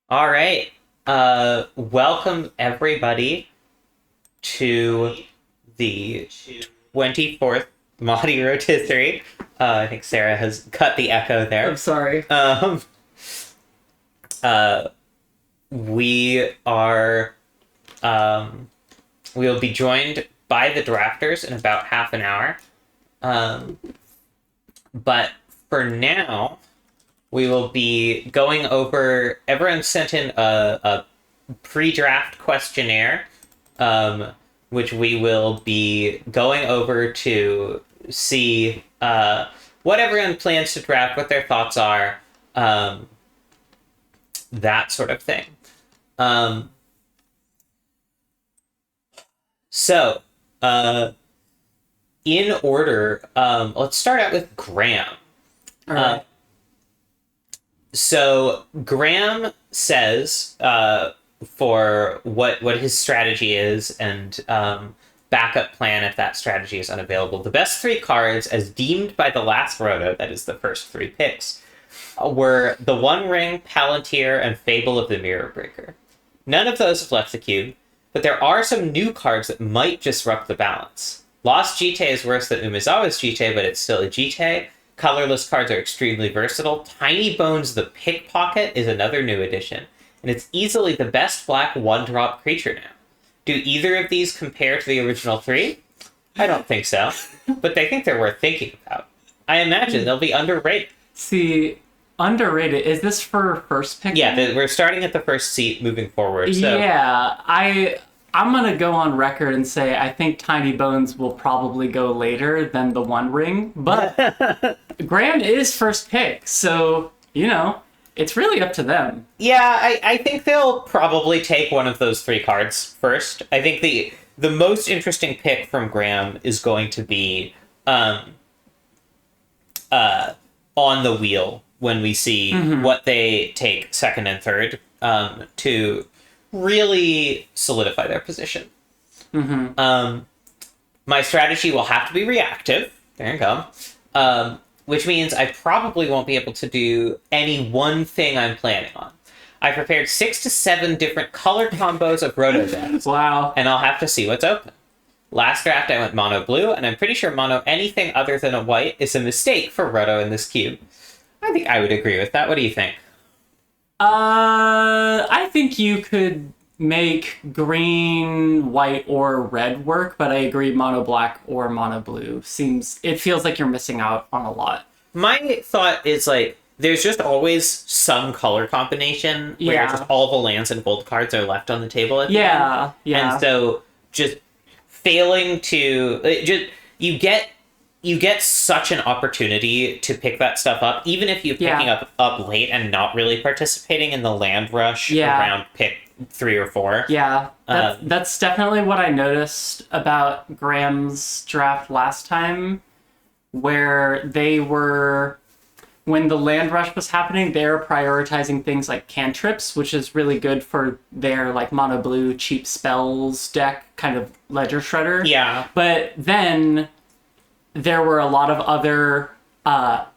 All right. Welcome everybody to the 24th Moddy Rotisserie. I think Sarah has cut the echo I'm there. sorry. Um, uh, we are, um, we will be joined by the drafters in about half an hour. Um, but for now, we will be going over, everyone sent in a pre-draft questionnaire, um, which we will be going over to see what everyone plans to draft, what their thoughts are, um, that sort of thing. Um, so, uh, in order, let's start out with Graham. All Uh, right. so Graham says for what his strategy is and backup plan if that strategy is unavailable. The best three cards, as deemed by the last roto, that is the first three picks, were the One Ring, Palantir, and Fable of the Mirror Breaker. None of those have left the cube, but there are some new cards that might disrupt the balance. Lost Jite is worse than Umezawa's Jite, but it's still a Jite. Colorless cards are extremely versatile. Tiny Bones the Pickpocket is another new addition, and it's easily the best black one-drop creature now. Do either of these compare to the original three? I don't think so, but I think they're worth thinking about. I imagine they'll be underrated. See, underrated. Is this for first pick? Yeah, we're starting at the first seat moving forward. So Yeah, I'm gonna go on record and say I think Tiny Bones will probably go later than the One Ring, but Graham is first pick, so it's really up to them. yeah, I think they'll probably take one of those three cards first. I think the most interesting pick from Graham is going to be on the wheel when we see what they take second and third to really solidify their position. My strategy will have to be reactive. There you go. Which means I probably won't be able to do any one thing I'm planning on. I prepared 6 to 7 different color combos of Roto decks, Wow. and I'll have to see what's open. Last draft I went mono blue, and I'm pretty sure mono anything other than a white is a mistake for Roto in this cube. I think I would agree with that. What do you think? I think you could make green, white, or red work, but I agree mono black or mono blue it feels like you're missing out on a lot. My thought is like there's just always some color combination where Yeah. just all the lands and gold cards are left on the table at the end. Yeah. And so just failing to you get such an opportunity to pick that stuff up, even if you're picking up late and not really participating in the land rush Yeah. around pick 3 or 4. Yeah, that's definitely what I noticed about Graham's draft last time, where when the land rush was happening, they were prioritizing things like cantrips, which is really good for their like mono blue cheap spells deck, kind of ledger shredder. Yeah. But then there were a lot of other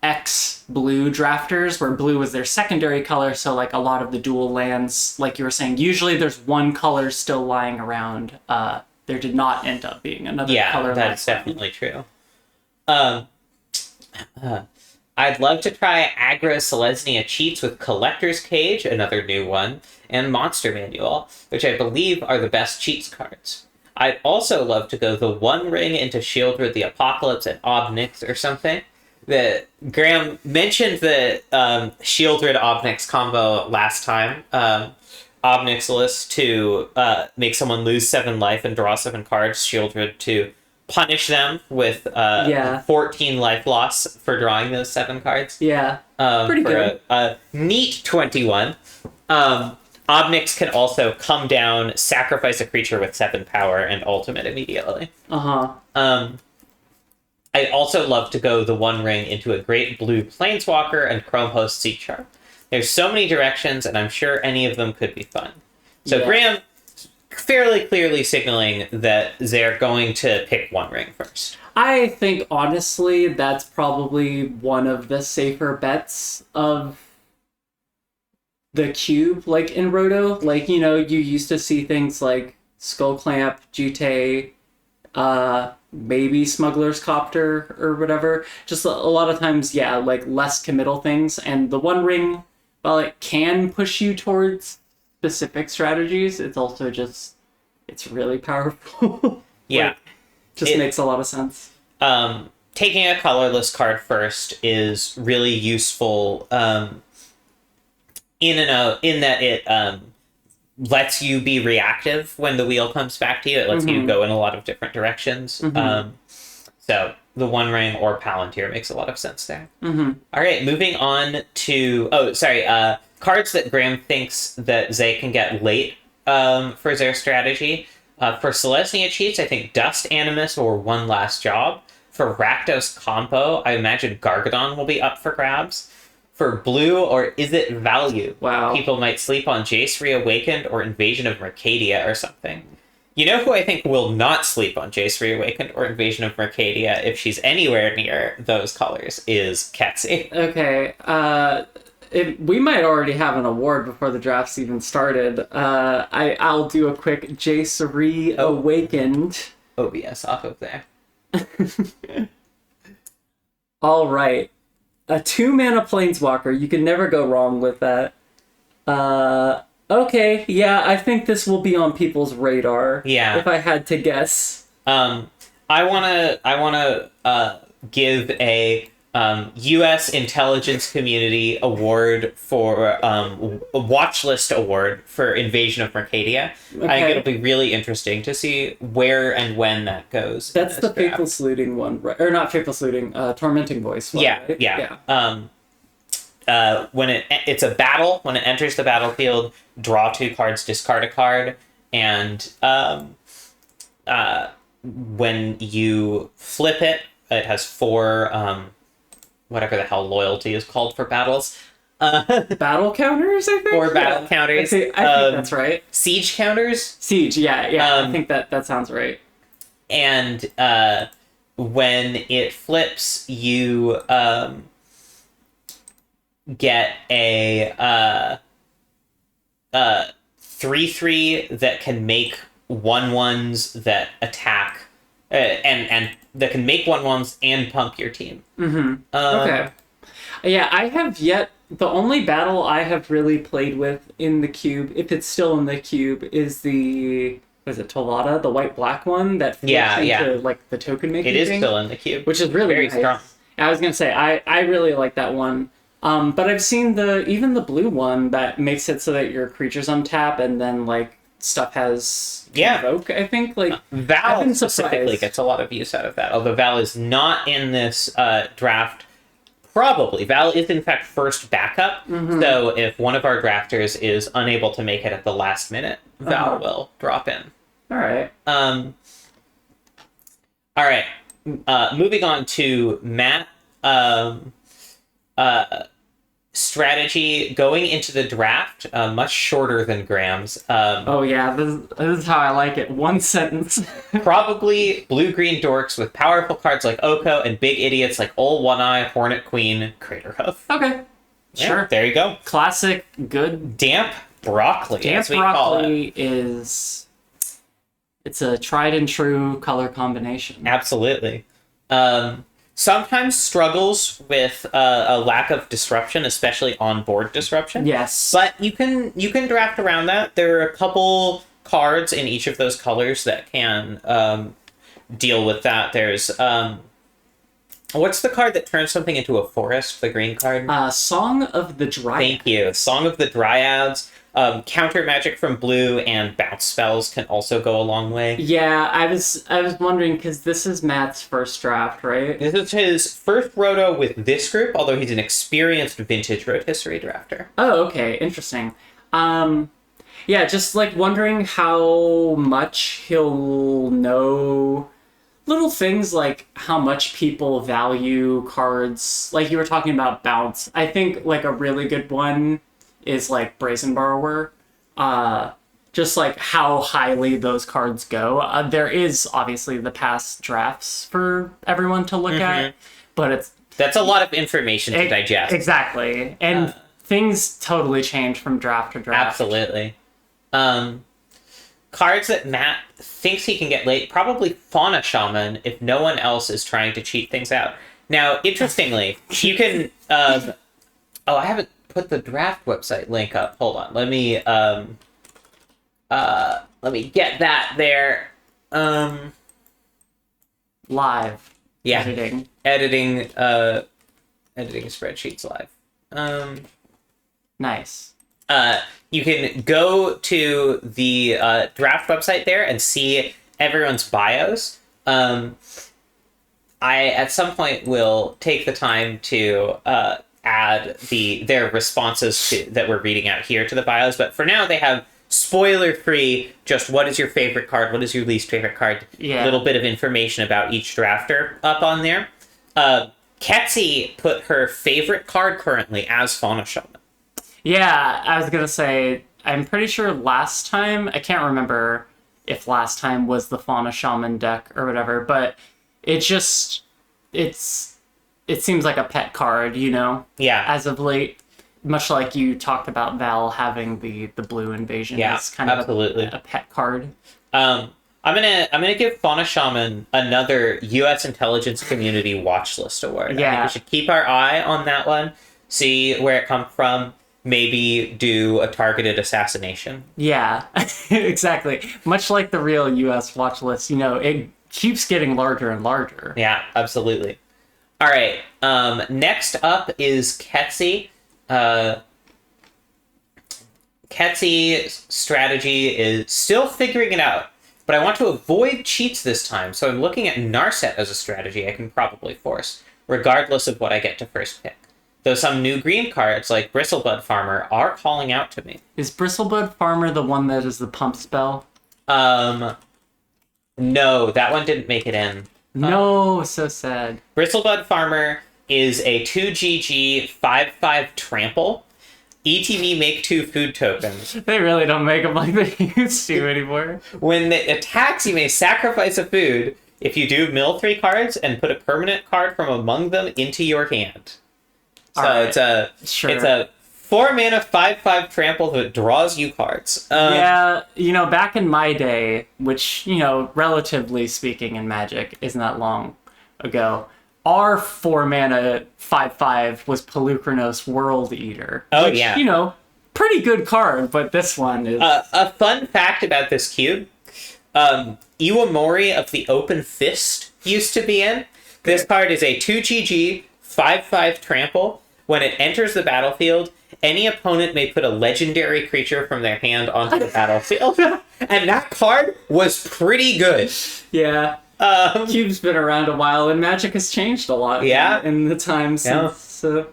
X blue drafters where blue was their secondary color. So like a lot of the dual lands, like you were saying, usually there's one color still lying around. There did not end up being another color. Yeah, that's definitely true. Um, I'd love to try Aggro Selesnya Cheats with Collector's Cage, another new one, and Monster Manual, which I believe are the best cheats cards. I'd also love to go the One Ring into Shieldred the Apocalypse and Obnix or something. Graham mentioned the Shieldred Obnix combo last time. Obnixilus to make someone lose 7 life and draw 7 cards. Shieldred to punish them with 14 life loss for drawing those 7 cards. Yeah, pretty for good. A neat 21. Obnix can also come down, sacrifice a creature with 7 power, and ultimate immediately. I'd also love to go the One Ring into a great blue Planeswalker and Chrome Host Sea Chart. There's so many directions, and I'm sure any of them could be fun. So Graham fairly clearly signaling that they're going to pick One Ring first. I think honestly that's probably one of the safer bets of the cube, like in Roto. Like, you know, you used to see things like Skull Clamp, Jute, maybe Smuggler's Copter or whatever. Just a lot of times, yeah, like less committal things. And the One Ring, while it can push you towards specific strategies, it's also just, it's really powerful. Yeah. Like, just makes a lot of sense. Taking a colorless card first is really useful in that it lets you be reactive when the wheel comes back to you. It lets you go in a lot of different directions. So the One Ring or Palantir makes a lot of sense there. All right, moving on to cards that Graham thinks that Zay can get late for their strategy. For Selesnya cheats, I think Dust Animus or One Last Job. For Rakdos combo, I imagine Gargadon will be up for grabs. For blue, or is it value? Wow. People might sleep on Jace Reawakened or Invasion of Mercadia or something. You know who I think will not sleep on Jace Reawakened or Invasion of Mercadia if she's anywhere near those colors is Ketsy. Okay, we might already have an award before the draft's even started. I'll do a quick Jace Reawakened. OBS off of there. All right. A 2-mana Planeswalker. You can never go wrong with that. Okay, yeah, I think this will be on people's radar. Yeah. If I had to guess. I wanna give a U.S. intelligence community award for a watch list award for Invasion of Mercadia. Okay. I think it'll be really interesting to see where and when that goes. That's the Fateful Saluting one, right? Or not Fateful Saluting, Tormenting Voice one, Yeah, right? yeah. When it's a battle, when it enters the battlefield, draw 2 cards, discard a card, and when you flip it, it has 4 whatever the hell loyalty is called for battles. Battle counters, I think? Or battle counters. I think that's right. Siege counters. Siege, yeah. I think that sounds right. And when it flips, you get a 3/3 that can make 1/1s that attack, and that can make 1/1s and pump your team. Okay. Yeah, I have yet. The only battle I have really played with in the cube, if it's still in the cube, is the Tolada, the white-black one that flips into like the token making. It is thing, still in the cube, which is really very nice. strong. I was gonna say I really like that one. But I've seen even the blue one that makes it so that your creatures untap and then like stuff has Evoke, I think. Like Val specifically gets a lot of use out of that. Although Val is not in this draft. Probably. Val is in fact first backup. So if one of our drafters is unable to make it at the last minute, Val will drop in. All right. Moving on to Matt. Strategy going into the draft, much shorter than Graham's. Oh yeah, this is how I like it. One sentence. Probably blue-green dorks with powerful cards like Oko and big idiots like Ol One-Eye, Hornet Queen, Craterhoof. Okay. Yeah, sure. There you go. Classic, good. Damp broccoli. Damp as we call it. it's a tried and true color combination. Absolutely. Sometimes struggles with a lack of disruption, especially on-board disruption. Yes. But you can draft around that. There are a couple cards in each of those colors that can deal with that. There's what's the card that turns something into a forest? The green card. Song of the Dryads. Thank you. Song of the Dryads. Counter magic from blue and bounce spells can also go a long way. Yeah, I was wondering because this is Matt's first draft, right? This is his first roto with this group, although he's an experienced vintage rotisserie drafter. Oh, okay, interesting. Yeah, just like wondering how much he'll know. Little things like how much people value cards. Like you were talking about bounce. I think like a really good one is like Brazen Borrower. Just like how highly those cards go. There is obviously the past drafts for everyone to look at, but that's a lot of information to digest. Exactly. And things totally change from draft to draft. Absolutely. Cards that Matt thinks he can get late, probably Fauna Shaman if no one else is trying to cheat things out. Now, interestingly, you can... I haven't put the draft website link up. Hold on. Let me get that there. Live. Yeah. Editing. Editing spreadsheets live. Nice. You can go to the draft website there and see everyone's bios. I at some point will take the time to add their responses that we're reading out here to the bios, but for now they have spoiler free, just what is your favorite card, what is your least favorite card, a little bit of information about each drafter up on there. Ketsi put her favorite card currently as Fauna Shaman. Yeah, I was gonna say, I'm pretty sure last time, I can't remember if last time was the Fauna Shaman deck or whatever, but it seems like a pet card, you know? Yeah. As of late, much like you talked about Val having the blue invasion. Yeah, It's kind absolutely. of a pet card. I'm gonna give Fauna Shaman another U.S. intelligence community watch list award. I think we should keep our eye on that one, see where it comes from, maybe do a targeted assassination. Yeah, exactly. Much like the real U.S. watch list, you know, it keeps getting larger and larger. Yeah, absolutely. All right. Next up is Ketsi. Ketsi's strategy is still figuring it out, but I want to avoid cheats this time, so I'm looking at Narset as a strategy I can probably force, regardless of what I get to first pick. Though some new green cards, like Bristlebud Farmer, are calling out to me. Is Bristlebud Farmer the one that is the pump spell? No, that one didn't make it in. No, so sad. Bristlebud Farmer is a 2GG 5/5 trample. ETB make 2 food tokens. They really don't make them like they used to anymore. When it attacks, you may sacrifice a food. If you do, mill 3 cards and put a permanent card from among them into your hand. So right. it's a 4-mana 5/5 trample that draws you cards. Yeah, you know, back in my day, which, you know, relatively speaking in Magic isn't that long ago, our 4-mana 5/5 was Pelucranos World Eater. Oh, which, yeah. You know, pretty good card, but this one is... a fun fact about this cube, Iwamori of the Open Fist used to be in. This card is a 2GG 5/5 trample. When it enters the battlefield, any opponent may put a legendary creature from their hand onto the battlefield. And that card was pretty good. Yeah. Cube's been around a while, and Magic has changed a lot in the time since. All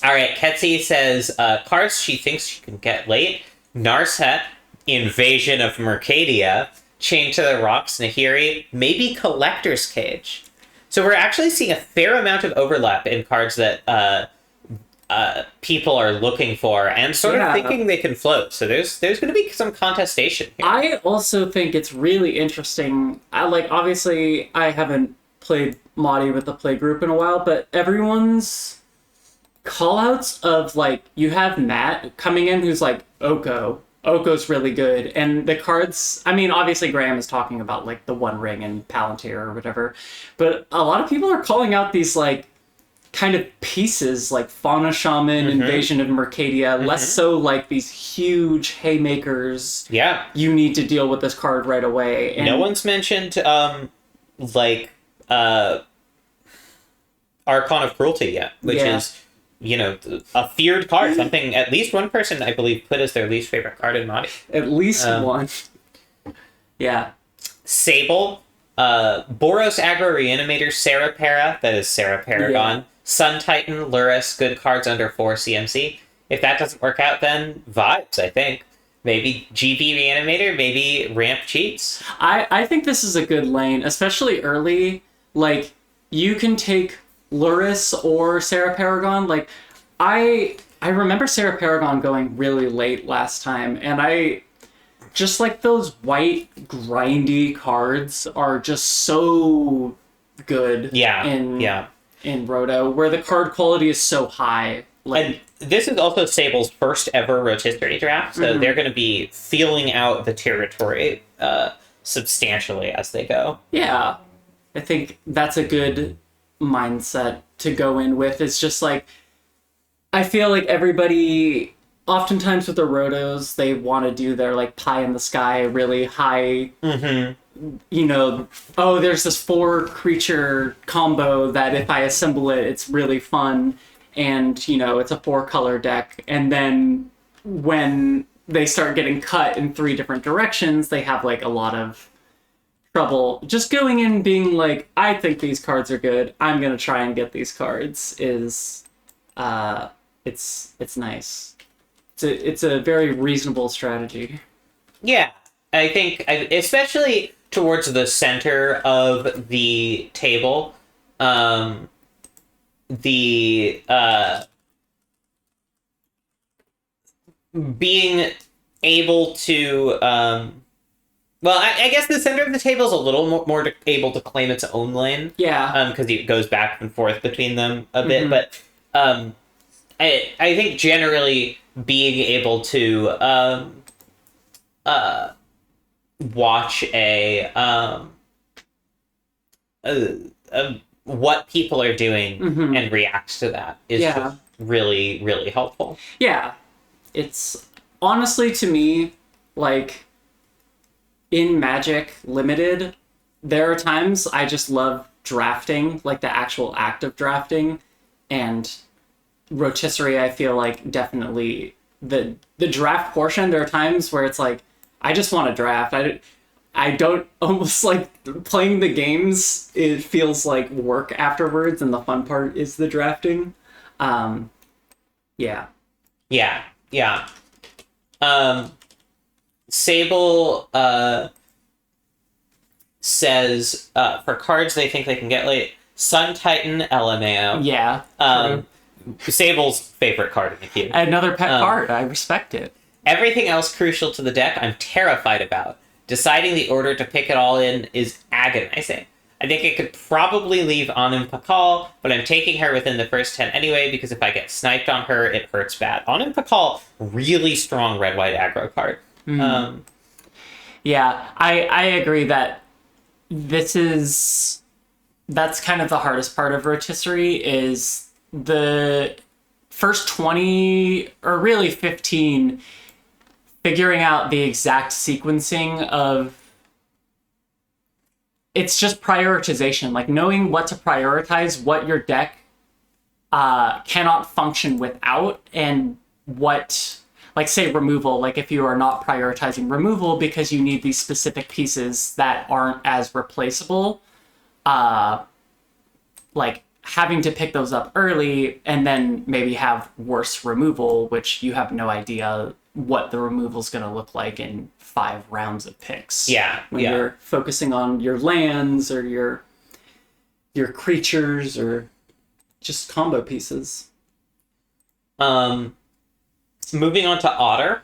right, Ketsi says cards she thinks she can get late. Narset, Invasion of Mercadia, Chained to the Rocks, Nahiri, maybe Collector's Cage. So we're actually seeing a fair amount of overlap in cards that people are looking for and sort of thinking they can float. So there's going to be some contestation here. I also think it's really interesting. Obviously, I haven't played Moddy with the play group in a while, but everyone's callouts of, like, you have Matt coming in who's like, Oko's really good, and the cards, I mean, obviously Graham is talking about, like, the One Ring and Palantir or whatever, but a lot of people are calling out these, like, kind of pieces, like Fauna Shaman, Invasion of Mercadia, less so like these huge haymakers. Yeah. You need to deal with this card right away. And no one's mentioned, Archon of Cruelty yet, which is, you know, a feared card. Something at least one person, I believe, put as their least favorite card in Moddy. At least one. Yeah. Sable, Boros Aggro Reanimator, Serapara, that is Sarah Paragon, Sun Titan, Luris, good cards under 4 CMC. If that doesn't work out, then Vibes, I think. Maybe GB Reanimator, maybe Ramp Cheats. I think this is a good lane, especially early. Like, you can take Luris or Sarah Paragon. Like, I remember Sarah Paragon going really late last time, and I just like those white grindy cards are just so good in Roto, where the card quality is so high. And this is also Sable's first ever rotisserie draft, so they're going to be feeling out the territory substantially as they go. Yeah, I think that's a good mindset to go in with. It's just like, I feel like everybody, oftentimes with the rotos, they want to do their like pie in the sky, really high, you know, oh, there's this 4 creature combo that if I assemble it, it's really fun. And, you know, it's a 4 color deck. And then when they start getting cut in 3 different directions, they have like a lot of trouble just going in being like, I think these cards are good, I'm gonna try and get these cards. Is it's nice. It's a very reasonable strategy. Yeah, I think especially towards the center of the table, the being able to well, I guess the center of the table is a little more able to claim its own lane. Yeah. Because it goes back and forth between them a bit, but I think generally being able to watch what people are doing and react to that is just really, really helpful. Yeah. It's honestly, to me, like, in Magic Limited, there are times I just love drafting, like the actual act of drafting, and Rotisserie, I feel like, definitely the draft portion. There are times where it's like, I just want to draft. I don't, almost like playing the games, it feels like work afterwards, and the fun part is the drafting. Yeah. Sable says for cards they think they can get late, Sun Titan LMAO. Yeah. Sable's favorite card in the queue. Another pet card. I respect it. Everything else crucial to the deck I'm terrified about. Deciding the order to pick it all in is agonizing. I think I could probably leave Anum Pakal, but I'm taking her within the first 10 anyway, because if I get sniped on her, it hurts bad. Anum Pakal, really strong red-white aggro card. Yeah, I agree that that's kind of the hardest part of Rotisserie, is the first 20, or really 15, figuring out the exact sequencing of, it's just prioritization, like knowing what to prioritize, what your deck cannot function without, and what, like, say removal, like if you are not prioritizing removal because you need these specific pieces that aren't as replaceable, like having to pick those up early and then maybe have worse removal, which you have no idea what the removal is going to look like in 5 rounds of picks. When you're focusing on your lands or your creatures or just combo pieces. Moving on to Otter.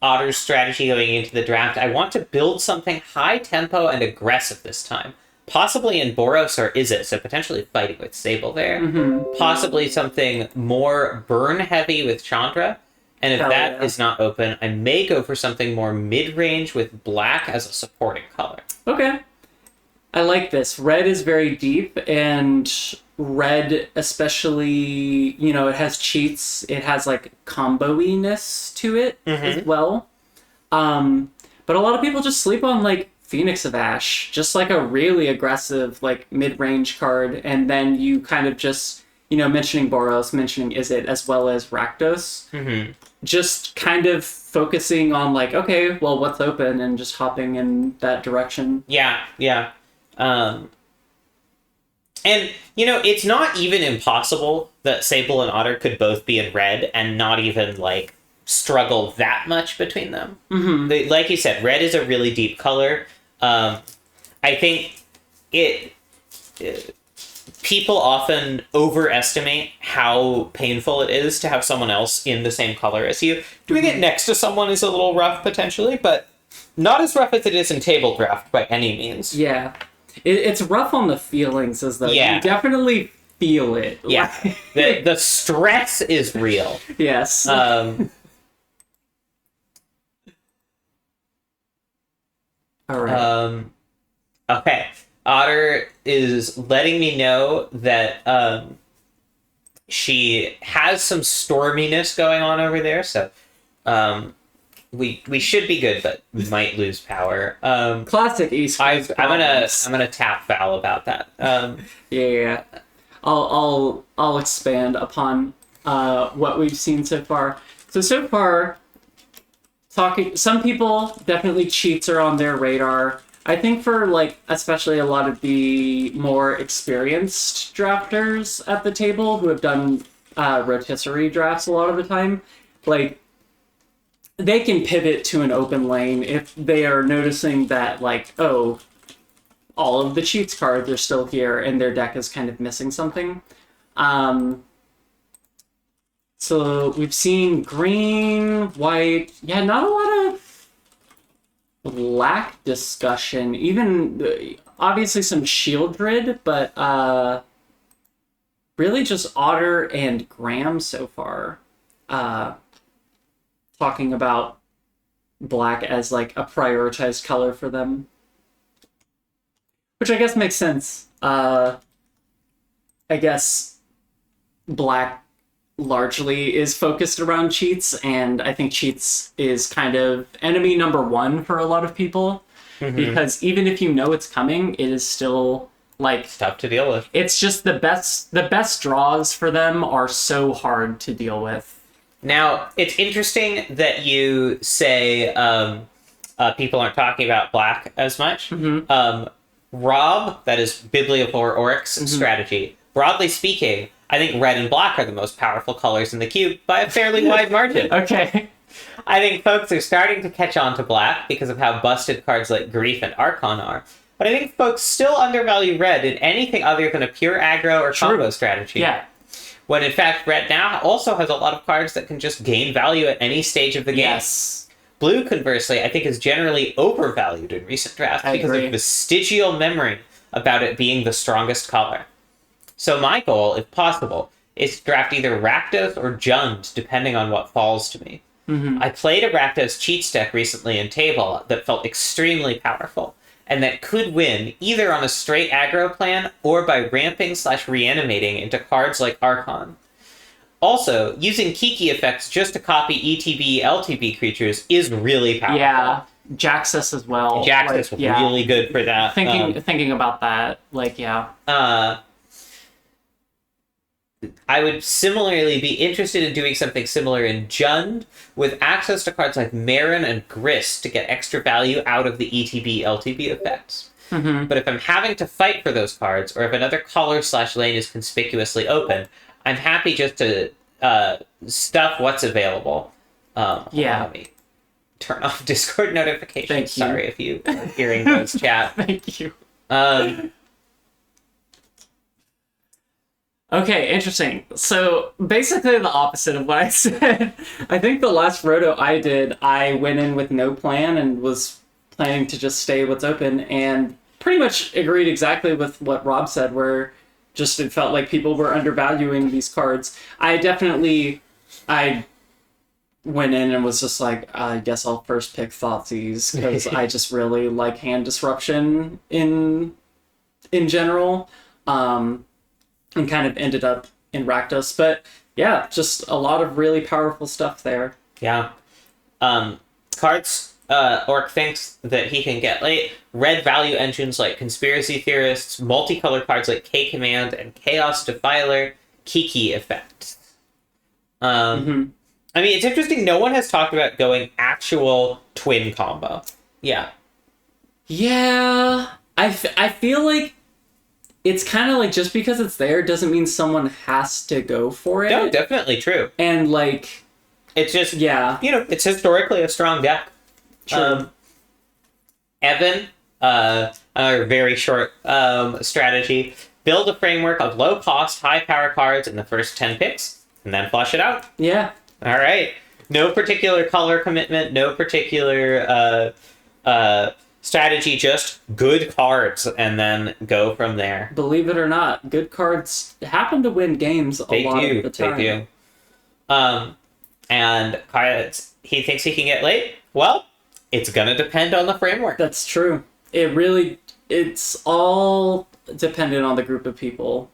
Otter's strategy going into the draft. I want to build something high tempo and aggressive this time. Possibly in Boros or Izzet, so potentially fighting with Sable there. Possibly something more burn heavy with Chandra. And if that is not open, I may go for something more mid-range with black as a supporting color. Okay. I like this. Red is very deep, and red especially, you know, it has cheats. It has like combo-iness to it as well. But a lot of people just sleep on like Phoenix of Ash, just like a really aggressive like mid-range card, and then you kind of just, you know, mentioning Boros, mentioning Izzet, as well as Rakdos, just kind of focusing on like, okay, well, what's open, and just hopping in that direction. And, you know, it's not even impossible that Sable and Otter could both be in red and not even, like, struggle that much between them. Like you said, red is a really deep color. I think people often overestimate how painful it is to have someone else in the same color as you. Doing it next to someone is a little rough, potentially, but not as rough as it is in table draft by any means. Yeah. It's rough on the feelings, as though you definitely feel it. Yeah, the stress is real. Yes. All right. Okay. Otter is letting me know that she has some storminess going on over there, so we should be good, but we might lose power. Classic East Coast I'm problems. gonna tap Val about that. Yeah. I'll expand upon what we've seen so far. So far, talking. Some people definitely cheats are on their radar. I think for like especially a lot of the more experienced drafters at the table who have done rotisserie drafts a lot of the time, like they can pivot to an open lane if they are noticing that like, oh, all of the cheats cards are still here and their deck is kind of missing something. So we've seen green, white. Yeah, not a lot of black discussion. Even obviously some Shieldred, but really just Otter and Graham so far. Talking about black as like a prioritized color for them. Which I guess makes sense. I guess black largely is focused around cheats, and I think cheats is kind of enemy number one for a lot of people. Because even if you know it's coming, it is still like it's tough to deal with. It's just the best draws for them are so hard to deal with. Now, it's interesting that you say people aren't talking about black as much. Rob, that is Bibliophore Oryx's strategy. Broadly speaking, I think red and black are the most powerful colors in the cube by a fairly wide margin. Okay. I think folks are starting to catch on to black because of how busted cards like Grief and Archon are. But I think folks still undervalue red in anything other than a pure aggro or combo strategy. Yeah. When in fact, red now also has a lot of cards that can just gain value at any stage of the game. Yes. Blue, conversely, I think is generally overvalued in recent drafts because of vestigial memory about it being the strongest color. So my goal, if possible, is to draft either Rakdos or Jund, depending on what falls to me. I played a Rakdos cheats deck recently in table that felt extremely powerful, and that could win either on a straight aggro plan or by ramping/reanimating into cards like Archon. Also, using Kiki effects just to copy ETB, LTB creatures is really powerful. Yeah, Jaxus as well. Jaxus was really good for that. Thinking about that, like, yeah. I would similarly be interested in doing something similar in Jund, with access to cards like Marin and Grist to get extra value out of the ETB, LTB effects. But if I'm having to fight for those cards, or if another color/lane is conspicuously open, I'm happy just to stuff what's available. Let me turn off Discord notifications. Thank you. Sorry if you are hearing those chat. Thank you. Okay, interesting. So basically the opposite of what I said. I think the last roto I did, I went in with no plan and was planning to just stay what's open, and pretty much agreed exactly with what Rob said, where just it felt like people were undervaluing these cards. I went in and was just like, I guess I'll first pick Thoughtseize, because I just really like hand disruption in general. And kind of ended up in Rakdos. But yeah, just a lot of really powerful stuff there. Yeah. Cards Orc thinks that he can get late. Red value engines like Conspiracy Theorists, multicolor cards like K-Command, and Chaos Defiler, Kiki effects. I mean, it's interesting, no one has talked about going actual twin combo. Yeah. Yeah. I feel like it's kind of like, just because it's there doesn't mean someone has to go for it. No, definitely true. And like, it's just, it's historically a strong deck. True. Evan, another very short strategy. Build a framework of low cost, high power cards in the first 10 picks, and then flush it out. Yeah. All right. No particular color commitment, no particular strategy just good cards and then go from there. Believe it or not, good cards happen to win games a lot of the time. They do. And he thinks he can get late. Well, it's gonna depend on the framework. That's true. It's all dependent on the group of people.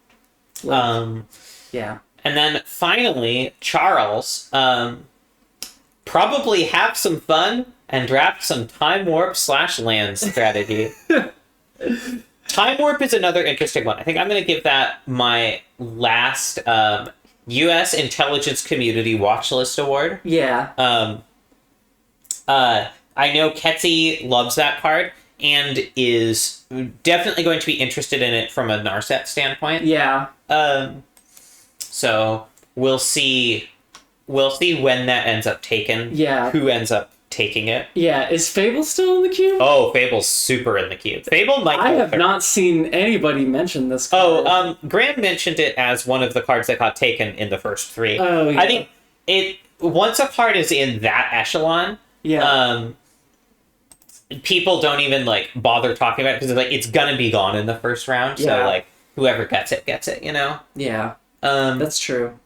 Yeah. And then finally, Charles, probably have some fun and draft some Time Warp / land strategy. Time Warp is another interesting one. I think I'm going to give that my last U.S. Intelligence Community Watch List Award. Yeah. I know Ketzi loves that card and is definitely going to be interested in it from a Narset standpoint. Yeah. So we'll see when that ends up taken. Yeah. Who ends up taking it. Yeah. Is Fable still in the queue? Oh, Fable's super in the queue. Fable might. I have not seen anybody mention this card. Oh, Graham mentioned it as one of the cards that got taken in the first 3. Oh, yeah. I think once a card is in that echelon, people don't even bother talking about it because it's gonna be gone in the first round. Yeah. So whoever gets it, you know. Yeah. That's true.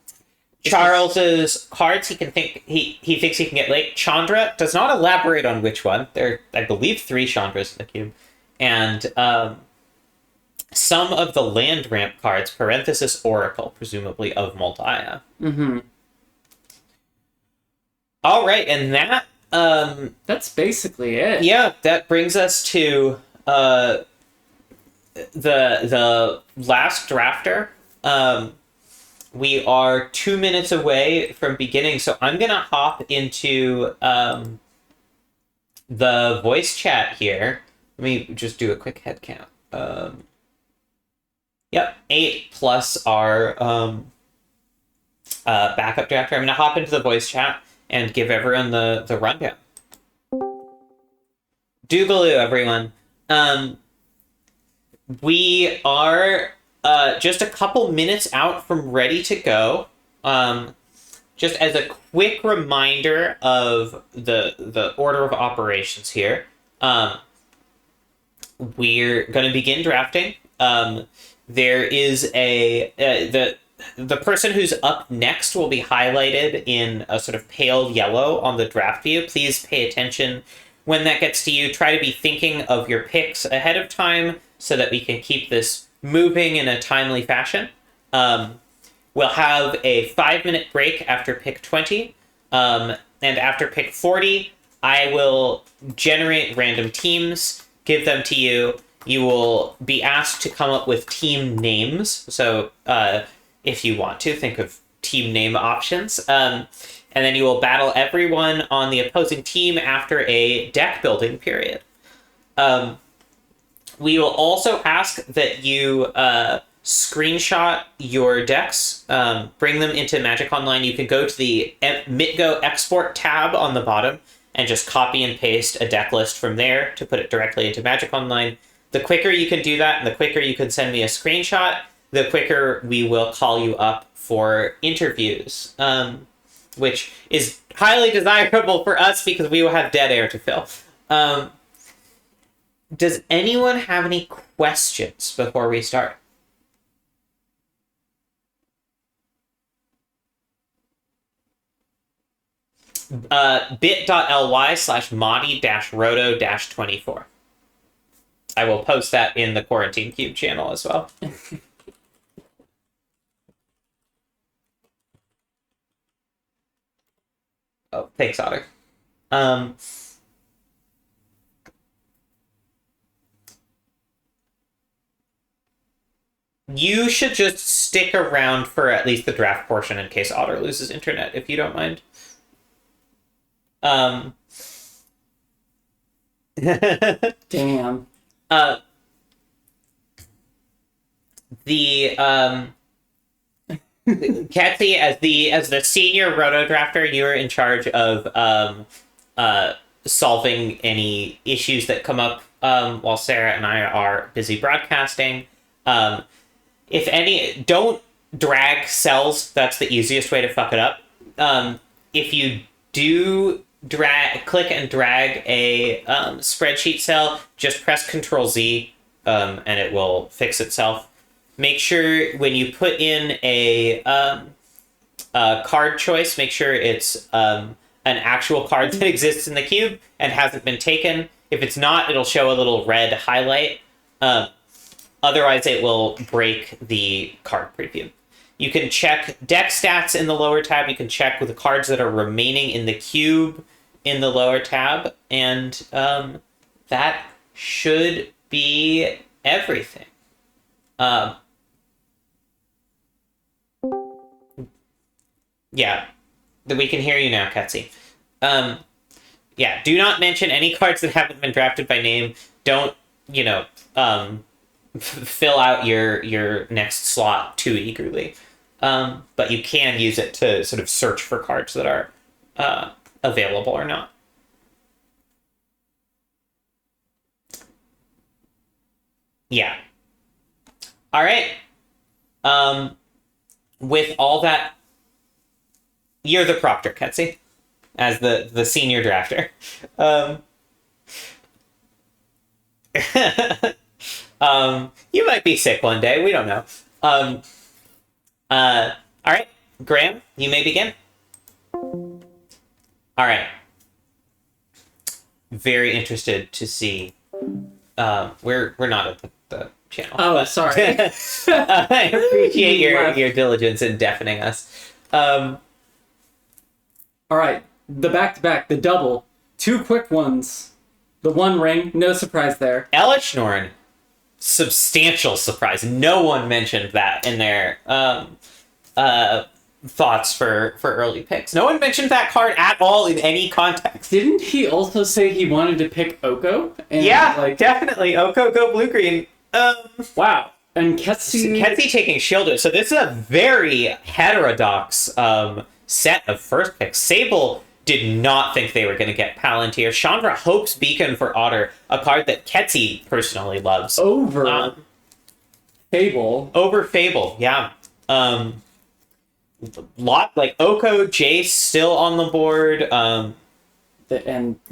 Charles's cards he thinks he can get late. Chandra does not elaborate on which one. There are, I believe, 3 Chandras in the cube. And some of the land ramp cards, parenthesis Oracle, presumably of Moldiah. Mm-hmm. All right, and that that's basically it. Yeah, that brings us to the last drafter. We are 2 minutes away from beginning, so I'm gonna hop into the voice chat here. Let me just do a quick head count. Yep, 8 plus our backup drafter. I'm gonna hop into the voice chat and give everyone the rundown. Doogaloo, everyone. We are just a couple minutes out from ready to go. Just as a quick reminder of the order of operations here, we're going to begin drafting. There is the person who's up next will be highlighted in a sort of pale yellow on the draft view. Please pay attention when that gets to you. Try to be thinking of your picks ahead of time so that we can keep this moving in a timely fashion. We'll have a 5-minute break after pick 20. And after pick 40, I will generate random teams, give them to you. You will be asked to come up with team names. So if you want to, think of team name options. And then you will battle everyone on the opposing team after a deck building period. We will also ask that you screenshot your decks, bring them into Magic Online. You can go to the MitGo Export tab on the bottom and just copy and paste a deck list from there to put it directly into Magic Online. The quicker you can do that and the quicker you can send me a screenshot, the quicker we will call you up for interviews, which is highly desirable for us because we will have dead air to fill. Does anyone have any questions before we start? bit.ly/Moddy-Roto-24. I will post that in the Quarantine Cube channel as well. Oh, thanks, Otter. You should just stick around for at least the draft portion in case Otter loses internet, if you don't mind. Damn. Kathy, as the senior roto drafter, you're in charge of solving any issues that come up while Sarah and I are busy broadcasting. If any, don't drag cells. That's the easiest way to fuck it up. If you do click and drag a spreadsheet cell, just press Control Z, and it will fix itself. Make sure when you put in a card choice, make sure it's an actual card that exists in the cube and hasn't been taken. If it's not, it'll show a little red highlight. Otherwise, it will break the card preview. You can check deck stats in the lower tab. You can check with the cards that are remaining in the cube in the lower tab. And that should be everything. Yeah, we can hear you now, Ketsy. Yeah, do not mention any cards that haven't been drafted by name. Don't, fill out your next slot too eagerly. But you can use it to sort of search for cards that are available or not. Yeah. All right. With all that, you're the proctor, Ketsy, as the senior drafter. You might be sick one day. We don't know. All right, Graham, you may begin. All right. Very interested to see. We're not at the channel. Oh, sorry. I appreciate your diligence in deafening us. All right, the back-to-back, the double, 2 quick ones. The One Ring, no surprise there. Elishnorn, substantial surprise. No one mentioned that in their thoughts for early picks. No one mentioned that card at all in any context. Didn't he also say he wanted to pick Oko? And yeah, definitely. Oko, go blue-green. Wow. And Ketsy taking Shielded. So this is a very heterodox set of first picks. Sable did not think they were going to get Palantir. Chandra hopes Beacon for Otter, a card that Ketsy personally loves. Over Fable. Over Fable, yeah. Lot like Oko, Jace still on the board. And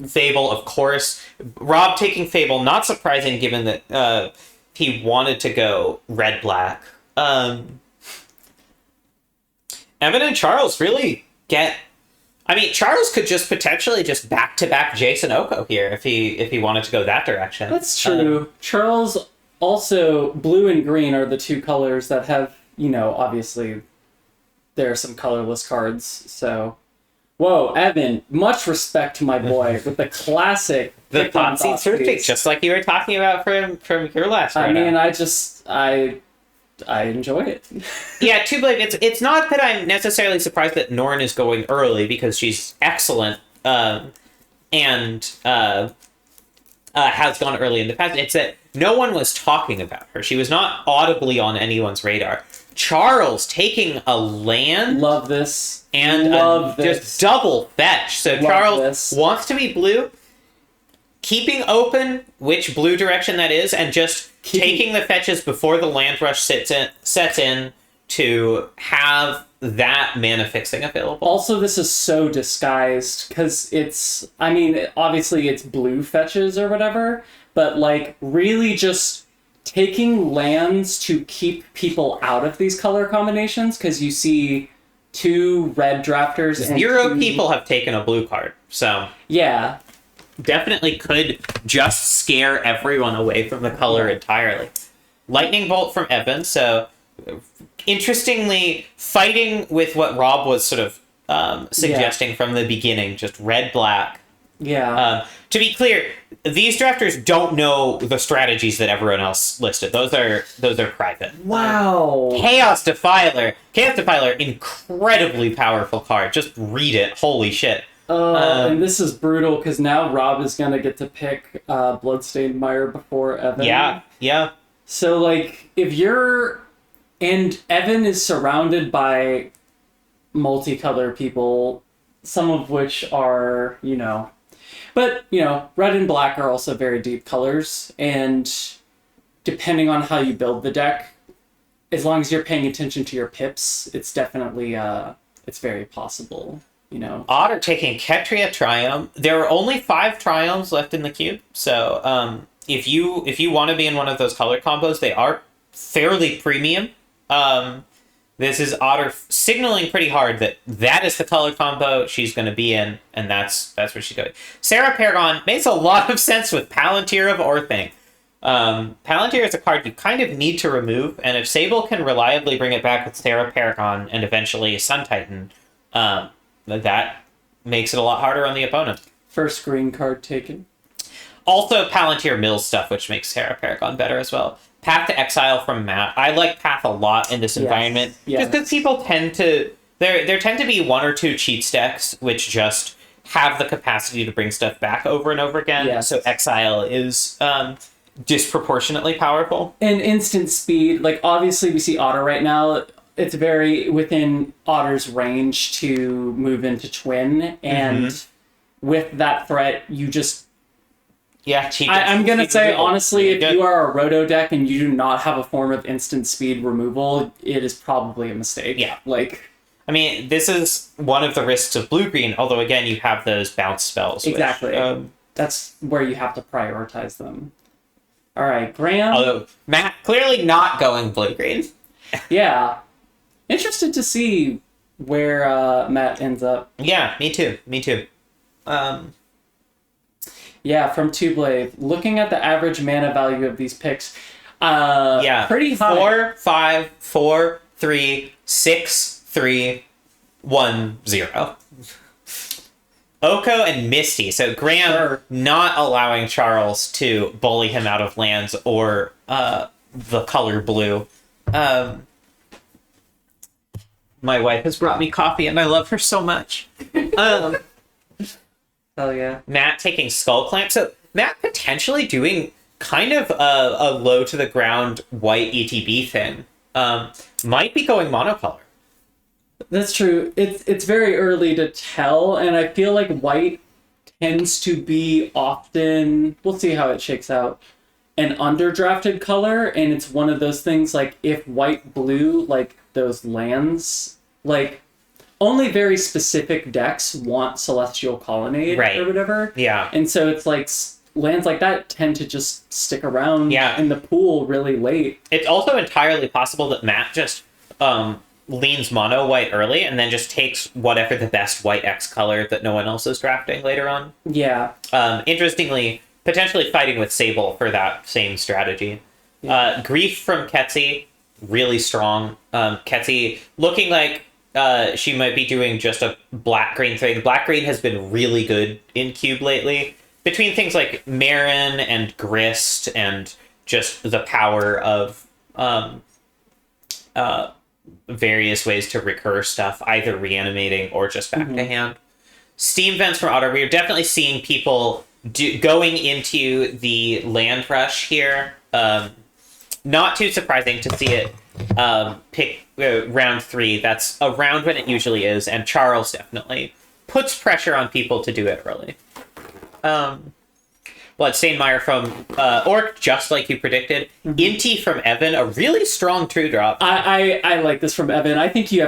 Fable, of course. Rob taking Fable, not surprising given that he wanted to go red-black. Evan and Charles really get... I mean, Charles could just potentially just back-to-back Jason Oko here if he wanted to go that direction. That's true. Charles also, blue and green are the 2 colors that have, obviously there are some colorless cards, so... Whoa, Evan, much respect to my boy with the classic... The Thoughtseize first pick, just like you were talking about from your last round. I mean, I enjoy it. Yeah, to blame. It's not that I'm necessarily surprised that Norn is going early because she's excellent and has gone early in the past. It's that no one was talking about her. She was not audibly on anyone's radar. Charles taking a land. Love this. And just double fetch. So Charles wants to be blue, keeping open which blue direction that is, and just taking the fetches before the land rush sets in to have that mana fixing available. Also, this is so disguised because obviously it's blue fetches or whatever, but really just taking lands to keep people out of these color combinations because you see 2 red drafters. 0 people have taken a blue card, so yeah. Definitely could just scare everyone away from the color entirely. Lightning Bolt from Evan, so interestingly, fighting with what Rob was sort of suggesting from the beginning, just red-black. Yeah. To be clear, these drafters don't know the strategies that everyone else listed. Those are private. Wow. Chaos Defiler, incredibly powerful card. Just read it. Holy shit. And this is brutal because now Rob is gonna get to pick Bloodstained Mire before Evan. Yeah. So if you're and Evan is surrounded by multicolor people, some of which are but red and black are also very deep colors, and depending on how you build the deck, as long as you're paying attention to your pips, it's definitely it's very possible. you know. Otter taking Ketria Triumph. There are only 5 Triumphs left in the cube, so if you want to be in one of those color combos, they are fairly premium. This is Otter signaling pretty hard that is the color combo she's going to be in, and that's where she's going. Sarah Paragon makes a lot of sense with Palantir of Orthing. Palantir is a card you kind of need to remove, and if Sable can reliably bring it back with Sarah Paragon and eventually Sun Titan, that makes it a lot harder on the opponent. First green card taken. Also, Palantir mills stuff, which makes Sarah Paragon better as well. Path to Exile from Matt. I like Path a lot in this environment. Yes. Just because people tend to... There tend to be 1 or 2 cheat stacks which just have the capacity to bring stuff back over and over again. Yes. So Exile is disproportionately powerful. And instant speed, like obviously we see Otter right now. It's very within Otter's range to move into Twin. And with that threat, you just... Yeah, I'm going to say, honestly, if you are a Roto deck and you do not have a form of instant speed removal, it is probably a mistake. Yeah. Like, I mean, this is one of the risks of blue-green, although, again, you have those bounce spells. Exactly. Which, that's where you have to prioritize them. All right, Graham. although, Matt clearly not going blue-green. Yeah. Interested to see where Matt ends up. Yeah, me too. Yeah, from Two Blade. Looking at the average mana value of these picks, pretty high. 4, 5, 4, 3, 6, 3, 1, 0. Oko and Misty. So Graham not allowing Charles to bully him out of lands or the color blue. My wife has brought me coffee and I love her so much. Hell yeah. Matt taking Skull Clamp. So Matt potentially doing kind of a low to the ground white ETB thing. Might be going monocolor. That's true. It's very early to tell, and I feel like white tends to be often, we'll see how it shakes out, an underdrafted color, and it's one of those things like if white blue, like those lands, like only very specific decks want Celestial Colonnade or whatever. Yeah. And so it's like lands like that tend to just stick around in the pool really late. It's also entirely possible that Matt just leans mono white early and then just takes whatever the best white X color that no one else is drafting later on. Yeah. Interestingly, potentially fighting with Sable for that same strategy. Yeah. Grief from Ketsi, really strong. Ketsi looking like she might be doing just a black-green thing. Black-green has been really good in Cube lately. Between things like Marin and Grist and just the power of various ways to recur stuff, either reanimating or just back to hand. Steam Vents from Otter. We're definitely seeing people going into the land rush here. Not too surprising to see it pick round 3. That's a round when it usually is, and Charles definitely puts pressure on people to do it early. Bloodstained Mire from Orc, just like you predicted. Inti from Evan, a really strong true drop. I like this from Evan. I think you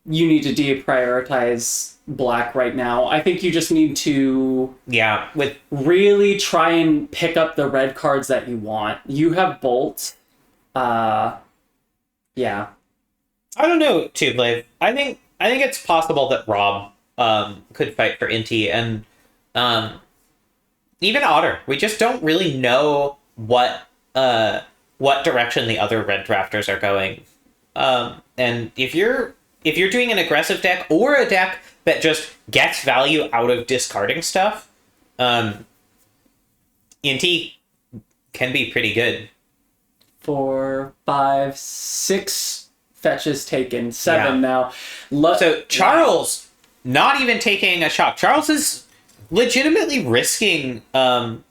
need to deprioritize black right now. I think you just need to really try and pick up the red cards that you want. You have Bolt. Yeah. I don't know, Tublave. I think it's possible that Rob could fight for Inti and even Otter. We just don't really know what direction the other red drafters are going. And if you're doing an aggressive deck or a deck that just gets value out of discarding stuff, Inti can be pretty good. 4, 5, 6 fetches taken. 7 now. So Charles, not even taking a shock. Charles is legitimately risking, not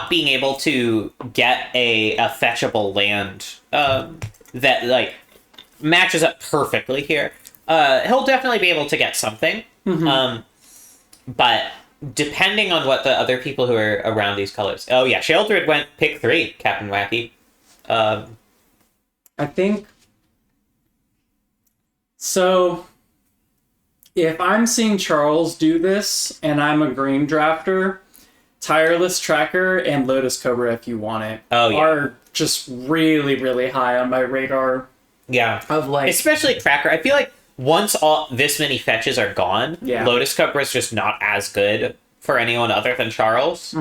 being able to get a fetchable land that matches up perfectly here. He'll definitely be able to get something, but depending on what the other people who are around these colors. Oh yeah, Sheldred went pick 3, Captain Wacky. I think So, if I'm seeing Charles do this and I'm a green drafter, Tireless Tracker and Lotus Cobra, if you want it, are just really, really high on my radar. Yeah. Of like, especially Tracker. I feel like once all this many fetches are gone, Yeah. Lotus Cobra is just not as good for anyone other than Charles.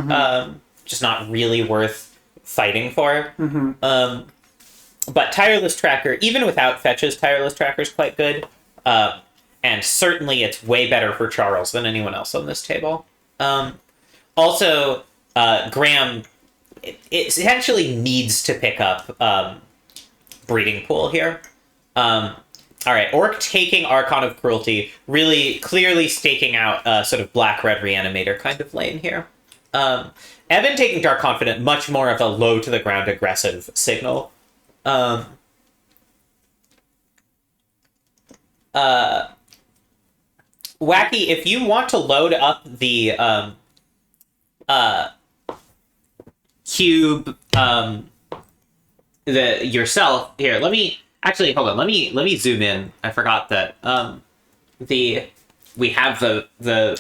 Just not really worth fighting for. But Tireless Tracker, even without fetches, Tireless Tracker is quite good. And certainly it's way better for Charles than anyone else on this table. Also, Graham it essentially needs to pick up Breeding Pool here. All right, Orc taking Archon of Cruelty, really clearly staking out a sort of Black-Red Reanimator kind of lane here. Evan taking Dark Confident, much more of a low-to-the-ground aggressive signal. Wacky, if you want to load up the cube yourself here, let me actually hold on. Let me zoom in. I forgot that we have the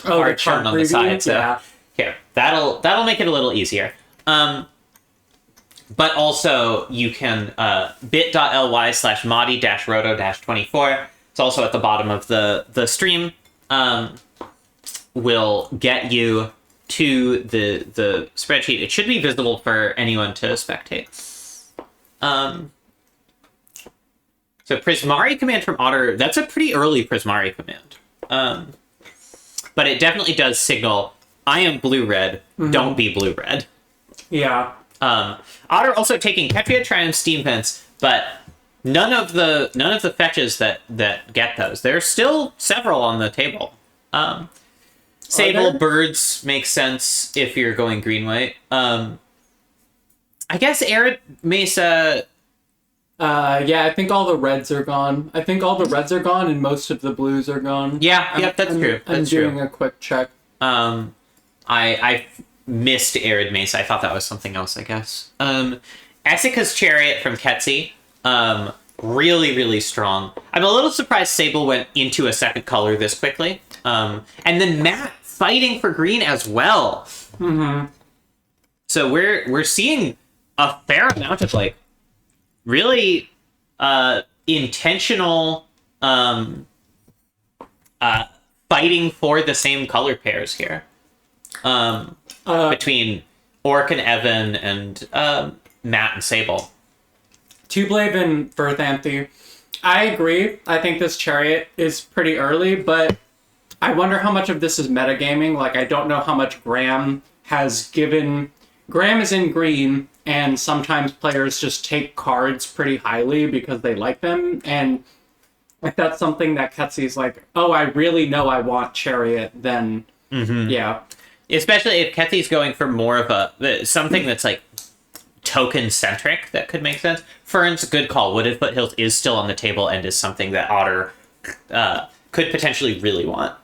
art shown on the side. So yeah. here, that'll make it a little easier. But also you can bit.ly/Moddy-Roto-24. It's also at the bottom of the stream. Will get you to the spreadsheet. It should be visible for anyone to spectate. So Prismari command from Otter, that's a pretty early Prismari command. But it definitely does signal, I am blue-red, don't be blue-red. Yeah. Otter also taking Ketria, Triumph, Steam Vents, but none of the fetches that get those. There's still several on the table. Sable, Birds makes sense if you're going green-white. I guess Arid Mesa... yeah, I think all the reds are gone. I think all the reds are gone and most of the blues are gone. Yeah, that's true. I'm doing a quick check. I missed Arid Mesa. I thought that was something else, I guess. Essica's Chariot from Ketsi. Really, really strong. I'm a little surprised Sable went into a second color this quickly. And then Matt fighting for green as well. So we're seeing a fair amount of like really intentional fighting for the same color pairs here. Between Orc and Evan and Matt and Sable. Two-Blade and Verthanthe. I agree. I think this Chariot is pretty early, but I wonder how much of this is metagaming. Like, I don't know how much Graham has given... Graham is in green, and sometimes players just take cards pretty highly because they like them, and if that's something that Ketsy's like, oh, I really know I want Chariot, then yeah. Especially if Ketsy's going for more of a something that's like token-centric, that could make sense. Fern's good call. Wooded Foothills is still on the table and is something that Otter could potentially really want.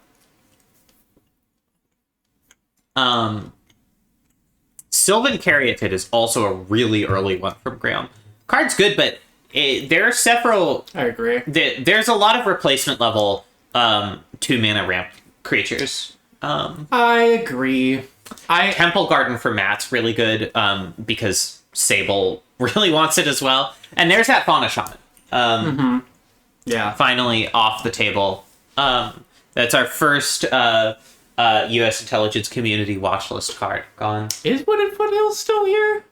Sylvan Caryatid is also a really early one from Graham. Card's good, but there are several... I agree. There's a lot of replacement level 2-mana ramp creatures. I agree. Temple Garden for Matt's really good because Sable really wants it as well. And there's that Fauna Shaman. Yeah. Finally off the table. That's our first U.S. intelligence community watch list card gone. Is Wooded Foothills still here?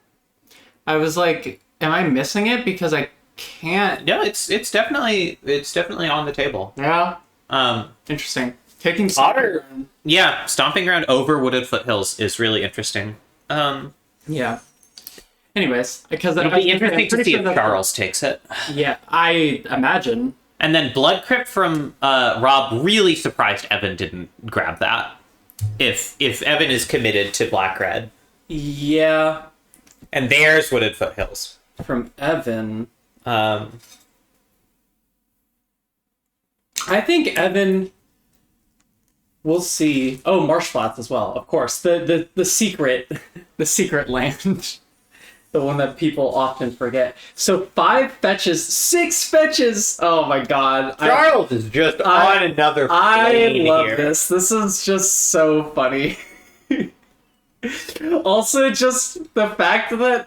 I was like, am I missing it? Because I can't... No, it's definitely on the table. Yeah. Interesting. Taking Otter... Yeah, Stomping Ground over Wooded Foothills is really interesting. Yeah. Anyways, because it'll be interesting to see if Charles takes it. Yeah, I imagine. And then Blood Crypt from Rob, really surprised Evan didn't grab that. If Evan is committed to Black-Red. Yeah. And there's Wooded Foothills. From Evan. I think Evan... We'll see. Oh, Marsh Flats as well, of course. The secret... the secret land. The one that people often forget. So 5 fetches, 6 fetches. Oh my god. Charles is just on another plane I love here. this. This is just so funny. Also, just the fact that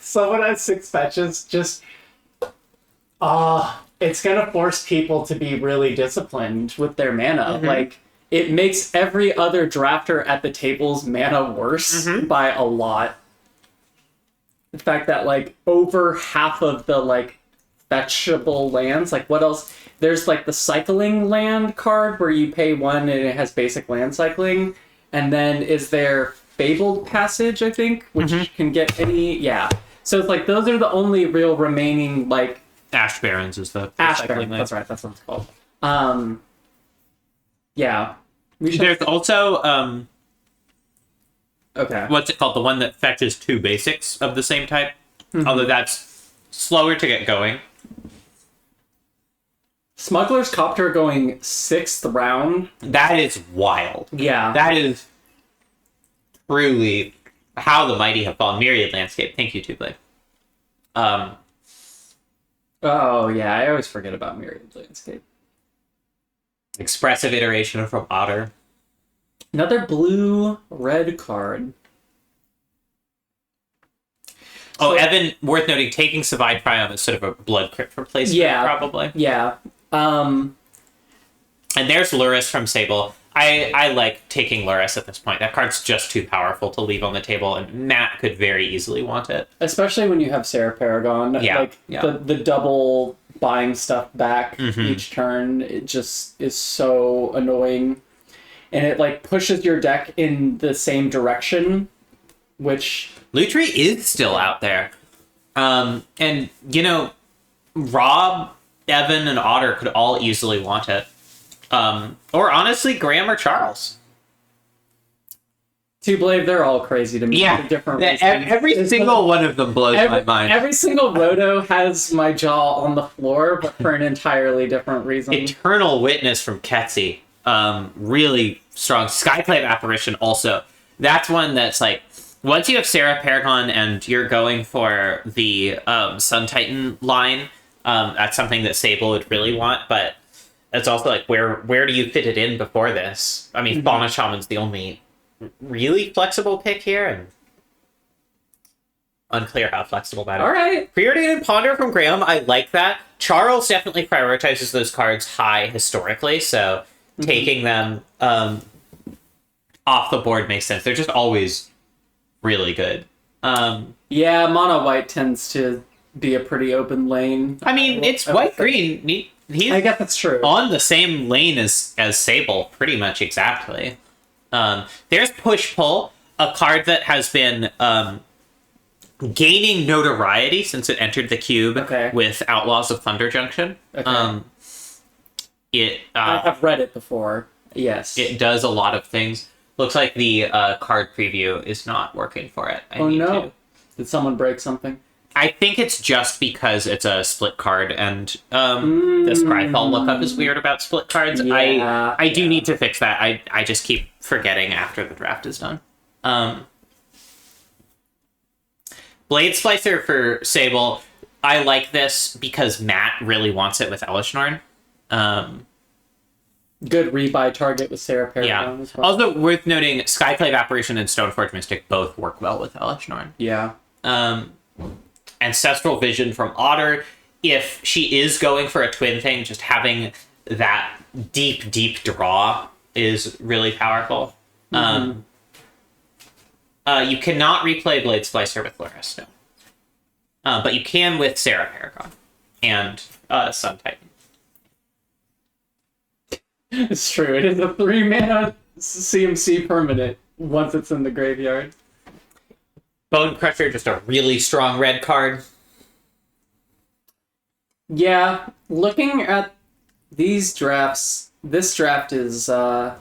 someone has 6 fetches, just it's gonna force people to be really disciplined with their mana. Like, it makes every other drafter at the table's mana worse by a lot. The fact that, like, over half of the, like, fetchable lands, like, what else? There's, like, the cycling land card where you pay 1 and it has basic land cycling. And then is there Fabled Passage, I think, which can get any... Yeah. So it's like, those are the only real remaining, like... Ash Barrens is the Ash Barrens, that's right, that's what it's called. Yeah. There's also... Okay. What's it called? The one that fetches 2 basics of the same type. Although that's slower to get going. Smuggler's Copter going 6th round. That is wild. Yeah. That is truly how the mighty have fallen. Myriad Landscape. Thank you, Two-Blade. Oh, yeah, I always forget about Myriad Landscape. Expressive iteration from Otter. Another blue-red card. Oh, So- Evan, worth noting, taking Savide Prion is sort of a blood crypt replacement, Yeah. probably. Yeah. And there's Luris from Sable. I like taking Luris at this point. That card's just too powerful to leave on the table, and Matt could very easily want it. Especially when you have Sarah Paragon. Yeah, Like, yeah. the double buying stuff back each turn, it just is so annoying. And it, like, pushes your deck in the same direction, which... Lutri is still out there. And, you know, Rob, Evan, and Otter could all easily want it. Or honestly, Graham or Charles. Two-Blade, they're all crazy to me. for different reasons. Every single one of them blows my mind. Every single Roto has my jaw on the floor, but for an entirely different reason. Eternal Witness from Ketsy. Really strong. Skyclave Apparition also. That's one that's like, once you have Sarah Paragon and you're going for the Sun Titan line, that's something that Sable would really want, but it's also like, where do you fit it in before this? I mean, Fauna Shaman's the only really flexible pick here, and unclear how flexible that is. All right. Preordained Ponder from Graham, I like that. Charles definitely prioritizes those cards high historically, so taking them off the board makes sense. They're just always really good. Yeah, mono white tends to be a pretty open lane. I mean, it's white green. He's I guess that's true. on the same lane as Sable, pretty much exactly. There's Push Pull, a card that has been gaining notoriety since it entered the cube with Outlaws of Thunder Junction. Okay. I've read it before. Yes. It does a lot of things. Looks like the card preview is not working for it. Oh no! Did someone break something? I think it's just because it's a split card, and this Cryfall lookup is weird about split cards. Yeah, I do need to fix that. I just keep forgetting after the draft is done. Blade Splicer for Sable. I like this because Matt really wants it with Elishnorn. Good rebuy target with Sarah Paragon as well. Also worth noting, Skyclave Apparition and Stoneforge Mystic both work well with Elishnorn. Yeah. Ancestral Vision from Otter. If she is going for a twin thing, just having that deep draw is really powerful. You cannot replay Blade Splicer with Luris, no. But you can with Sarah Paragon and Sun Titan. It's true. It is a 3-mana CMC permanent once it's in the graveyard. Bone Crusher, just a really strong red card. Yeah, looking at these drafts, this draft is, they're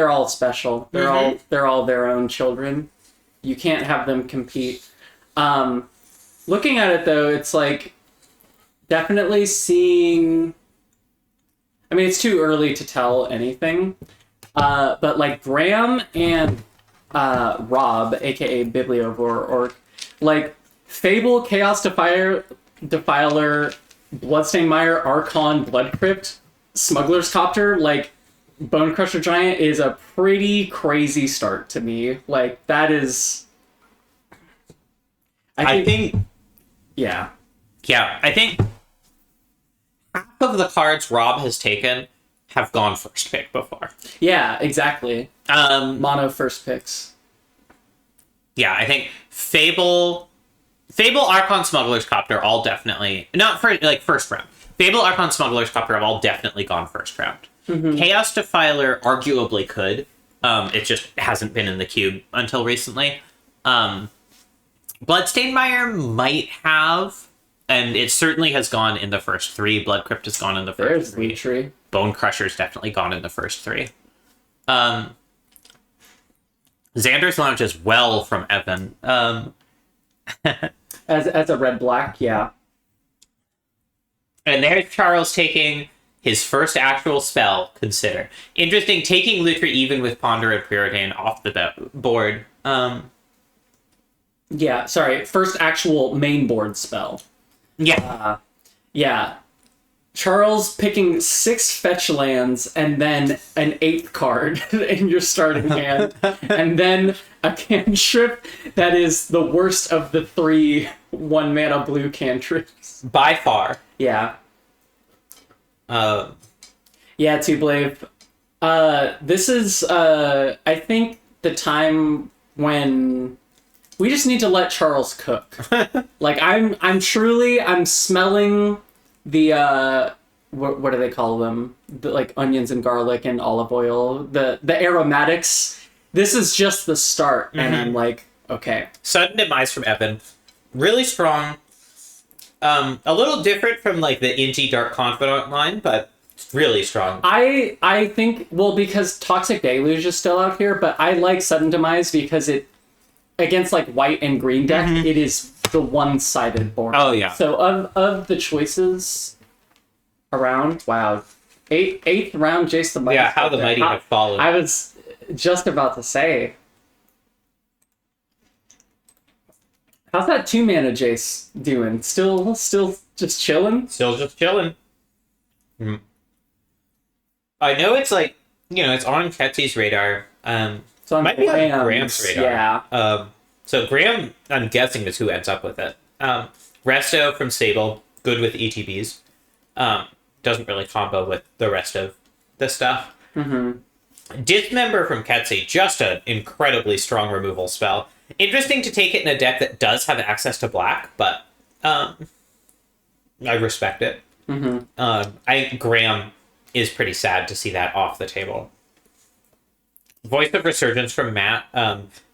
all special. They're all their own children. You can't have them compete. Looking at it though, it's like definitely seeing. I mean, it's too early to tell anything, but like Graham and Rob, aka Bibliovore Orc, like Fable, Chaos Defiler, Bloodstained Mire, Archon, Blood Crypt, Smuggler's Copter, like Bone Crusher Giant is a pretty crazy start to me. Like that is, I think yeah, I think half of the cards Rob has taken have gone first pick before. yeah, exactly. Mono first picks. Yeah, I think Fable, Archon, Smuggler's Copter all definitely not for like first round. Fable, Archon, Smuggler's Copter have all definitely gone first round. Chaos Defiler arguably could. It just hasn't been in the cube until recently. Bloodstained Mire might have, and it certainly has gone in the first three. Blood Crypt has gone in the first There's three. Leetry. Bone Crusher's definitely gone in the first three. Xander's Lounge as well from Evan. As a red black, yeah. And there's Charles taking his first actual spell, Consider. Interesting, taking Lutri even with Ponder and Preordain off the board. Yeah, sorry, first actual main board spell. Yeah. Yeah. Charles picking 6 fetch lands and then an 8th card in your starting hand. And then a cantrip that is the worst of the 3 1-mana blue cantrips. By far. Yeah. Uh, Yeah, Two-Blave. This is, I think, the time when we just need to let Charles cook. Like, I'm smelling the, what do they call them? The, like, onions and garlic and olive oil. The aromatics. This is just the start, and I'm like, okay. Sudden Demise from Evan. Really strong. A little different from, like, the Inti Dark Confidant line, but really strong. I think, well, because Toxic Deluge is still out here, but I like Sudden Demise because it, against, like, white and green deck, it is the one-sided board. Oh, yeah. So, of the choices around, wow. Eighth round, Jace the Mighty. Yeah, how the Mighty have fallen. I was just about to say. How's that 2-mana Jace doing? Still just chilling? Still just chilling. I know it's like, it's on Ketsy's radar. So on might be on Graham's, Graham's radar. Yeah. So Graham, I'm guessing, is who ends up with it. Resto from Stable, good with ETBs. Doesn't really combo with the rest of the stuff. Dismember from Ketsy, just an incredibly strong removal spell. Interesting to take it in a deck that does have access to black, but I respect it. I think Graham is pretty sad to see that off the table. Voice of Resurgence from Matt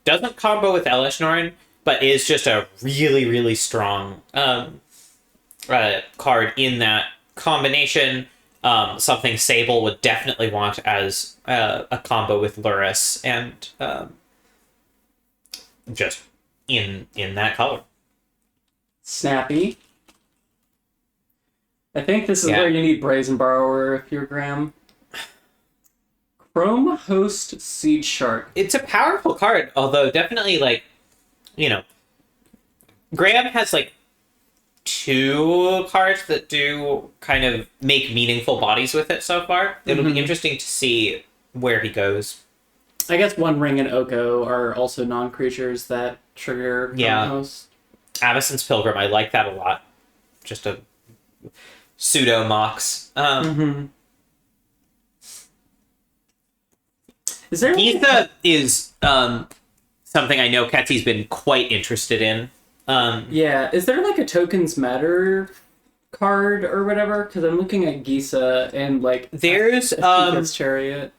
doesn't combo with Elish Norn, but is just a really, really strong card in that combination. Something Sable would definitely want as a combo with Luris, and just in that color. Snappy. I think this is where you need Brazen Borrower if you're Graham. Chrome Host Siege Shark. It's a powerful card, although definitely, Graham has, 2 cards that do kind of make meaningful bodies with it so far. It'll be interesting to see where he goes. I guess One Ring and Oko are also non-creatures that trigger Chrome Host. Avacyn's Pilgrim, I like that a lot. Just a pseudo Mox. Is there Etha is something I know Ketsy's been quite interested in. Yeah, is there a Tokens Matter card or whatever? Because I'm looking at Gisa and there's Chariot.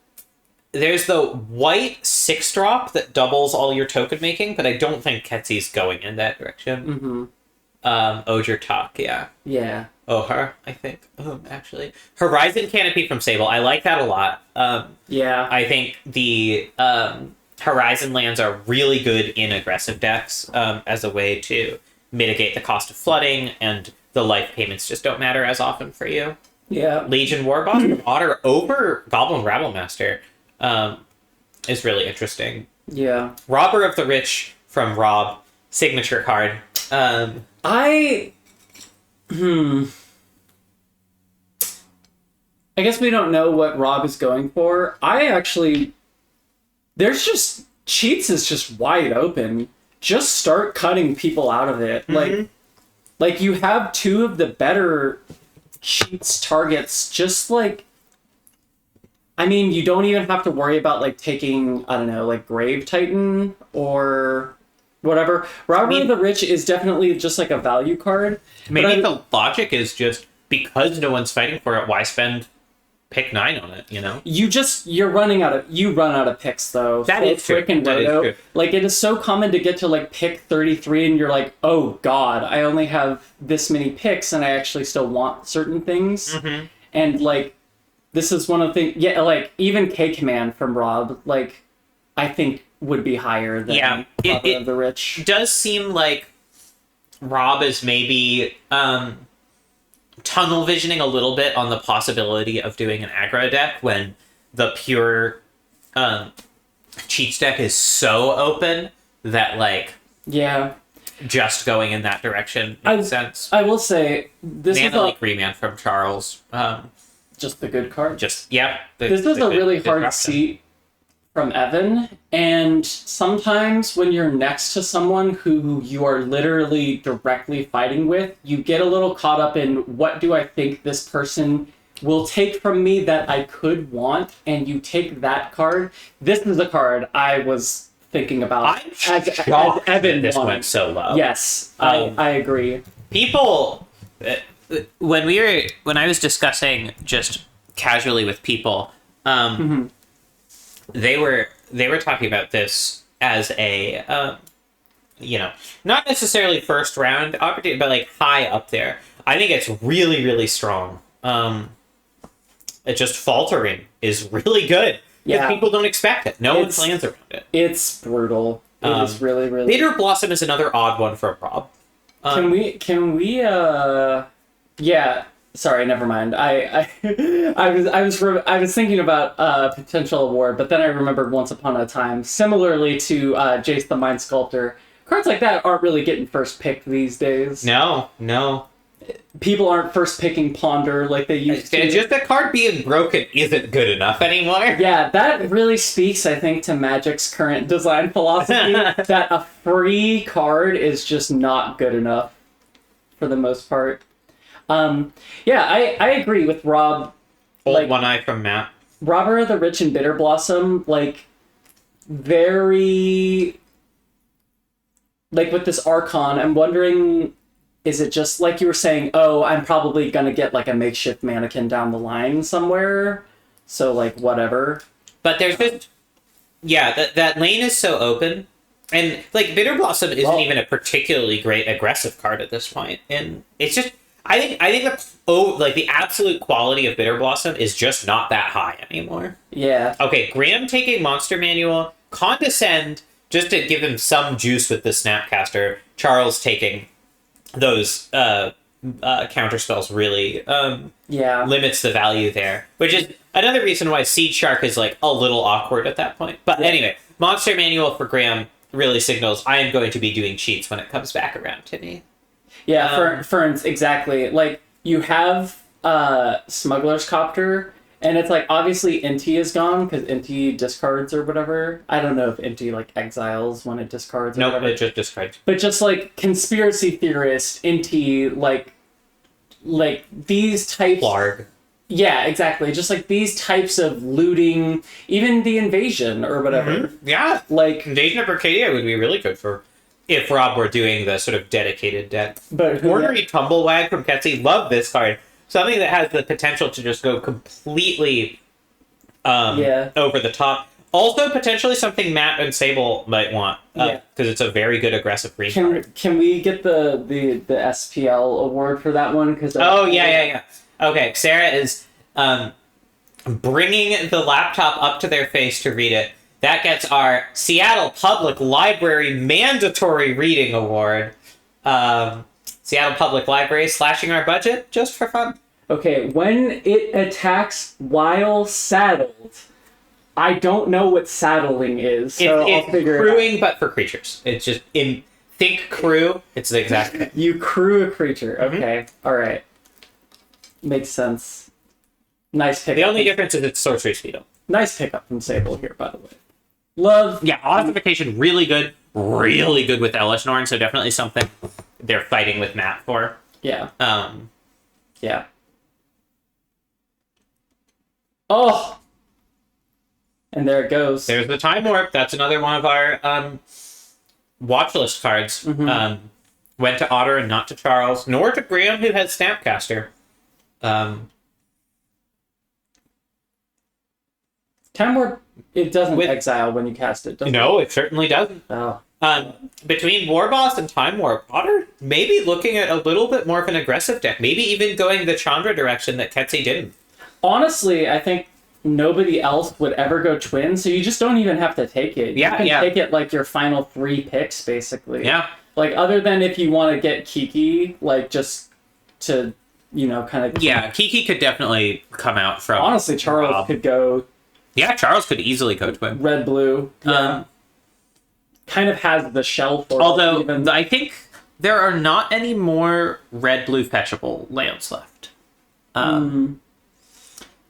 There's the white 6-drop that doubles all your token making, but I don't think Ketsy's going in that direction. Oger Talk, yeah. Yeah. Ohar, I think. Actually. Horizon Canopy from Sable. I like that a lot. Yeah. I think the Horizon lands are really good in aggressive decks as a way to mitigate the cost of flooding, and the life payments just don't matter as often for you. Yeah. Legion Warboss from Otter over Goblin Rabblemaster is really interesting. Yeah. Robber of the Rich from Rob, signature card. I guess we don't know what Rob is going for. There's just cheats is just wide open. Just start cutting people out of it. Like you have two of the better cheats targets. Just like, I mean, you don't even have to worry about like taking, I don't know, like Grave Titan or whatever. Robber of the Rich is definitely just like a value card. Maybe the logic is just because no one's fighting for it, why spend pick 9 on it, you know? You run out of picks though. That is true. That is true. Like it is so common to get to like pick 33 and you're like, oh god, I only have this many picks and I actually still want certain things. And like this is one of the things, yeah, like even K Command from Rob, like I think would be higher than Robber of the Rich. It does seem like Rob is maybe tunnel visioning a little bit on the possibility of doing an aggro deck when the pure cheats deck is so open that like just going in that direction makes sense. I will say this is Mana Remand from Charles. Just the good card. This is a really hard seat from Evan, and sometimes when you're next to someone who you are literally directly fighting with, you get a little caught up in what do I think this person will take from me that I could want, and you take that card. This is a card I was thinking about as Evan this wanted. went so low. Yes, I agree. People, when I was discussing just casually with people, they were talking about this as a not necessarily first round opportunity, but like high up there. I think it's really, really strong. It just faltering is really good because people don't expect it. No one plans around it. It's brutal. It is really, really. Bitter Blossom is another odd one from Rob. Can we? Yeah. Sorry, never mind. I was thinking about a potential award, but then I remembered Once Upon a Time. Similarly to Jace the Mind Sculptor, cards like that aren't really getting first picked these days. No. People aren't first picking Ponder like they used to. Just the card being broken isn't good enough anymore. Yeah, that really speaks, I think, to Magic's current design philosophy, that a free card is just not good enough for the most part. I agree with Rob. Old One Eye from Matt. Robber of the Rich and Bitter Blossom, like, very... Like, with this Archon, I'm wondering, is it just, like you were saying, oh, I'm probably gonna get, like, a makeshift mannequin down the line somewhere, so, like, whatever. But there's just... Yeah, that lane is so open, and, like, Bitter Blossom isn't even a particularly great aggressive card at this point, and it's just... I think the absolute quality of Bitter Blossom is just not that high anymore. Yeah. Okay, Graham taking Monster Manual, Condescend, just to give him some juice with the Snapcaster. Charles taking those counter spells really limits the value there, which is another reason why Seed Shark is like a little awkward at that point. But anyway, Monster Manual for Graham really signals I am going to be doing cheats when it comes back around to me. Yeah, Ferns, exactly. Like, you have Smuggler's Copter, and it's like, obviously Inti is gone, because Inti discards or whatever. I don't know if Inti, like, exiles when it discards or whatever. Nope, it just discards. But just, like, Conspiracy Theorist, Inti, like these types... Flarg. Yeah, exactly. Just, like, these types of looting, even the Invasion or whatever. Mm-hmm. Yeah, like... Invasion of Arcadia would be really good for... If Rob were doing the sort of dedicated deck. But Ornery Tumblewag from Ketsy, love this card. Something that has the potential to just go completely over the top. Also, potentially something Matt and Sable might want. Because it's a very good aggressive green card. Can we get the SPL award for that one? Yeah. Okay, Sarah is bringing the laptop up to their face to read it. That gets our Seattle Public Library Mandatory Reading Award. Seattle Public Library slashing our budget just for fun. Okay, when it attacks while saddled, I don't know what saddling is, so I'll It's figure it out. crewing, but for creatures. It's just think crew. It's the exact thing. You crew a creature. Okay. All right. Makes sense. Nice pickup. The only difference is it's sorcery speed. Nice pickup from Sable here, by the way. Love. Yeah, ossification really good with Elishnorn. So definitely something they're fighting with Matt for. Yeah. Um, Yeah. Oh. And there it goes. There's the Time Warp. That's another one of our watch list cards. Went to Otter and not to Charles, nor to Graham, who has Snapcaster. Time Warp, it doesn't exile when you cast it, does it? No, it certainly doesn't. Oh. Between War Boss and Time Warp, Otter maybe looking at a little bit more of an aggressive deck. Maybe even going the Chandra direction that Ketsi didn't. Honestly, I think nobody else would ever go twin, so you just don't even have to take it. Yeah, you can take it like your final 3 picks, basically. Yeah. Like, other than if you want to get Kiki, like, just to, kind of... Yeah, Kiki could definitely come out from... Honestly, Charles could go... Yeah, Charles could easily go twin. Red-blue. Yeah. Kind of has the shell for although, it. Even. I think there are not any more red-blue fetchable lands left.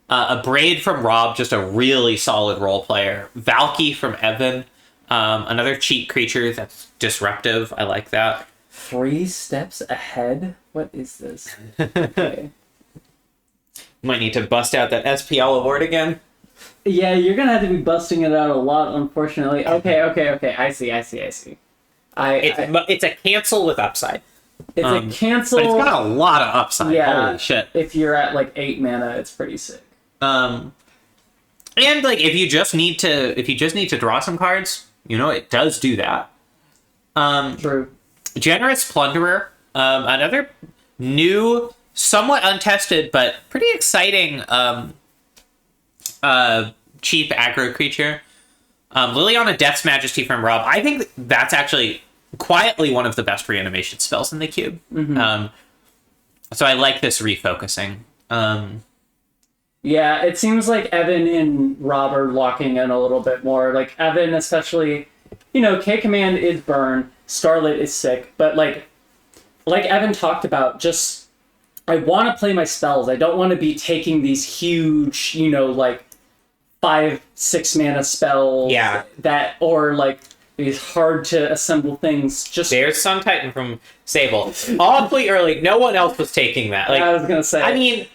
A Braid from Rob, just a really solid role player. Valky from Evan, another cheap creature that's disruptive. I like that. 3 steps ahead? What is this? Okay. Might need to bust out that SPL award again. Yeah, you're gonna have to be busting it out a lot, unfortunately. Okay. I see. It's a cancel with upside. It's a cancel. But it's got a lot of upside. Yeah, Holy shit. If you're at like 8 mana, it's pretty sick. And like if you just need to draw some cards, it does do that. True. Generous Plunderer, another new, somewhat untested but pretty exciting cheap aggro creature. Liliana Death's Majesty from Rob. I think that's actually quietly one of the best reanimation spells in the cube. So I like this refocusing. Yeah, it seems like Evan and Rob are locking in a little bit more. Like, Evan especially, K-Command is burn, Starlit is sick, but like Evan talked about, just, I want to play my spells. I don't want to be taking these huge, 5-6 mana spells. Yeah. Or like these hard to assemble things. Just There's Sun Titan from Sable. Awfully early. No one else was taking that. Like, I was gonna say. I mean,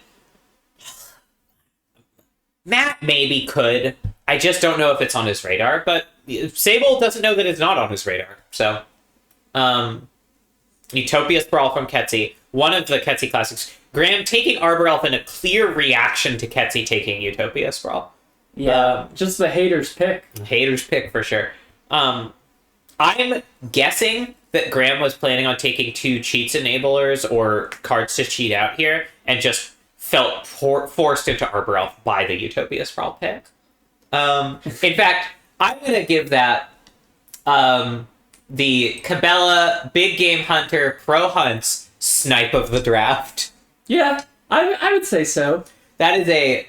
Matt maybe could. I just don't know if it's on his radar. But Sable doesn't know that it's not on his radar. So, Utopia Sprawl from Ketsi. One of the Ketsi classics. Graham taking Arbor Elf in a clear reaction to Ketsi taking Utopia Sprawl. Yeah, just the haters pick. Haters pick for sure. I'm guessing that Graham was planning on taking 2 cheats enablers or cards to cheat out here, and just felt forced into Arbor Elf by the Utopia Sprawl pick. In fact, I'm gonna give that the Cabela Big Game Hunter Pro Hunts snipe of the draft. Yeah, I would say so. That is a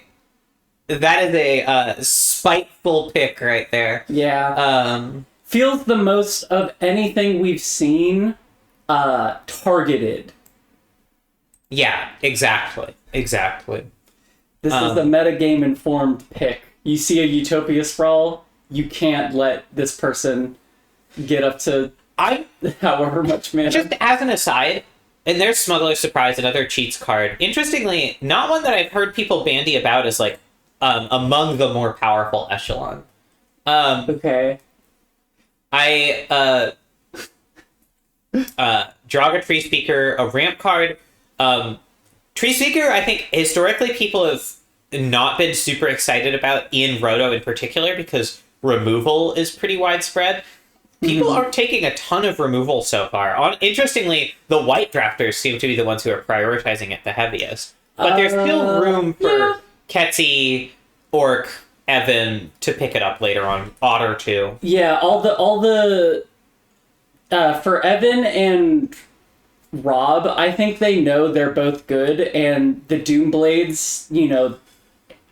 spiteful pick right there. Yeah. Feels the most of anything we've seen targeted. Yeah, exactly. This is the metagame informed pick. You see a Utopia Sprawl, you can't let this person get up to however much mana. Just as an aside, and there's Smuggler's Surprise, another cheats card. Interestingly, not one that I've heard people bandy about as like among the more powerful echelon. Okay. Draga Tree Speaker, a ramp card. Tree Speaker, I think historically people have not been super excited about in Roto in particular because removal is pretty widespread. People aren't taking a ton of removal so far. Interestingly, the white drafters seem to be the ones who are prioritizing it the heaviest. But there's still room for Ketsi, Orc, Evan to pick it up later on. Otter too. Yeah, all the for Evan and Rob, I think they know they're both good, and the Doomblades,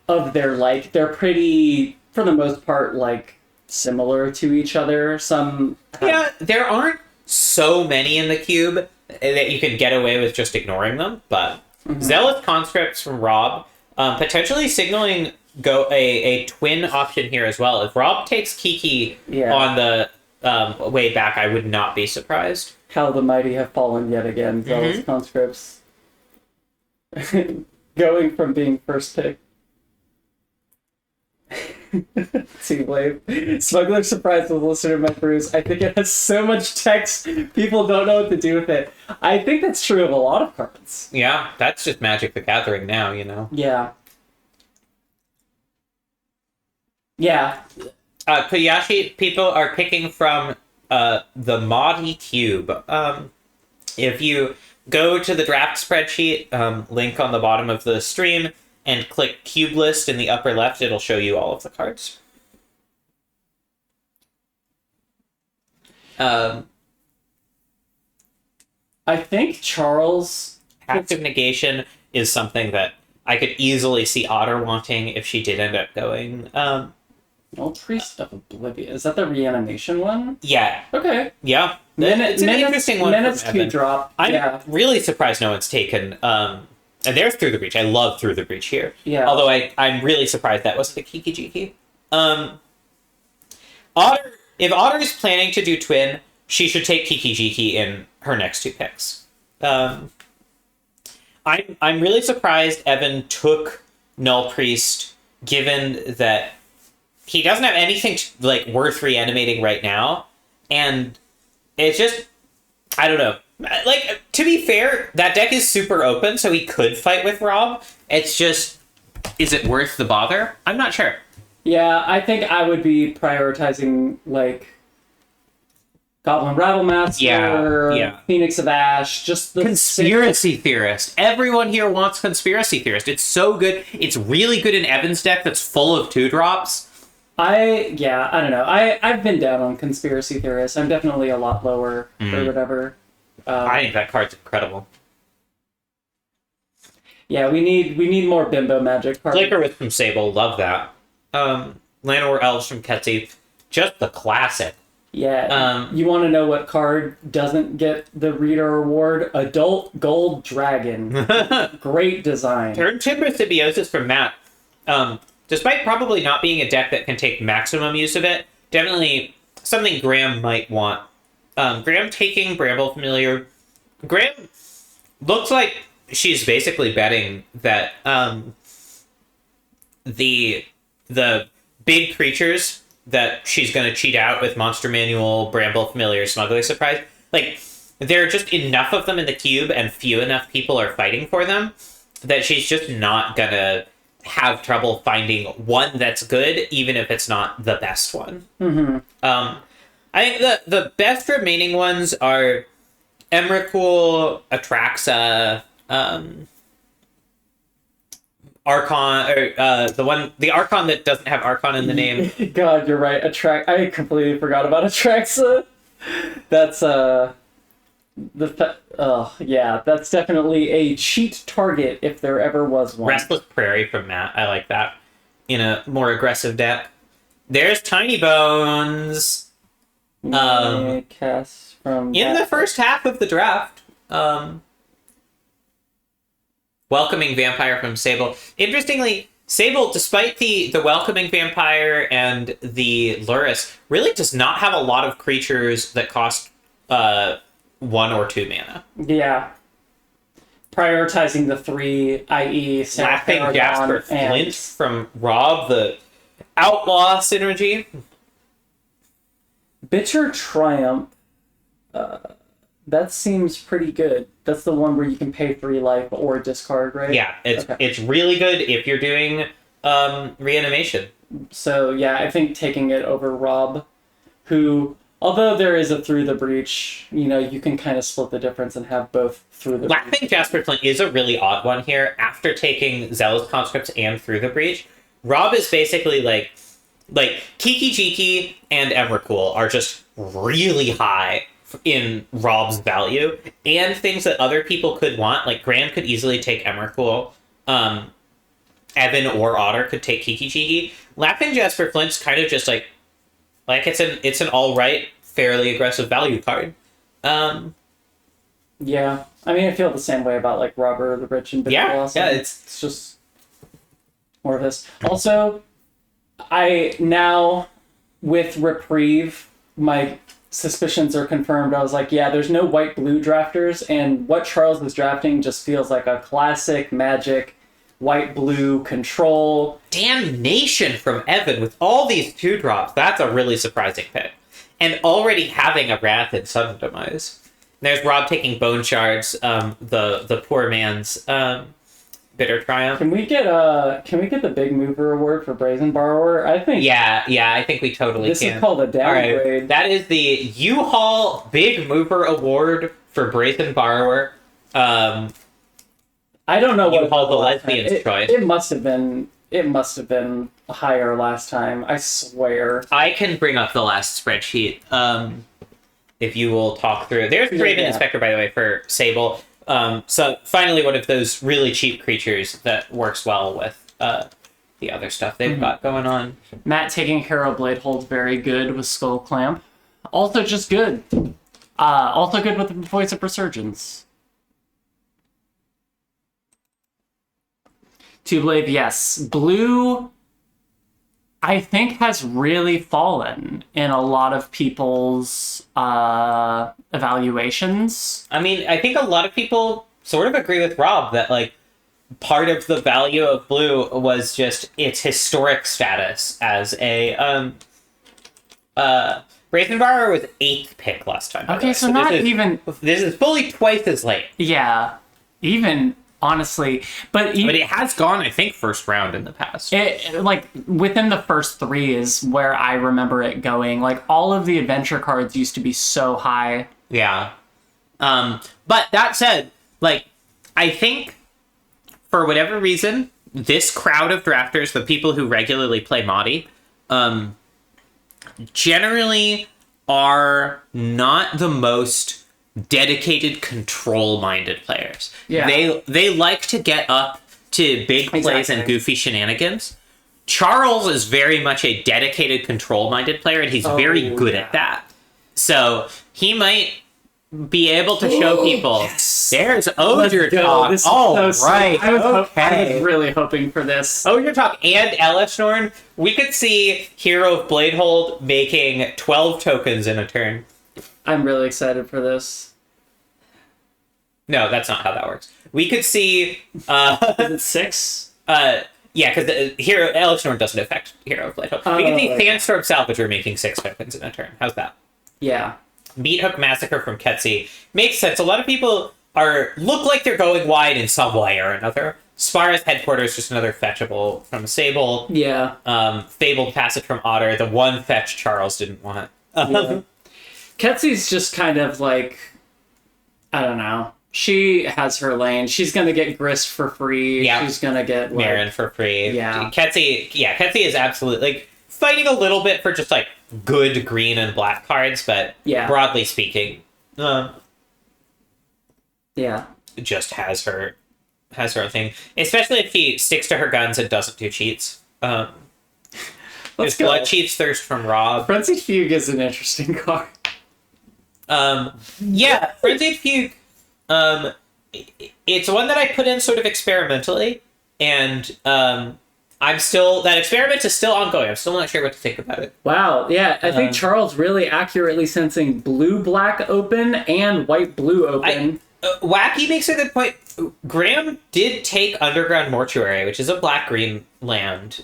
of their they're pretty for the most part, like, similar to each other. Some Yeah, there aren't so many in the cube that you can get away with just ignoring them, but Zealous Conscripts from Rob, potentially signaling a twin option here as well. If Rob takes Kiki on the way back, I would not be surprised. How the mighty have fallen yet again. Zealous Conscripts. Going from being first pick. Team Wave. Smuggler surprised with listener to my brews. I think it has so much text, people don't know what to do with it. I think that's true of a lot of cards. Yeah, that's just Magic the Gathering now, you know? Yeah. Yeah. Koyashi, people are picking from the Moddy Cube. If you go to the draft spreadsheet, link on the bottom of the stream, and click Cube List in the upper left, it'll show you all of the cards. I think Charles... Active Negation is something that I could easily see Otter wanting if she did end up going. Priest of Oblivion. Is that the reanimation one? Yeah. Okay. Yeah. It's an interesting one. Minutes Q drop. I'm really surprised no one's taken... and there's Through the Breach. I love Through the Breach here. Yeah. Although I'm really surprised that wasn't a Kiki Jiki. Otter, if Otter is planning to do Twin, she should take Kiki Jiki in her next two picks. I'm really surprised Evan took Null Priest, given that he doesn't have anything like worth reanimating right now, and it's just, I don't know. Like, to be fair, that deck is super open, so he could fight with Rob. It's just, is it worth the bother? I'm not sure. Yeah, I think I would be prioritizing, like, Goblin Rattlematcher, Phoenix of Ash, just the... Conspiracy Theorist. Everyone here wants Conspiracy Theorist. It's so good. It's really good in Evan's deck that's full of 2-drops. I don't know. I've been down on Conspiracy Theorist. I'm definitely a lot lower, or whatever. I think that card's incredible. Yeah, we need more Bimbo Magic cards. Flicker with from Sable, love that. Llanowar Elves from Ketsy, just the classic. Yeah, you want to know what card doesn't get the Reader Award? Adult Gold Dragon. Great design. Turn Timber Symbiosis from Matt. Despite probably not being a deck that can take maximum use of it, definitely something Graham might want. Graham taking Bramble Familiar. Graham looks like she's basically betting that the big creatures that she's going to cheat out with Monster Manual, Bramble Familiar, Smuggler Surprise, like, there are just enough of them in the cube and few enough people are fighting for them that she's just not going to have trouble finding one that's good, even if it's not the best one. I think the best remaining ones are Emrakul, Atraxa, Archon, or the Archon that doesn't have Archon in the name. God, you're right. I completely forgot about Atraxa. That's that's definitely a cheat target if there ever was one. Restless Prairie from Matt. I like that in a more aggressive deck. There's Tiny Bones. Cast from in the first half of the draft. Welcoming Vampire from Sable. Interestingly, Sable, despite the Welcoming Vampire and the Luris, really does not have a lot of creatures that cost 1 or 2 mana. Yeah. Prioritizing the 3, i.e. Laughing Jasper Flint from Rob, the Outlaw synergy. Bitter Triumph. That seems pretty good. That's the one where you can pay 3 life or discard, right? Yeah, it's really good if you're doing reanimation. So yeah, I think taking it over Rob, who, although there is a Through the Breach, you can kind of split the difference and have both Through the Breach. Laughing Jasper Flint is a really odd one here. After taking Zealous Conscripts and Through the Breach, Rob is basically like Kiki Jiki and Emrakul are just really high in Rob's value, and things that other people could want. Like, Graham could easily take Emrakul. Evan or Otter could take Kiki Chiki. Laughing Jasper Flint's kind of just like it's an all right, fairly aggressive value card. Yeah, I mean, I feel the same way about like Robert the Rich and Big Boss. Yeah, it's just more of this. Also, I now with Reprieve, my suspicions are confirmed. I was like, yeah, there's no white blue drafters, and what Charles is drafting just feels like a classic Magic white blue control. Damnation from Evan with all these 2-drops. That's a really surprising pick. And already having a Wrath and Sudden Demise. There's Rob taking Bone Shards, the poor man's Bitter Triumph. Can we get the Big Mover award for Brazen Borrower? I think Yeah, I think we totally this can. is called a downgrade. All right. That is the U-Haul Big Mover Award for Brazen Borrower. I don't know what U-Haul the last time. lesbian's choice. It must have been higher last time. I swear. I can bring up the last spreadsheet. If you will talk through. There's Raven Inspector, by the way, for Sable. So finally, one of those really cheap creatures that works well with the other stuff they've got going on. Matt taking Hero Blade holds very good with Skull Clamp. Also just good. Also good with the Voice of Resurgence. Two Blade, yes. Blue, I think, has really fallen in a lot of people's evaluations. I mean, I think a lot of people sort of agree with Rob that, like, part of the value of blue was just its historic status as a Brazen Borrower was 8th pick last time. Okay, so not even... This is fully twice as late. Yeah, even... Honestly, but it has gone, I think, first round in the past. It like within the first 3 is where I remember it going. Like all of the adventure cards used to be so high. Yeah. But that said, like, I think for whatever reason, this crowd of drafters, the people who regularly play Moddy, generally are not the most dedicated control-minded players. Yeah. They like to get up to big plays and goofy shenanigans. Charles is very much a dedicated control-minded player, and he's very good at that. So he might be able to show people. Yes. There's Oger Talk. Right. I was really hoping for this. Oger Talk and Elishnorn. We could see Hero of Bladehold making 12 tokens in a turn. I'm really excited for this. No, that's not how that works. We could see... Is it 6? Yeah, because Elishnorn doesn't affect Hero of Bladehold. We can see Sandstorm Salvager making 6 tokens in a turn. How's that? Yeah. Meathook Massacre from Ketsi. Makes sense. A lot of people look like they're going wide in some way or another. Spara's Headquarters, just another fetchable from Sable. Yeah. Fabled Passage from Otter, the one fetch Charles didn't want. Yeah. Ketsi's just kind of like, I don't know. She has her lane. She's gonna get Grist for free. Yeah. She's gonna get Marin for free. Yeah. Ketsi is absolutely like fighting a little bit for just like good green and black cards, but broadly speaking, just has her own thing. Especially if he sticks to her guns and doesn't do cheats. Let's go. Blood Chief's Thirst from Rob. Frenzied Fugue is an interesting card. Frenzied Fugue. It's one that I put in sort of experimentally, and that experiment is still ongoing. I'm still not sure what to think about it. Wow, yeah, I think Charles really accurately sensing blue-black open and white-blue open. Wacky makes a good point. Graham did take Underground Mortuary, which is a black-green land.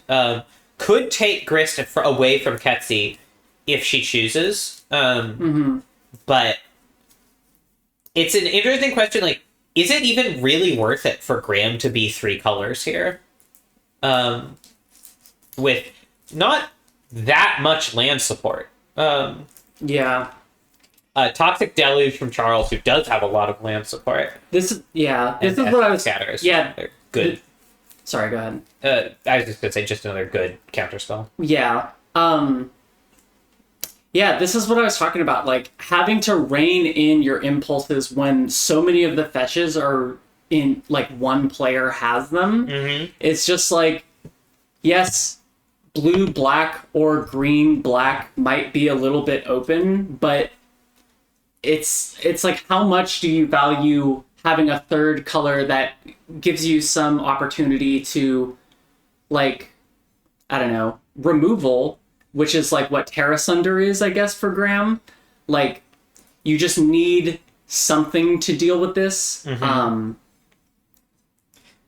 Could take Grist away from Ketsi if she chooses. But it's an interesting question. Like, is it even really worth it for Graham to be 3 colors here? With not that much land support. Toxic Deluge from Charles, who does have a lot of land support. This is what I was... Scatters. Yeah. They're good. Sorry, go ahead. I was just going to say just another good counterspell. Yeah. This is what I was talking about. Like, having to rein in your impulses when so many of the fetches are in like one player has them. Mm-hmm. It's just like, yes, blue black or green black might be a little bit open, but it's like, how much do you value having a third color that gives you some opportunity to, like, I don't know, removal, which is like what Terra Sunder is, I guess, for Graham. Like, you just need something to deal with this. Mm-hmm.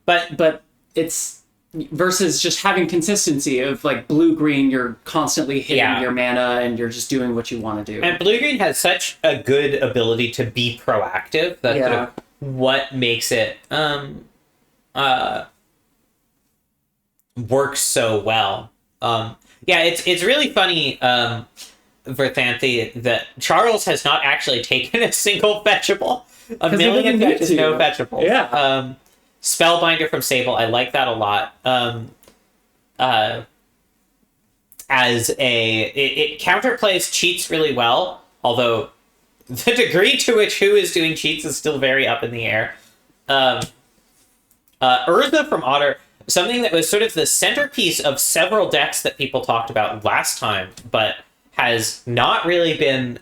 But it's versus just having consistency of like blue green, you're constantly hitting your mana and you're just doing what you want to do. And blue green has such a good ability to be proactive. That's sort of what makes it work so well. It's really funny, Verthanthi, that Charles has not actually taken a single fetchable. A million fetches, no fetchables. Yeah. Spellbinder from Sable, I like that a lot. It counterplays cheats really well, although the degree to which who is doing cheats is still very up in the air. Urza from Otter, something that was sort of the centerpiece of several decks that people talked about last time, but has not really been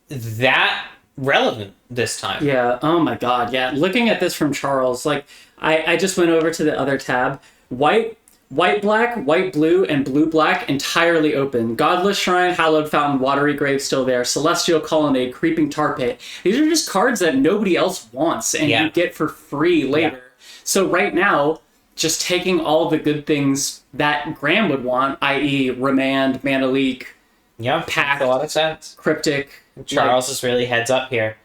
that relevant this time. Yeah. Oh my god. Yeah. Looking at this from Charles, like I just went over to the other tab. White black, white blue, and blue black entirely open. Godless Shrine, Hallowed Fountain, Watery Grave still there. Celestial Colonnade, Creeping Tar Pit. These are just cards that nobody else wants and you get for free later. Yeah. So right now, just taking all the good things that Graham would want, i.e. Remand, Mana Leak, Pact, makes a lot of sense. Cryptic. Charles is really heads up here.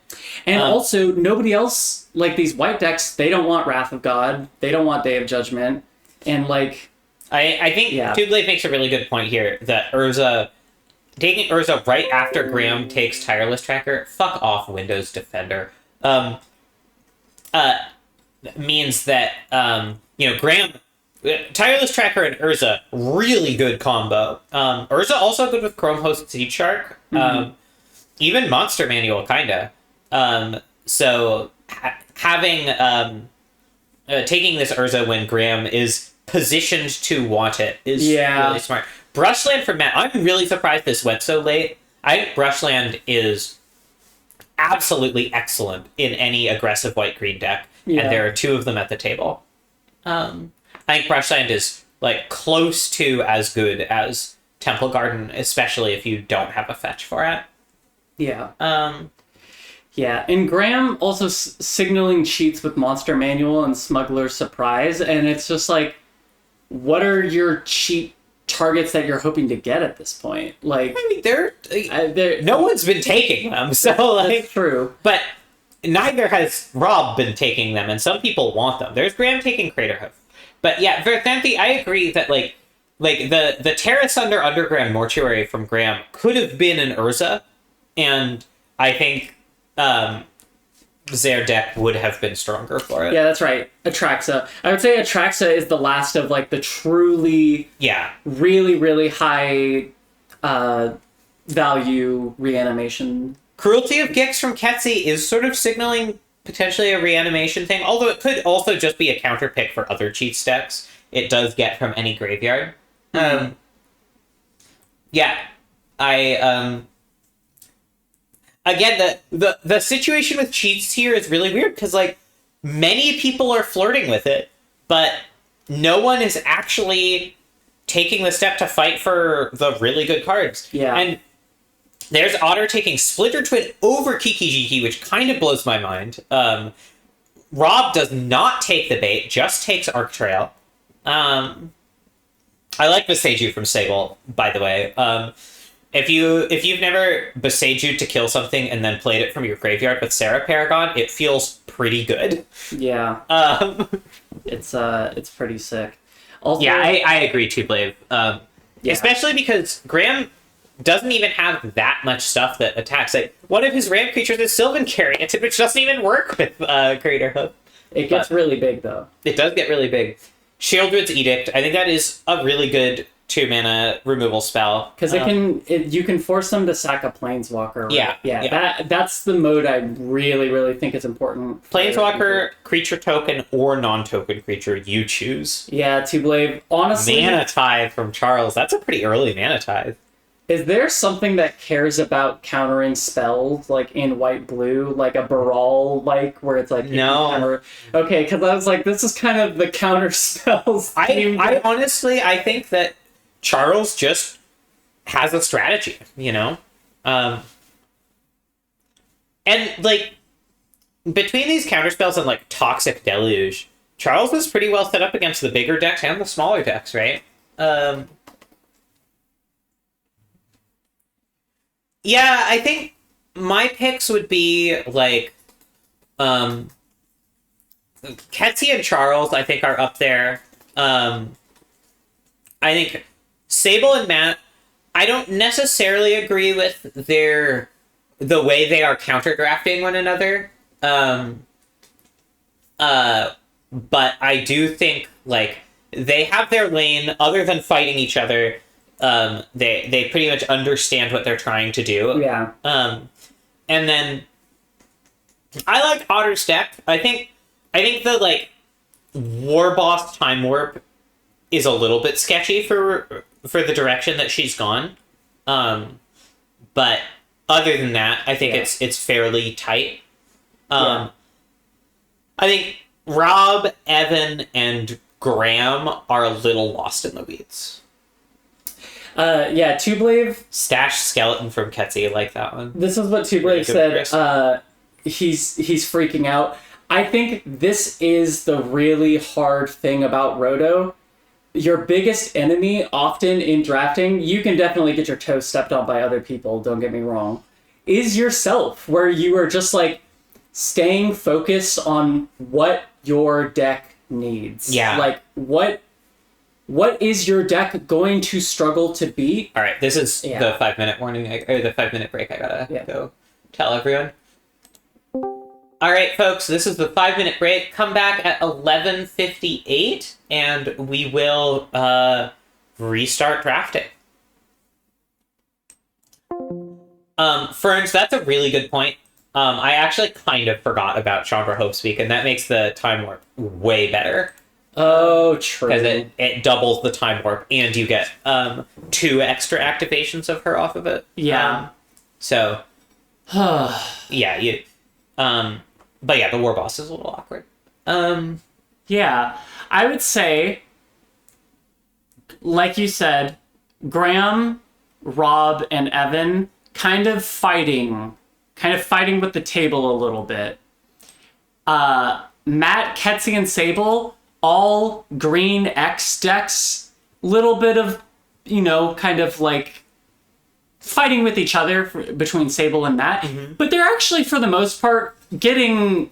And also, nobody else, like these white decks, they don't want Wrath of God. They don't want Day of Judgment. And like... I think Two-Blade makes a really good point here, that Urza... Taking Urza right after Graham takes Tireless Tracker, fuck off, Windows Defender. Means that, Graham... Tireless Tracker and Urza, really good combo. Urza also good with Chrome Host Seed Shark. Even Monster Manual, kinda. So having taking this Urza when Graham is positioned to want it is really smart. Brushland from Matt. I'm really surprised this went so late. I think Brushland is absolutely excellent in any aggressive white-green deck, and there are two of them at the table. I think Brushland is like close to as good as Temple Garden, especially if you don't have a fetch for it. Yeah. And Graham also signaling cheats with Monster Manual and Smuggler's Surprise, and it's just like, what are your cheat targets that you're hoping to get at this point? Like, I mean, they're no one's been taking them, so like, that's true. But neither has Rob been taking them, and some people want them. There's Graham taking Craterhoof, but yeah, Verthanthi, I agree that like the Terra Sunder Underground Mortuary from Graham could have been an Urza. And I think their deck would have been stronger for it. Yeah, that's right. Atraxa. I would say Atraxa is the last of like the truly really, really high value reanimation. Cruelty of Gix from Ketsi is sort of signaling potentially a reanimation thing, although it could also just be a counter pick for other cheat decks. It does get from any graveyard. Again, the situation with cheats here is really weird because, like, many people are flirting with it, but no one is actually taking the step to fight for the really good cards. Yeah. And there's Otter taking Splinter Twin over Kiki Jiki, which kind of blows my mind. Rob does not take the bait, just takes Arc Trail. I like Beseiju from Sable, by the way. If you've never Beseiju to kill something and then played it from your graveyard with Sarah Paragon, it feels pretty good. Yeah. It's pretty sick. Also, yeah, I agree too, Blave. Especially because Graham doesn't even have that much stuff that attacks. Like, one of his ramp creatures is Sylvan Carrion, which doesn't even work with Craterhoof. It gets really big, though. It does get really big. Sheoldred's Edict, I think that is a really good 2-mana removal spell. Because you can force them to sack a planeswalker. Right? Yeah. That's the mode I really, really think is important. Planeswalker, creature token, or non-token creature, you choose. Yeah, Two-Blade. Honestly, Mana Tithe from Charles. That's a pretty early Mana Tithe. is there something that cares about countering spells, like in white-blue, like a Baral, like, where it's like... No. Okay, because I was like, this is kind of the counter spells. I honestly, I think that Charles just has a strategy, you know? And, like, between these counterspells and, like, Toxic Deluge, Charles is pretty well set up against the bigger decks and the smaller decks, right? Yeah, I think my picks would be, like, Ketsy and Charles, I think, are up there. I think Sable and Matt, I don't necessarily agree with the way they are counter-drafting one another. But I do think, like, they have their lane, other than fighting each other. They pretty much understand what they're trying to do. Yeah. And then I like Otter's deck. I think the, like, War Boss Time Warp is a little bit sketchy for the direction that she's gone. But other than that, I think it's fairly tight. I think Rob, Evan, and Graham are a little lost in the weeds. Two-Blade... Stash Skeleton from Ketsy, I like that one. This is what Two-Blade said. He's freaking out. I think this is the really hard thing about Roto. Your biggest enemy, often in drafting, you can definitely get your toes stepped on by other people, don't get me wrong, is yourself, where you are just, like, staying focused on what your deck needs. Yeah. Like, what is your deck going to struggle to beat? All right, this is the 5-minute warning, or the 5-minute break. I gotta go tell everyone. All right, folks, this is the 5-minute break. Come back at 11:58, and we will restart drafting. Ferns, that's a really good point. I actually kind of forgot about Chandra Hopespeak, and that makes the Time Warp way better. Oh, true. Because it doubles the Time Warp, and you get 2 extra activations of her off of it. Yeah. Yeah, you... but yeah, the War Boss is a little awkward. Yeah, I would say, like you said, Graham, Rob, and Evan kind of fighting with the table a little bit. Matt, Ketsy, and Sable, all green X decks, little bit of, kind of like fighting with each other between Sable and Matt. Mm-hmm. But they're actually, for the most part, getting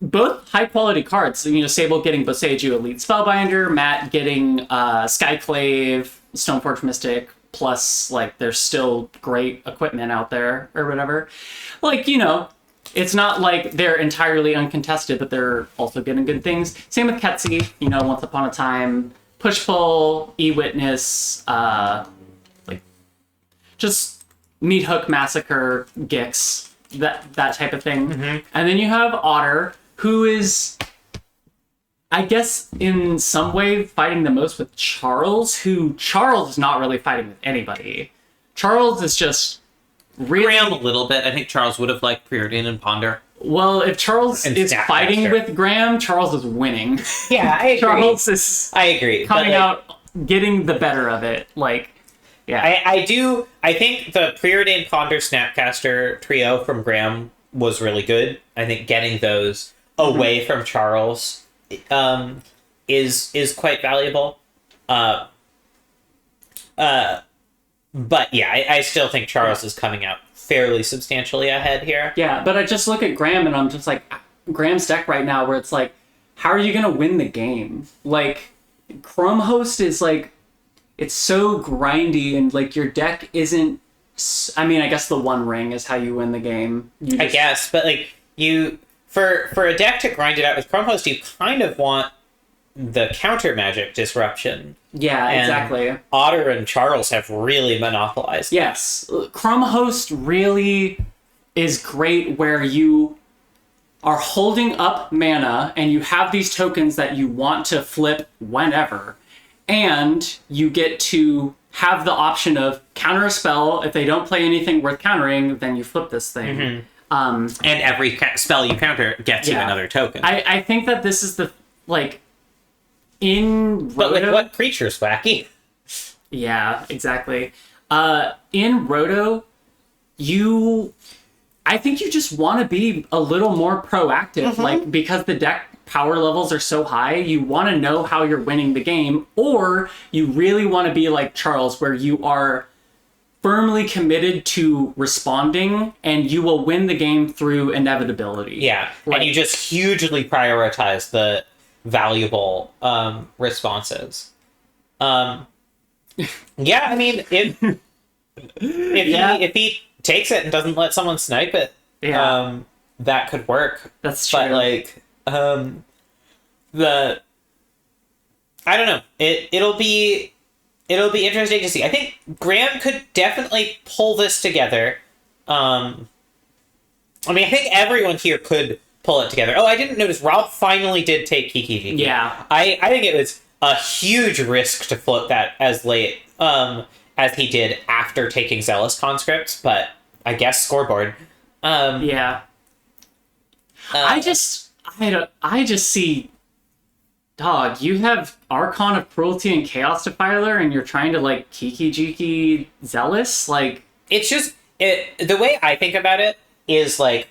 both high-quality cards. So, Sable getting Boseiju Elite Spellbinder, Matt getting Skyclave, Stoneforge Mystic, plus, like, there's still great equipment out there, or whatever. Like, it's not like they're entirely uncontested, but they're also getting good things. Same with Ketsy, Once Upon a Time, Push-Pull, E-Witness, like, just Meat Hook Massacre, Gix, that type of thing. Mm-hmm. And then you have Otter, who is, I guess, in some way fighting the most with Charles, who Charles is not really fighting with anybody. Charles is just really... Graham a little bit. I think Charles would have liked Preordain and Ponder. Well, if Charles is fighting with Graham, Charles is winning. Yeah, I agree. Charles is coming out, getting the better of it. Like, yeah. I think the Preordained Ponder Snapcaster trio from Graham was really good. I think getting those away from Charles is quite valuable. But yeah, I still think Charles is coming out fairly substantially ahead here. Yeah, but I just look at Graham and I'm just like, Graham's deck right now where it's like, how are you going to win the game? Like, Chrome Host is like, it's so grindy and like your deck isn't... I mean, I guess the One Ring is how you win the game. I guess, but like, for a deck to grind it out with Chrome Host, you kind of want the counter magic disruption. Yeah, And exactly. Otter and Charles have really monopolized. Yes. Chrome Host really is great where you are holding up mana and you have these tokens that you want to flip whenever. And you get to have the option of counter a spell. If they don't play anything worth countering, then you flip this thing. And every spell you counter gets you another token. I think that this is the, like, in but Roto... with what creature's wacky? Yeah, exactly. In Roto, I think you just want to be a little more proactive, like, because the deck power levels are so high, you want to know how you're winning the game, or you really want to be like Charles, where you are firmly committed to responding and you will win the game through inevitability. Yeah, like, and you just hugely prioritize the valuable responses. Yeah, I mean, if he takes it and doesn't let someone snipe it, that could work. That's true. But like, I don't know. It'll be interesting to see. I think Graham could definitely pull this together. I mean, I think everyone here could pull it together. Oh, I didn't notice Rob finally did take Kiki Jiki. Yeah. I think it was a huge risk to float that as late as he did after taking Zealous Conscripts, but I guess scoreboard. I just see, dog, you have Archon of Cruelty and Chaos Defiler and you're trying to like Kiki Jiki Zealous? Like, it's just the way I think about it is like,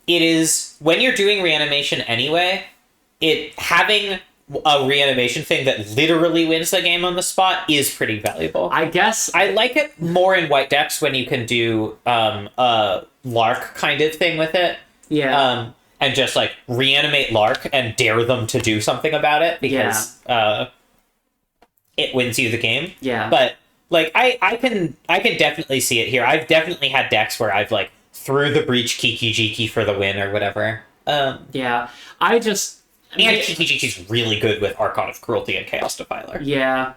it is when you're doing reanimation anyway, having a reanimation thing that literally wins the game on the spot is pretty valuable. I guess I like it more in white decks when you can do a Lark kind of thing with it. Yeah. And just like reanimate Lark and dare them to do something about it because it wins you the game. Yeah. But like I can definitely see it here. I've definitely had decks where I've like threw the Breach Kiki Jiki for the win or whatever. Yeah. And Kiki Jiki's really good with Archon of Cruelty and Chaos Defiler. Yeah.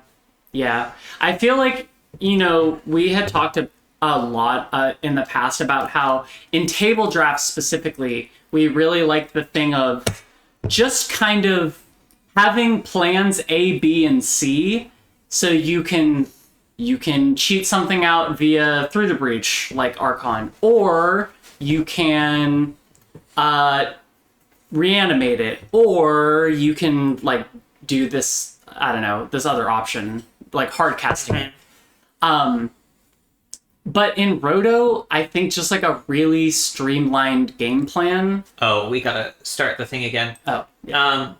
Yeah. I feel like, we had talked a lot in the past about how in table drafts specifically, we really like the thing of just kind of having plans A, B, and C so you can cheat something out via Through the Breach, like Archon, or you can reanimate it, or you can like do this, I don't know, this other option, like hard casting it. But in Roto, I think just like a really streamlined game plan. Oh, we gotta start the thing again. Oh, yeah.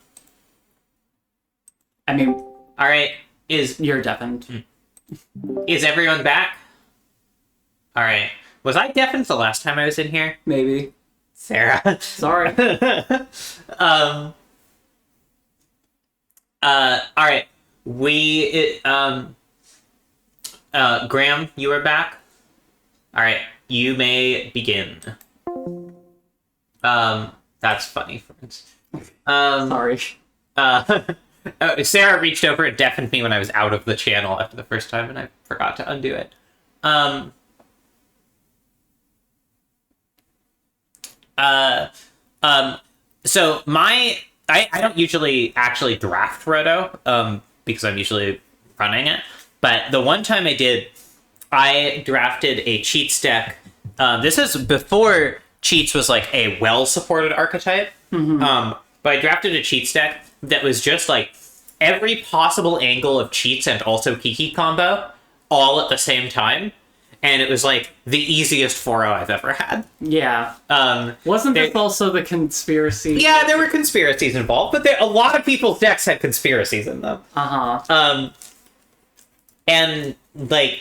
I mean, all right, you're deafened. Is everyone back? All right. Was I deafened the last time I was in here? Maybe. Sarah. Sorry. All right. Graham, you are back. All right. You may begin. That's funny, friends. Sorry. Sarah reached over and deafened me when I was out of the channel after the first time, and I forgot to undo it. So I don't usually actually draft Roto, because I'm usually running it. But the one time I did, I drafted a cheats deck. This is before cheats was like a well-supported archetype. But I drafted a cheats deck that was just like every possible angle of cheats and also Kiki combo all at the same time. And it was like the easiest 4-0 I've ever had. Yeah. Wasn't this also the conspiracy? Yeah, there were conspiracies involved, but a lot of people's decks had conspiracies in them. And like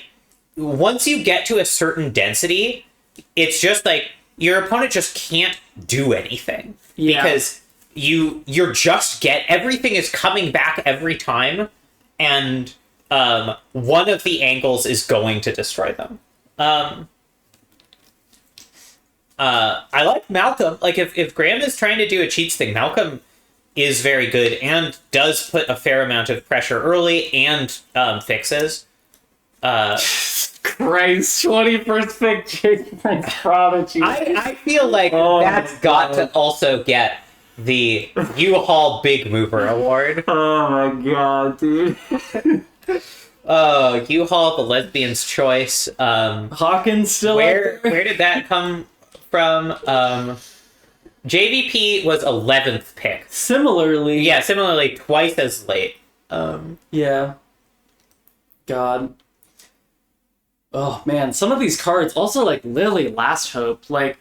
once you get to a certain density, it's just like your opponent just can't do anything. Yeah. Because you're just everything is coming back every time, and one of the angles is going to destroy them. I like Malcolm. Like if Graham is trying to do a cheats thing, Malcolm is very good and does put a fair amount of pressure early and fixes. Christ, 21st pick Jason Prodigy. I feel like that's got to also get the U-Haul Big Mover Award. Oh my god, dude. U-Haul, the lesbian's choice. Hawkins still where did that come from? JVP was 11th pick. Similarly. Yeah, similarly twice as late. Yeah. God. Oh man, some of these cards also like literally Last Hope. Like,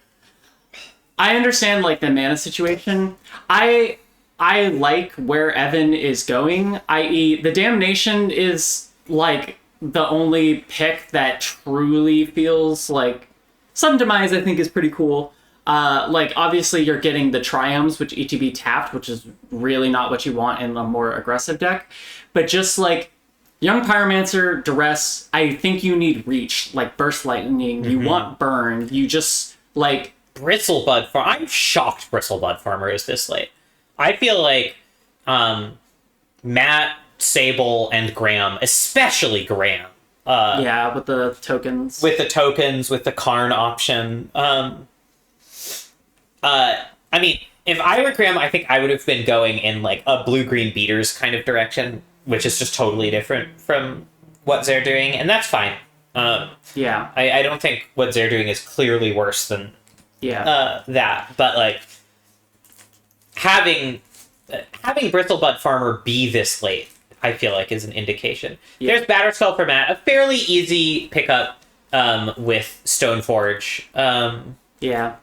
I understand like the mana situation. I like where Evan is going, i.e. the Damnation is like the only pick that truly feels like some demise. I think is pretty cool. Like obviously you're getting the Triumphs, which ETB tapped, which is really not what you want in a more aggressive deck. But just like Young Pyromancer, Duress, I think you need Reach, like Burst Lightning, you want Burn, you just like Bristlebud Farm. I'm shocked Bristlebud Farmer is this late. I feel like Matt, Sable, and Graham, especially Graham. Yeah, with the tokens. With the tokens, with the Karn option. I mean, if I were Graham, I think I would have been going in like a blue-green beaters kind of direction, which is just totally different from what they're doing, and that's fine. Yeah. I don't think what they're doing is clearly worse than that, but like having Bristlebud Farmer be this late, I feel like is an indication. Yeah. There's Batterspell for Matt, a fairly easy pickup with Stoneforge. Yeah.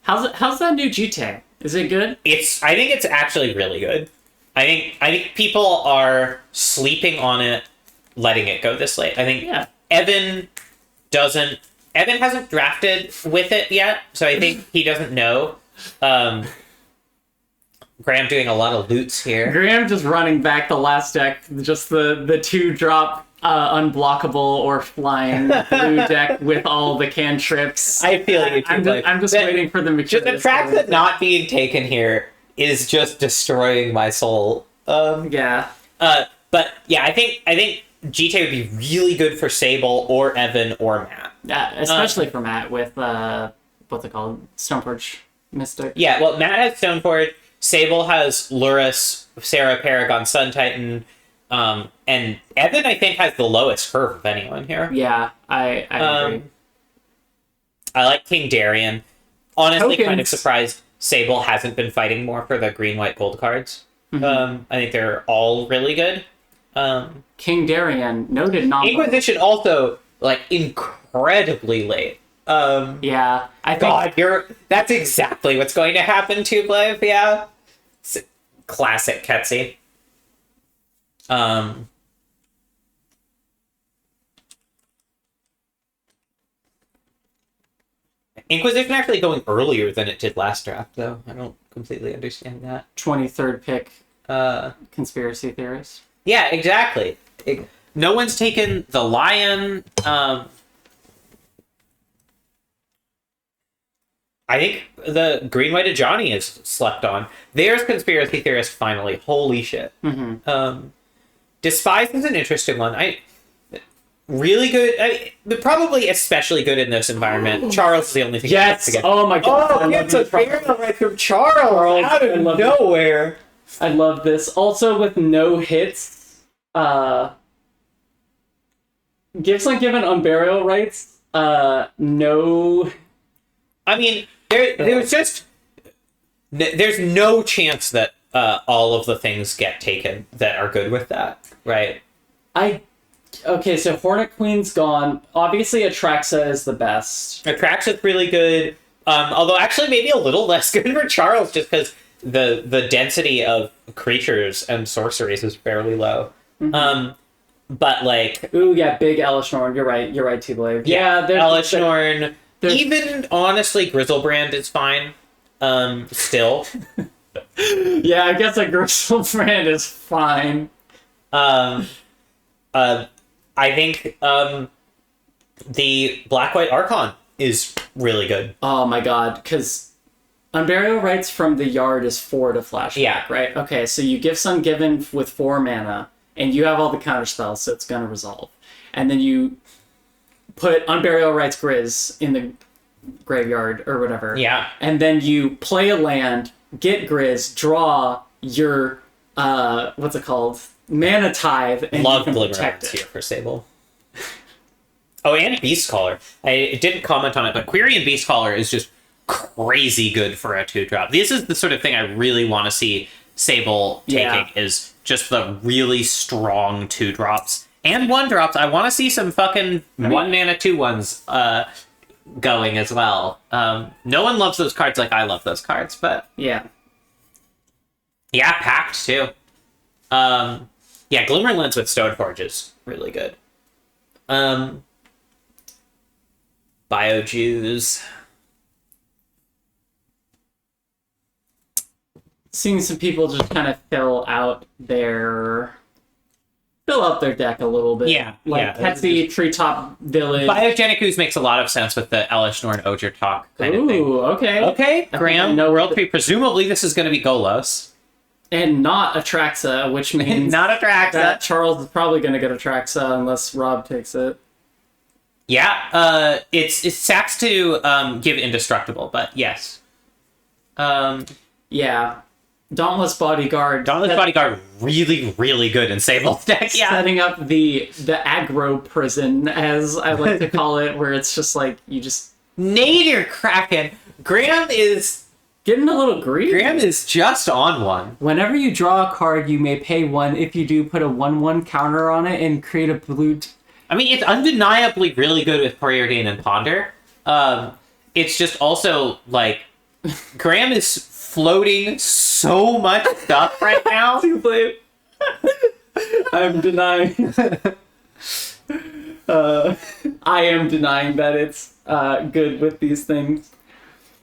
How's that new GT? Is it good? I think it's actually really good. I think people are sleeping on it, letting it go this late. I think Evan hasn't drafted with it yet, so I think he doesn't know. Graham doing a lot of loots here. Graham just running back the last deck, just the 2-drop unblockable or flying blue deck with all the cantrips. I feel you. I'm just waiting for the maturity. The track that not being taken here is just destroying my soul. Yeah. But yeah, I think GTA would be really good for Sable or Evan or Matt. Yeah, especially for Matt with what's it called? Stoneforge Mystic. Yeah, well, Matt has Stoneforge, Sable has Lurrus, Sarah Paragon, Sun Titan, and Evan, I think, has the lowest curve of anyone here. Yeah, I agree. I like King Darien. Honestly, Tokens. kind of surprised Sable hasn't been fighting more for the green, white, gold cards. I think they're all really good. King Darien, noted non. Inquisition also, like, incredibly late. Yeah, I think... God, that's exactly what's going to happen to Bliv, yeah. It's classic Ketsy. Inquisition actually going earlier than it did last draft, though. I don't completely understand that. 23rd pick conspiracy theorist. Yeah, exactly. No one's taken the Lion. I think the Green White of Johnny is slept on. There's conspiracy theorist finally. Holy shit. Despise is an interesting one. Really good. But probably especially good in this environment. Charles is the only thing. Yes. Oh my god. Oh, it's a burial right from Charles out of nowhere. I love this. Also with no hits. Gifts Ungiven on burial rights. No. I mean, there's just there's no chance that all of the things get taken that are good with that, right? Okay, so Hornet Queen's gone. Obviously, Atraxa is the best. Atraxa's really good. Although actually maybe a little less good for Charles just because the density of creatures and sorceries is fairly low. But like... Ooh, yeah, big Elishnorn. You're right, T-Blade. Yeah, Elishnorn. Even, honestly, Grizzlebrand is fine. Still. Yeah, I guess a Grizzlebrand is fine. I think the Black-White Archon is really good. Oh my god, because Unburial Rites from the yard is 4 to flashback, Yeah. right? Okay, so you give some given with 4 mana, and you have all the counter spells, so it's gonna resolve. And then you put Unburial Rites Grizz in the graveyard or whatever. Yeah. And then you play a land, get Grizz, draw your what's it called? Mana Tithe, and Love you can Glimmer protect here it. for Sable. Oh, and Beastcaller. I didn't comment on it, but Quirion Beastcaller is just crazy good for a 2-drop. This is the sort of thing I really want to see Sable taking, is just the really strong 2-drops. And 1-drops. I want to see some fucking 1 mana 2/1s going as well. No one loves those cards like I love those cards, but Yeah. yeah, Pact too. Yeah, Glimmerlands with Stoneforge is really good. Biojuice. Seeing some people just kind of fill out their deck a little bit. Yeah, Like yeah. Petsy, Treetop Village. Biogenic Ooze makes a lot of sense with the Elish Norn Oger talk kind of thing. Ooh, okay. Okay, Graham, No, World 3, presumably this is going to be Golos. And not Atraxa, which means Not a Draxa. that Charles is probably going to get Atraxa unless Rob takes it. Yeah, it's sacks to give Indestructible, but yes. Yeah. Dauntless Bodyguard. Dauntless Bodyguard, really, really good in Sable's deck. Yeah. Setting up the aggro prison, as I like to call it, where it's just like, you just... Nader Kraken. Graham is Getting a little greedy. Graham is just on one. Whenever you draw a card, you may pay 1. If you do, put a 1/1 counter on it and create a blue... I mean, it's undeniably really good with Preordain and Ponder. It's just also, like, Graham is floating so much stuff right now. I'm denying. I am denying that it's good with these things.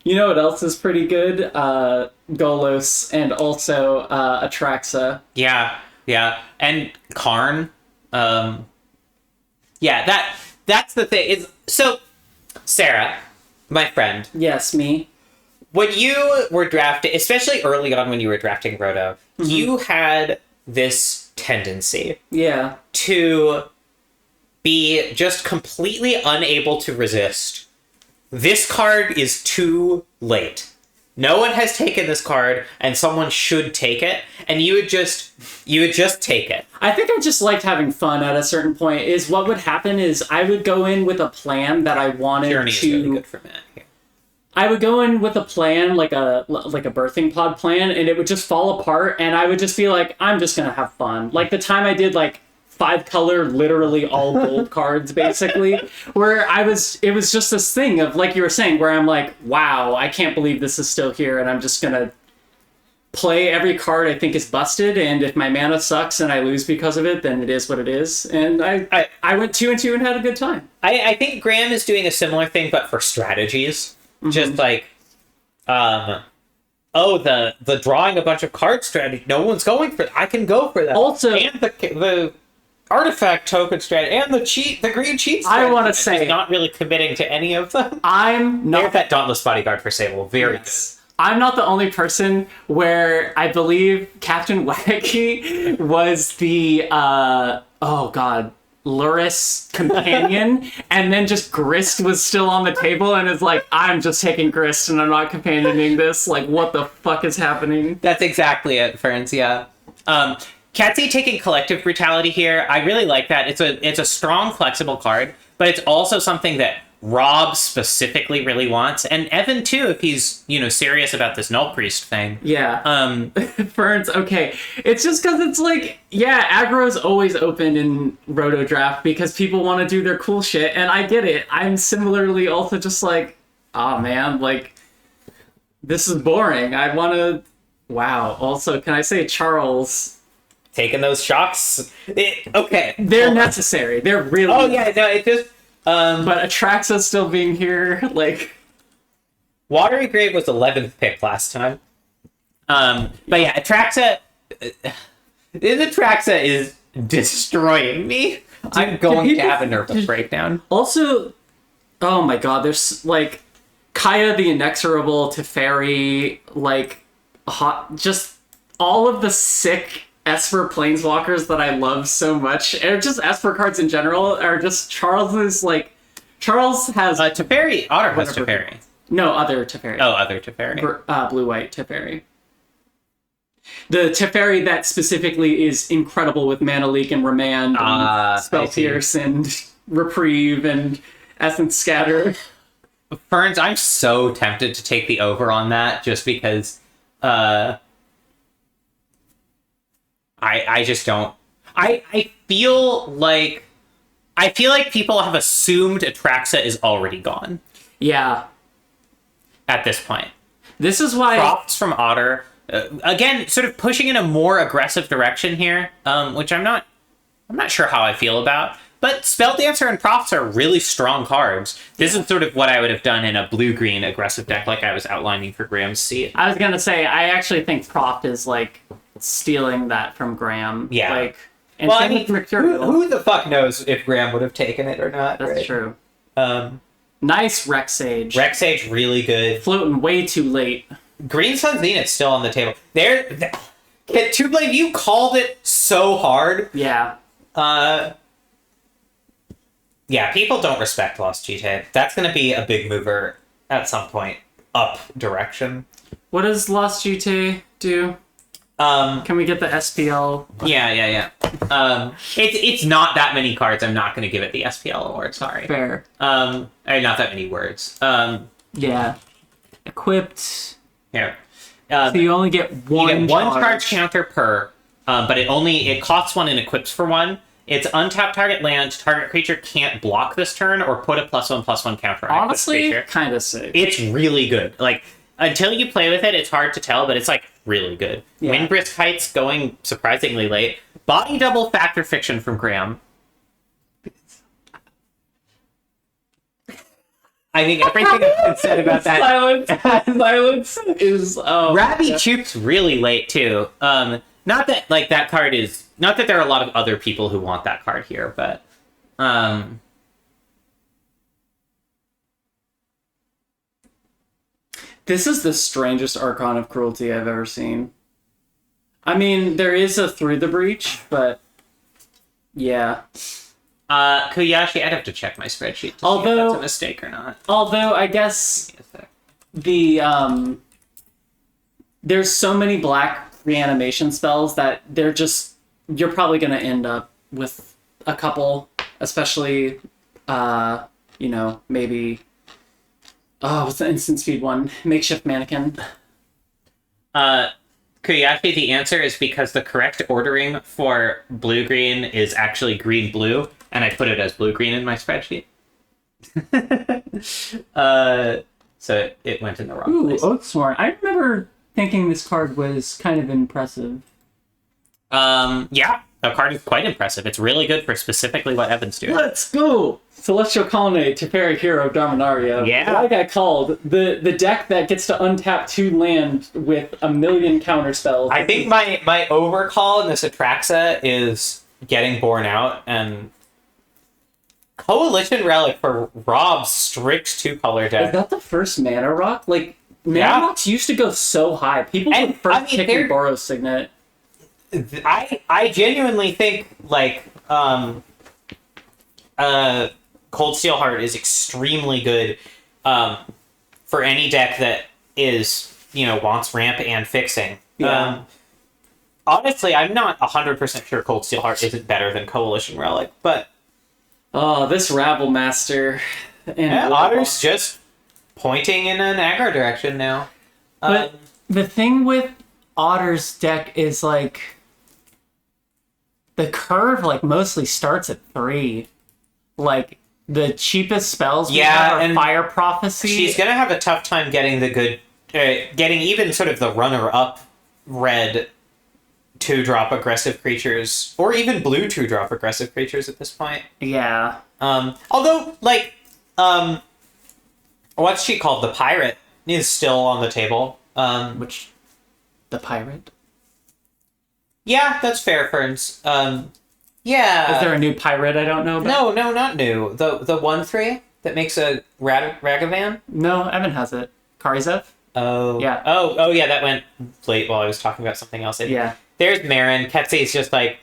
You know what else is pretty good? Golos and also Atraxa. Yeah, yeah. And Karn. Yeah, that's the thing. So, Sarah, my friend, Yes, me. when you were drafting, especially early on when you were drafting Roto, you had this tendency Yeah. to be just completely unable to resist. This card is too late. No one has taken this card, and someone should take it, and you would just take it. I think I just liked having fun at a certain point. Is what would happen is I would go in with a plan that I wanted Journey to... is really good for Matt here. I would go in with a plan, like a birthing pod plan, and it would just fall apart, and I would just be like, I'm just gonna have fun. Like the time I did like 5-color, literally all gold cards, basically, where it was just this thing of, like you were saying, where I'm like, wow, I can't believe this is still here, and I'm just gonna play every card I think is busted, and if my mana sucks and I lose because of it, then it is what it is. And I went 2-2 and had a good time. I think Graham is doing a similar thing, but for strategies. Just like, the drawing a bunch of card strategy. No one's going for that. I can go for that. Also, and the artifact token strategy and the green cheat strategy. I want to I'm say, just not really committing to any of them. I'm not There's that Dauntless Bodyguard for Sable. Very Yes. I'm not the only person where I believe Captain Wacky was the Luris companion, and then just Grist was still on the table and is like, I'm just taking Grist and I'm not companioning this. Like, what the fuck is happening? That's exactly it, Ferns, yeah. Katsy taking Collective Brutality here, I really like that. It's a strong, flexible card, but it's also something that Rob specifically really wants, and Evan too, if he's, serious about this Null Priest thing. Yeah. Ferns, okay. It's just because it's like, yeah, aggro's always open in Roto Draft because people want to do their cool shit, and I get it. I'm similarly also just like, oh man, like, this is boring. I want to... Wow. Also, can I say Charles... Taking those shocks? Okay. They're necessary. They're really... Oh yeah, no, it just... But Atraxa still being here, like... Watery Grave was 11th pick last time. But yeah, Atraxa is destroying me. I'm going to have a nervous breakdown. Also, oh my god, there's, like... Kaya the Inexorable, Teferi, like, just all of the sick Esper Planeswalkers that I love so much, and just Esper cards in general, are just Charles has... Teferi, Otter has whatever. Teferi. No, other Teferi. Oh, other Teferi. Blue-white Teferi. The Teferi that specifically is incredible with Mana Leak and Remand and Spell Pierce and Reprieve and Essence Scatter. Ferns, I'm so tempted to take the over on that just because I just don't. I feel like people have assumed Atraxa is already gone Yeah. at this point. This is why... Props from Otter. Again, sort of pushing in a more aggressive direction here, which I'm not sure how I feel about. But Spell Dancer and Props are really strong cards. This is sort of what I would have done in a blue-green aggressive deck like I was outlining for Graham's Seat. I was gonna say, I actually think Propt is, like, stealing that from Graham. Yeah. Like, and Well, I same mean, with Mercurial. who the fuck knows if Graham would have taken it or not, That's right? true. Um, Nice Rexage. Rexage, really good. Floating way too late. Green Sun Zenith's still on the table. To blame, you called it so hard. Yeah. Yeah, people don't respect Lost GT. That's going to be a big mover at some point. Up direction. What does Lost GT do? Can we get the SPL? Yeah. It's not that many cards. I'm not going to give it the SPL award. Sorry. Fair. Not that many words. Yeah. Equipped. Here. So you only get one. You get one charge. charge counter per, but it costs one and equips for one. It's untap target land. Target creature can't block this turn or put a +1/+1 counter on this Honestly, creature. kind of sick. It's really good. Like, until you play with it, it's hard to tell, but it's like really good. Yeah. Windbrisk Heights going surprisingly late. Body double Factor Fiction from Graham. I think everything has been said about that. Silence is. Rabby Choop's really late too. Not that like that card is not that there are a lot of other people who want that card here, but This is the strangest Archon of Cruelty I've ever seen. I mean, there is a Through the Breach, but yeah. Koyashi, I'd have to check my spreadsheet to see if that's a mistake or not. Although I guess the there's so many black reanimation spells that you're probably gonna end up with a couple, especially maybe what's the instant speed one? Makeshift Mannequin. Koyashi, the answer is because the correct ordering for blue-green is actually green-blue, and I put it as blue-green in my spreadsheet. So it went in the wrong place. Oathsworn. I remember thinking this card was kind of impressive. Yeah, the card is quite impressive. It's really good for specifically what Evan's doing. Let's go! Celestial Colonnade, Teferi Hero, Dominaria. Yeah. Like I called, the deck that gets to untap 2 land with a million counter spells. I think my overcall in this Atraxa is getting borne out, and Coalition Relic for Rob's strict 2-color Is deck. that the first Mana Rock? Like, Mana Yeah. Rocks used to go so high. People And, would first I mean, pick they're- Boros Signet. I genuinely think like Cold Steel Heart is extremely good for any deck that is wants ramp and fixing. Yeah. Honestly, I'm not 100% sure Cold Steel Heart isn't better than Coalition Relic, but Oh, this Rabble Master. And Otter's just pointing in an aggro direction now. But the thing with Otter's deck is like the curve like mostly starts at 3. Like the cheapest spells we have are and Fire Prophecy. She's gonna have a tough time getting the good, getting even sort of the runner-up red 2-drop aggressive creatures, or even blue 2-drop aggressive creatures at this point. Yeah. Although, like, what's she called? The Pirate is still on the table. Which the Pirate? Yeah, that's fair, Ferns. Yeah. Is there a new Pirate I don't know about? No, not new. The 1/3. that makes a Ragavan? No, Evan has it. Karizev? Oh. Yeah. Oh, yeah, that went late while I was talking about something else. Yeah. There's Marin. Ketsy's just like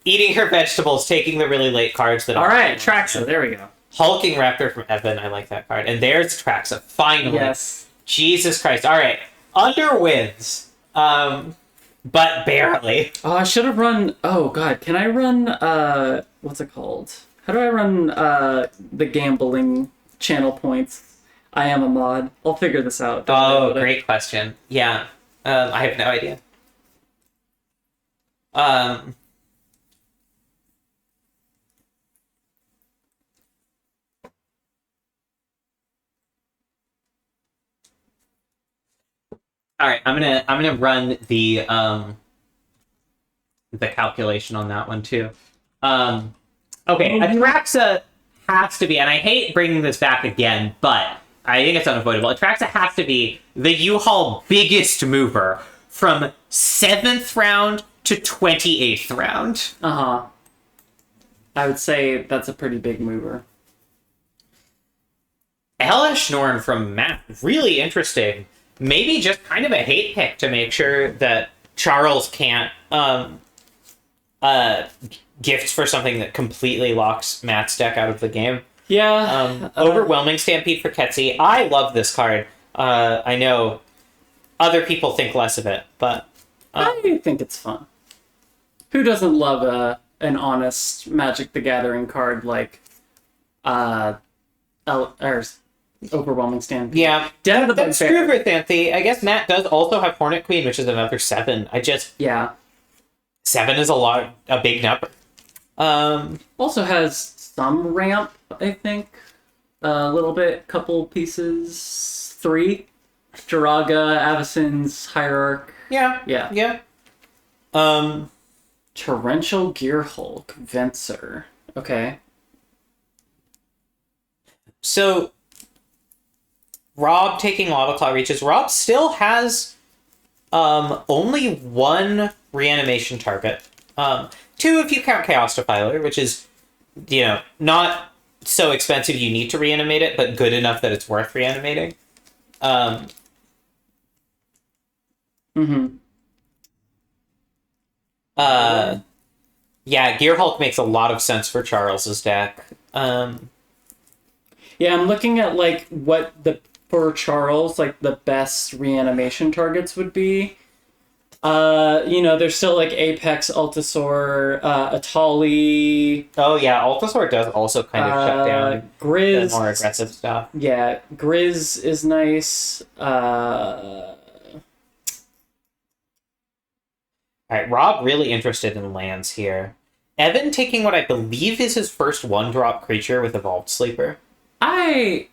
eating her vegetables, taking the really late cards that. All right, Traxa. There we go. Hulking Raptor from Evan. I like that card. And there's Traxa. Finally. Yes. Jesus Christ. All right. Under wins. But barely. Oh, I should have run. Oh God, can I run? What's it called? How do I run the gambling channel points? I am a mod. I'll figure this out. Don't worry Oh, about it. great question. Yeah. I have no idea. All right, I'm gonna run the calculation on that one too. Okay, Atraxa has to be, and I hate bringing this back again, but I think it's unavoidable. Atraxa has to be the U-Haul biggest mover from 7th round to 28th round. Uh-huh. I would say that's a pretty big mover. Elish Norn from Matt, really interesting. Maybe just kind of a hate pick to make sure that Charles can't gift for something that completely locks Matt's deck out of the game. Yeah. Overwhelming Stampede for Ketsy. I love this card. I know other people think less of it, but I think it's fun. Who doesn't love an honest Magic the Gathering card like Overwhelming Stampede? yeah. Dead of the That's Bugbear. true for Thanthe. I guess Matt does also have Hornet Queen, which is another 7. Yeah. 7 is a big number. Also has some ramp, I think. A little bit, couple pieces. 3. Jiraga, Avacyn's Hierarch. Yeah. Yeah. Yeah. Torrential Gearhulk, Venser. Okay. So, Rob taking Lava Claw reaches. Rob still has only 1 reanimation target. 2 if you count Chaos Defiler, which is, not so expensive you need to reanimate it, but good enough that it's worth reanimating. Yeah, Gearhulk makes a lot of sense for Charles's deck. Yeah, I'm looking at what for Charles the best reanimation targets would be. There's still Apex, Altasaur, Atali. Oh yeah, Altasaur does also kind of shut down Grizz. the more aggressive stuff. Yeah, Grizz is nice. Alright, Rob really interested in lands here. Evan taking what I believe is his first 1-drop creature with Evolved Sleeper. I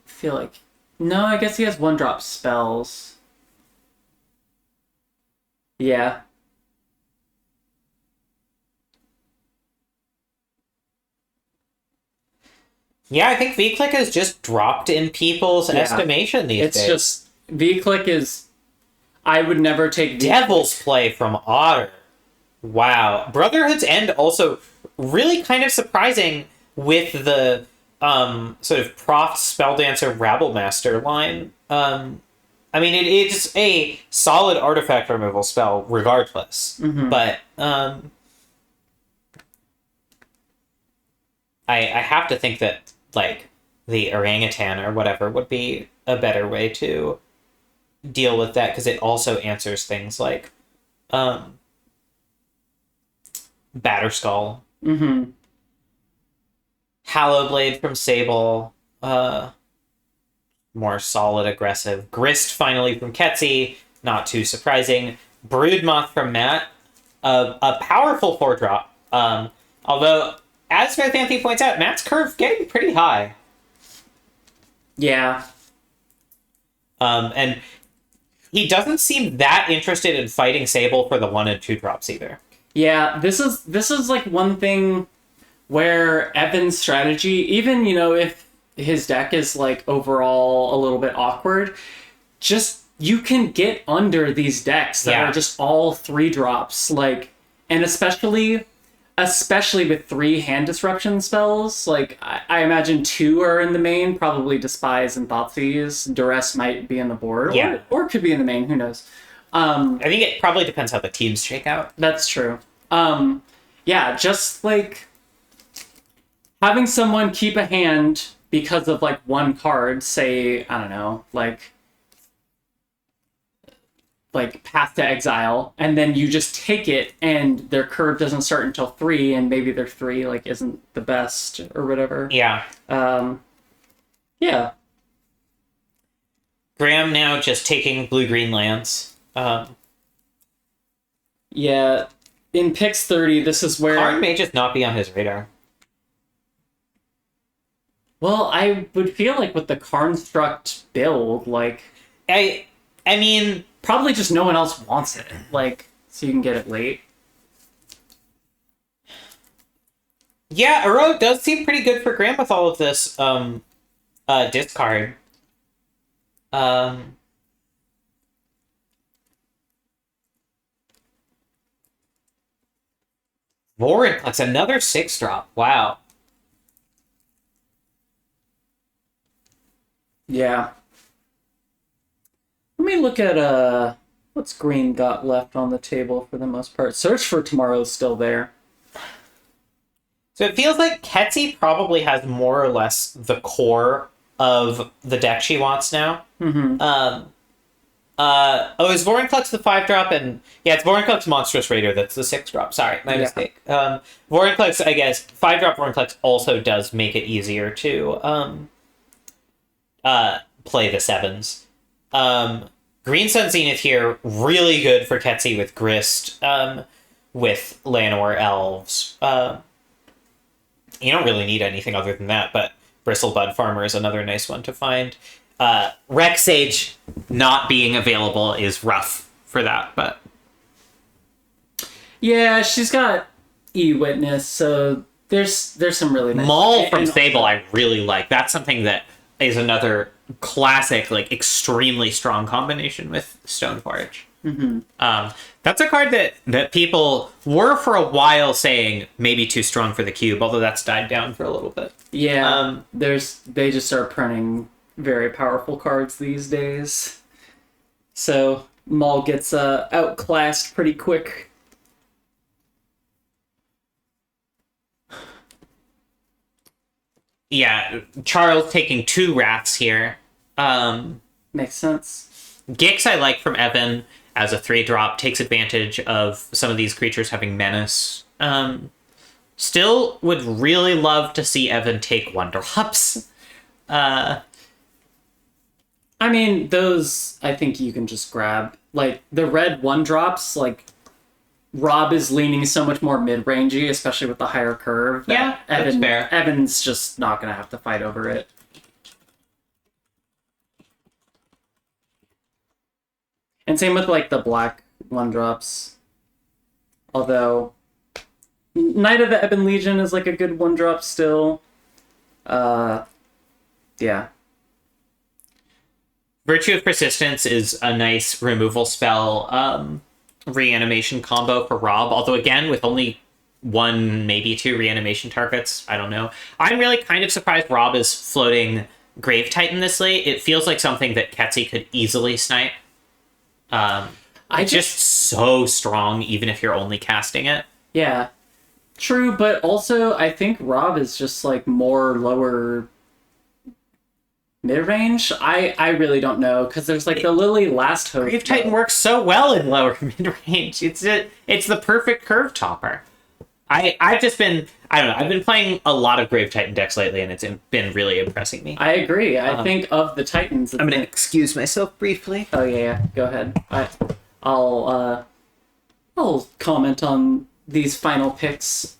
feel like... No, I guess he has 1-drop spells. Yeah. Yeah, I think V-Click has just dropped in people's estimation these days. It's just... V-Click is... I would never take V-Click. Devil's Play from Otter. Wow. Brotherhood's End also really kind of surprising with the sort of Proft Spelldancer Rabblemaster line. I mean, it is a solid artifact removal spell regardless. Mm-hmm. But I have to think that, the orangutan or whatever would be a better way to deal with that, because it also answers things like Batterskull, Mm-hmm. Hallowblade from Sable, more solid aggressive. Grist finally from Ketsy, not too surprising. Broodmoth from Matt, a powerful 4-drop. Although, as Anthony points out, Matt's curve getting pretty high. Yeah. And he doesn't seem that interested in fighting Sable for the 1 and 2 drops either. Yeah, this is one thing where Evan's strategy, even, if his deck is overall a little bit awkward, just you can get under these decks that are just all 3 drops, and especially especially with 3 hand disruption spells. Like, I imagine 2 are in the main, probably Despise and Thoughtseize. Duress might be in the board, Yeah. or it could be in the main, who knows. I think it probably depends how the teams shake out. That's true. Yeah, just like having someone keep a hand because of like one card, say, I don't know, like Path to Exile, and then you just take it and their curve doesn't start until 3, and maybe their 3 like isn't the best or whatever. Yeah. Yeah. Graham now just taking blue-green lands. Yeah. In Pix 30, this is where... Karn may just not be on his radar. Well, I would feel like with the Karnstruct build, like... I mean... Probably just no one else wants it, like, so you can get it late. Yeah, Uro does seem pretty good for Graham with all of this discard. Vorinclex, another 6-drop. Wow. Yeah. Let me look at what's green got left on the table for the most part. Search for Tomorrow's still there. So it feels like Ketsi probably has more or less the core of the deck she wants now. Mm-hmm. Is Vorinclex the 5-drop? And yeah, it's Vorinclex Monstrous Raider that's the 6-drop. Sorry, my mistake. Vorinclex, I guess, 5-drop Vorinclex also does make it easier to play the 7s. Green Sun Zenith here, really good for Ketsi with Grist, with Llanowar Elves. You don't really need anything other than that, but Bristlebud Farmer is another nice one to find. Rex Sage not being available is rough for that, but... Yeah, she's got E-Witness, so there's some really nice... Maul from Sable I really like. That's something that is another classic, like, extremely strong combination with Stoneforge. Mm-hmm. That's a card that people were for a while saying maybe too strong for the cube, although that's died down for a little bit. Yeah, they just start printing very powerful cards these days. So Maul gets outclassed pretty quick. Yeah, Charles taking 2 Wraths here. Makes sense. Gix I like from Evan as a 3-drop, takes advantage of some of these creatures having menace. Still would really love to see Evan take 1-drops. I mean, those I think you can just grab. Like, the red 1-drops, like, Rob is leaning so much more mid-rangey, especially with the higher curve. Yeah, that's fair. Evan's just not going to have to fight over it. And same with, like, the black 1-drops. Although, Knight of the Ebon Legion is, like, a good 1-drop still. Yeah. Virtue of Persistence is a nice removal spell reanimation combo for Rob, although again, with only 1, maybe 2 reanimation targets, I don't know. I'm really kind of surprised Rob is floating Grave Titan this late. It feels like something that Ketsi could easily snipe. Just so strong, even if you're only casting it. Yeah. True, but also I think Rob is just like more lower mid-range. I really don't know, because there's like the Lily Last Hope. Grave Titan works so well in lower mid-range. It's the perfect curve topper. I've just been, I don't know, I've been playing a lot of Grave Titan decks lately, and it's been really impressing me. I agree. I think of the Titans. I'm going to excuse myself briefly. Oh yeah, go ahead. I'll comment on these final picks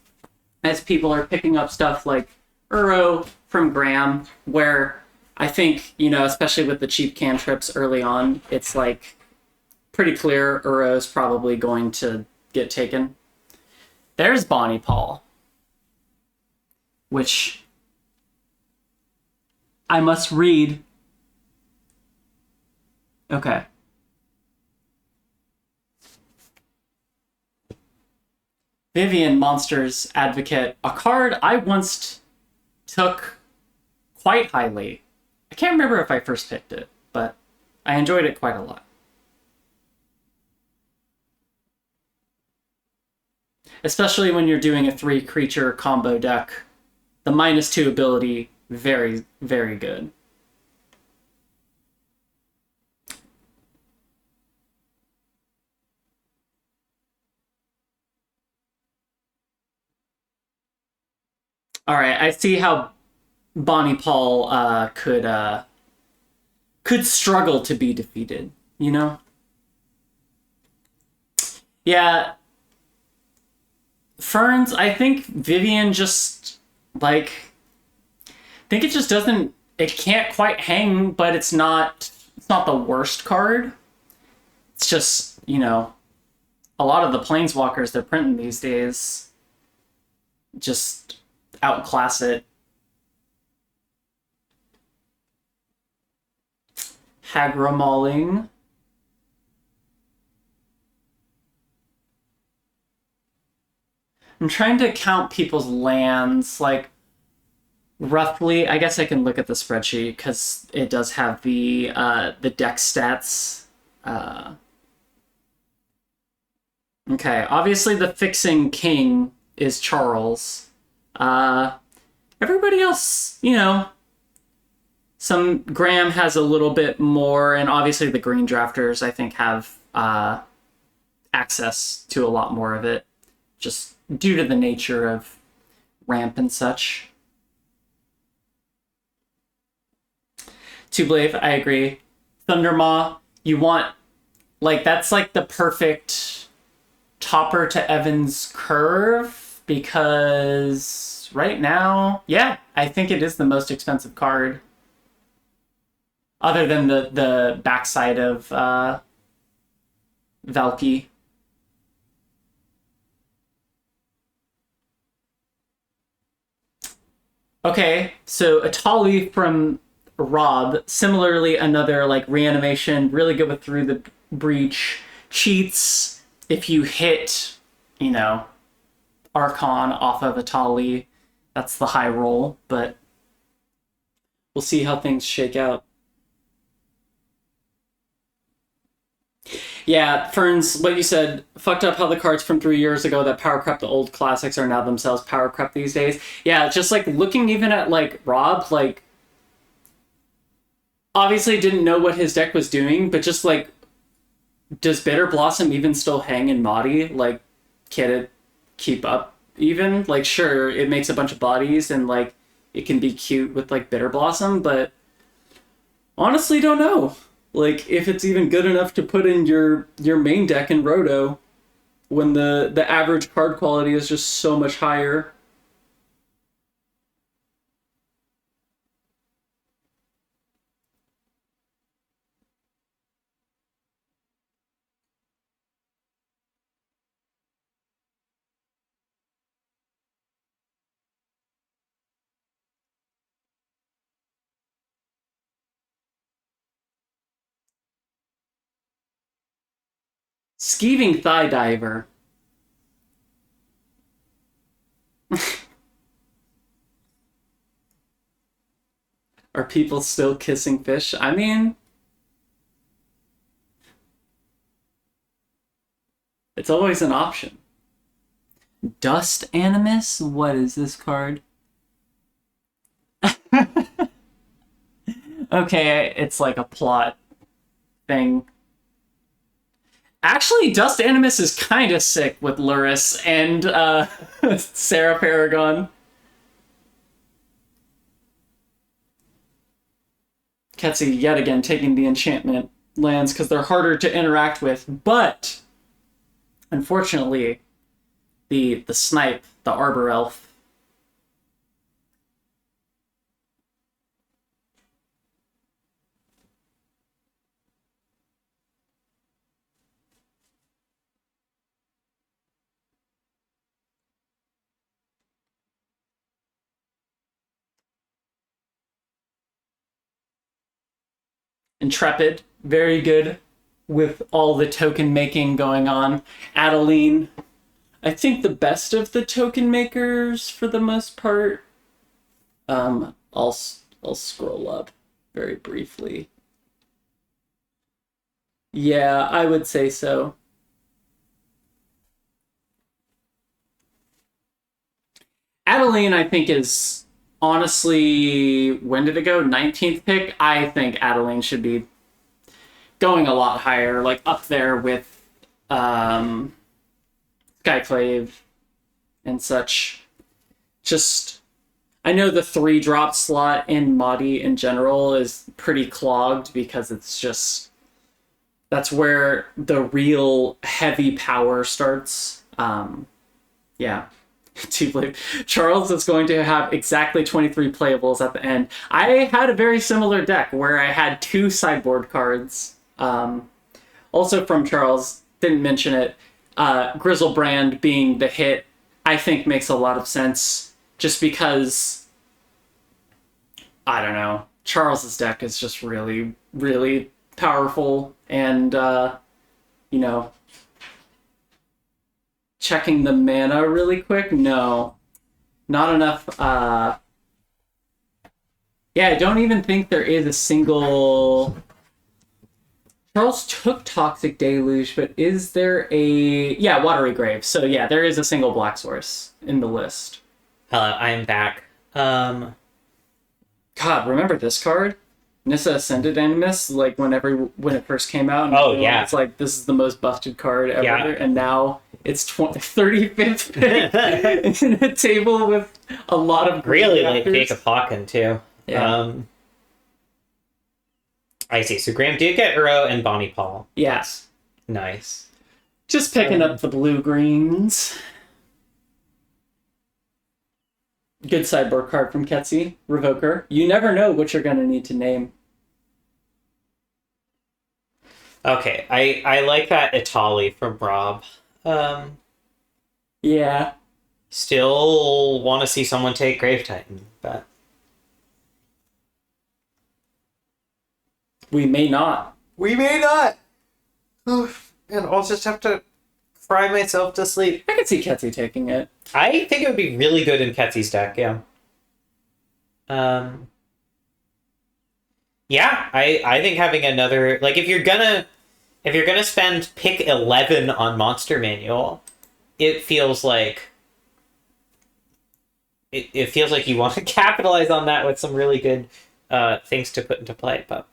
as people are picking up stuff like Uro from Graham, where I think, especially with the cheap cantrips early on, it's like pretty clear Uro's probably going to get taken. There's Bonnie Paul, which I must read. Okay. Vivian Monsters Advocate, a card I once took quite highly. I can't remember if I first picked it, but I enjoyed it quite a lot. Especially when you're doing a 3 creature combo deck. The -2 ability, very, very good. All right, I see how Bonnie Paul could struggle to be defeated. You know? Yeah, Ferns. I think Vivian just like. I think it just doesn't. It can't quite hang, but it's not. It's not the worst card. It's just a lot of the planeswalkers they're printing these days just outclass it. Hagramauling. I'm trying to count people's lands, like roughly. I guess I can look at the spreadsheet because it does have the deck stats. Okay, obviously the fixing king is Charles. Everybody else, some Graham has a little bit more, and obviously the green drafters I think have access to a lot more of it, just due to the nature of ramp and such. Two Blave, I agree. Thundermaw, you want that's like the perfect topper to Evan's curve because right now, yeah, I think it is the most expensive card. Other than the backside of Valky. Okay, so Atali from Rob, similarly another reanimation, really good with Through the Breach. Cheats if you hit, Archon off of Atali. That's the high roll, but we'll see how things shake out. Yeah, Ferns, what you said, fucked up how the cards from 3 years ago that power crept the old classics are now themselves power crept these days. Yeah, just looking even at Rob, obviously didn't know what his deck was doing, but just does Bitter Blossom even still hang in Moddy? Can it keep up even? Sure, it makes a bunch of bodies and it can be cute with Bitter Blossom, but honestly don't know. If it's even good enough to put in your main deck in Roto when the average card quality is just so much higher. Skeeving Thigh Diver. Are people still kissing fish? I mean, it's always an option. Dust Animus? What is this card? Okay, it's a plot thing. Actually, Dust Animus is kind of sick with Luris and Sarah Paragon. Ketsi yet again taking the enchantment lands because they're harder to interact with, but unfortunately, the snipe, the Arbor Elf. Intrepid, very good with all the token making going on. Adeline, I think the best of the token makers for the most part. I'll scroll up very briefly. Yeah, I would say so. Adeline, I think, is honestly, when did it go? 19th pick? I think Adeline should be going a lot higher, like up there with Skyclave and such. Just, I know the 3-drop slot in Moddy in general is pretty clogged because it's just, that's where the real heavy power starts. Yeah. Charles is going to have exactly 23 playables at the end. I had a very similar deck where I had 2 sideboard cards. Also from Charles, didn't mention it, Grizzlebrand being the hit, I think makes a lot of sense just because, I don't know, Charles's deck is just really, really powerful and, you know, checking the mana really quick? No. Not enough. Yeah, I don't even think there is a single... Charles took Toxic Deluge, but is there a... Yeah, Watery Grave. So yeah, there is a single black source in the list. Hello, I am back. God, remember this card? Nissa Ascended Animus, like when it first came out. And Oh, yeah. It's like, this is the most busted card ever. Yeah. And now it's 35th pick in a table with a lot of great Really like actors. Jacob Hawken, too. Yeah. I see. So Graham did get Uro and Bonnie Paul. Yes. Nice. Just picking up the blue-greens. Good sideboard card from Ketsi. Revoker. You never know what you're going to need to name. Okay, I like that Itali from Rob. Yeah. Still want to see someone take Grave Titan, but... We may not. We may not! Oof. And I'll just have to cry myself to sleep. I could see Ketsi taking it. I think it would be really good in Ketsi's deck, yeah. Yeah, I think having another... Like, if you're gonna spend pick 11 on Monster Manual, it feels like... It feels like you want to capitalize on that with some really good things to put into play, but...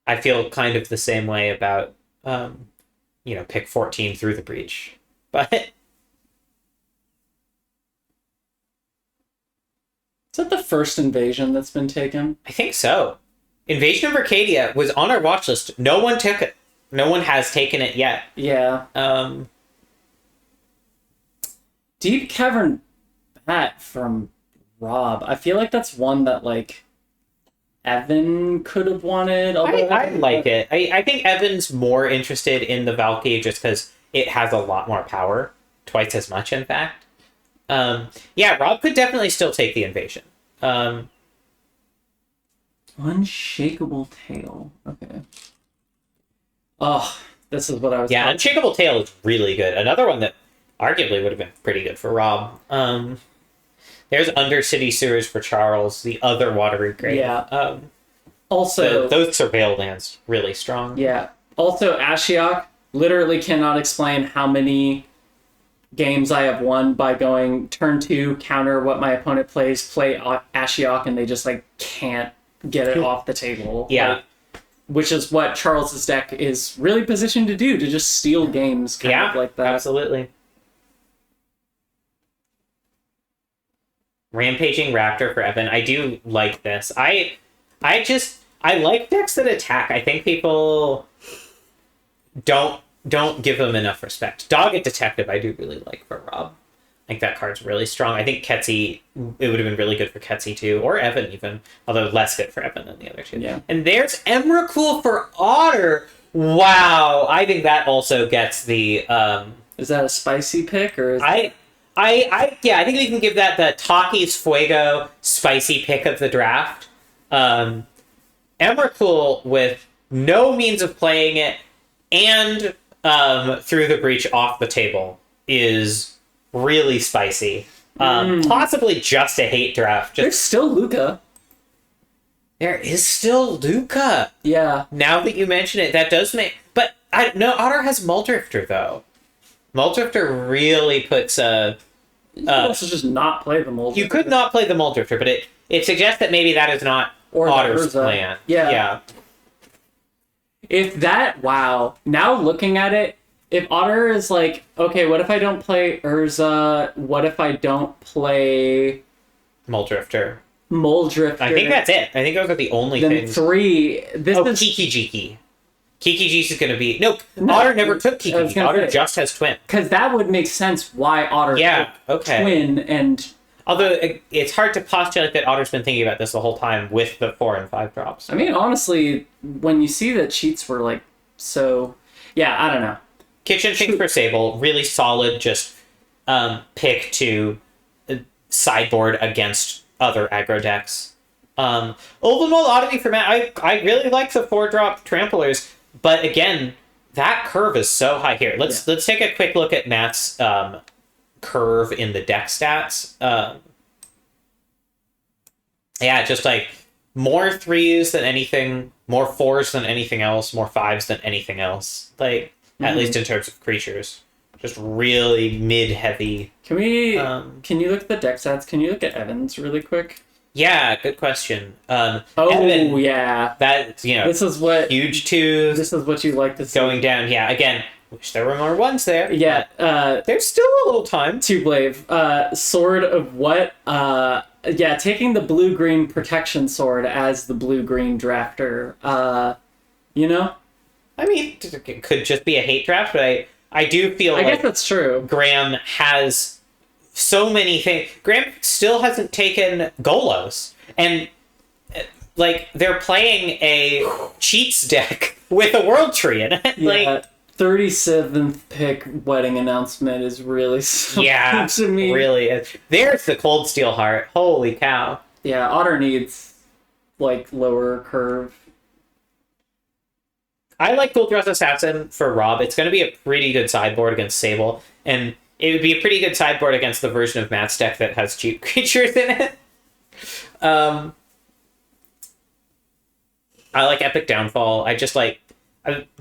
I feel kind of the same way about, pick 14 through the breach. But... Is that the first invasion that's been taken? I think so. Invasion of Arcadia was on our watch list. No one took it. No one has taken it yet. Yeah. Deep Cavern Bat from Rob. I feel like that's one that, like, Evan could have wanted. I like it. I think Evan's more interested in the Valky just because it has a lot more power. Twice as much, in fact. Yeah, Rob could definitely still take the invasion. Unshakable Tail. Okay. Oh, this is what I was... Yeah, Unshakable Tail is really good. Another one that arguably would have been pretty good for Rob. There's Undercity Sewers for Charles, the other Watery Grave. Yeah. Also... Those Surveil lands, really strong. Yeah. Also, Ashiok literally cannot explain how many games I have won by going turn 2, counter what my opponent plays, play Ashiok, and they just, like, can't get it off the table. Yeah. Like, which is what Charles's deck is really positioned to do, to just steal games kind of like that. Absolutely. Rampaging Raptor for Evan. I do like this. I like decks that attack. I think people don't give them enough respect. Dogged Detective I do really like for Rob. I think that card's really strong. I think Ketsi, it would have been really good for Ketsi too, or Evan even, although less good for Evan than the other two. Yeah. And there's Emrakul for Otter. Wow. I think that also gets the... Is that a spicy pick, or is I think we can give that the Taki's Fuego spicy pick of the draft. Emrakul with no means of playing it, and through the breach off the table is really spicy. Possibly just a hate draft. There's still Luca. There is still Luca. Yeah. Now that you mention it, that does make... But, no, Otter has Muldrifter, though. Muldrifter really puts a... You could also just not play the Muldrifter. You could not play the Muldrifter, but it suggests that maybe that is not Otter's plan. Yeah. If that... Wow. Now looking at it, if Otter is like, okay, what if I don't play Urza? What if I don't play... Muldrifter. I think that's it. I think those are the only then things. Three... This is... Kiki-Jiki. Kiki-Jiki is going to be... No, Otter never took Kiki-Jiki. Otter just has Twin. Because that would make sense why Otter took Twin and... Although, it's hard to postulate that Otter's been thinking about this the whole time with the 4 and 5 drops. I mean, honestly, when you see that cheats were, like, so... Yeah, I don't know. Kitchen Sink for Sable, really solid, just pick to sideboard against other aggro decks. Ultimate Oddity for Matt, I really like the 4-drop Tramplers, but again, that curve is so high here. Let's take a quick look at Matt's curve in the deck stats. Just like more 3s than anything, more 4s than anything else, more 5s than anything else. Like, at least in terms of creatures. Just really mid-heavy. Can you look at the deck stats? Can you look at Evan's really quick? Yeah, good question. Evan, yeah. That, this is what... Huge 2s. This is what you like to see. Going down, yeah. Again, wish there were more 1s there. Yeah. There's still a little time. Two Blave. Sword of what? Taking the blue-green protection sword as the blue-green drafter. I mean, it could just be a hate draft, but I do feel I guess that's true. Graham has so many things. Graham still hasn't taken Golos. And, they're playing a cheats deck with a World Tree in it. Yeah, 37th pick wedding announcement is really something to me. Really is. There's the Cold Steel Heart. Holy cow. Yeah, Otter needs, lower curve. I like Gold Dress Assassin for Rob. It's going to be a pretty good sideboard against Sable, and it would be a pretty good sideboard against the version of Matt's deck that has cheap creatures in it. I like Epic Downfall. I just like...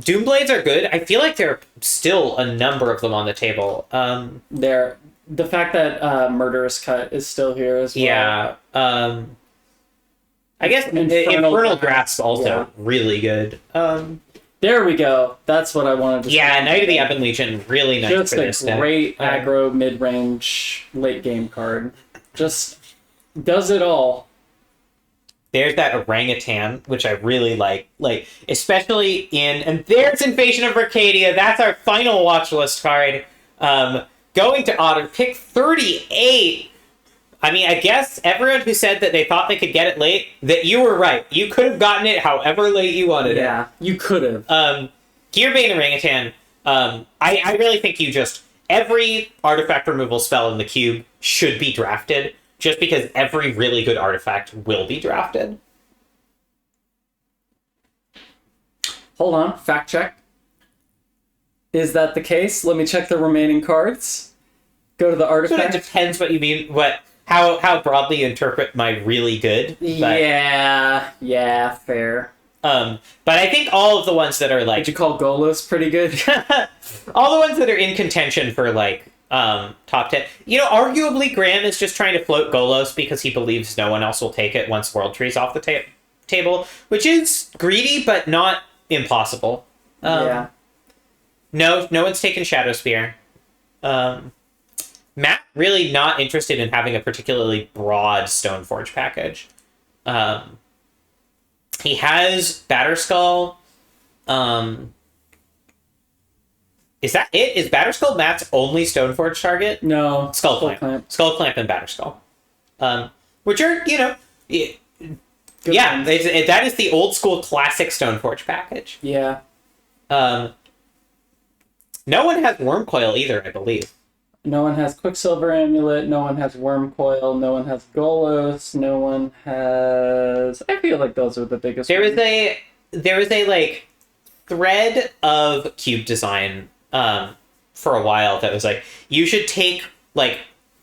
Doomblades are good. I feel like there are still a number of them on the table. The fact that Murderous Cut is still here as well. Yeah. I guess Infernal Grasp also really good. There we go. That's what I wanted to say. Yeah, Knight of the Ebon Legion, really nice just for this deck. Just a great aggro mid-range late game card. Just does it all. There's that Orangutan, which I really like. Especially and there's Invasion of Arcadia. That's our final watch list card. Going to Otter, pick 38. I mean, I guess everyone who said that they thought they could get it late, that you were right. You could have gotten it however late you wanted it. Yeah, you could have. Gearbane Orangutan, I really think every artifact removal spell in the cube should be drafted, just because every really good artifact will be drafted. Hold on, fact check. Is that the case? Let me check the remaining cards. Go to the artifact. So it depends what you mean, how broadly you interpret my really good. But, yeah, fair. But I think all of the ones that are Did you call Golos pretty good? all the ones that are in contention for top 10. Arguably Graham is just trying to float Golos because he believes no one else will take it once World Tree's off the table, which is greedy but not impossible. Yeah. No one's taken Shadow Spear. Matt really not interested in having a particularly broad Stoneforge package. He has Batterskull. Is that it? Is Batterskull Matt's only Stoneforge target? No. Skull Clamp. Skull Clamp and Batterskull. Which are, that is the old school classic Stoneforge package. Yeah. No one has Wormcoil either, I believe. No one has Quicksilver Amulet, no one has Wormcoil, no one has Golos, no one has... I feel like those are the biggest There ones. is a thread of cube design for a while that was like, you should take like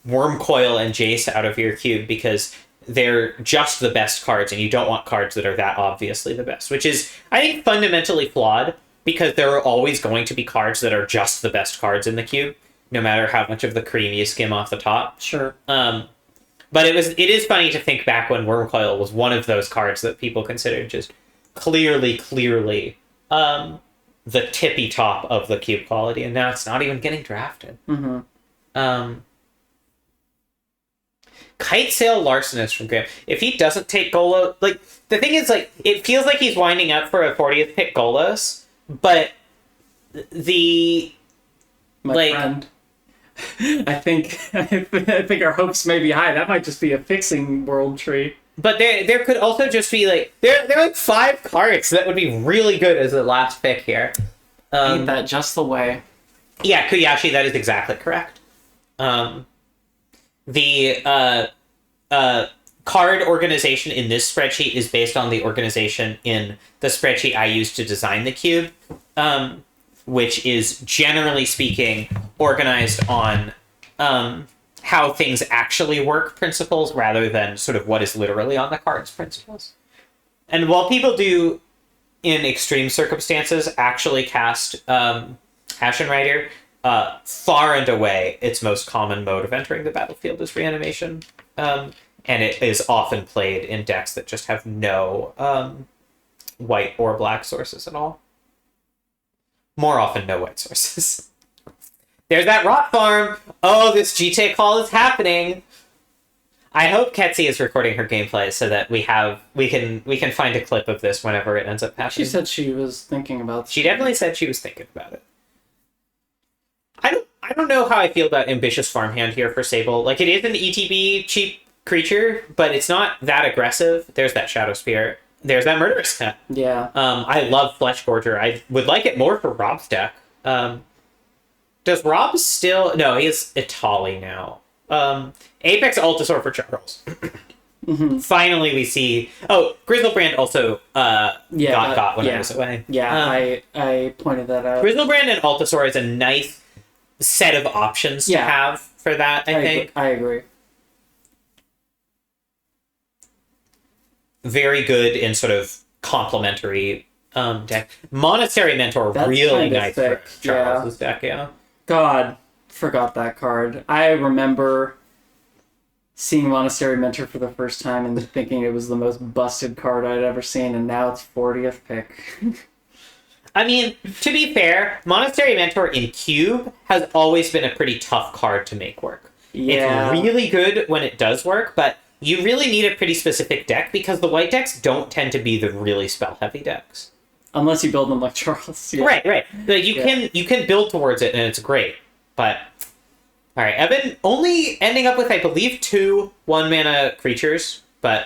Wormcoil and Jace out of your cube because they're just the best cards, and you don't want cards that are that obviously the best, which is, I think, fundamentally flawed, because there are always going to be cards that are just the best cards in the cube, no matter how much of the cream you skim off the top. Sure. But it is funny to think back when Wormcoil was one of those cards that people considered just clearly the tippy top of the cube quality, and now it's not even getting drafted. Kite Sail Larcenist from Graham. If he doesn't take Golos, like, the thing is, like, it feels like he's winding up for a 40th pick Golos, but My friend, I think our hopes may be high. That might just be a fixing world tree. But there could also just be, like, there are like 5 cards that would be really good as the last pick here. Ain't that just the way? Yeah, Kuyashi, that is exactly correct. The card organization in this spreadsheet is based on the organization in the spreadsheet I used to design the cube, which is, generally speaking, organized on how things actually work principles rather than sort of what is literally on the cards principles. And while people do, in extreme circumstances, actually cast Ashen Rider, far and away, its most common mode of entering the battlefield is reanimation. And it is often played in decks that just have no white or black sources at all. More often, no white sources. There's that rot farm! Oh, this GTA call is happening! I hope Ketsi is recording her gameplay so that we can find a clip of this whenever it ends up happening. She said she was thinking about. She definitely said she was thinking about it. I don't know how I feel about Ambitious Farmhand here for Sable. Like, it is an ETB cheap creature, but it's not that aggressive. There's that Shadow Spear. There's that Murderous Cut. Yeah. I love Flesh Gorger. I would like it more for Rob's deck. Does Rob still... No, he has Itali now. Apex Altasaur for Charles. Finally we see... Oh, Grizzlebrand also got when I was away. Yeah, I pointed that out. Grizzlebrand and Altasaur is a nice set of options to have for that, I think. I agree. Very good in sort of complementary deck. Monastery Mentor, really nice for Charles's deck, yeah. God, forgot that card. I remember seeing Monastery Mentor for the first time and thinking it was the most busted card I'd ever seen, and now it's 40th pick. I mean, to be fair, Monastery Mentor in Cube has always been a pretty tough card to make work. Yeah. It's really good when it does work, but you really need a pretty specific deck because the white decks don't tend to be the really spell-heavy decks. Unless you build them like Charles. Yeah. Right. Like, you can build towards it, and it's great. But, all right, Evan only ending up with, I believe, 2 1-mana creatures, but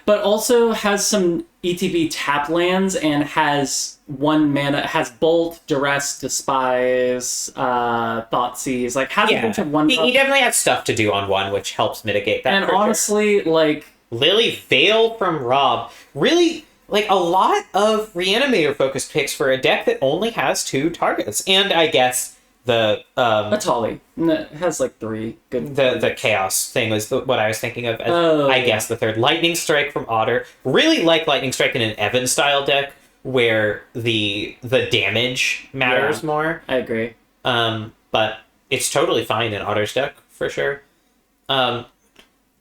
also has some ETB tap lands and has 1 mana, has Bolt, Duress, Despise, Thoughtseize, like has a bunch of 1. He definitely has stuff to do on 1, which helps mitigate that. And honestly, like Lily Vale from Rob, really, like, a lot of Reanimator focused picks for a deck that only has 2 targets, and I guess the Atali has like 3 good. The Chaos thing was what I was thinking of. I guess the 3rd Lightning Strike from Otter. Really like Lightning Strike in an Evan style deck where the damage matters more. I agree. But it's totally fine in Otter's deck for sure.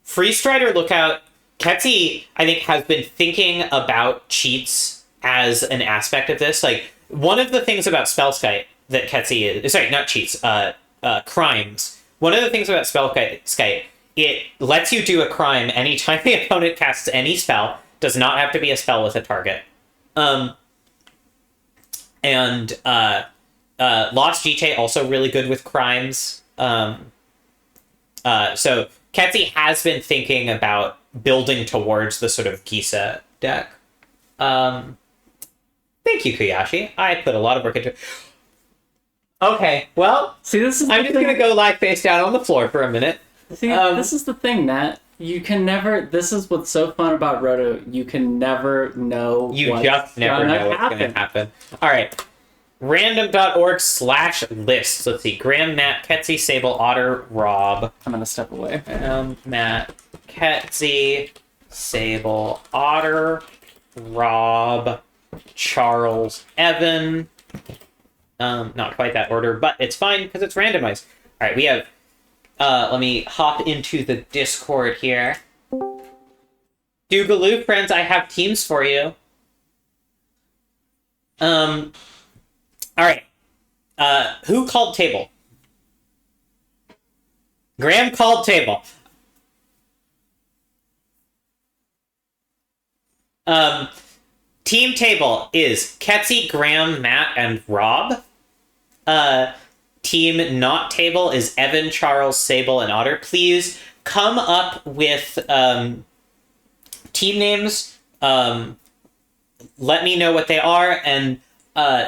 Free Strider Lookout. Ketsi, I think, has been thinking about cheats as an aspect of this. Like, one of the things about Spellskite that Ketsi is... Sorry, not cheats. Crimes. One of the things about Spellskite, it lets you do a crime anytime the opponent casts any spell. Does not have to be a spell with a target. Lost GT also really good with crimes. So Ketsi has been thinking about building towards the sort of Gisa deck. Thank you, Kuyashi. I put a lot of work into it. Okay, well, see, this is I'm just going to go lie face down on the floor for a minute. See, this is the thing, Nat. You can never... This is what's so fun about Roto. You can never know You just never know what's going to happen. All right. random.org/lists. Let's see. Graham, Matt, Ketsy, Sable, Otter, Rob. I'm gonna step away. Matt, Ketsy, Sable, Otter, Rob, Charles, Evan. Not quite that order, but it's fine because it's randomized. All right, we have. Let me hop into the Discord here. Dougaloo, friends, I have teams for you. All right. Who called table? Graham called table. Team table is Ketsy, Graham, Matt, and Rob. Team not table is Evan, Charles, Sable, and Otter. Please come up with team names. Let me know what they are, and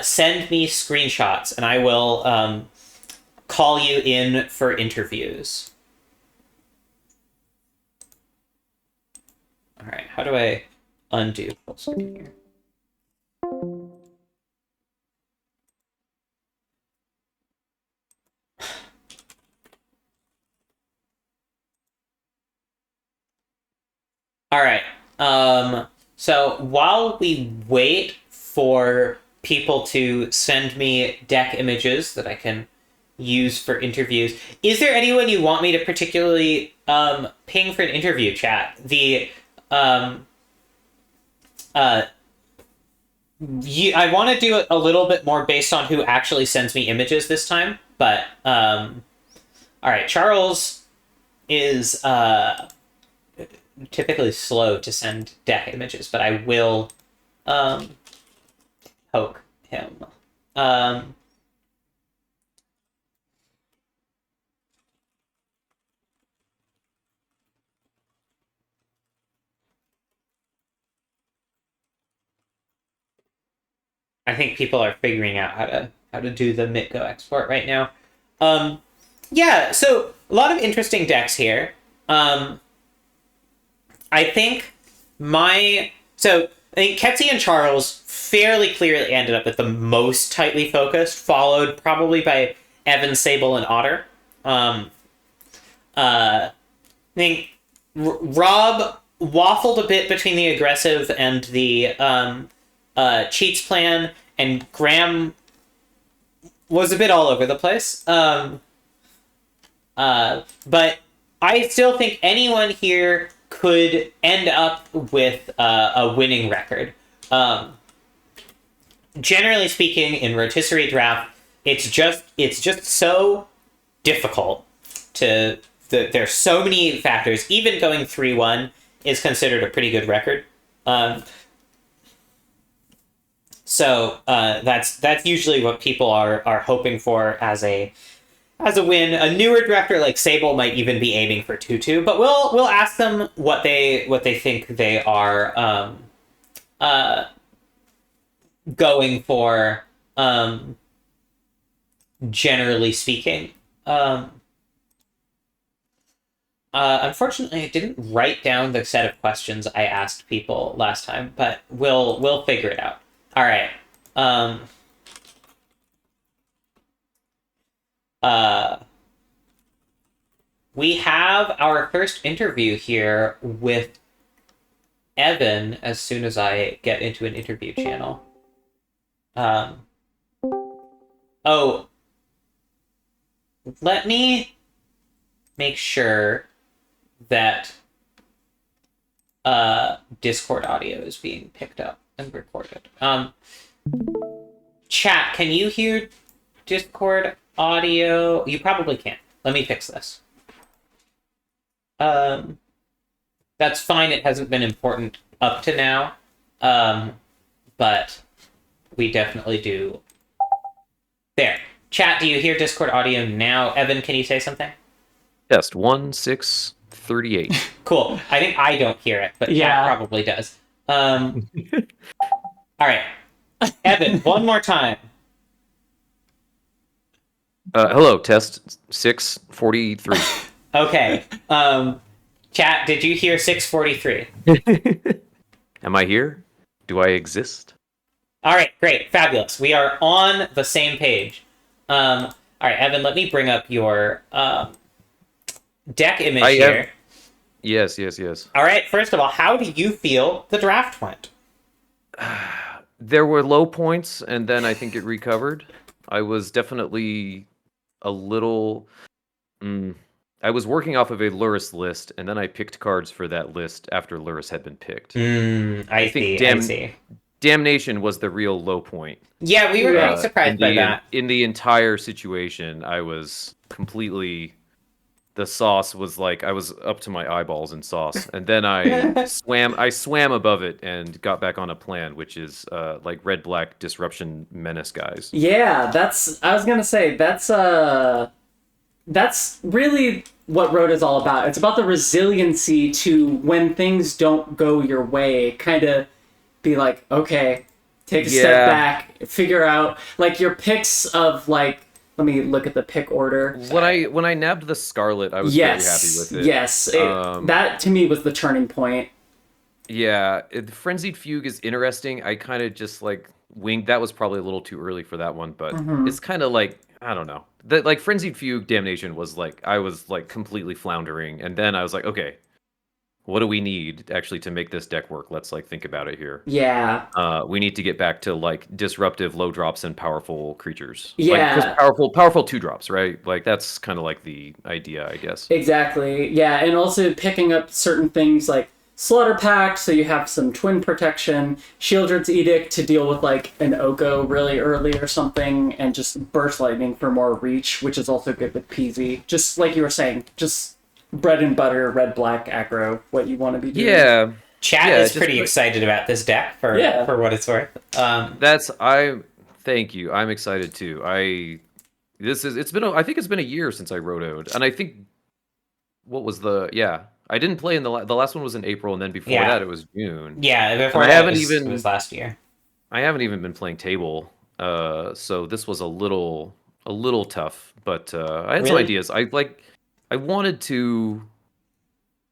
send me screenshots, and I will call you in for interviews. All right, how do I undo full screen here? All right. So while we wait for people to send me deck images that I can use for interviews, is there anyone you want me to particularly ping for an interview, chat? I want to do it a little bit more based on who actually sends me images this time, but all right, Charles is typically slow to send deck images, but I will poke him. I think people are figuring out how to do the Mitgo export right now. Yeah, so a lot of interesting decks here. I think Ketsy and Charles fairly clearly ended up with the most tightly focused, followed probably by Evan, Sable, and Otter. I think Rob waffled a bit between the aggressive and the cheats plan, and Graham was a bit all over the place. But I still think anyone here could end up with a winning record. Generally speaking, in rotisserie draft, it's just so difficult to. There's so many factors. Even going 3-1 is considered a pretty good record. So that's usually what people are hoping for as a win. A newer drafter like Sable might even be aiming for 2-2, but we'll ask them what they think they are going for. Generally speaking. Unfortunately, I didn't write down the set of questions I asked people last time, but we'll figure it out. All right. We have our first interview here with Evan as soon as I get into an interview channel. Oh, let me make sure that Discord audio is being picked up and recorded. Chat, can you hear Discord audio? You probably can't. Let me fix this. That's fine. It hasn't been important up to now. But we definitely do. There. Chat, do you hear Discord audio now? Evan, can you say something? Test 1638. Cool. I think I don't hear it, but Yeah. Chat probably does. All right. Evan, one more time. Hello, test 643. Okay. Chat, did you hear 643? Am I here? Do I exist? All right, great, fabulous. We are on the same page. All right, Evan, let me bring up your deck image I have here. yes, yes, yes. All right, first of all, how do you feel the draft went? There were low points, and then I think it recovered. I was definitely a little. Mm, I was working off of a Luris list, and then I picked cards for that list after Luris had been picked. I I think see, I see. Damnation was the real low point. Yeah, we were pretty Yeah. surprised by that. In the entire situation, I was completely. The sauce was like I was up to my eyeballs in sauce, and then I swam above it and got back on a plan, which is like red black disruption menace guys. Yeah, I was gonna say that's really what Rota's all about. It's about the resiliency to when things don't go your way, kind of be like, okay, take a step Yeah. back, figure out like your picks of like. Let me look at the pick order. When I nabbed the Scarlet, I was very happy with it. Yes, that to me was the turning point. Yeah, the Frenzied Fugue is interesting. I kind of just like winged. That was probably a little too early for that one, but it's kind of like I don't know. That like Frenzied Fugue Damnation was like I was like completely floundering, and then I was like, okay, what do we need actually to make this deck work? Let's like think about it here. Yeah, We need to get back to like disruptive low drops and powerful creatures. Yeah. Like, 'cause powerful 2 drops, right? Like that's kind of like the idea, I guess. exactly. Yeah, and also picking up certain things like Slaughter Pact, so you have some twin protection, Shieldred's Edict to deal with like an Oko really early or something, and just Burst Lightning for more reach, which is also good with PZ. Just like you were saying, just bread and butter, red black aggro, what you want to be doing. Yeah, Chat Yeah, is just pretty like- excited about this deck for what it's worth. Thank you. I'm excited too. I think it's been a year since I rotoed, and I think what was the yeah. I didn't play in the last one was in April, and then before Yeah. that it was June. Yeah, before I that haven't it even- was last year. I haven't even been playing table, so this was a little tough. But I had some Really? ideas. I wanted to.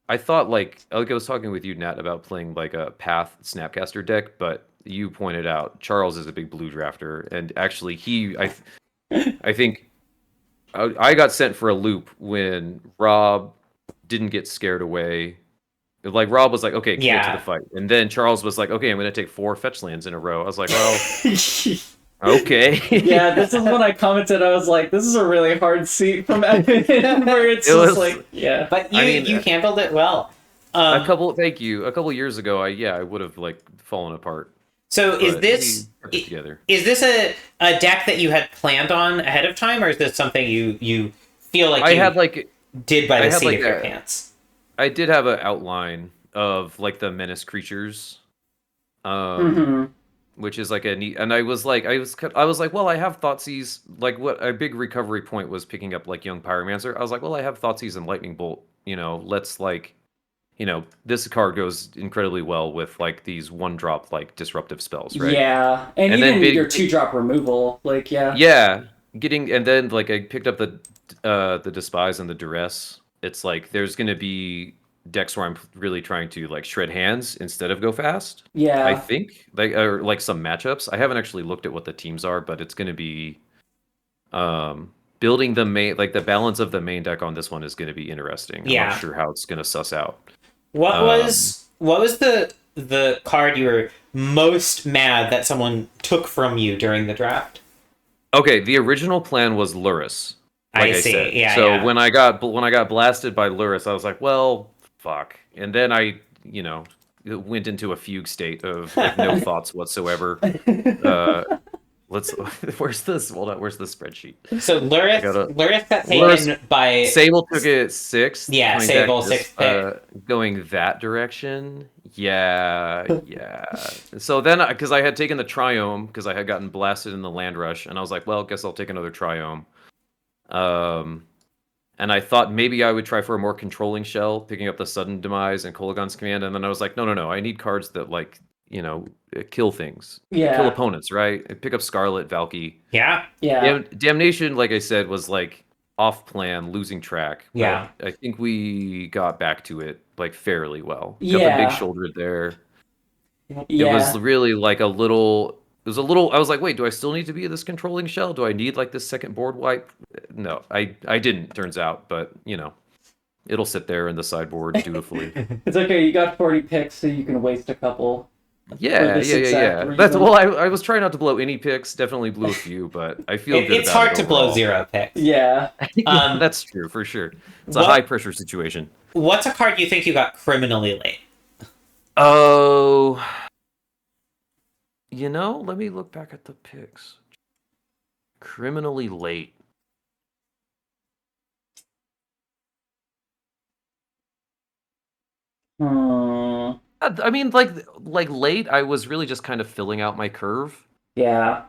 I thought like I was talking with you, Nat, about playing like a Path Snapcaster deck, but you pointed out Charles is a big blue drafter, and actually I think I got sent for a loop when Rob didn't get scared away. Like Rob was like, "Okay, commit Yeah. to the fight," and then Charles was like, "Okay, I'm going to take 4 fetch lands in a row." I was like, "Well, okay." Yeah, this is when I commented. I was like, "This is a really hard seat from Evan," where it's It just was- like, yeah, But you I mean, you handled it well. Thank you. A couple years ago, I would have like fallen apart. So is but this we kept it together? is this a deck that you had planned on ahead of time, or is this something you feel like I you had like did by I the had, seat like, of your a- pants? I did have an outline of like the menace creatures, Mhm. which is like a neat. And I was like, well, I have Thoughtseize. Like, what a big recovery point was picking up like Young Pyromancer. I was like, well, I have Thoughtseize and Lightning Bolt. Let's like, this card goes incredibly well with like these 1-drop like disruptive spells, right? Yeah, and And then even big- your 2-drop removal, like Yeah, and then like I picked up the Despise and the Duress. It's like there's gonna be decks where I'm really trying to like shred hands instead of go fast. yeah, I think or like some matchups. I haven't actually looked at what the teams are, but it's gonna be building the main like the balance of the main deck on this one is gonna be interesting. I'm Yeah. not sure how it's gonna suss out. What was the card you were most mad that someone took from you during the draft? Okay, the original plan was Luris. Like I see. said. Yeah, So yeah. when I got blasted by Luris, I was like, well, fuck. And then I, went into a fugue state of like no thoughts whatsoever. Where's this? Hold on, where's the spreadsheet? So Luris got taken Luris- by Sable took it 6th. Yeah, coming Sable, back 6th pick. going that direction. Yeah. So then, because I had taken the Triome, because I had gotten blasted in the Land Rush, and I was like, well, guess I'll take another Triome. And I thought maybe I would try for a more controlling shell, picking up the Sudden Demise and Kolagon's Command, and then I was like, no, I need cards that like, kill things. Yeah. Kill opponents, right? Pick up Scarlet, Valky. Yeah. Damnation, like I said, was like off plan, losing track. But Yeah. I think we got back to it like fairly well. Got the Yeah. big shoulder there. It yeah. was really like a little was a little. I was like, wait, do I still need to be this controlling shell? Do I need like this second board wipe? No, I didn't. Turns out, but it'll sit there in the sideboard dutifully. It's okay. You got 40 picks, so you can waste a couple. Yeah, this yeah, yeah, exact yeah. reason. That's well. I was trying not to blow any picks. Definitely blew a few, but I feel good. It's about hard it to blow overall. 0 picks. Yeah. That's true for sure. It's a What- high pressure situation. What's a card you think you got criminally late? Oh, let me look back at the picks. Criminally late. I mean, like late. I was really just kind of filling out my curve. Yeah.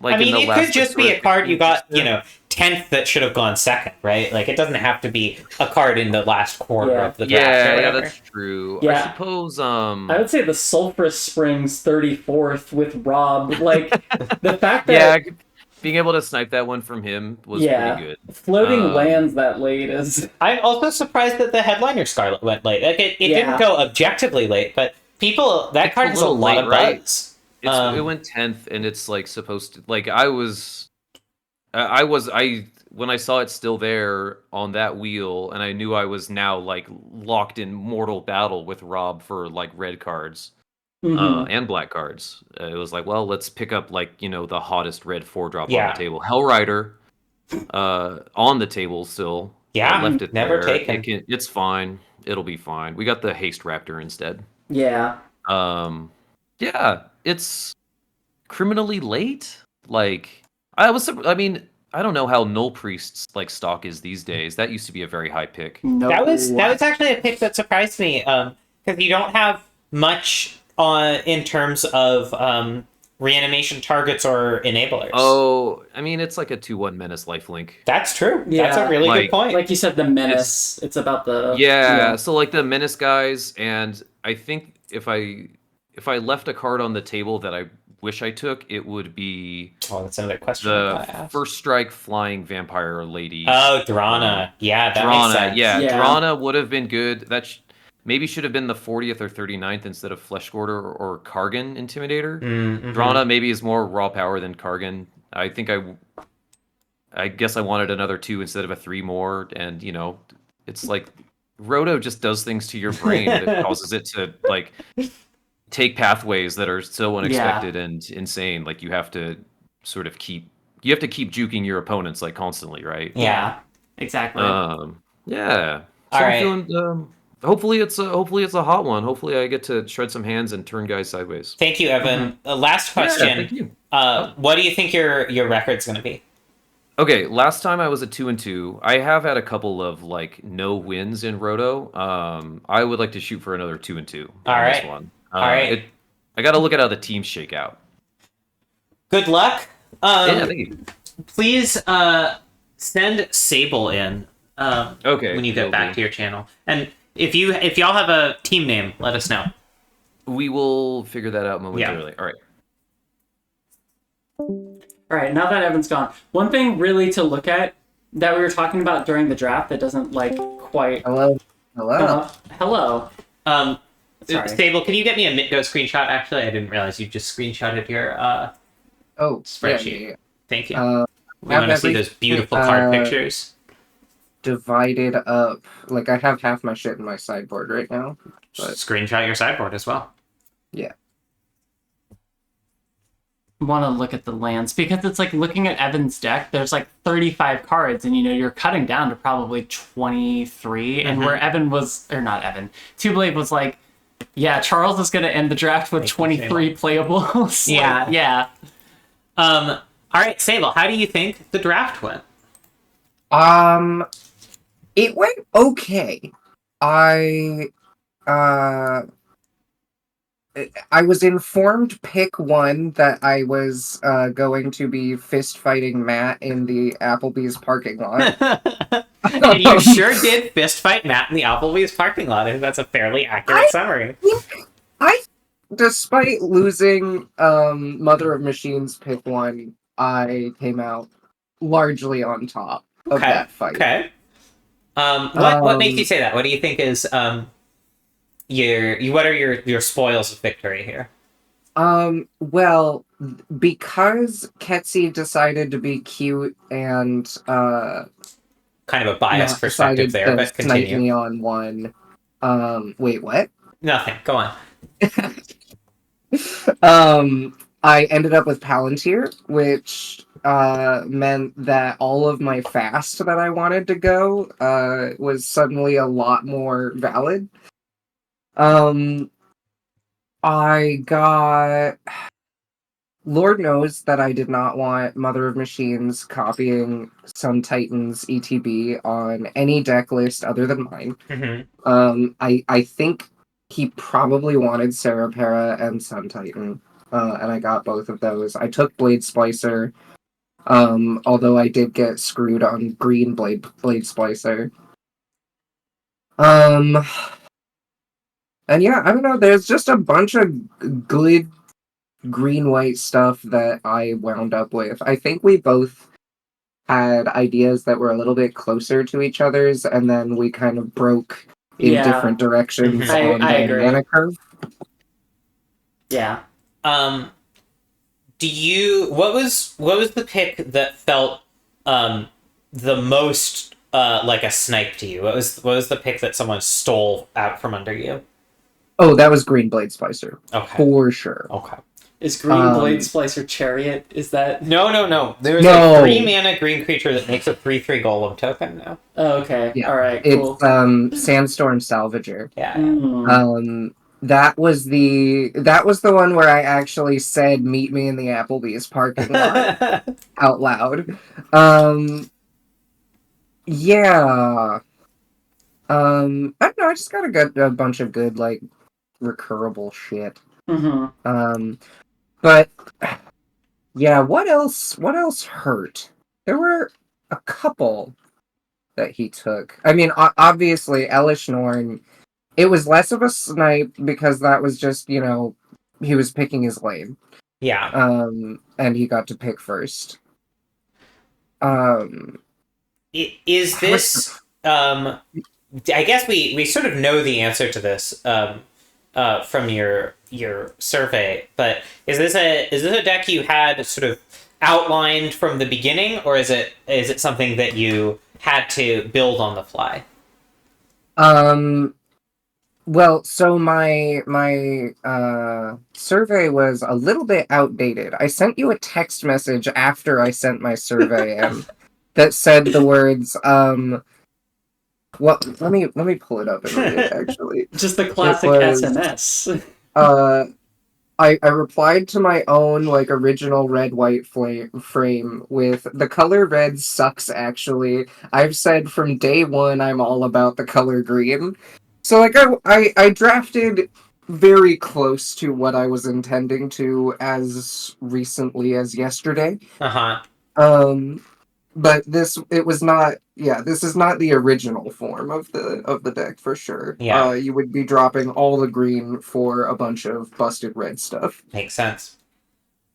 Like I mean, in the it last could just be a historic card you got, 15%. 10th that should have gone second, right? Like, it doesn't have to be a card in the last quarter Yeah. of the draft or Yeah, whatever. that's true. I Yeah. suppose. I would say the Sulphurous Springs 34th with Rob. Like, the fact that Yeah, being able to snipe that one from him was Yeah. pretty good. floating lands that late is... I'm also surprised that the headliner Scarlet went late. Like, it Yeah. didn't go objectively late, but that It's card a has a little lot late, of right? buzz. It went 10th, and it's like supposed to. Like when I saw it still there on that wheel, and I knew I was now like locked in mortal battle with Rob for like red cards Mhm. and black cards. It was like, well, let's pick up like the hottest red 4-drop on Yeah. the table. Hellrider on the table still. Yeah, I left it never there. taken. It's fine. It'll be fine. We got the haste raptor instead. Yeah. Yeah, it's criminally late. Like I mean, I don't know how Null Priest's like stock is these days. That used to be a very high pick. No. That was actually a pick that surprised me, because you don't have much in terms of reanimation targets or enablers. Oh, I mean, it's like a 2/1 menace lifelink. That's true. Yeah. That's a really good Like- point. Like you said, the menace. It's about the... Yeah, so like the menace guys, and I think if I left a card on the table that I wish I took, it would be Oh, that's another question. I the gotta ask. first strike flying vampire lady. Oh, Drana. Yeah, that makes Drana, sense. yeah, Yeah. Drana would have been good. That maybe should have been the 40th or 39th instead of Fleshgorder or Kargan Intimidator. Mm-hmm. Drana maybe is more raw power than Kargan. I think I guess I wanted another 2 instead of a 3 more, and it's like Roto just does things to your brain that causes it to like take pathways that are so unexpected and insane. Like you have to keep juking your opponents like constantly, right? Yeah. Exactly. Yeah. So All I'm right. feeling. Hopefully it's a hot one. Hopefully I get to shred some hands and turn guys sideways. Thank you, Evan. Last question. Yeah, thank you. What do you think your record's going to be? Okay, last time I was at 2-2. I have had a couple of like no wins in Roto. I would like to shoot for another 2-2 All on this right. one. All right. I got to look at how the teams shake out. Good luck. Yeah, thank you. Please send Sable in Okay. when you get will back do. to your channel. And if y'all have a team name, let us know. We will figure that out momentarily. All right. All right, now that Evan's gone, one thing really to look at that we were talking about during the draft that doesn't like quite... Hello. Hello. Hello. Sorry. Sable, can you get me a Mitgo screenshot? Actually, I didn't realize you just screenshotted your Oh, spreadsheet. Yeah. Thank you. We have want to see every- those beautiful card uh, pictures. Divided up. Like, I have half my shit in my sideboard right now. but- Screenshot your sideboard as well. Yeah. Want to look at the lands because it's like looking at Evan's deck. There's like 35 cards, and you're cutting down to probably 23. And where Evan was, or not Evan, Two Blade was like, yeah, Charles is going to end the draft with 23 playables. Yeah. Yeah. All right, Sable, how do you think the draft went? It went okay. I was informed pick 1 that I was going to be fist fighting Matt in the Applebee's parking lot. And you sure did fist fight Matt in the Applebee's parking lot. I think that's a fairly accurate summary. Despite losing Mother of Machines pick 1, I came out largely on top of that fight. Okay. What makes you say that? What do you think is what are your spoils of victory here? Well, because Ketsi decided to be cute and Kind of a biased Matt perspective decided there, to but snipe continue. me on one. Wait, what? Nothing. Go on. I ended up with Palantir, which meant that all of my fast that I wanted to go was suddenly a lot more valid. Um, I got. Lord knows that I did not want Mother of Machines copying Sun Titan's ETB on any deck list other than mine. Mm-hmm. I think he probably wanted Serapera and Sun Titan, and I got both of those. I took Blade Splicer, although I did get screwed on green Blade Splicer. Um, and yeah, I don't know. There's just a bunch of good green white stuff that I wound up with. I think we both had ideas that were a little bit closer to each other's, and then we kind of broke in Yeah, different directions Mhm. on I the agree. mana curve. Yeah. Um, what was the pick that felt um the most like a snipe to you? What was the pick that someone stole out from under you? Oh, that was Green Blade Splicer Okay. for sure. Okay. Is Green Blade Um, Splicer Chariot? Is that? No. There's No. a 3 mana green creature that makes a 3/3 golem token now. Oh, okay. Yeah, All right. it's Cool. Sandstorm Salvager. Yeah. Mm. That was the one where I actually said, "Meet me in the Applebee's parking lot" out loud. Um, yeah. I don't know. I just got a bunch of good like recurable shit. Hmm. But yeah, what else? What else hurt? There were a couple that he took. I mean, obviously, Elish Norn. It was less of a snipe because that was just he was picking his lane. Yeah. And he got to pick first. Um, Is I was this I guess we sort of know the answer to this from your survey, but is this a deck you had sort of outlined from the beginning, or is it something that you had to build on the fly? um Well, so my survey was a little bit outdated. I sent you a text message after I sent my survey in that said the words well, let me pull it up and read it actually. Just the It classic was SMS. uh I replied to my own like original red white frame with the color red sucks actually. I've said from day one I'm all about the color green. So like I drafted very close to what I was intending to as recently as yesterday. Uh-huh. Um but it was not, yeah, this is not the original form of the deck for sure. Yeah, You would be dropping all the green for a bunch of busted red stuff. makes sense.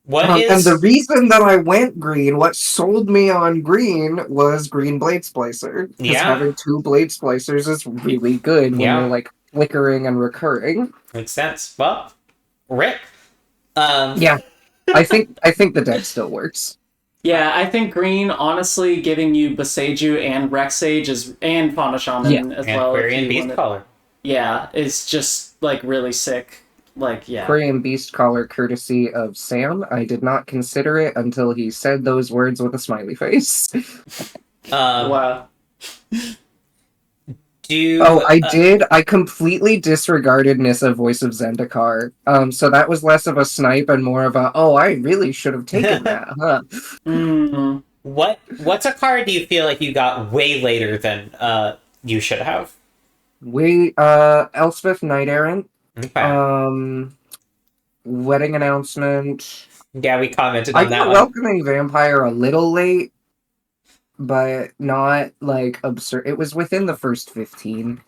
What And the is reason that I went green, what sold me on green was Green Blade Splicer. Because Yeah, having two Blade Splicers is really good when you're yeah, like flickering and recurring. makes sense. Well, Rick. Um Yeah, I think the deck still works. Yeah, I think green, honestly, giving you Boseiju and Rexage and Fauna Yeah. Shaman as and well. If Quarian you Beast want Caller. yeah, it's just like really sick. Like, yeah. Aquarium Beast Collar courtesy of Sam. I did not consider it until he said those words with a smiley face. Um Wow. Oh, do I did. I completely disregarded Nissa Voice of Zendikar. So that was less of a snipe and more of a, oh, I really should have taken that, huh? Mm. what's a card do you feel like you got way later than you should have? Elspeth Knight Errant, Okay. um, Wedding Announcement. Yeah, we commented I on that got one. Welcoming Vampire a little late, but not like absurd. It was within the first 15.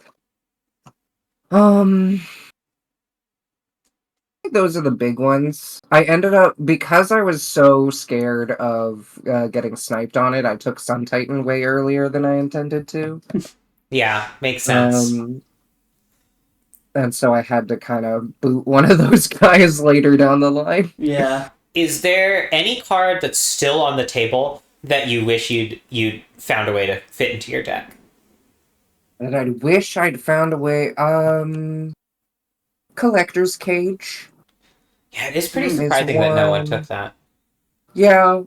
Um, those are the big ones. I ended up, because I was so scared of getting sniped on it, I took Sun Titan way earlier than I intended to. Yeah, makes sense. Um, and so I had to kind of boot one of those guys later down the line. Yeah. Is there any card that's still on the table that you wish you'd found a way to fit into your deck? And I wish I'd found a way. Collector's Cage Yeah, it is pretty Mm. is surprising that no one took one. that. Yeah,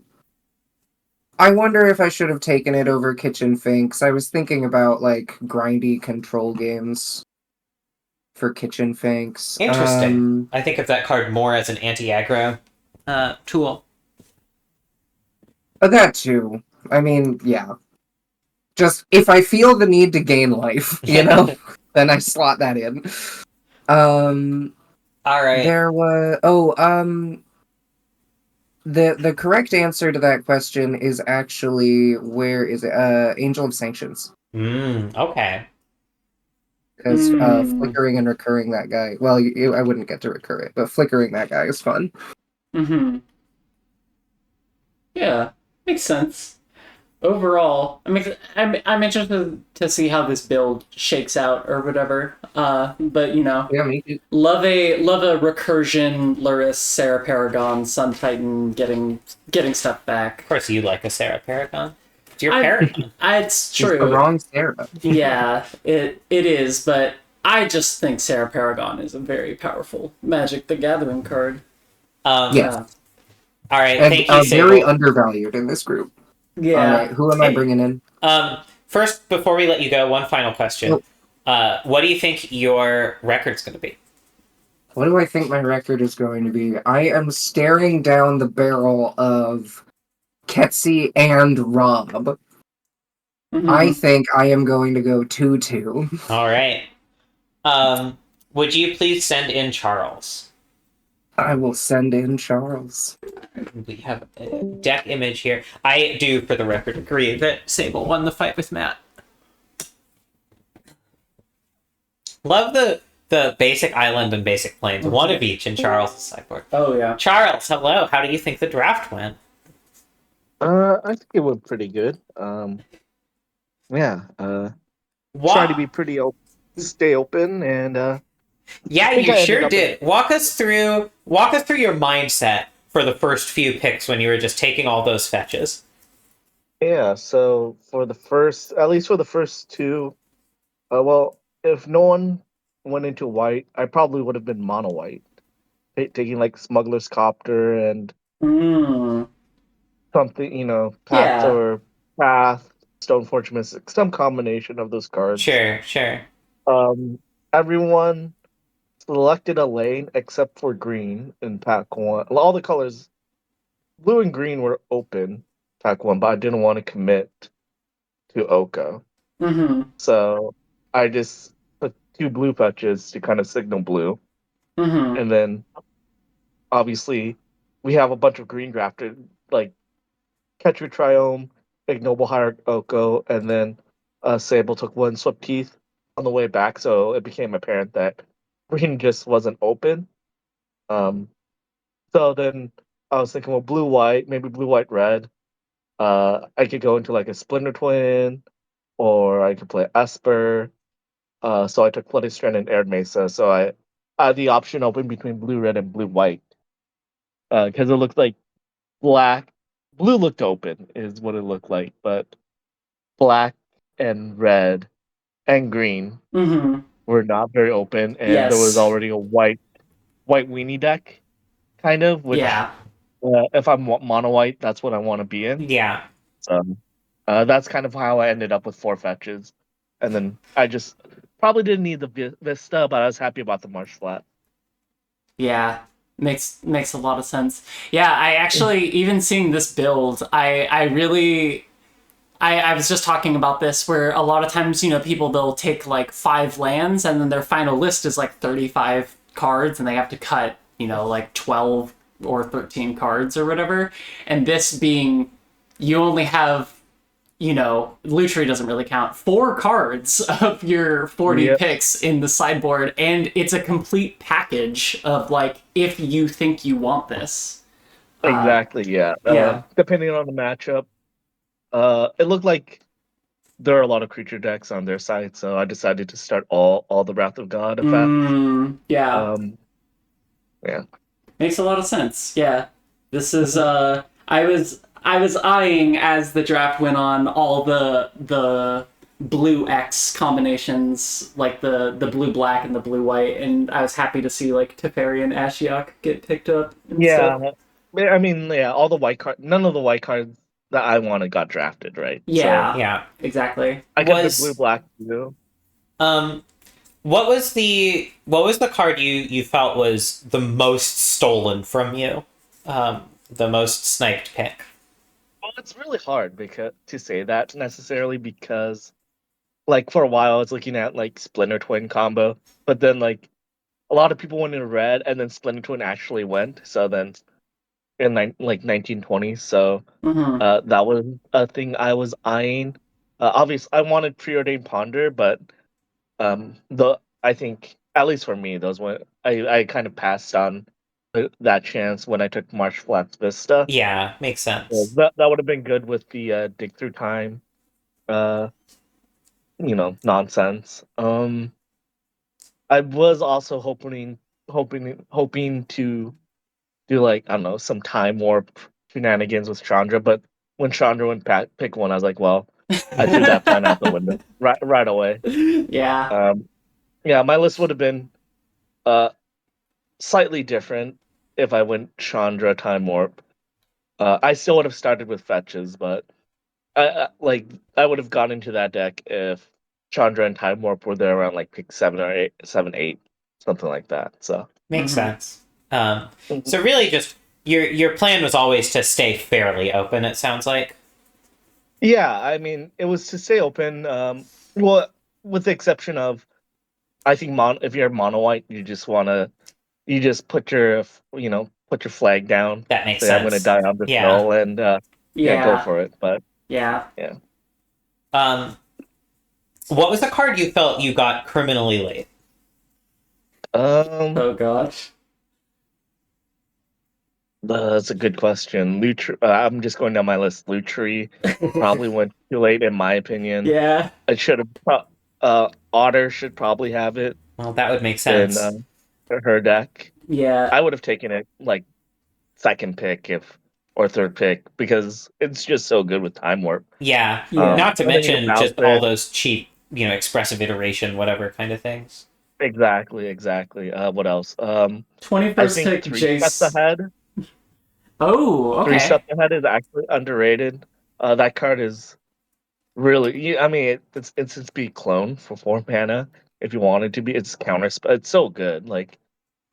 I wonder if I should have taken it over Kitchen Finks. I was thinking about like grindy control games for Kitchen Finks. Interesting. I think of that card more as an anti-aggro tool. That too. I mean, yeah. Just if I feel the need to gain life, then I slot that in. Um, All right. there was the correct answer to that question is actually where is it? Angel of Sanctions. Okay. Because flickering and recurring that guy. Well, I wouldn't get to recur it, but flickering that guy is fun. Mm-hmm. Yeah, makes sense. Overall, I'm interested to see how this build shakes out or whatever. But Yeah, me too. love a recursion, Luris, Sarah Paragon, Sun Titan getting stuff back. Of course, you like a Sarah Paragon. It's your I- Paragon. It's She's the true. wrong Sarah. Yeah, it is, but I just think Sarah Paragon is a very powerful Magic the Gathering card. Yes. All right. And Thank you, very Sable. undervalued in this group. Yeah. All right, who am I bringing in? First, before we let you go, one final question. What do you think your record's going to be? What do I think my record is going to be? I am staring down the barrel of Ketsy and Rob. Mhm. I think I am going to go 2-2. All right. Would you please send in Charles? I will send in Charles. We have a deck image here. I do, for the record, agree that Sable won the fight with Matt. Love the basic island and basic plains. One of each in Charles' sideboard. Oh yeah. Charles, hello. How do you think the draft went? I think it went pretty good. Yeah. Try to be pretty open, stay open, and Yeah, I think you I ended sure up did. Walk us through your mindset for the first few picks when you were just taking all those fetches. yeah. So for the first, at least for the first two, well, if no one went into white, I probably would have been mono white, taking like Smuggler's Copter and Mm. something, Path Yeah. or Path, Stoneforge Mystic, some combination of those cards. Sure. Um, everyone selected a lane except for green in pack one. All the colors, blue and green, were open pack one, but I didn't want to commit to Oko. Mm-hmm. So I just put two blue fetches to kind of signal blue. Mm-hmm. And then obviously we have a bunch of green drafted, like Catcher Triome, Ignoble Hierarch Oko, and then Sable took one Swept Teeth on the way back. So it became apparent that green just wasn't open. Um, So then I was thinking, well, blue white, maybe blue white red. I could go into like a Splinter Twin, or I could play Esper. So I took Bloody Strand and Air Mesa. So I had the option open between blue red and blue white, because it looked like black, blue looked open is what it looked like, but black and red and green Mm-hmm. were not very open, and there was Yes. already a white weenie deck kind of, which Yeah. if I'm mono white, that's what I want to be in. Yeah. So that's kind of how I ended up with four fetches. And then I just probably didn't need the Vista, but I was happy about the Marsh Flat. Yeah. Makes a lot of sense. Yeah, I actually even seeing this build, I really I was just talking about this where a lot of times, people they'll take like 5 lands and then their final list is like 35 cards and they have to cut, like 12 or 13 cards or whatever. And this being, you only have, Lutri doesn't really count, 4 cards of your 40 Yep. picks in the sideboard. And it's a complete package of like, if you think you want this. Exactly, yeah. Yeah. Depending on the matchup, it looked like there are a lot of creature decks on their side, so I decided to start all the Wrath of God effects. Yeah. Um, yeah. Makes a lot of sense. Yeah. This is I was eyeing as the draft went on all the blue X combinations, like the blue black and the blue white, and I was happy to see like Teferi and Ashiok get picked up and stuff. Yeah. I mean, yeah, all the white card, none of the white cards that I wanted got drafted, right? So Yeah, Yeah. exactly. I kept it blue Was black too. um what was the card you felt was the most stolen from you? The most sniped pick. Well, it's really hard because to say that necessarily because like for a while I was looking at like Splinter Twin combo, but then like a lot of people went in red and then Splinter Twin actually went. So then in like 1920, so Mm-hmm. that was a thing I was eyeing. Obviously, I wanted Preordained Ponder, but the I think at least for me, those one I kind of passed on that chance when I took Marsh Flats Vista. Yeah, makes So sense. that would have been good with the dig through time, uh, nonsense. I was also hoping to do like I don't know some time warp shenanigans with Chandra, but when Chandra went pick one, I was like, well, I threw that plan out the window right away. Yeah. Um, yeah, my list would have been uh slightly different if I went Chandra time warp. I still would have started with fetches, but I would have gone into that deck if Chandra and time warp were there around like pick 7 or 8, 7, 8, something like that. So. Makes Mm-hmm. sense. So really, just your plan was always to stay fairly open. It sounds like. Yeah, I mean, it was to stay open. Well, with the exception of, I think if you're mono white, you just put your flag down. That makes Say, I'm gonna sense. die on this Yeah. hill, and yeah, go Yeah. for it. But Yeah. yeah, Um, what was the card you felt you got criminally late? um, Oh gosh. that's a good question. I'm just going down my list. Lutri probably went too late, in my opinion. Yeah. I should have. Otter should probably have it Well, that would make in sense. her deck. Yeah. I would have taken it like second pick if or third pick because it's just so good with time warp. Yeah. Yeah. Not to And then you can mention bounce just all it. those cheap, expressive iteration, whatever kind of things. Exactly. What else? I 21st think pick three steps Jace. ahead. Oh, Three okay. steps ahead is actually underrated. That card is really. I mean, it's instant speed clone for 4 mana. If you want it to be, it's counter. It's so good. Like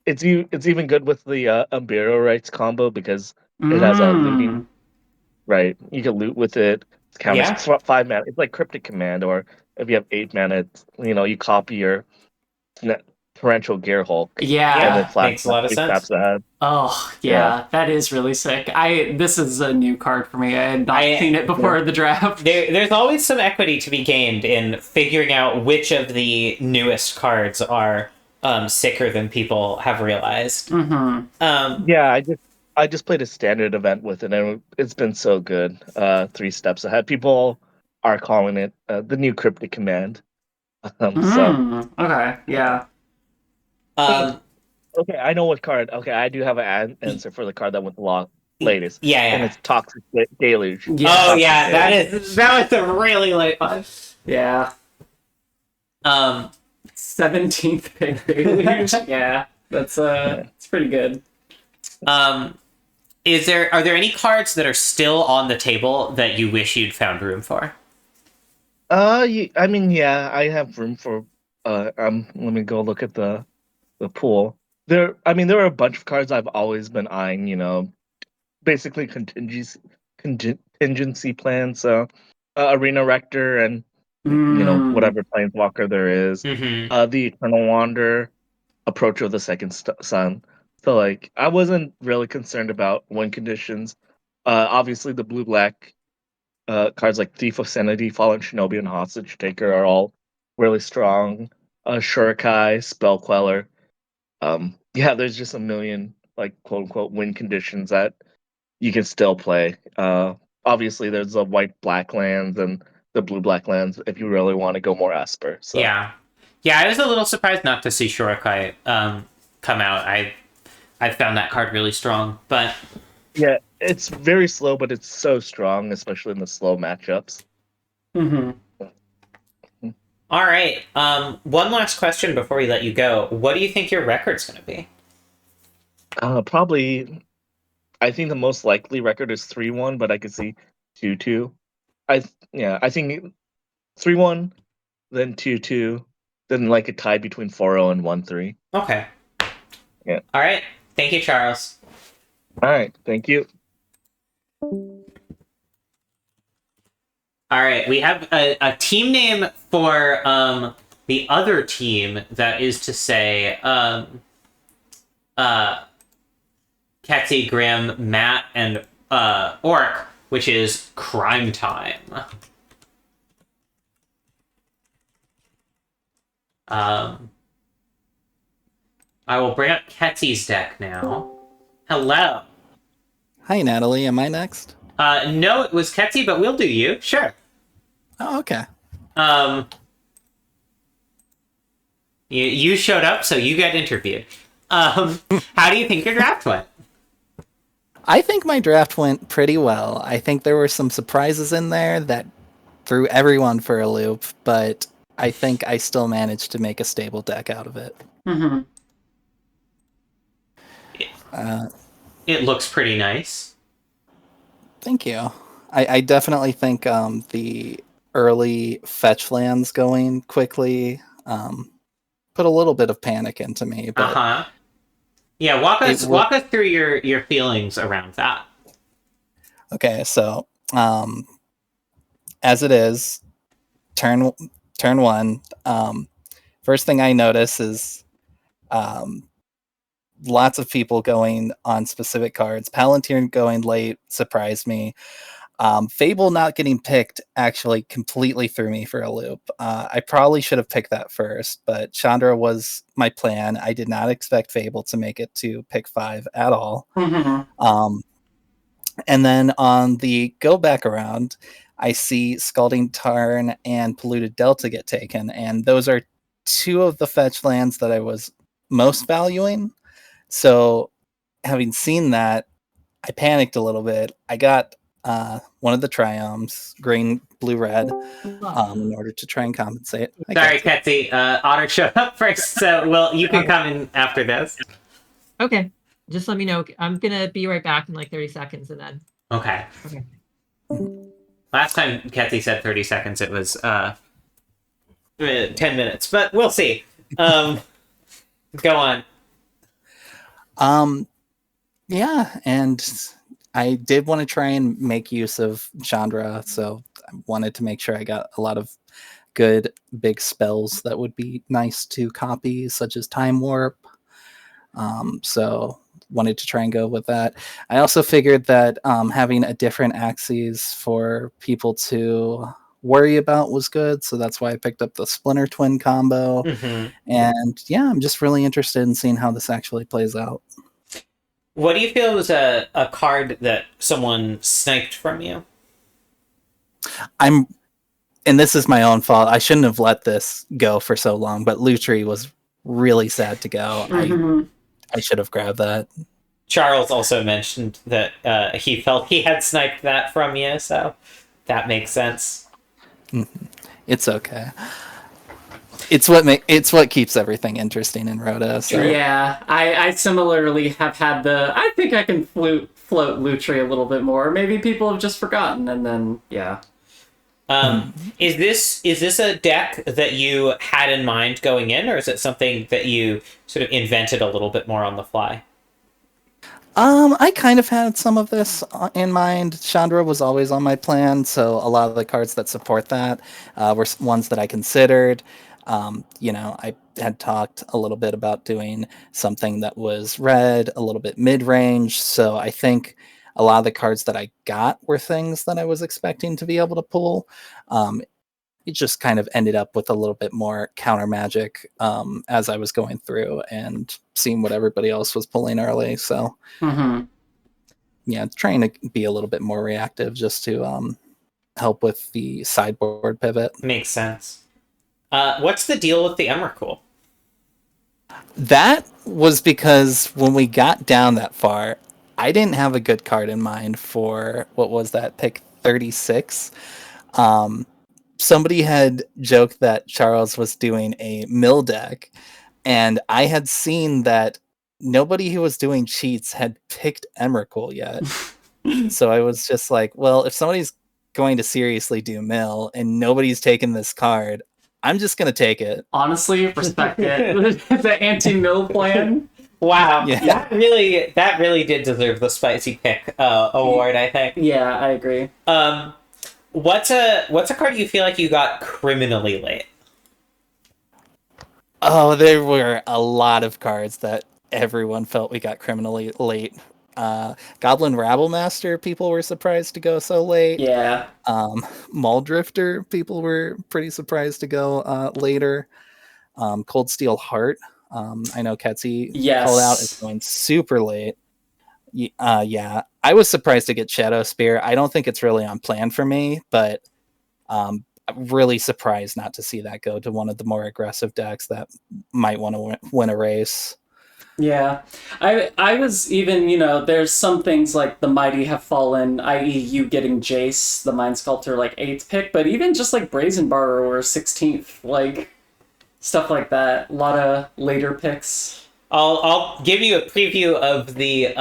it's even good with the Umbero Rights combo because it has a looting. Mm. Right. You can loot with it. It's counter Yeah. 5 mana. It's like Cryptic Command, or if you have 8 mana, you copy your Torrential Gear Hulk and then Yeah. flash Makes a that lot of 3 steps sense. ahead. Oh, Yeah. yeah. That is really sick. This is a new card for me. I had not I seen it before the draft. there's always some equity to be gained in figuring out which of the newest cards are sicker than people have realized. Mm-hmm. Yeah, I just played a standard event with it and it's been so good. 3 steps ahead. People are calling it the new Cryptic Command. So Okay. Yeah. Um, okay, I know what card. Okay, I do have an answer for the card that went latest, yeah, and yeah. it's Toxic Deluge. Oh Yeah. Toxic yeah, Deluge. that was a really late one. Yeah. Um, 17th pick Deluge. Yeah. Yeah. It's pretty good. um, are there any cards that are still on the table that you wish you'd found room for? I mean, yeah, I have room for. Let me go look at the pool. I mean, there are a bunch of cards I've always been eyeing. Basically contingency plans. So, Arena Rector and Mm. whatever Planeswalker there is. Mm-hmm. The Eternal Wander, Approach of the Second Sun. So, like, I wasn't really concerned about win conditions. Obviously, the blue black cards like Thief of Sanity, Fallen Shinobi, and Hostage Taker are all really strong. Shurikai, Spell Queller. Yeah, there's just a million like quote unquote win conditions that you can still play. Obviously, there's the white black lands and the blue-black lands if you really want to go more Esper. So Yeah. Yeah, I was a little surprised not to see Shurikai come out. I found that card really strong, but yeah, it's very slow, but it's so strong, especially in the slow matchups. Mm-hmm. all right. One last question before we let you go. What do you think your record's going to be? Probably, I think the most likely record is 3-1, but I could see 2-2. I think 3-1, then 2-2, then like a tie between 4-0 and 1-3. Okay. Yeah. All right. Thank you, Charles. All right, thank you. All right, we have a team name for the other team. That is to say, Ketsy, Grim, Matt, and Orc, which is Crime Time. I will bring up Ketsy's deck now. Hello. Hi, Natalie. Am I next? No, it was Ketsy, but we'll do you. Sure. Oh, okay. You showed up, so you get interviewed. How do you think your draft went? I think my draft went pretty well. I think there were some surprises in there that threw everyone for a loop, but I think I still managed to make a stable deck out of it. Mm-hmm. It looks pretty nice. Thank you. I definitely think the early fetch lands going quickly put a little bit of panic into me. But Uh-huh. Yeah, walk us through your feelings around that. okay, so as it is, turn one. First thing I notice is lots of people going on specific cards. Palantir going late surprised me. Fable not getting picked actually completely threw me for a loop. I probably should have picked that first, but Chandra was my plan. I did not expect Fable to make it to pick 5 at all. Mm-hmm. And then on the go back around, I see Scalding Tarn and Polluted Delta get taken, and those are two of the fetch lands that I was most valuing. So, having seen that, I panicked a little bit. I got one of the triomes, green, blue, red, in order to try and compensate. Sorry, Ketsy. Otter showed up first, so you can come in after this. Okay. Just let me know. I'm gonna be right back in like 30 seconds and then. Okay. Okay. Last time Ketsy said 30 seconds, it was 10 minutes, but we'll see. Go on. Yeah, and I did want to try and make use of Chandra, so I wanted to make sure I got a lot of good big spells that would be nice to copy, such as Time Warp. So wanted to try and go with that. I also figured that having a different axes for people to worry about was good, so that's why I picked up the Splinter Twin combo. Mm-hmm. And yeah, I'm just really interested in seeing how this actually plays out. What do you feel was a card that someone sniped from you? And this is my own fault. I shouldn't have let this go for so long, but Lutri was really sad to go. Mm-hmm. I should have grabbed that. Charles also mentioned that he felt he had sniped that from you, so that makes sense. It's okay. It's what keeps everything interesting in Rota. So. Yeah, I similarly have had I think I can float Lutri a little bit more. Maybe people have just forgotten, and then yeah. Is this a deck that you had in mind going in, or is it something that you sort of invented a little bit more on the fly? I kind of had some of this in mind. Chandra was always on my plan, so a lot of the cards that support that were ones that I considered. I had talked a little bit about doing something that was red, a little bit mid-range, so I think a lot of the cards that I got were things that I was expecting to be able to pull. It just kind of ended up with a little bit more counter magic as I was going through and seeing what everybody else was pulling early. So, Mm-hmm. yeah, trying to be a little bit more reactive just to help with the sideboard pivot. Makes sense. What's the deal with the Emrakul? That was because when we got down that far, I didn't have a good card in mind for what was that pick 36. Somebody had joked that Charles was doing a mill deck, and I had seen that nobody who was doing cheats had picked Emrakul yet. So I was just like, well, if somebody's going to seriously do mill and nobody's taken this card, I'm just going to take it. Honestly, respect it. The anti-mill plan. Wow, Yeah. that really did deserve the spicy pick award, I think. Yeah, I agree. What's a card you feel like you got criminally late? Oh, there were a lot of cards that everyone felt we got criminally late. Goblin Rabblemaster, people were surprised to go so late. Yeah. Muldrifter, people were pretty surprised to go later. Cold Steel Heart, I know Ketsy called out, is going super late. Yeah, I was surprised to get Shadow Spear. I don't think it's really on plan for me, but I'm really surprised not to see that go to one of the more aggressive decks that might want to win a race. Yeah, I was even, there's some things like the Mighty Have Fallen, i.e. you getting Jace, the Mind Sculptor, like 8th pick, but even just like Brazen Borrower 16th, like stuff like that. A lot of later picks. I'll give you a preview of the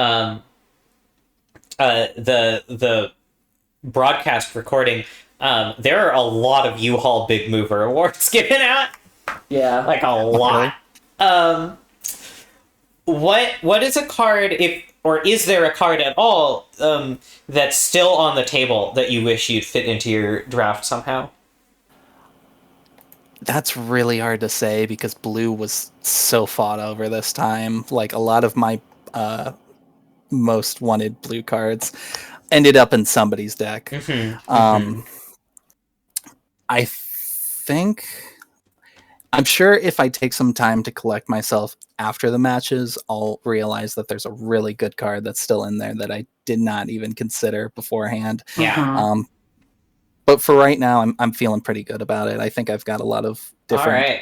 broadcast recording. There are a lot of U-Haul Big Mover awards given out. Yeah, Like a lot. What is a card, or is there a card at all that's still on the table that you wish you'd fit into your draft somehow? That's really hard to say because blue was so fought over this time. Like a lot of my most wanted blue cards ended up in somebody's deck. Mm-hmm. I think, I'm sure if I take some time to collect myself after the matches, I'll realize that there's a really good card that's still in there that I did not even consider beforehand. Yeah. But for right now, I'm feeling pretty good about it. I think I've got a lot of different. All right.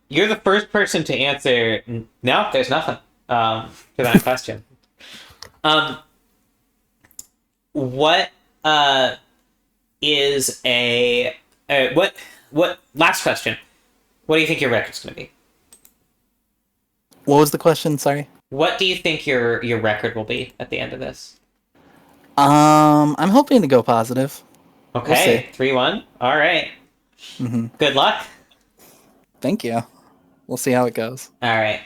You're the first person to answer. No, there's nothing to that question. What is a what? Last question. What do you think your record's going to be? What was the question? Sorry. What do you think your record will be at the end of this? I'm hoping to go positive. Okay, 3-1. All right. Mm-hmm. Good luck. Thank you. We'll see how it goes. All right.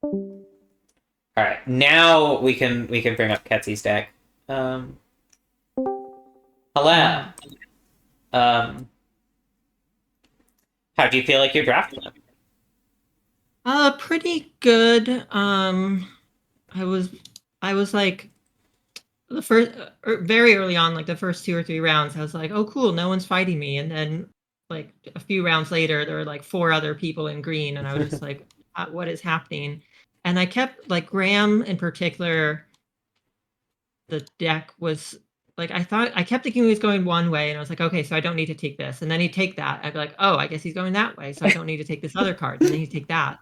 All right. Now we can bring up Ketsy's deck. Hello. How do you feel like you're drafting them? Pretty good. I was like the first, very early on, like the first 2 or 3 rounds, I was like, oh cool, no one's fighting me, and then like a few rounds later, there were like 4 other people in green, and I was just like, what is happening? And I kept like Graham in particular. The deck was like, I kept thinking he was going one way, and I was like, okay, so I don't need to take this, and then he'd take that. I'd be like, oh, I guess he's going that way, so I don't need to take this other card, and then he'd take that.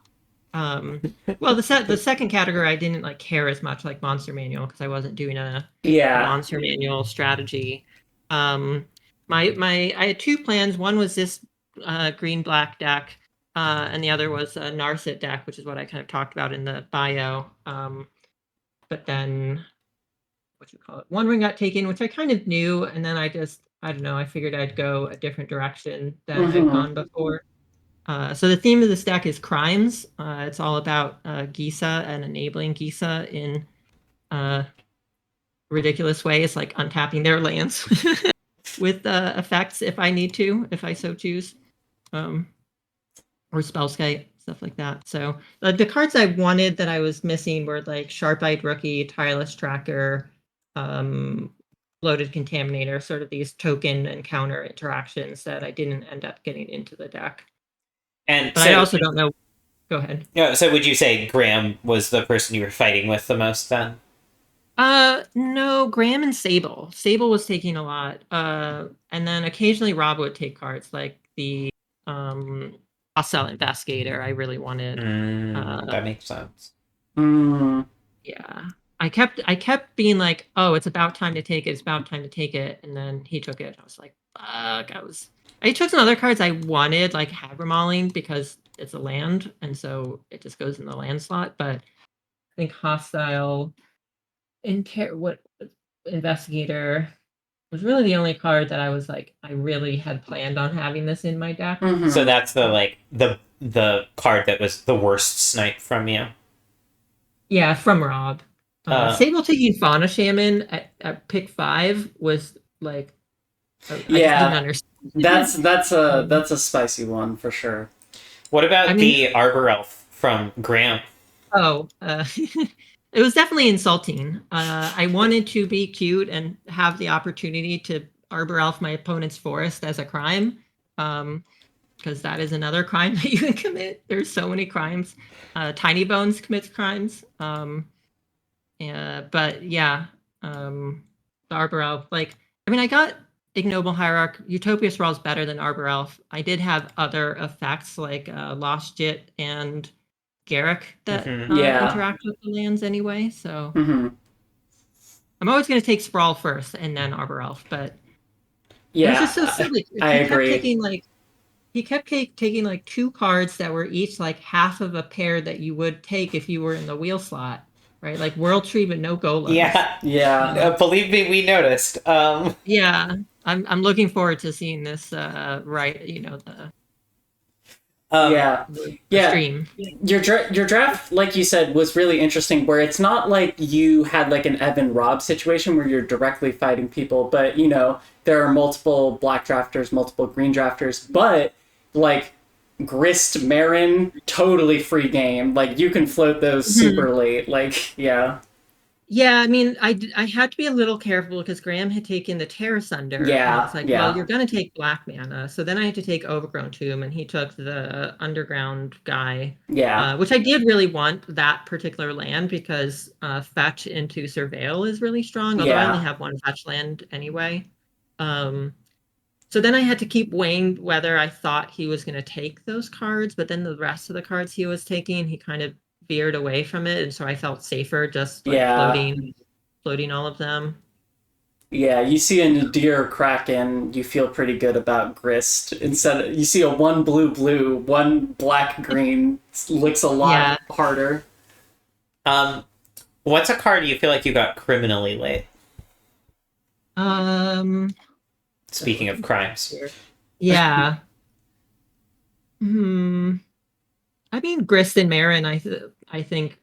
Well, the second category I didn't like care as much, like Monster Manual, because I wasn't doing a Monster Manual strategy. I had 2 plans. One was this green black deck, and the other was a Narset deck, which is what I kind of talked about in the bio. But then One Ring got taken, which I kind of knew, and then I don't know, I figured I'd go a different direction than I'd gone before. So the theme of this deck is crimes. It's all about Gisa and enabling Gisa in ridiculous ways, like untapping their lands with effects if I need to, if I so choose, or Spellskite, stuff like that. So the cards I wanted that I was missing were like Sharp-Eyed Rookie, Tireless Tracker, Loaded Contaminator, sort of these token and counter interactions that I didn't end up getting into the deck. But I also don't know. Go ahead. Yeah. So would you say Graham was the person you were fighting with the most then? No, Graham and Sable. Sable was taking a lot. And then occasionally Rob would take cards like the hostile investigator. I really wanted. That makes sense. Mm. Yeah. I kept being like, oh, it's about time to take it. It's about time to take it. And then he took it. I was like, fuck. I took some other cards I wanted, like Habermauling, because it's a land, and so it just goes in the land slot. But I think hostile what investigator was really the only card that I was like, I really had planned on having this in my deck. Mhm. So that's the card that was the worst snipe from you. Yeah, from Rob. Sable taking Fauna Shaman at pick 5 was like, I just didn't understand. That's a spicy one for sure. What about I mean- the Arbor Elf from Graham? Oh, it was definitely insulting. I wanted to be cute and have the opportunity to Arbor Elf my opponent's forest as a crime. Because that is another crime that you can commit. There's so many crimes. Tiny Bones commits crimes. But yeah, the Arbor Elf. Like, I mean, I got Ignoble Hierarch. Utopia Sprawl is better than Arbor Elf. I did have other effects like Lost Jit and Garrick that Yeah. interact with the lands anyway. So Mm-hmm. I'm always going to take Sprawl first and then Arbor Elf. But Yeah, it was just so silly. I He kept agree. taking like 2 cards that were each like half of a pair that you would take if you were in the wheel slot, right? Like World Tree, but no golems. Yeah. Believe me, we noticed. Yeah, I'm looking forward to seeing this. Right, the Yeah. Yeah. stream. Your draft, like you said, was really interesting. Where it's not like you had like an Evan Rob situation where you're directly fighting people, but there are multiple black drafters, multiple green drafters, but like Grist, Marin, totally free game. Like you can float those super late. Like yeah. Yeah, I mean, I had to be a little careful because Graham had taken the Terra Sunder. Yeah, And it's like, yeah. well, you're going to take black mana. So then I had to take Overgrown Tomb, and he took the Underground guy. Yeah. Which I did really want that particular land because fetch into Surveil is really strong, although I Yeah. only have 1 fetch land anyway. So then I had to keep weighing whether I thought he was going to take those cards, but then the rest of the cards he was taking, he kind of veered away from it, and so I felt safer just like Yeah. floating all of them. Yeah, you see a Nadir Kraken, you feel pretty good about Grist. Instead, you see a 1 blue, 1 black green, looks a lot harder. What's a card you feel like you got criminally late? Speaking of crimes. Yeah. I mean, Grist and Marin, I think,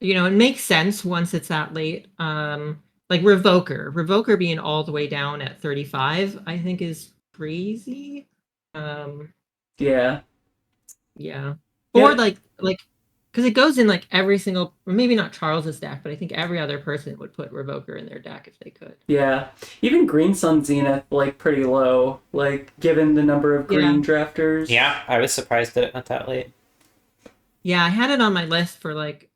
it makes sense once it's that late. Like Revoker being all the way down at 35, I think is crazy. Yeah. Yeah. Or like because it goes in like every single, or maybe not Charles's deck, but I think every other person would put Revoker in their deck if they could. Yeah. Even Green Sun Zenith, like, pretty low, like, given the number of green drafters. Yeah, I was surprised that it went that late. Yeah, I had it on my list for like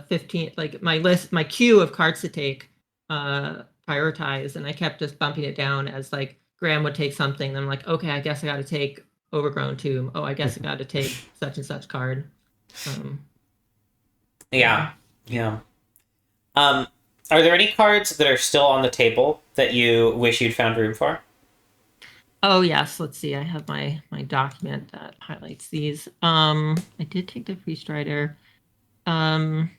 15, like my queue of cards to take, prioritize, and I kept just bumping it down as like Graham would take something, then I'm like, okay, I guess I got to take Overgrown Tomb. Oh, I guess I got to take such and such card. Yeah. Are there any cards that are still on the table that you wish you'd found room for? Oh yes, let's see. I have my document that highlights these. I did take the Free Strider. If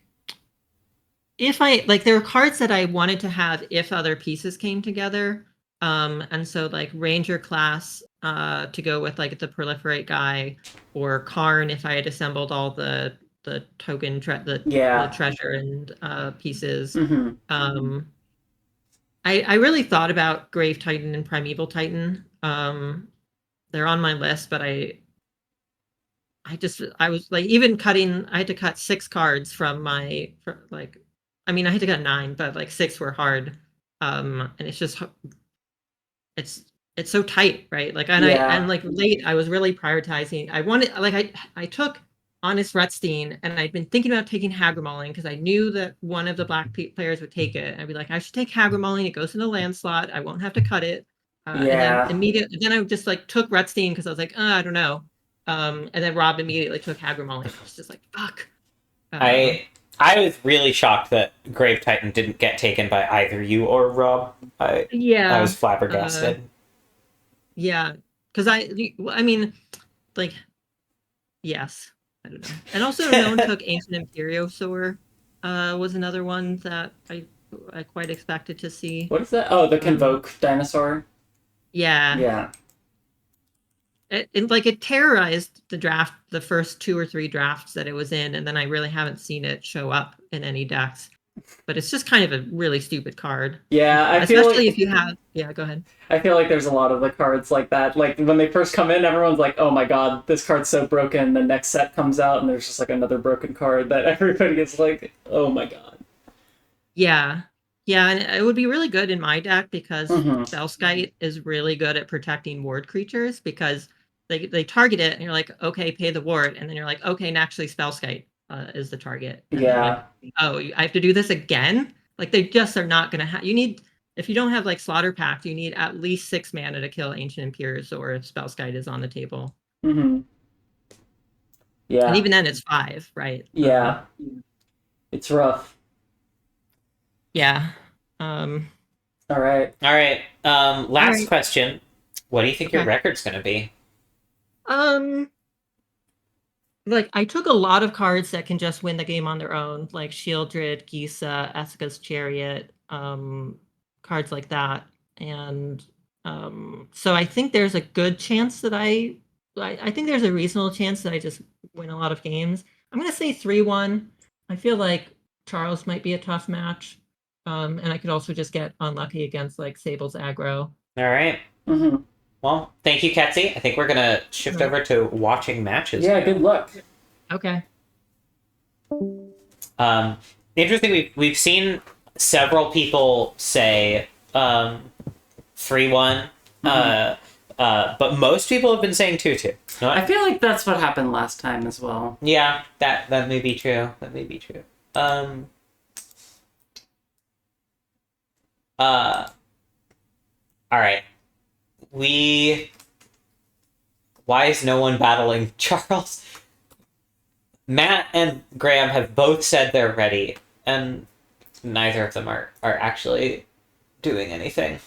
I like, there were cards that I wanted to have if other pieces came together. And so like Ranger class to go with like the Proliferate guy, or Karn if I had assembled all the token the treasure and pieces. I really thought about Grave Titan and Primeval Titan. They're on my list, but I was like, even cutting, I had to cut 6 cards from I had to cut 9, but like 6 were hard. And it's just, it's so tight, right? Like, and like late, I was really prioritizing. I wanted, like, I took Honest Rutstein, and I'd been thinking about taking Hagramoling because I knew that one of the black players would take it. I'd be like, I should take Hagramoling. It goes in the land slot. I won't have to cut it. Yeah. And then I just like took Rutstein because I was like, I don't know. And then Rob immediately took Hagramoling. I was just like, fuck. I was really shocked that Grave Titan didn't get taken by either you or Rob. I was flabbergasted. Yeah, because I mean, like, yes, I don't know. And also, no one took Ancient Imperiosaur. Was another one that I quite expected to see. What is that? Oh, the Convoke dinosaur. Yeah. Yeah. It terrorized the draft, the first 2 or 3 drafts that it was in, and then I really haven't seen it show up in any decks. But it's just kind of a really stupid card. Yeah, especially if you have. Yeah, go ahead. I feel like there's a lot of the cards like that. Like when they first come in, everyone's like, "Oh my god, this card's so broken." The next set comes out, and there's just like another broken card that everybody is like, "Oh my god." Yeah. Yeah, and it would be really good in my deck because Spellskite is really good at protecting ward creatures because they target it and you're like, okay, pay the ward, and then you're like, okay, and actually Spellskite is the target. And Yeah. like, I have to do this again? Like they just are not gonna have. You need, if you don't have like Slaughter Pact, you need at least 6 mana to kill Ancient Imperiosaur if Spellskite is on the table. Yeah. And even then, it's 5, right? Yeah. It's rough. Yeah. All right. Last question. What do you think your record's going to be? Like, I took a lot of cards that can just win the game on their own, like Shieldred, Gisa, Esika's Chariot, cards like that. And so I think there's a good chance that I think there's a reasonable chance that I just win a lot of games. I'm going to say 3-1. I feel like Charles might be a tough match. And I could also just get unlucky against, like, Sable's aggro. All right. Well, thank you, Ketsy. I think we're going to shift over to watching matches. Yeah, good luck. Okay. Interesting, we've seen several people say 3-1, but most people have been saying 2-2. No? I feel like that's what happened last time as well. Yeah, that may be true. That may be true. All right. Why is no one battling Charles? Matt and Graham have both said they're ready, and neither of them are actually doing anything.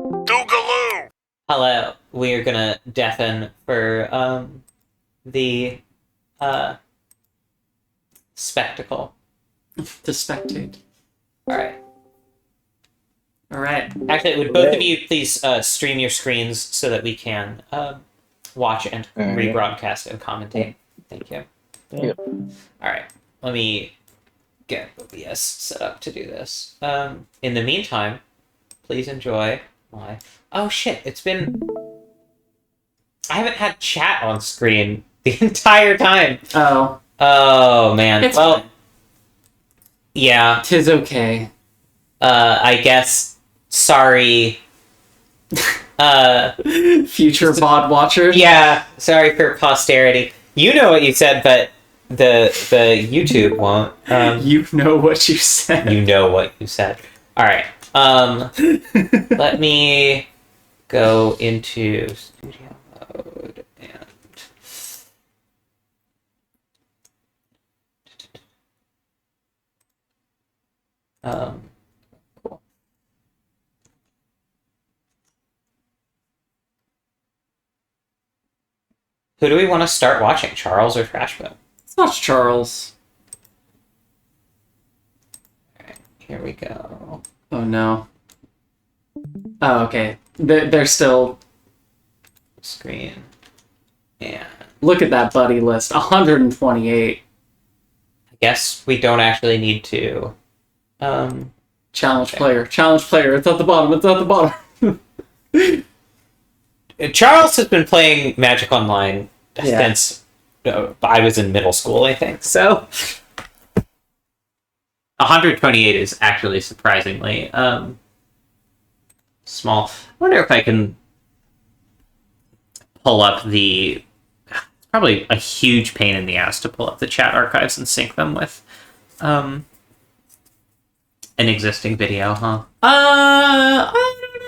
Doogaloo! Hello, we're gonna deafen for the spectacle. To spectate. Alright. Alright. Actually, would both of you please stream your screens so that we can watch and rebroadcast and commentate? Thank you. Yep. Alright, let me get OBS set up to do this. In the meantime, please enjoy my... Oh shit, it's been... I haven't had chat on screen the entire time. Oh man. It's well, fine. Yeah. 'Tis okay. I guess. Sorry. Future VOD watchers. Yeah. Sorry for posterity. You know what you said, but the YouTube won't. You know what you said. You know what you said. All right. Let me go into studio mode and cool. Who do we want to start watching, Charles or Trashbone? Let's watch Charles. All right, here we go. Oh no. Oh, okay. They're still... Screen. And Look at that buddy list. 128. I guess we don't actually need to. Challenge player. Challenge player. It's at the bottom. It's at the bottom. Charles has been playing Magic Online since I was in middle school, I think. So 128 is actually surprisingly small. I wonder if I can pull up the... It's probably a huge pain in the ass to pull up the chat archives and sync them with an existing video, huh? I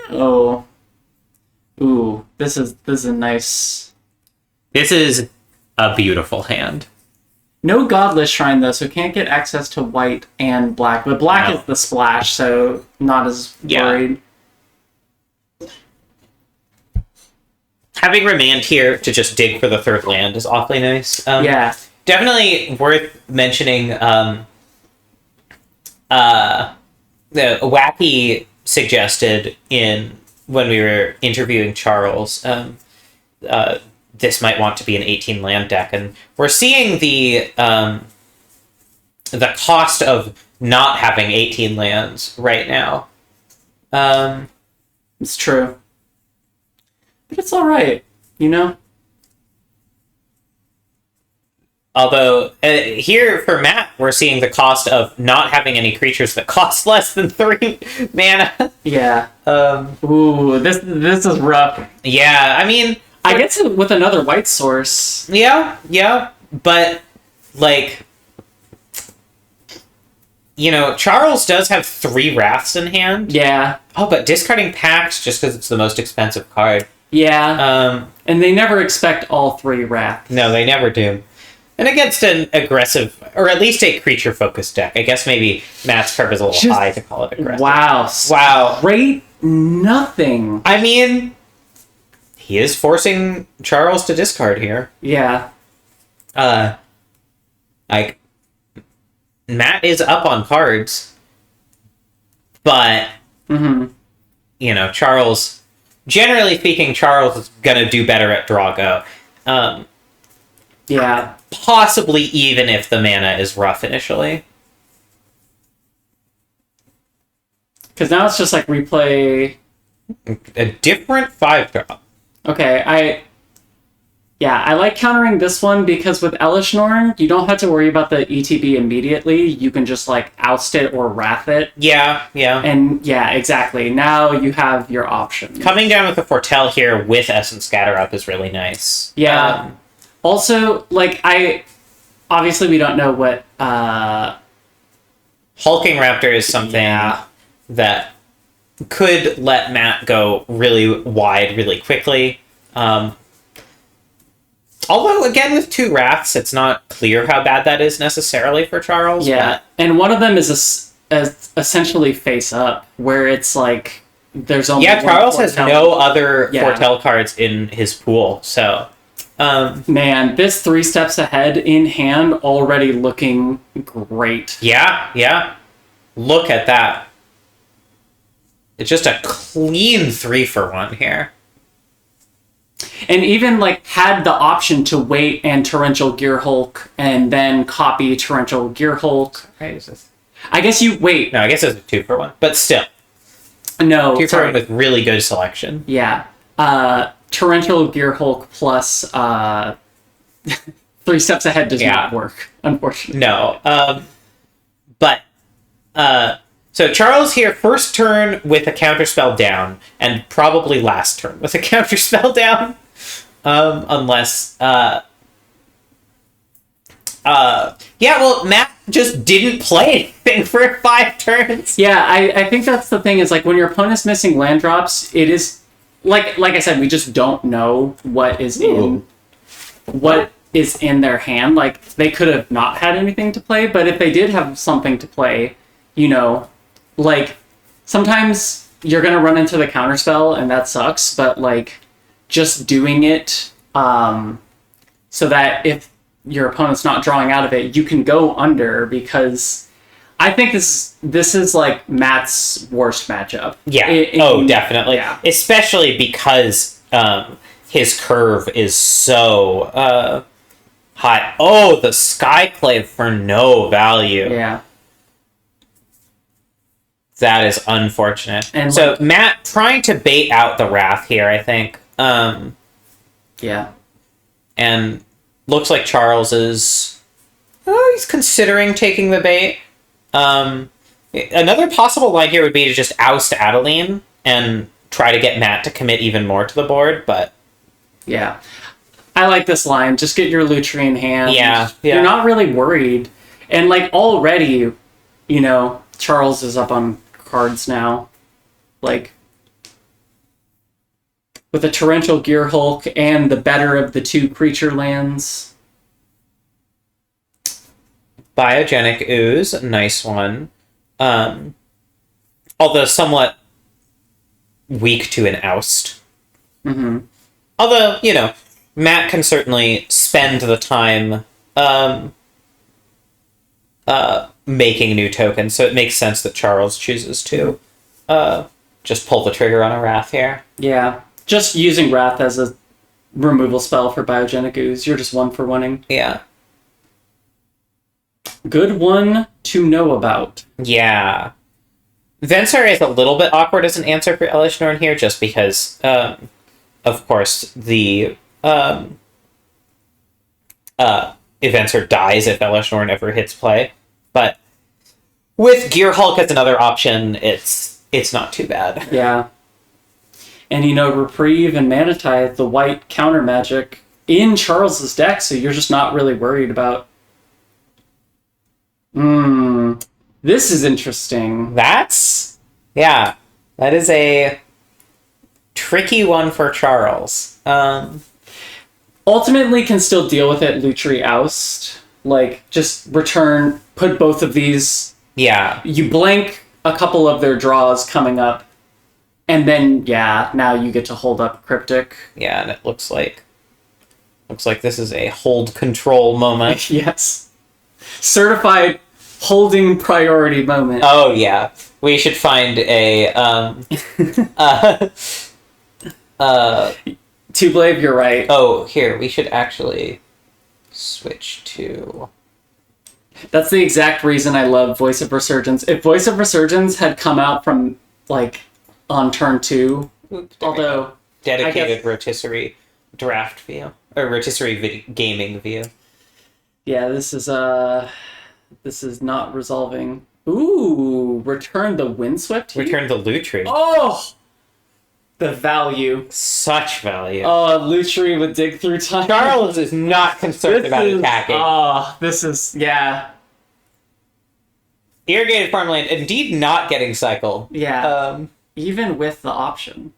don't know. Ooh, this is a nice... This is a beautiful hand. No Godless Shrine, though, so can't get access to white and black. But black No. is the splash, so not as worried. Having Remand here to just dig for the third land is awfully nice. Yeah. Definitely worth mentioning the Wacky suggested when we were interviewing Charles, this might want to be an 18 land deck, and we're seeing the cost of not having 18 lands right now. It's true. But it's alright, you know? Although, here for Matt, we're seeing the cost of not having any creatures that cost less than 3 mana. Yeah. Ooh, this is rough. Yeah, I mean... I guess with another white source. Yeah, but, like... Charles does have 3 Wraths in hand. Yeah. Oh, but discarding Pax just because it's the most expensive card. Yeah. And they never expect all 3 Wrath. No, they never do. And against an aggressive, or at least a creature-focused deck. I guess maybe Matt's curve is a little high to call it aggressive. Wow. Great nothing. I mean, he is forcing Charles to discard here. Yeah. Like, Matt is up on cards, but, Charles... Generally speaking, Charles is going to do better at draw go. Yeah. Possibly even if the mana is rough initially. Because now it's just like replay... A different 5-drop. Okay, I like countering this one because with Elishnorn, you don't have to worry about the ETB immediately. You can just, like, oust it or wrath it. Yeah. And, yeah, exactly. Now you have your option. Coming down with the Foretell here with Essence Scatter Up is really nice. Yeah. Also, like, obviously we don't know what... Hulking Raptor is something that could let Matt go really wide really quickly. Although, again, with 2 Wraths, it's not clear how bad that is necessarily for Charles. Yeah, and one of them is essentially face up, where it's like, there's only one Charles has Foretell. no other Foretell cards in his pool, so... Man, this 3 steps ahead in hand already looking great. Yeah. Look at that. It's just a clean 3-for-1 here. And even, like, had the option to wait and Torrential Gear Hulk and then copy Torrential Gear Hulk. I guess you... Wait. No, I guess it's a 2-for-1. But still. No, 2-for-1 with really good selection. Yeah. Torrential Gear Hulk plus 3 steps ahead does not work, unfortunately. No. So Charles here, first turn with a counterspell down, and probably last turn with a counterspell down. Unless... Matt just didn't play anything for 5 turns. Yeah, I think that's the thing, is like when your opponent's missing land drops, it is... Like I said, we just don't know what is in their hand. Like, they could have not had anything to play, but if they did have something to play, like, sometimes you're gonna run into the counterspell, and that sucks, but, like, just doing it, so that if your opponent's not drawing out of it, you can go under, because I think this is like Matt's worst matchup. Yeah. Definitely. Yeah. Especially because his curve is so high. Oh, the Skyclave for no value. Yeah. That is unfortunate. And so Matt trying to bait out the Wrath here, I think. Yeah. And looks like Charles is... Oh, he's considering taking the bait. Another possible line here would be to just oust Adeline and try to get Matt to commit even more to the board, but... Yeah. I like this line. Just get your Lutri in hand. Yeah. You're not really worried. And, like, already, you know, Charles is up on cards now. Like, with a Torrential Gear Hulk and the better of the two creature lands. Biogenic Ooze, nice one. Although somewhat weak to an oust. Mm-hmm. Although, you know, Matt can certainly spend the time making new tokens, so it makes sense that Charles chooses to just pull the trigger on a Wrath here. Yeah. Just using Wrath as a removal spell for Biogenic Ooze. You're just 1 for winning. Yeah. Good one to know about. Yeah. Vensar is a little bit awkward as an answer for Elish Norn here, just because, of course, the Vensar dies if Elish Norn ever hits play. But with Gear Hulk as another option, it's not too bad. Yeah. And, you know, Reprieve and Mana Tithe, the white counter magic in Charles's deck, so you're just not really worried about... This is interesting. Yeah, that is a tricky one for Charles. Ultimately can still deal with it, Lutri Oust. Like, just return, put both of these... Yeah. You blank a couple of their draws coming up, and then, yeah, now you get to hold up Cryptic. Yeah, and it looks like this is a hold control moment. Yes. Certified holding priority moment. Oh yeah, we should find a Two-Blade, you're right. Oh, here we should actually switch to. That's the exact reason I love Voice of Resurgence. If Voice of Resurgence had come out from, like, on turn 2, although... Dedicated rotisserie draft view. Or rotisserie gaming view. Yeah, this is not resolving. Ooh, return the Windswept here? Return the Lutri. Oh! The value. Such value. Oh, Lutri would dig through time. Charles is not concerned about attacking. Oh, this is, yeah. Irrigated farmland, indeed not getting cycle. Yeah. Even with the option.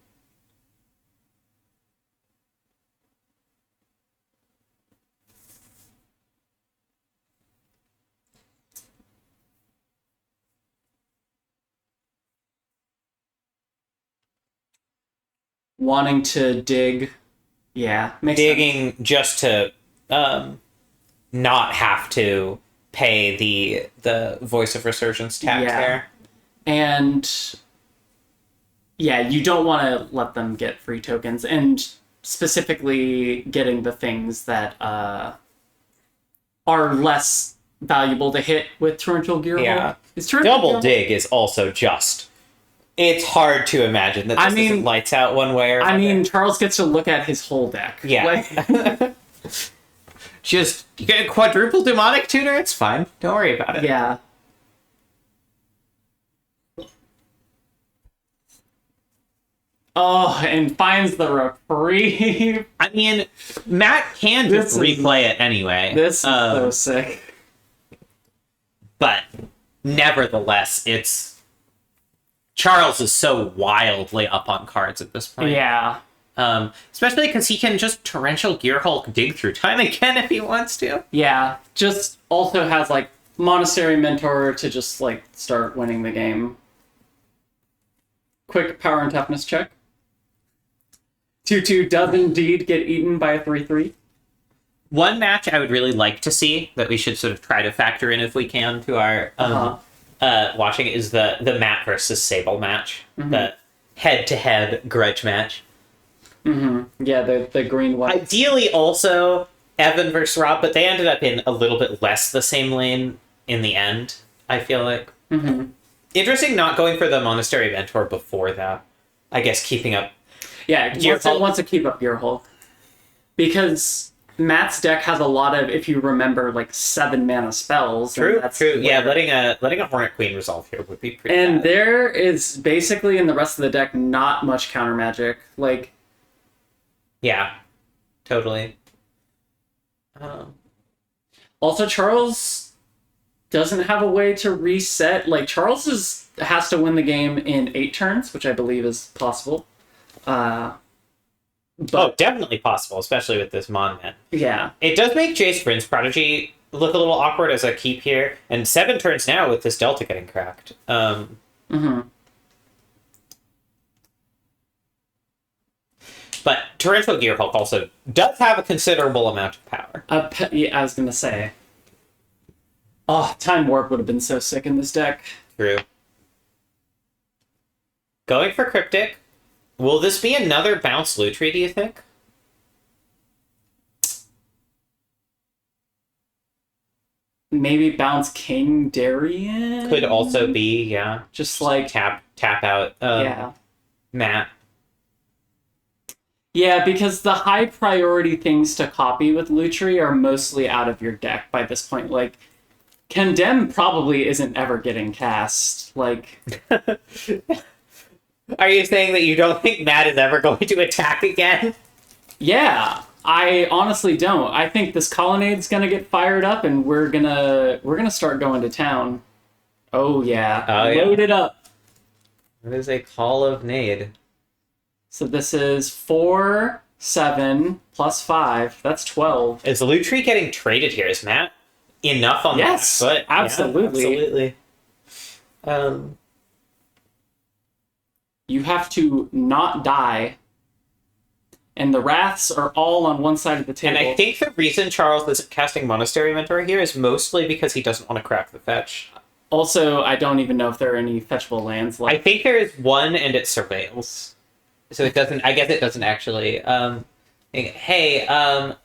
Wanting to dig. Yeah. Makes Digging sense. just to not have to pay the Voice of Resurgence tax there. And yeah, you don't want to let them get free tokens, and specifically getting the things that are less valuable to hit with Torrential Gear. Yeah. Torrential Double Gear dig is also just... It's hard to imagine that this isn't lights out one way or another. I mean, Charles gets to look at his whole deck. Yeah. Like, just get a quadruple demonic tutor, it's fine. Don't worry about it. yeah. Oh, and finds the reprieve. I mean, Matt can just replay it anyway. This is so sick. But nevertheless, it's... Charles is so wildly up on cards at this point. Yeah. Especially because he can just Torrential Gear Hulk dig through time again if he wants to. Yeah. Just also has, like, Monastery Mentor to just, like, start winning the game. Quick power and toughness check. 2/2 does indeed get eaten by a 3/3. One match I would really like to see that we should sort of try to factor in if we can to our watching is the Matt versus Sable match. Mm-hmm. The head-to-head grudge match. Mm-hmm. Yeah, the green one. Ideally also Evan versus Rob, but they ended up in a little bit less the same lane in the end, I feel like. Mm-hmm. Interesting not going for the Monastery Mentor before that. I guess keeping up... Yeah, Gear Hulk. wants to keep up Gear Hulk. Because Matt's deck has a lot of, if you remember, like 7 mana spells. True, and that's true. Yeah, where- letting a Hornet Queen resolve here would be pretty And bad. there is basically in the rest of the deck not much counter magic. Like, Yeah, totally. also Charles doesn't have a way to reset. Like, has to win the game in 8 turns, which I believe is possible. Oh, definitely possible, especially with this Mon Man. Yeah. It does make Jace Prince Prodigy look a little awkward as a keep here, and 7 turns now with this Delta getting cracked. But Torrential Gearhulk also does have a considerable amount of power. Yeah, I was gonna say. Oh, Time Warp would have been so sick in this deck. True. Going for Cryptic. Will this be another bounce Lutri, do you think? Maybe bounce King Darien? Could also be, yeah. Just like, Tap out yeah. Matt. Yeah, because the high priority things to copy with Lutri are mostly out of your deck by this point. Like, Condemn probably isn't ever getting cast. Like, Are you saying that you don't think Matt is ever going to attack again? yeah, I honestly don't. I think this Colonnade's gonna get fired up, and we're gonna start going to town. Oh yeah, load it up. What is a Call of Nade? So this is 4, 7 plus 5. That's 12. Is Lutri getting traded here? Is Matt enough on Yes, that foot? absolutely. Yeah, absolutely. You have to not die. And the Wraths are all on one side of the table. And I think the reason Charles isn't casting Monastery Mentor here is mostly because he doesn't want to crack the fetch. Also, I don't even know if there are any fetchable lands I left. think there is one, and it surveils. So it doesn't. I guess it doesn't actually. Hey,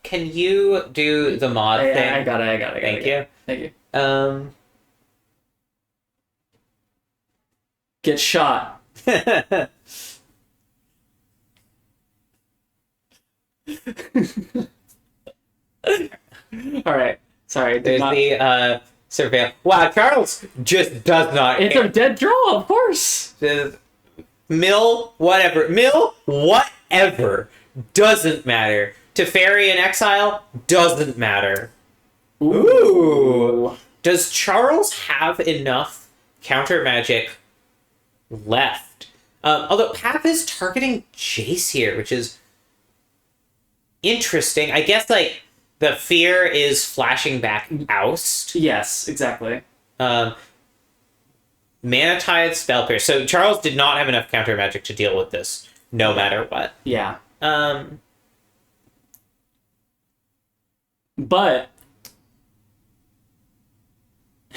can you do the mod thing? I got it. Thank you. Thank you. Get shot. All right. Sorry. There's the surveil. Wow, Charles just does not. It's care. a dead draw, of course. Just mill whatever. Doesn't matter. Teferi in exile doesn't matter. Ooh. Does Charles have enough counter magic left? Although Path is targeting Jace here, which is interesting. I guess like the fear is flashing back Oust. Yes, exactly. Mana Tide, Spell Pierce. So Charles did not have enough counter magic to deal with this, no matter what. Yeah. But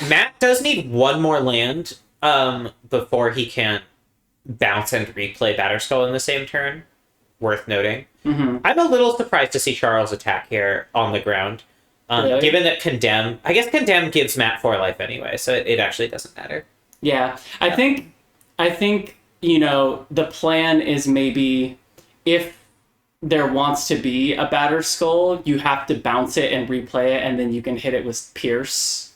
Matt does need one more land before he can bounce and replay Batterskull in the same turn. Worth noting. Mm-hmm. I'm a little surprised to see Charles attack here on the ground. Really? Given that Condemn... I guess Condemn gives Matt 4 life anyway, so it actually doesn't matter. Yeah. I think, you know, the plan is maybe if there wants to be a Batterskull, you have to bounce it and replay it, and then you can hit it with Pierce.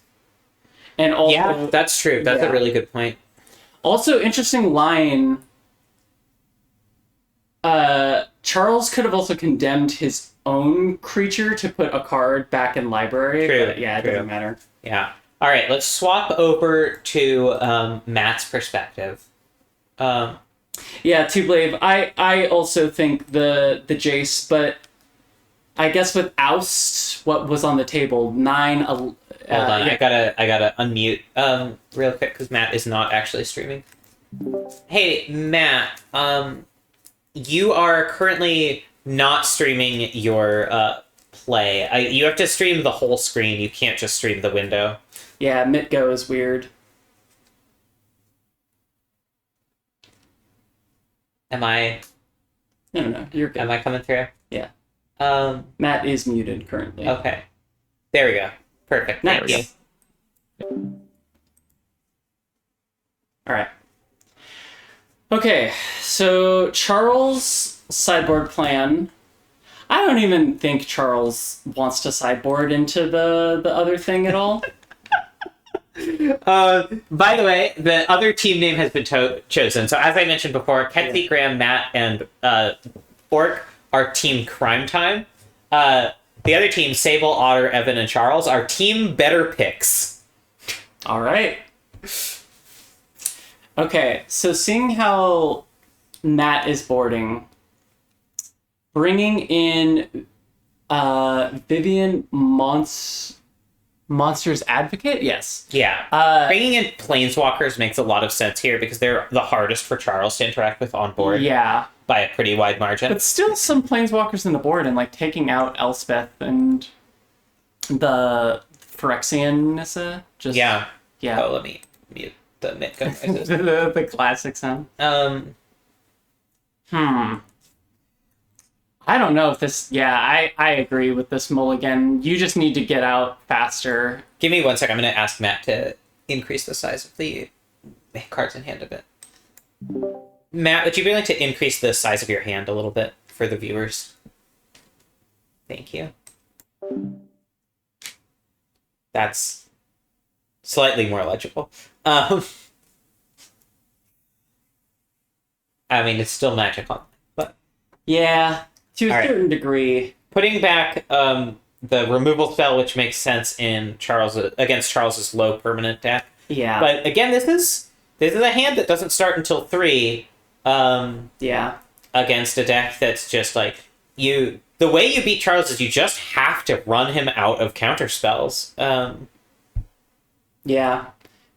And also, Yeah, that's true. That's a really good point. Also, interesting line. Charles could have also condemned his own creature to put a card back in library. True, But yeah, it true. doesn't matter. Yeah. All right, let's swap over to Matt's perspective. Yeah, Two Blade. I also think the Jace, but I guess with Oust, what was on the table? 9. Hold on, I gotta unmute real quick because Matt is not actually streaming. Hey, Matt. You are currently not streaming your play. You have to stream the whole screen. You can't just stream the window. Yeah, Mitgo is weird. Am I? No, you're good. Am I coming through? Yeah. Matt is muted currently. Okay. There we go. Perfect. Thank you. Nice. All right. Okay, so Charles' sideboard plan. I don't even think Charles wants to sideboard into the other thing at all. By the way, the other team name has been chosen. So as I mentioned before, Kethy, Graham, Matt, and Orc are Team Crime Time. The other team, Sable, Otter, Evan, and Charles, are Team Better Picks. All right. Okay, so seeing how Matt is boarding, bringing in Vivian Monsters Advocate? Yes. Yeah. Bringing in Planeswalkers makes a lot of sense here because they're the hardest for Charles to interact with on board. Yeah. By a pretty wide margin. But still some Planeswalkers in the board, and like taking out Elspeth and the Phyrexian Nissa. Just Yeah. Yeah. Oh, let me mute the Mitko noises. the classic sound. I don't know if this... Yeah, I agree with this mulligan. You just need to get out faster. Give me 1 sec. I'm going to ask Matt to increase the size of the cards in hand a bit. Matt, would you be willing to increase the size of your hand a little bit for the viewers? Thank you. That's slightly more legible. I mean, it's still magical, but... Yeah, to a All right. certain degree. Putting back the removal spell, which makes sense in against Charles's low permanent deck. Yeah. But again, this is a hand that doesn't start until 3. Yeah. Against a deck that's just like the way you beat Charles is you just have to run him out of counter spells. Yeah.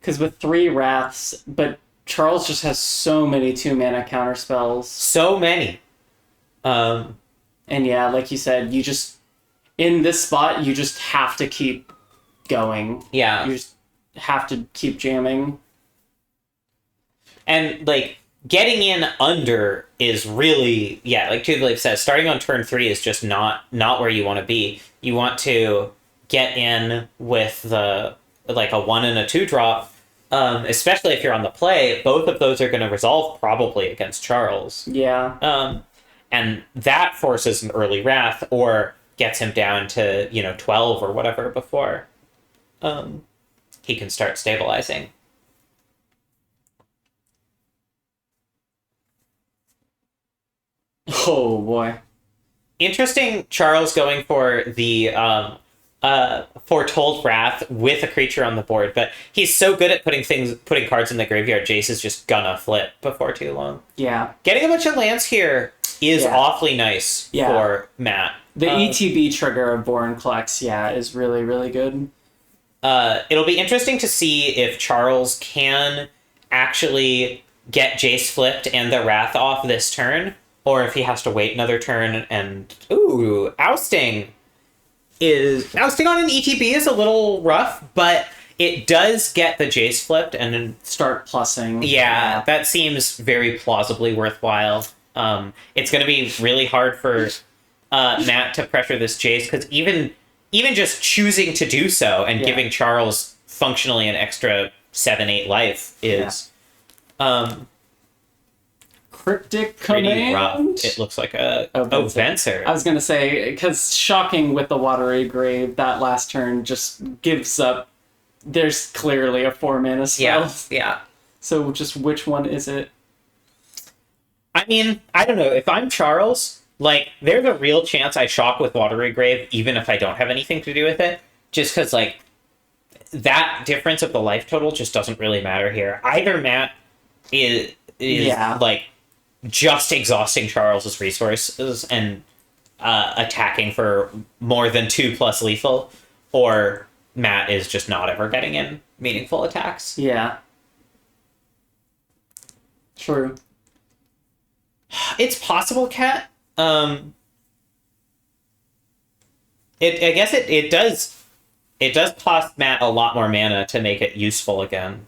Because with 3 Wraths, but Charles just has so many 2-mana counter spells. So many. And yeah, like you said, you just... In this spot, you just have to keep going. Yeah. You just have to keep jamming. And, like, getting in under is really... Yeah, like Toothleaf says, starting on turn 3 is just not where you want to be. You want to get in with a 1 and a 2 drop, especially if you're on the play. Both of those are going to resolve probably against Charles. Yeah. And that forces an early Wrath or gets him down to, 12 or whatever before he can start stabilizing. Oh, boy. Interesting, Charles going for the Foretold Wrath with a creature on the board, but he's so good at putting cards in the graveyard, Jace is just gonna flip before too long. Yeah. Getting a bunch of lands here is Yeah. awfully nice for Matt. The ETB trigger of Vorinclex, is really, really good. It'll be interesting to see if Charles can actually get Jace flipped and the Wrath off this turn, or if he has to wait another turn and... Ooh, Ousting on an ETB is a little rough, but it does get the Jace flipped and then... Start plussing. Yeah, that seems very plausibly worthwhile. It's going to be really hard for Matt to pressure this Jace, because even just choosing to do so and giving Charles functionally an extra 7-8 life is Cryptic pretty Command. rough. It looks like a Venser. I was going to say, because shocking with the Watery Grave, that last turn just gives up. There's clearly a 4-mana spell. Yeah. So just which one is it? I mean, I don't know. If I'm Charles, like, there's a real chance I shock with Watery Grave, even if I don't have anything to do with it, just because, like, that difference of the life total just doesn't really matter here. Either Matt is like, just exhausting Charles's resources and attacking for more than 2+ lethal, or Matt is just not ever getting in meaningful attacks. Yeah. True. It's possible, Kat. I guess it does cost Matt a lot more mana to make it useful again.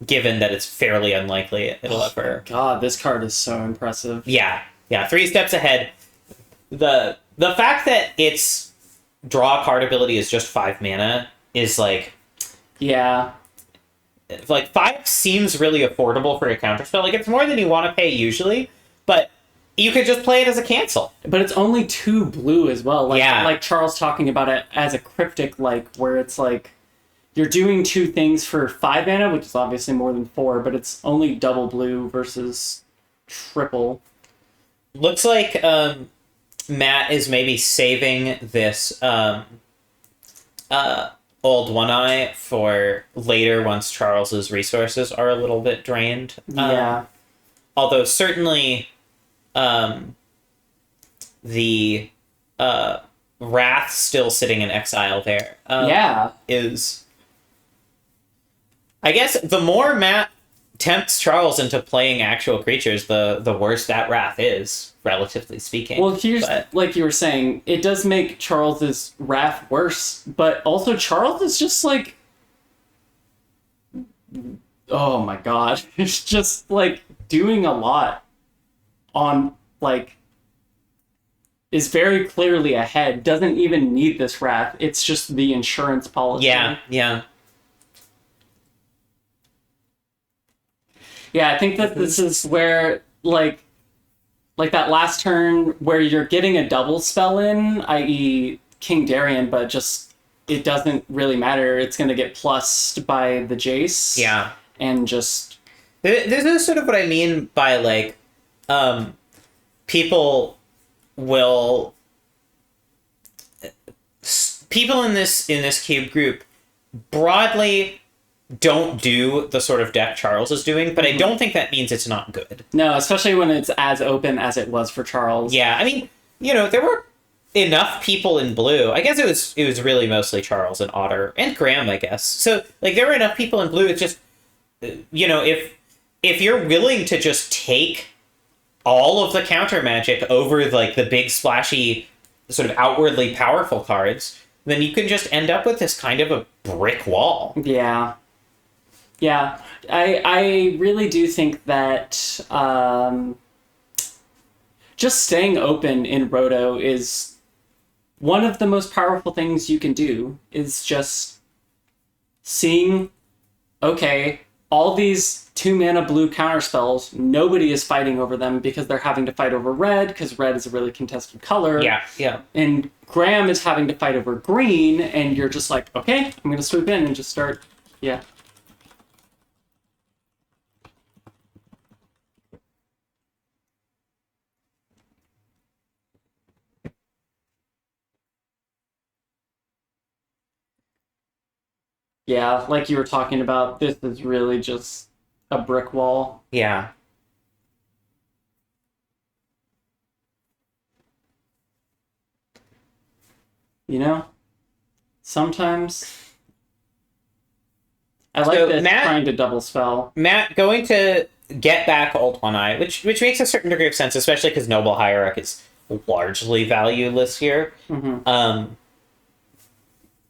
Given that it's fairly unlikely it'll ever... God, this card is so impressive. Yeah, 3 steps ahead. The fact that its draw card ability is just 5 mana is like... Yeah. Like, 5 seems really affordable for a counterspell. Like, it's more than you want to pay usually, but You could just play it as a cancel. But it's only 2 blue as well. Like, Yeah. like Charles talking about it as a cryptic, like, where it's like, you're doing 2 things for 5 mana, which is obviously more than 4, but it's only double blue versus triple. Looks like Matt is maybe saving this Old One Eye for later once Charles's resources are a little bit drained. Yeah. Although certainly the Wrath still sitting in exile there. Yeah. Is... I guess the more Matt tempts Charles into playing actual creatures, the worse that Wrath is, relatively speaking. Well, here's, But- like you were saying, it does make Charles's Wrath worse, but also Charles is just like... Oh my god. It's just, like, doing a lot on, like... is very clearly ahead, doesn't even need this Wrath, it's just the insurance policy. Yeah, yeah. Yeah, I think that this is where, like that last turn where you're getting a double spell in, i.e. King Darien, but just, it doesn't really matter. It's going to get plussed by the Jace. Yeah. And just... This is sort of what I mean by, like, people will... People in this cube group broadly don't do the sort of deck Charles is doing, but I don't think that means it's not good. No, especially when it's as open as it was for Charles. Yeah, I mean, you know, there were enough people in blue. I guess it was really mostly Charles and Otter and Graham, I guess. So, like, there were enough people in blue. It's just, you know, if you're willing to just take all of the counter magic over, like, the big splashy, sort of outwardly powerful cards, then you can just end up with this kind of a brick wall. Yeah. Yeah, I really do think that just staying open in Roto is one of the most powerful things you can do, is just seeing, okay, all these 2-mana blue counterspells, nobody is fighting over them because they're having to fight over red, because red is a really contested color. Yeah, yeah. And Graham is having to fight over green, and you're just like, okay, I'm going to swoop in and just start, yeah. Yeah, like you were talking about, this is really just a brick wall. Yeah. You know? Sometimes... I like So, this Matt- trying to double spell. Matt, going to get back Old One Eye, which makes a certain degree of sense, especially because Noble Hierarch is largely valueless here. Mm-hmm.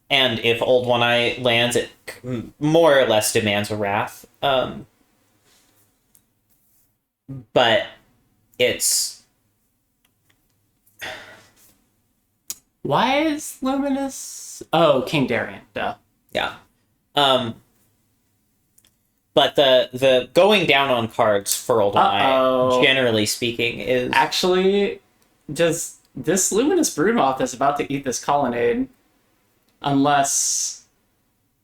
And if Old One Eye lands, it more or less demands a Wrath. But it's... Why is Luminous... Oh, King Darien, duh. Yeah. But the going down on cards for Old One Uh-oh. Eye, generally speaking, is... Actually, does this Luminous Broodmoth is about to eat this Colonnade. Unless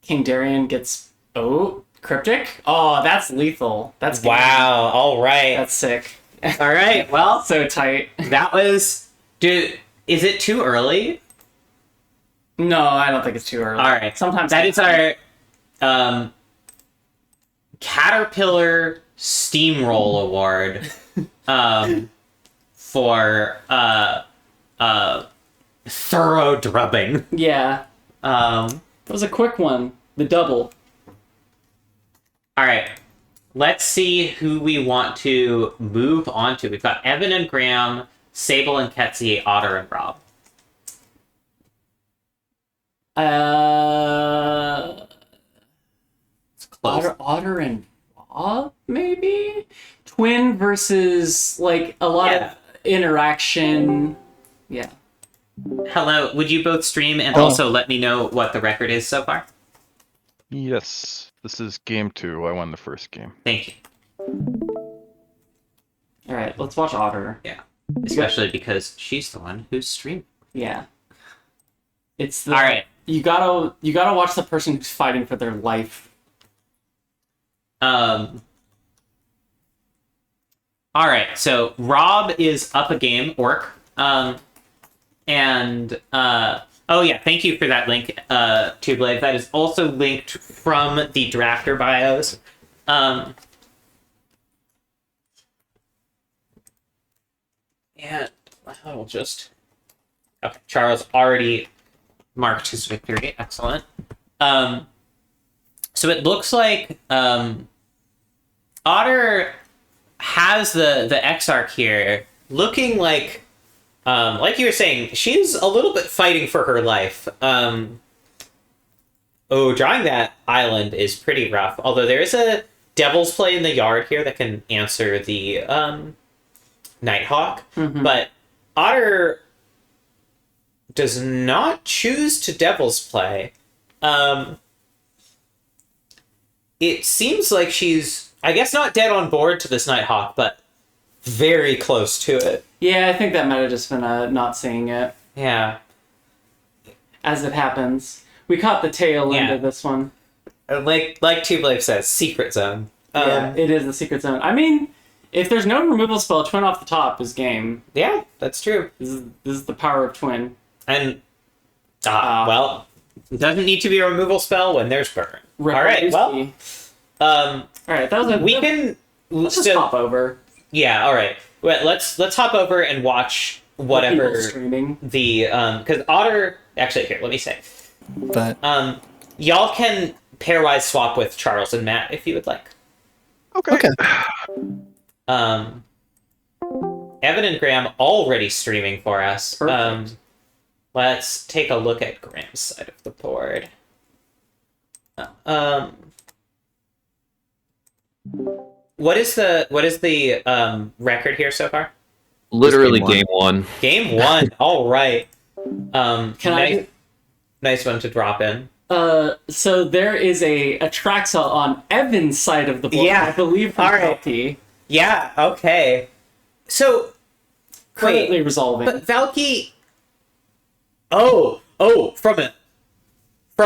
King Darien gets... Oh, Cryptic? Oh, that's lethal. That's game. Wow, all right. That's sick. All right, well, So tight. that was... Dude, is it too early? No, I don't think it's too early. All right. Sometimes That is our Caterpillar Steamroll Award for thorough drubbing. Yeah. That was a quick one. The double. All right. Let's see who we want to move on to. We've got Evan and Graham, Sable and Ketsi, Otter and Rob. It's close. Otter and Rob, maybe? Twin versus, like, a lot Yeah. of interaction. Yeah. Hello, would you both stream and Oh. also let me know what the record is so far? Yes, this is game 2. I won the first game. Thank you. All right, let's watch Otter. Yeah. especially because she's the one who's streaming. Yeah. It's the All right. You gotta watch the person who's fighting for their life. All right. So Rob is up a game, Orc. And oh yeah, thank you for that link, Two Blade. That is also linked from the drafter bios. And I'll just okay. Charles already marked his victory. Excellent. So it looks like Otter has the Exarch here, looking like you were saying, she's a little bit fighting for her life. Drawing that island is pretty rough. Although there is a Devil's Play in the yard here that can answer the Nighthawk. Mm-hmm. But Otter does not choose to Devil's Play. It seems like she's, I guess, not dead on board to this Nighthawk, but very close to it. Yeah, I think that might have just been not seeing it. Yeah. As it happens. We caught the tail end of this one. Like Two Blade says, secret zone. Yeah, it is the secret zone. I mean, if there's no removal spell, Twin off the top is game. Yeah, that's true. This is the power of Twin. And, well, it doesn't need to be a removal spell when there's burn. Right, All right, well, all right, that was let's just hop over. Yeah, all right. Well, let's hop over and watch whatever streaming. The because Otter actually here. Let me say, But y'all can pairwise swap with Charles and Matt if you would like. Okay. Evan and Graham already streaming for us. Perfect. Let's take a look at Graham's side of the board. What is the record here so far? Literally Just game one. Game one. All right. Can nice one to drop in. So there is a Atraxa on Evan's side of the board. Yeah. I believe from All right. Valky. Yeah. Okay. So Currently resolving. but Valky. Oh, from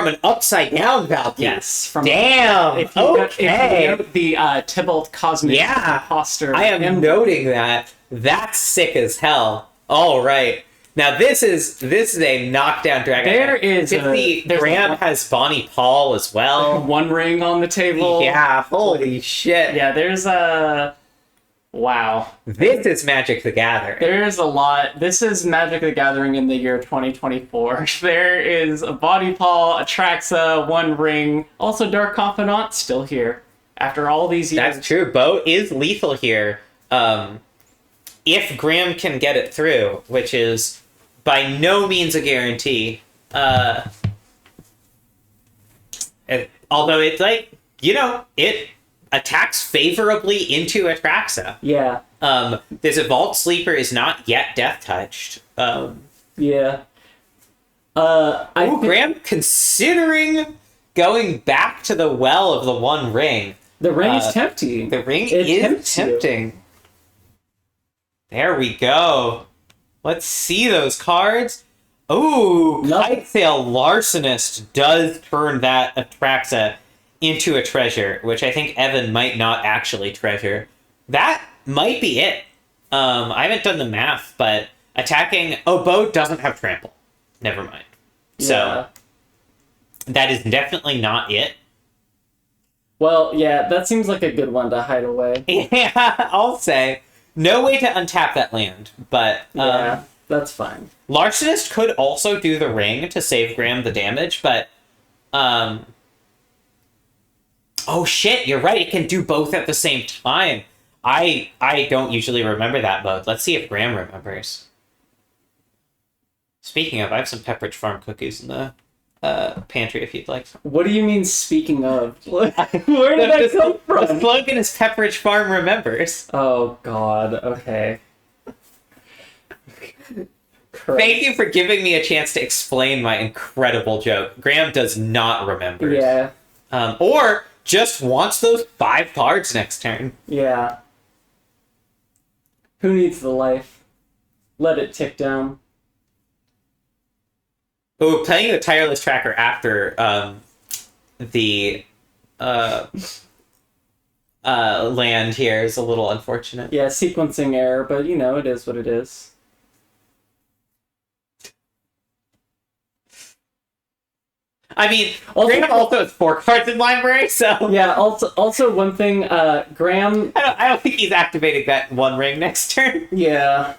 an upside down Valky. Yes. From Damn. If you Okay. note the Tybalt Cosmic Yeah. Imposter. I am noting that. That's sick as hell. All right. Now this is a knockdown dragon. There is there's Graham has Bonnie Paul as well. one ring on the table. Yeah. Holy shit. Yeah, there's wow. This is Magic the Gathering. There's a lot. This is Magic the Gathering in the year 2024. There is a Body Paul, Atraxa, One Ring, also Dark Confidant still here after all these years. That's true. Bo is lethal here. If Graham can get it through, which is by no means a guarantee. Although it's like, it attacks favorably into Atraxa. Yeah. This Vault Sleeper is not yet death touched. Yeah. Graham considering going back to the well of the One Ring. The ring is tempting. The ring It is tempts you. tempting. There we go. Let's see those cards. Ooh, Nothing. Kitesail Larcenist does turn that Atraxa into a treasure, which I think Evan might not actually treasure. That might be it. I haven't done the math, but attacking... Oh, Bo doesn't have trample. Never mind. So, that is definitely not it. Well, yeah, that seems like a good one to hide away. Yeah, I'll say. No way to untap that land, but... Yeah, that's fine. Larcenist could also do the ring to save Graham the damage, but... Oh shit, you're right, it can do both at the same time. I don't usually remember that mode. Let's see if Graham remembers. Speaking of, I have some Pepperidge Farm cookies in the pantry if you'd like. What do you mean, speaking of? Where did that come from? The slogan is Pepperidge Farm remembers. Oh, God, okay. Thank you for giving me a chance to explain my incredible joke. Graham does not remember. Yeah. Or just wants those 5 cards next turn. Yeah. Who needs the life? let it tick down. Oh, playing the tireless tracker after the land here is a little unfortunate. Yeah, sequencing error, but you know, it is what it is. I mean, Graham also has 4 cards in library, so Yeah, also one thing, Graham... I don't think he's activating that 1 ring next turn. Yeah.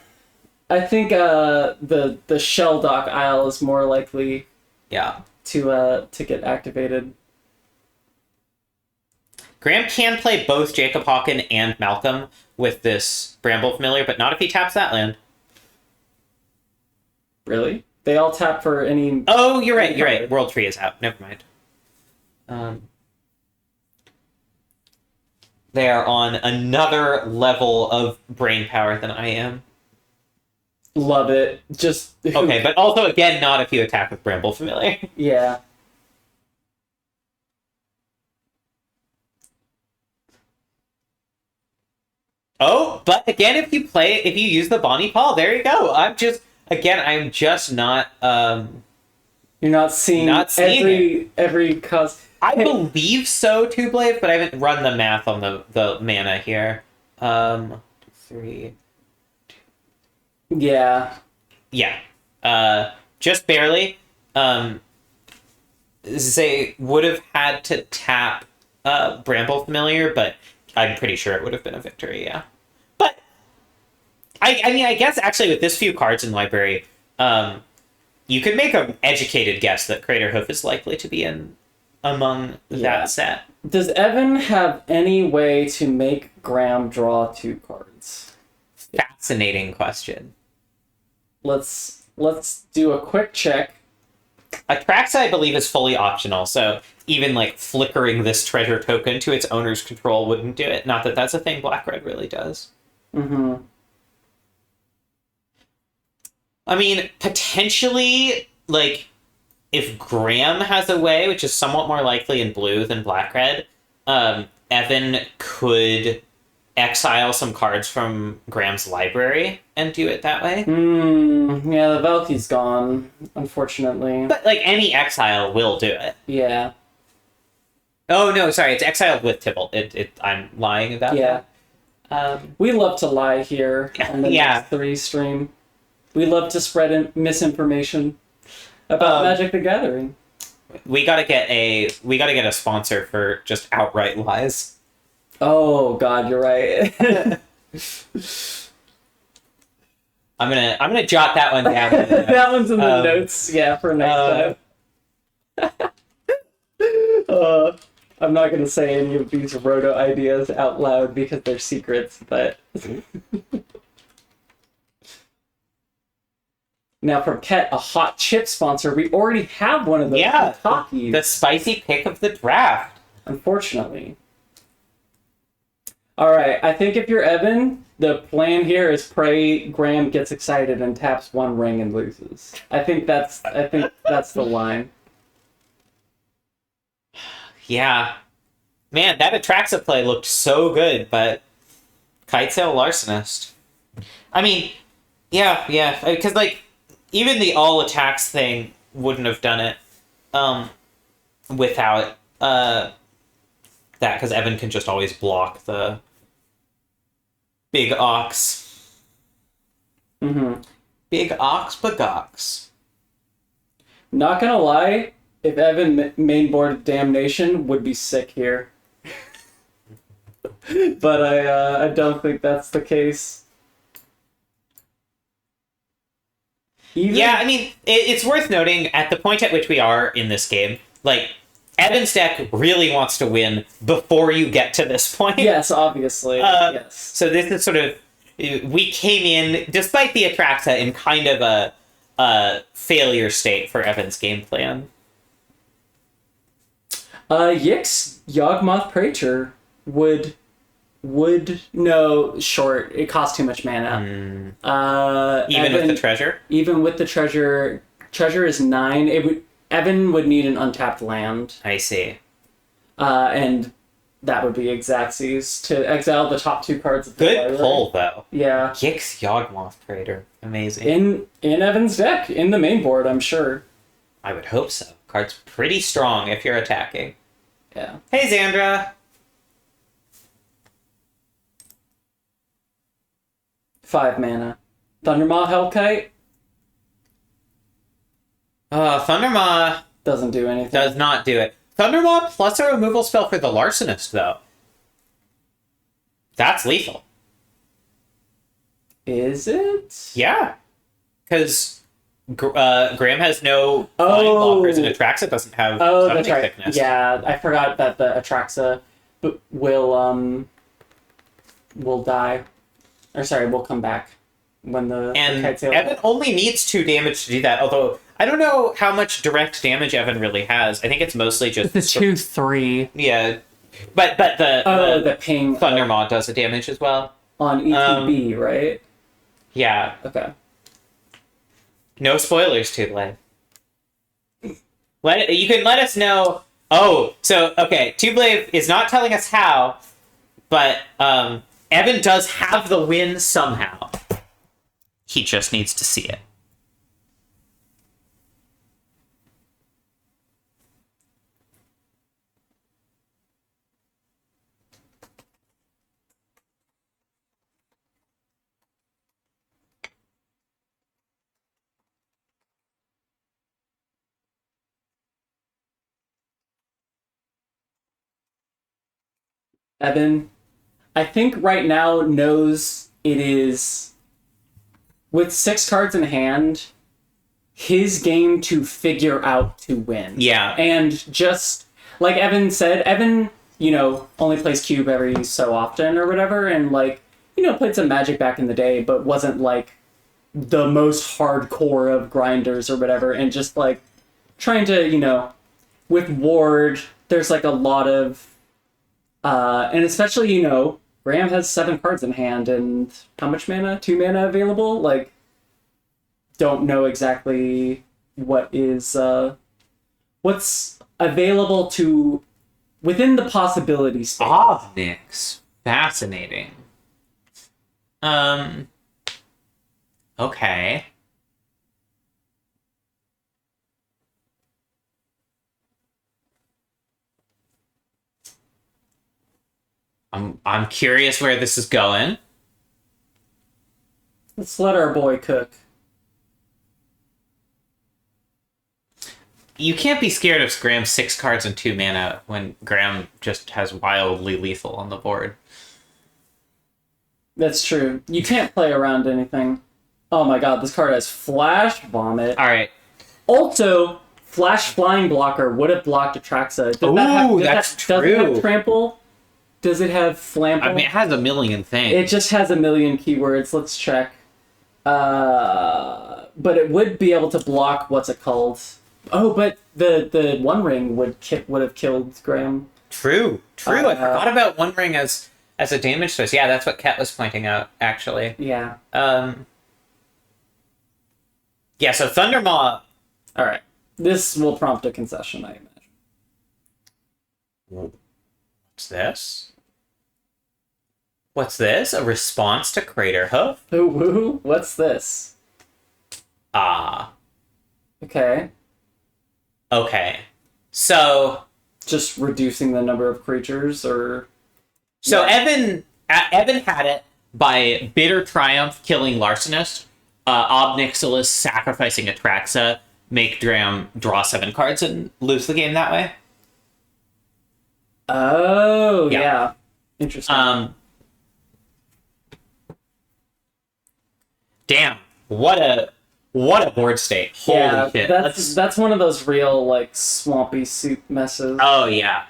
I think the Shell Dock Isle is more likely Yeah. to get activated. Graham can play both Jacob Hawken and Malcolm with this Bramble Familiar, but not if he taps that land. Really? They all tap for any... Oh, you're right. World Tree is out. Never mind. They are on another level of brain power than I am. Love it. Just... Okay, but also, again, not if you attack with Bramble Familiar. Yeah. Oh, but again, if you use the Bonnie Paul, there you go. I'm just not, You're not seeing, every cause... I believe so, Two Blade, but I haven't run the math on the mana here. 3... Yeah. Yeah. Just barely. They would have had to tap Bramble Familiar, but I'm pretty sure it would have been a victory, yeah. But I mean, I guess actually with this few cards in library, you could make an educated guess that Crater Hoof is likely to be among that set. Does Evan have any way to make Graham draw 2 cards? Fascinating question. Let's do a quick check. Atraxa, I believe, is fully optional, so even like flickering this treasure token to its owner's control wouldn't do it. Not that that's a thing Black-Red really does. Mm-hmm. I mean, potentially, like, if Graham has a way, which is somewhat more likely in blue than Black-Red, Evan could exile some cards from Graham's library and do it that way. Yeah, the Valky's gone, unfortunately. But, like, any exile will do it. Yeah. Oh, no, sorry, it's exiled with Tybalt. I'm lying about that. We love to lie here on the next 3 stream. We love to spread misinformation about Magic the Gathering. We gotta get a sponsor for just outright lies. Oh God, you're right. I'm gonna jot that one down. That one's in the notes, for next time. I'm not gonna say any of these Roto ideas out loud because they're secrets, but now from Ket, a hot chip sponsor. We already have one of those. Yeah, Takis. the spicy pick of the draft. Unfortunately. All right, I think if you're Evan, the plan here is pray Graham gets excited and taps 1 ring and loses. I think that's the line. Yeah. Man, that Atraxa play looked so good, but Kitesail Larcenist. I mean, yeah, because, like, even the all attacks thing wouldn't have done it without that, because Evan can just always block the big ox. Mm-hmm. Big ox bagox. Not gonna lie, if Evan mainboard Damnation, would be sick here. But I don't think that's the case. Yeah, I mean, it's worth noting at the point at which we are in this game, like, Evan's deck really wants to win before you get to this point. Yes, obviously. Yes. So this is sort of, we came in, despite the Atraxa, in kind of a failure state for Evan's game plan. Yix Yawgmoth Praetor would no short. It costs too much mana. Even with the treasure? Even with the treasure is 9. Evan would need an untapped land. I see. And that would be Xaxes to exile the top 2 cards of the Good library. pull, though. Yeah. Gix Yawgmoth Crater. Amazing. In Evan's deck, in the main board, I'm sure. I would hope so. Card's pretty strong if you're attacking. Yeah. Hey, Xandra! 5 mana. Thundermaw Hellkite Thundermaw doesn't do anything. does not do it. Thundermaw plus a removal spell for the Larcenist, though. That's lethal. Is it? Yeah. Because Graham has no flying blockers, and Atraxa doesn't have Oh, summoning that's right. thickness. Yeah, I forgot that the Atraxa will die. Or sorry, will come back when the And kite sails. Evan only needs 2 damage to do that, although I don't know how much direct damage Evan really has. I think it's mostly just... It's a 2/3. Yeah. But the ping Thundermaw does the damage as well. on ETB, right? Yeah. Okay. No spoilers, Tublade. You can let us know... Oh, so, okay, Tublade is not telling us how, but Evan does have the win somehow. He just needs to see it. Evan, I think right now knows it is, with 6 cards in hand, his game to figure out to win. Yeah. And just, like Evan said, Evan, only plays Cube every so often or whatever, and, played some Magic back in the day, but wasn't, the most hardcore of grinders or whatever, and just, trying to, with Ward, there's, a lot of, and especially, Graham has 7 cards in hand, and how much mana? 2 mana available? Don't know exactly what is, what's available to, within the possibility space. Obnix. Fascinating. Okay. I'm curious where this is going. Let's let our boy cook. You can't be scared of Graham's 6 cards and 2 mana when Graham just has wildly lethal on the board. That's true. You can't play around anything. Oh my god, this card has Flash Vomit. Alright. Also, Flash Flying Blocker would have blocked Atraxa. That's Does it true. have Trample? Does it have Flample? I mean, it has a million things. It just has a million keywords. Let's check. But it would be able to block, what's it called? Oh, but the One Ring would have killed Graham. True. I forgot about One Ring as a damage source. Yeah, that's what Ket was pointing out, actually. Yeah. Yeah, so Thundermaw... Alright. This will prompt a concession, I imagine. What's this? What's this? A response to Crater Hoof? Ooh, woo, what's this? Ah. Okay. Okay. So... Just reducing the number of creatures, or... So Yeah. Evan had it by Bitter Triumph killing Larcenist, Obnixilis sacrificing Atraxa, make Graham draw 7 cards and lose the game that way. Oh, Yeah. yeah. Interesting. Damn. What a board state. Holy shit. That's one of those real, swampy soup messes. Oh, yeah.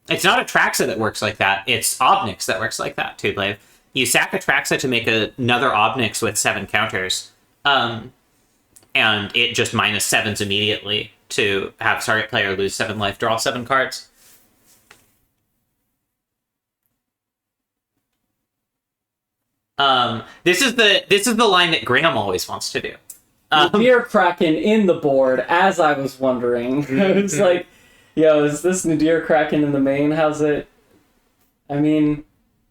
It's not Atraxa that works like that. It's Obnix that works like that, too, Blave. You sack Atraxa to make another Obnix with 7 counters, and it just -7s immediately to have target player lose 7 life, draw 7 cards. This is the line that Graham always wants to do. The Beer Kraken in the board, as I was wondering. I was like, Yo, is this Nadir Kraken in the main? How's it? I mean,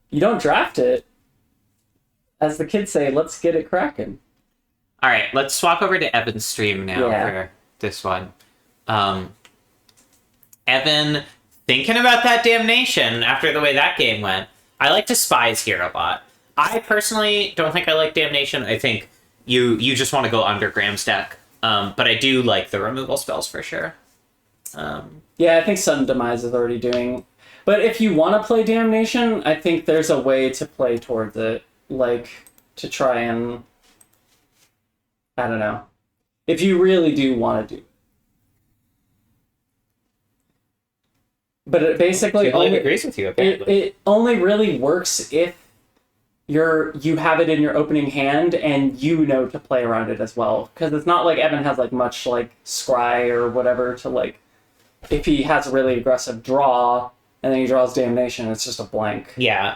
you don't draft it. As the kids say, let's get it cracking. All right, let's swap over to Evan's stream now for this one. Evan, thinking about that damnation after the way that game went. I like Despise here a lot. I personally don't think I like Damnation. I think you just want to go under Graham's deck. But I do like the removal spells for sure. Yeah, I think Sudden Demise is already doing. But if you want to play Damnation, I think there's a way to play towards it. Like, to try and... I don't know. If you really do want to do. But it basically Only agrees with you, apparently. it only really works if you have it in your opening hand and you know to play around it as well. Because it's not like Evan has like much like scry or whatever to like if he has a really aggressive draw and then he draws Damnation, it's just a blank. Yeah.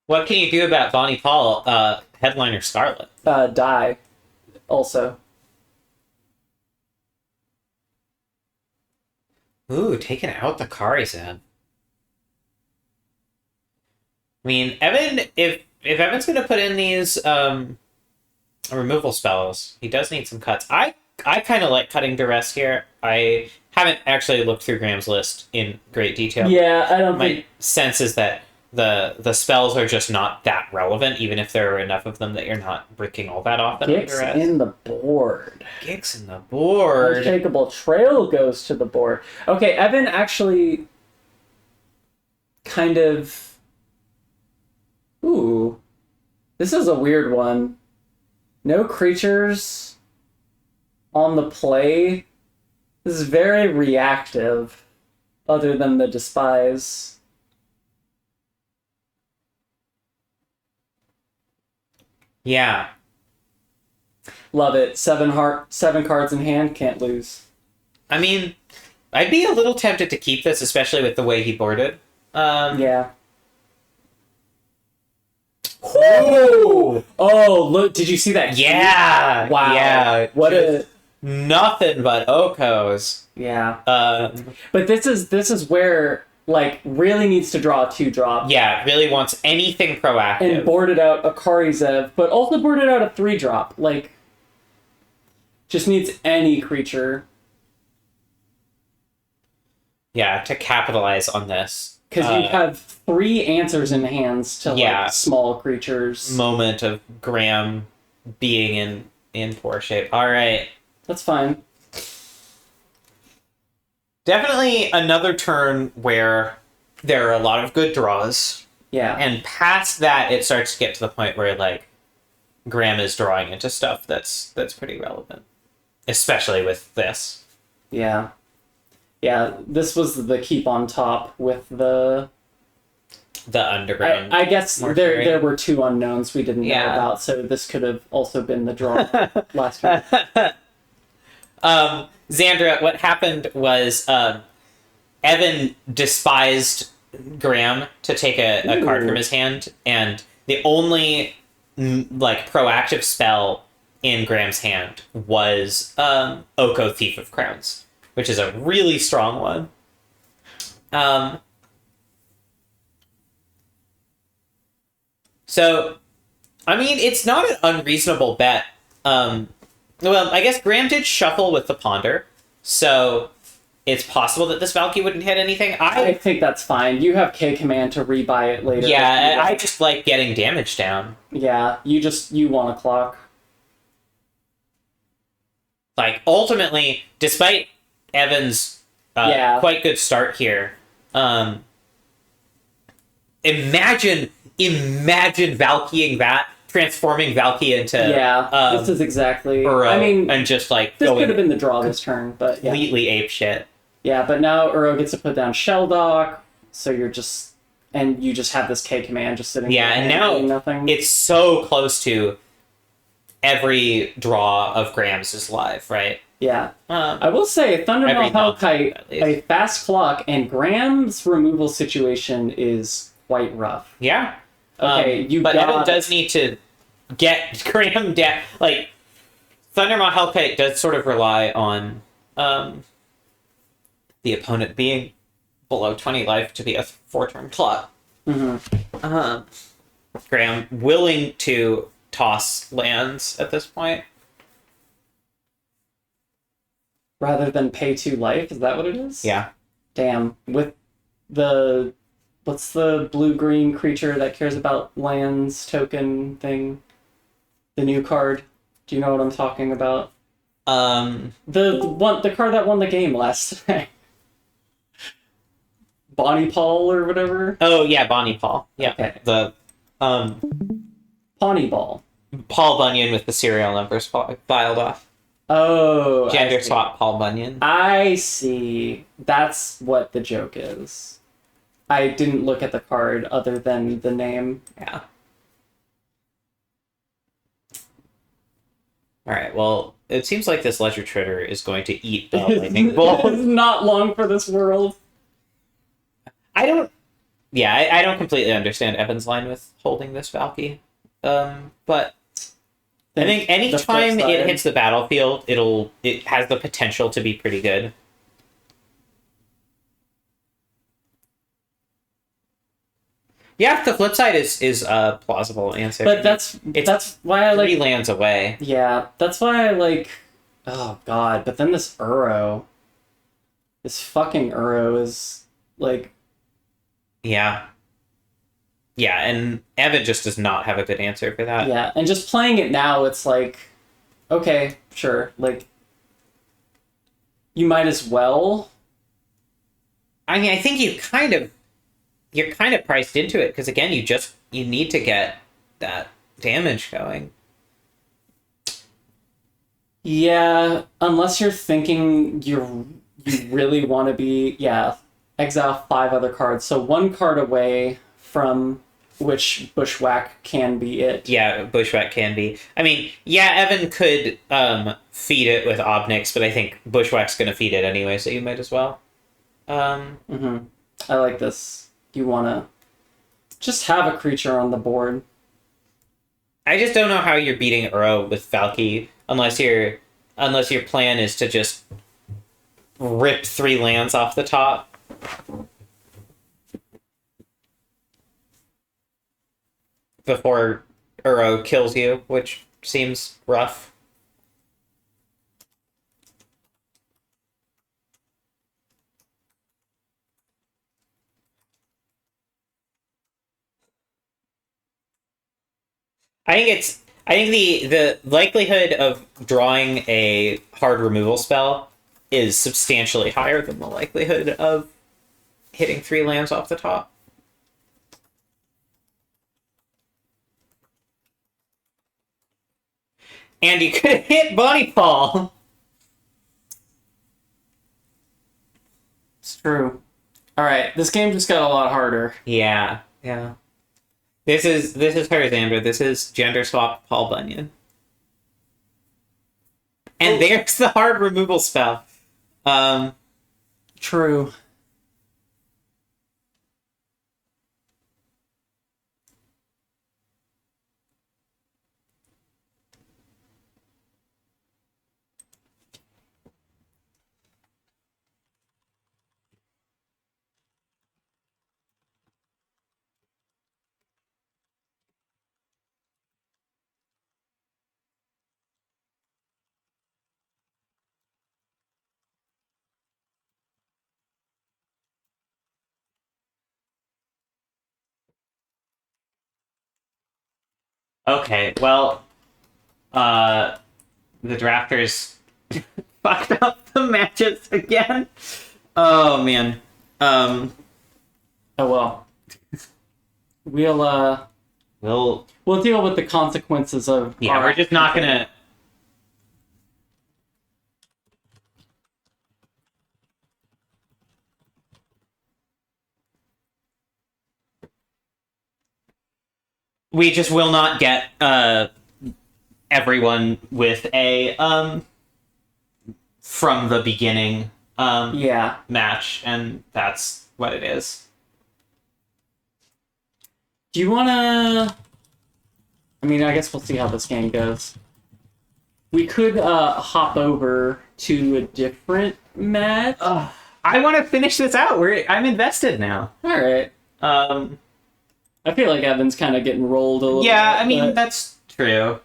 What can you do about Bonnie Paul, Headliner Scarlet? Die also. Ooh, taking out the Karizan. I mean, Evan, if Evan's going to put in these removal spells, he does need some cuts. I kind of like cutting Duress here. I haven't actually looked through Graham's list in great detail. Yeah, I don't My think... sense is that the spells are just not that relevant, even if there are enough of them that you're not bricking all that often. Gix in the board. Gix in the board. Unshakable Trail goes to the board. Okay, Evan actually kind of... Ooh. This is a weird one. No creatures on the play. This is very reactive, other than the Despise. Yeah. Love it. 7 cards in hand, can't lose. I mean, I'd be a little tempted to keep this, especially with the way he boarded. Yeah. Oh! Oh, look, did you see that? Yeah! Wow. Yeah. What a... Nothing but Okos. Yeah. Um, But this is where, like, really needs to draw a 2-drop. yeah, really wants anything proactive. And boarded out a Karizev, but also boarded out a 3-drop. Like, just needs any creature. Yeah, to capitalize on this. Because you have 3 answers in hands to, Yeah. like, small creatures. Moment of Graham being in poor shape. All right. That's fine. Definitely another turn where there are a lot of good draws. Yeah. And past that, it starts to get to the point where, like, Graham is drawing into stuff that's pretty relevant. Especially with this. Yeah. Yeah, this was the keep on top with the... Underground. I guess mortuary. there were 2 unknowns we didn't know Yeah. about, so this could have also been the draw last turn. Xandra, what happened was Evan despised Graham to take a card from his hand, and the only like proactive spell in Graham's hand was Oko Thief of Crowns, which is a really strong one. So, I mean, it's not an unreasonable bet. Well, I guess Graham did shuffle with the Ponder, so it's possible that this Valky wouldn't hit anything. I think that's fine. You have K command to rebuy it later. Yeah, I just like getting damage down. Yeah, you want a clock. Like, ultimately, despite Evan's quite good start here, imagine Valkying that, transforming Valky into this is exactly... Uro, I mean, and just like this going could have been the draw this turn, but yeah. completely ape shit. Yeah, but now Uro gets to put down Shelldock, so you're just... And you just have this K command just sitting Yeah, there and now doing nothing. it's so close to every draw of Graham's is live, right? Yeah. I will say, Thundermaw every month, Hellkite, at least. a fast clock, and Graham's removal situation is quite rough. Yeah. Okay, you but got Evan it. does need to get Graham down. Like, Thundermaw Hellkite does sort of rely on the opponent being below 20 life to be a 4-turn clock. Mm-hmm. Graham willing to toss lands at this point. Rather than pay 2 life, is that what it is? Yeah. Damn. With the... What's the blue-green creature that cares about lands token thing? The new card. Do you know what I'm talking about? The card that won the game last night. Bonnie Paul or whatever? Oh, yeah, Bonnie Paul. Yeah. Okay. The Pawnee Ball. Paul Bunyan with the serial numbers filed off. Oh, I Gender see. swap Paul Bunyan. I see. That's what the joke is. I didn't look at the card other than the name. Yeah. Alright, well, it seems like this Ledger Trader is going to eat the lightning bolt. It's not long for this world. I don't completely understand Evan's line with holding this Valky. But I think any The flip time it side. hits the battlefield, it has the potential to be pretty good. Yeah, the flip side is a plausible answer. But that's why I 3 like. lands away. Yeah, that's why I like. Oh god! But then this fucking Uro is like. Yeah. Yeah, and Evan just does not have a good answer for that. Yeah, and just playing it now, it's like, okay, sure, like. You might as well. I mean, I think you're kind of priced into it because again, you need to get that damage going. Yeah, unless you're thinking you really want to be, exile 5 other cards. So 1 card away from which Bushwhack can be it. Yeah, Bushwhack can be. I mean, yeah, Evan could feed it with Obnix, but I think Bushwhack's going to feed it anyway, so you might as well. I like this. You want to just have a creature on the board. I just don't know how you're beating Uro with Valky unless your plan is to just rip 3 lands off the top. Before Uro kills you, which seems rough. I think the likelihood of drawing a hard removal spell is substantially higher than the likelihood of hitting 3 lands off the top. And you could hit Bonnie Paul. It's true. All right, this game just got a lot harder. Yeah. This is Herzander. This is gender swap Paul Bunyan. And there's the hard removal spell. True. Okay, well, the drafters fucked up the matches again. Oh man. Oh well. We'll deal with the consequences of. Yeah, we're just not gonna. We just will not get everyone with a from the beginning Yeah. match, and that's what it is. Do you wanna? I mean, I guess we'll see how this game goes. We could hop over to a different match. I want to finish this out. I'm invested now. All right. Um, I feel like Evan's kind of getting rolled a little yeah, bit. I mean, but- that's true.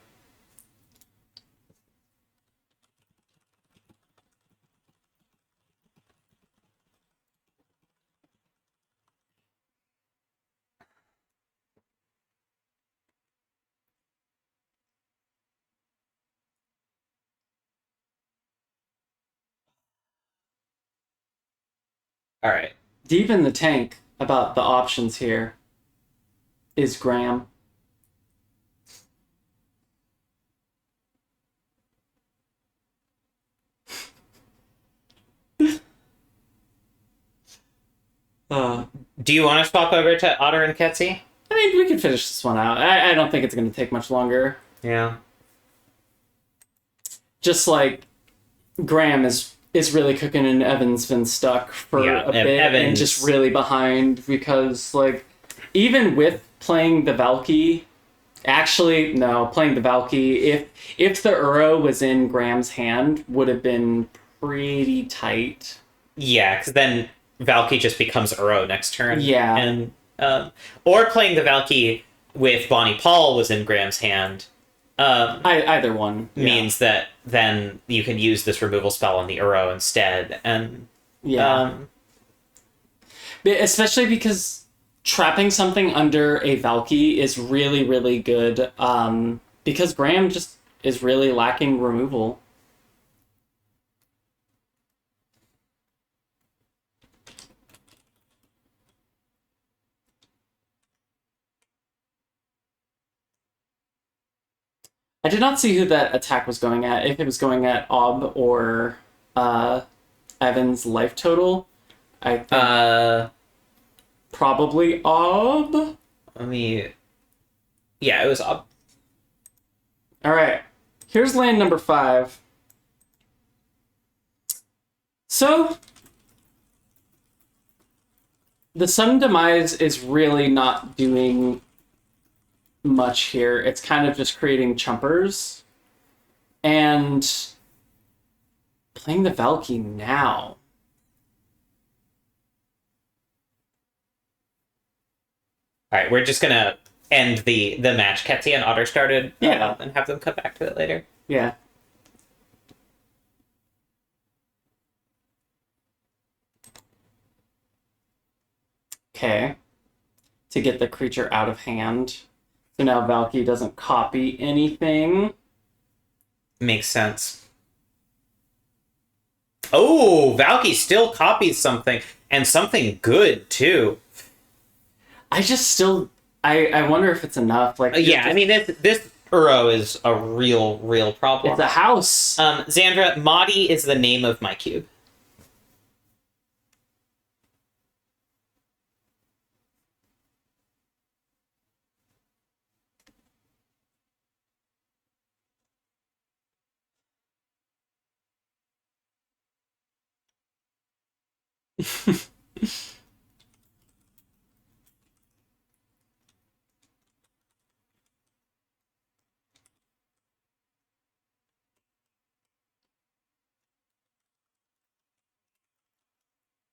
All right. deep in the tank about the options here is Graham. Do you want to swap over to Otter and Ketsi? I mean, we can finish this one out. I don't think it's going to take much longer. Yeah. Just like Graham is really cooking and Evan's been stuck for Yeah, a bit and Evan's- just really behind because, like, even with playing the Valky, actually, no, playing the Valky, if the Uro was in Graham's hand, would have been pretty tight. Yeah, because then Valky just becomes Uro next turn. Yeah. And or playing the Valky with Bonnie Paul was in Graham's hand Either one. Yeah. means that then you can use this removal spell on the Uro instead. And Yeah. Especially because trapping something under a Valky is really, really good. Because Graham just is really lacking removal. I did not see who that attack was going at. If it was going at Ob or Evan's life total. I think probably Ob. let me. Yeah, it was up. All right. Here's land number 5. So, the Sudden Demise is really not doing much here. It's kind of just creating chumpers. And playing the Valky now. All right, we're just gonna end the match Ketsi and Otter started. Yeah. And have them come back to it later. Yeah. Okay. To get the creature out of hand. So now Valky doesn't copy anything. Makes sense. Oh, Valky still copies something, and something good too. I just still I wonder if it's enough. Like Yeah, I mean this Uro is a real problem. it's a house. Xandra, Moddy is the name of my cube.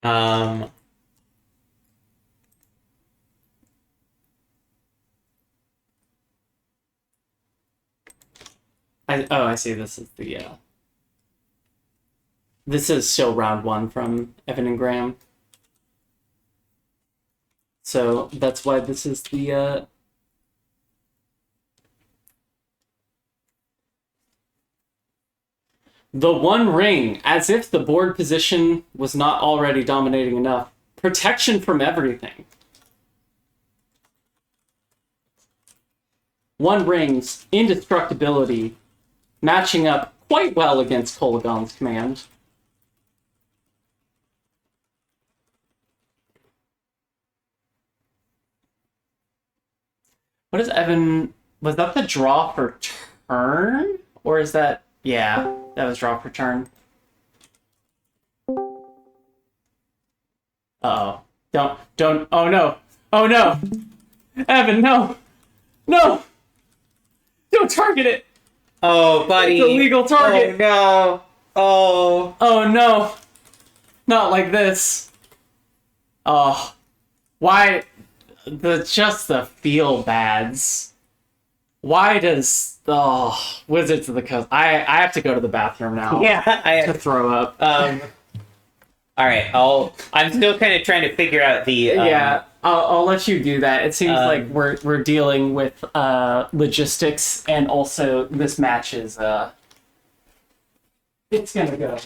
Um, I see. This is the this is still round 1 from Evan and Graham. So that's why this is the One Ring, as if the board position was not already dominating enough. Protection from everything. One Ring's indestructibility matching up quite well against Kolagon's command. What is Evan? Was that the draw for turn? Or is that... Yeah, that was draw for turn. Uh-oh. Don't. Oh no. Oh no. Evan, no. No. Don't target it. Oh, buddy. It's a legal target. Oh, no. Oh. Oh no. Not like this. Oh. Why just the feel bads. Why does Wizards of the Coast? I have to go to the bathroom now. Yeah, To throw up. All right, I'm still kind of trying to figure out the. Yeah, I'll let you do that. It seems like we're dealing with logistics, and also this match is it's gonna go.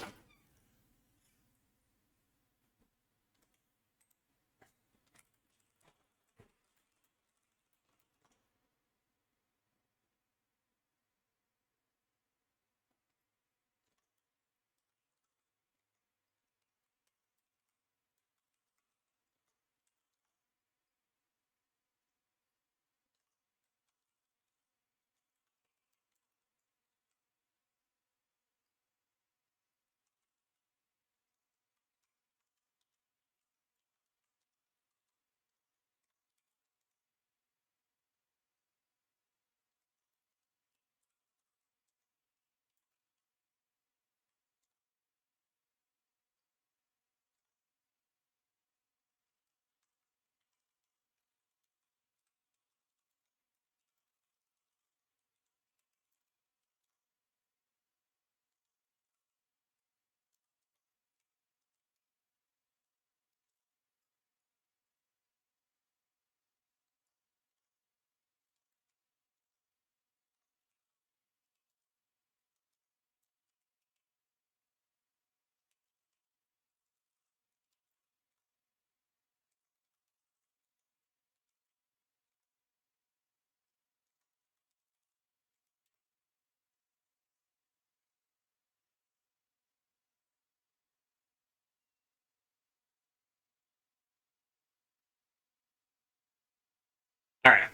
All right.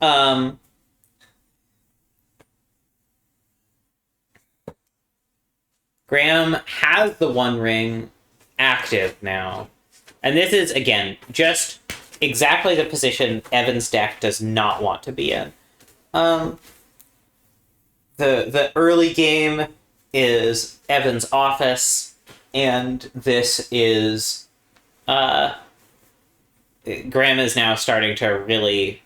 Um. Graham has the One Ring active now, and this is again just exactly the position Evan's deck does not want to be in. The early game is Evan's office, and this is Graham is now starting to really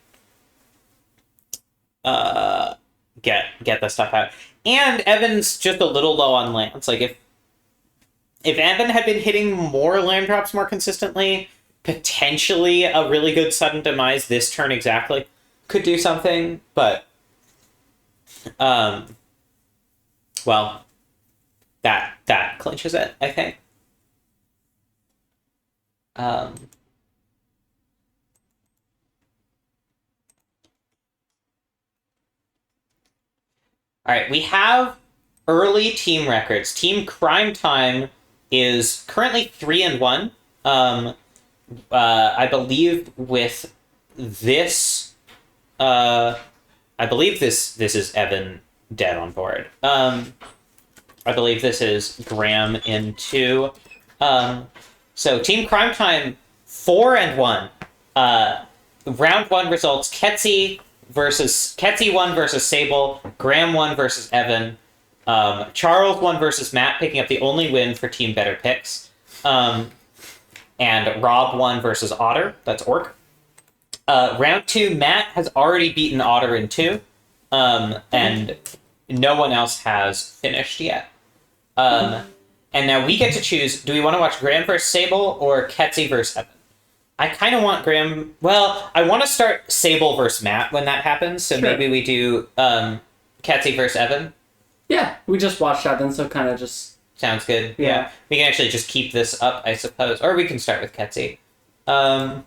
get the stuff out. And Evan's just a little low on lands. Like if Evan had been hitting more land drops more consistently, potentially a really good sudden demise this turn exactly could do something, but well, that clinches it, I think. All right, we have early team records. Team Crime Time is currently 3-1. I believe with this, I believe this is Evan dead on board. I believe this is Graham in 2. So Team Crime Time 4-1. Round 1 results: Ketzi won versus Sable, Graham won versus Evan, Charles won versus Matt, picking up the only win for Team Better Picks, and Rob won versus Otter. That's Orc. Round 2, Matt has already beaten Otter in 2, and no one else has finished yet. And now we get to choose: do we want to watch Graham versus Sable or Ketzi versus Evan? I kind of want Graham. Well, I want to start Sable versus Matt when that happens. So Sure. maybe we do Ketzi versus Evan. Yeah, we just watched Evan, so kind of just Sounds good. Yeah. We can actually just keep this up, I suppose, or we can start with Ketzi. Um,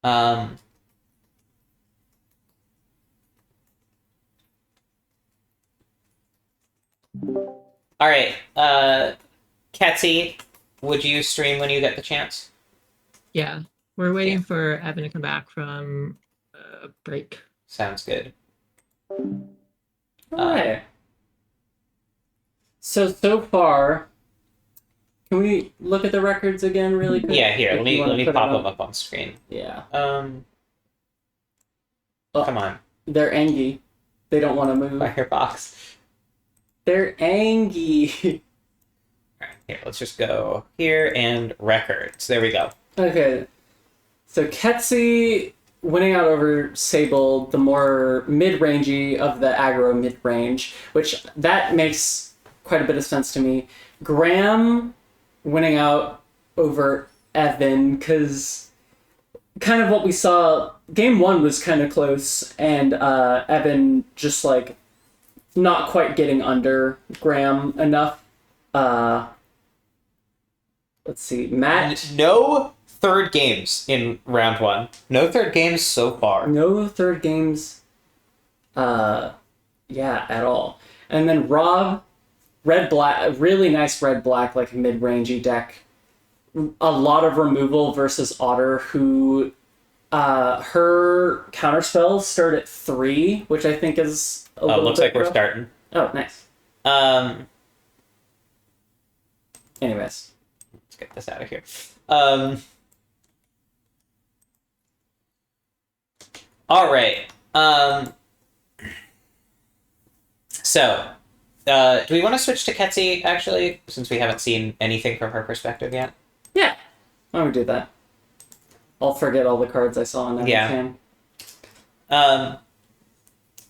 all right, Ketzi, would you stream when you get the chance? Yeah, we're waiting for Evan to come back from break. Sounds good. Alright. So far, can we look at the records again really quick? Yeah, here, If let you wanna me put it pop on- them up on screen. Yeah. Oh, come on, They're angry. They don't want to move. Firefox. They're angry. Alright, here, let's just go here and records. There we go. Okay. So Ketsi winning out over Sable, the more mid-rangey of the aggro mid-range, which that makes quite a bit of sense to me. Graham winning out over Evan, because kind of what we saw, game one was kind of close, and Evan just like not quite getting under Graham enough. Let's see, Matt. No third games in round one. No third games so far. No third games, yeah, at all. And then Rob, red black, really nice red black, like mid-rangey deck. A lot of removal versus Otter, who her counter spells start at 3, which I think is a little Looks bit like we're rough. starting. Oh, nice. Anyways, Let's get this out of here. All right. So, do we want to switch to Ketsi, actually, since we haven't seen anything from her perspective yet? yeah, why don't we do that? I'll forget all the cards I saw in that Yeah. hand. All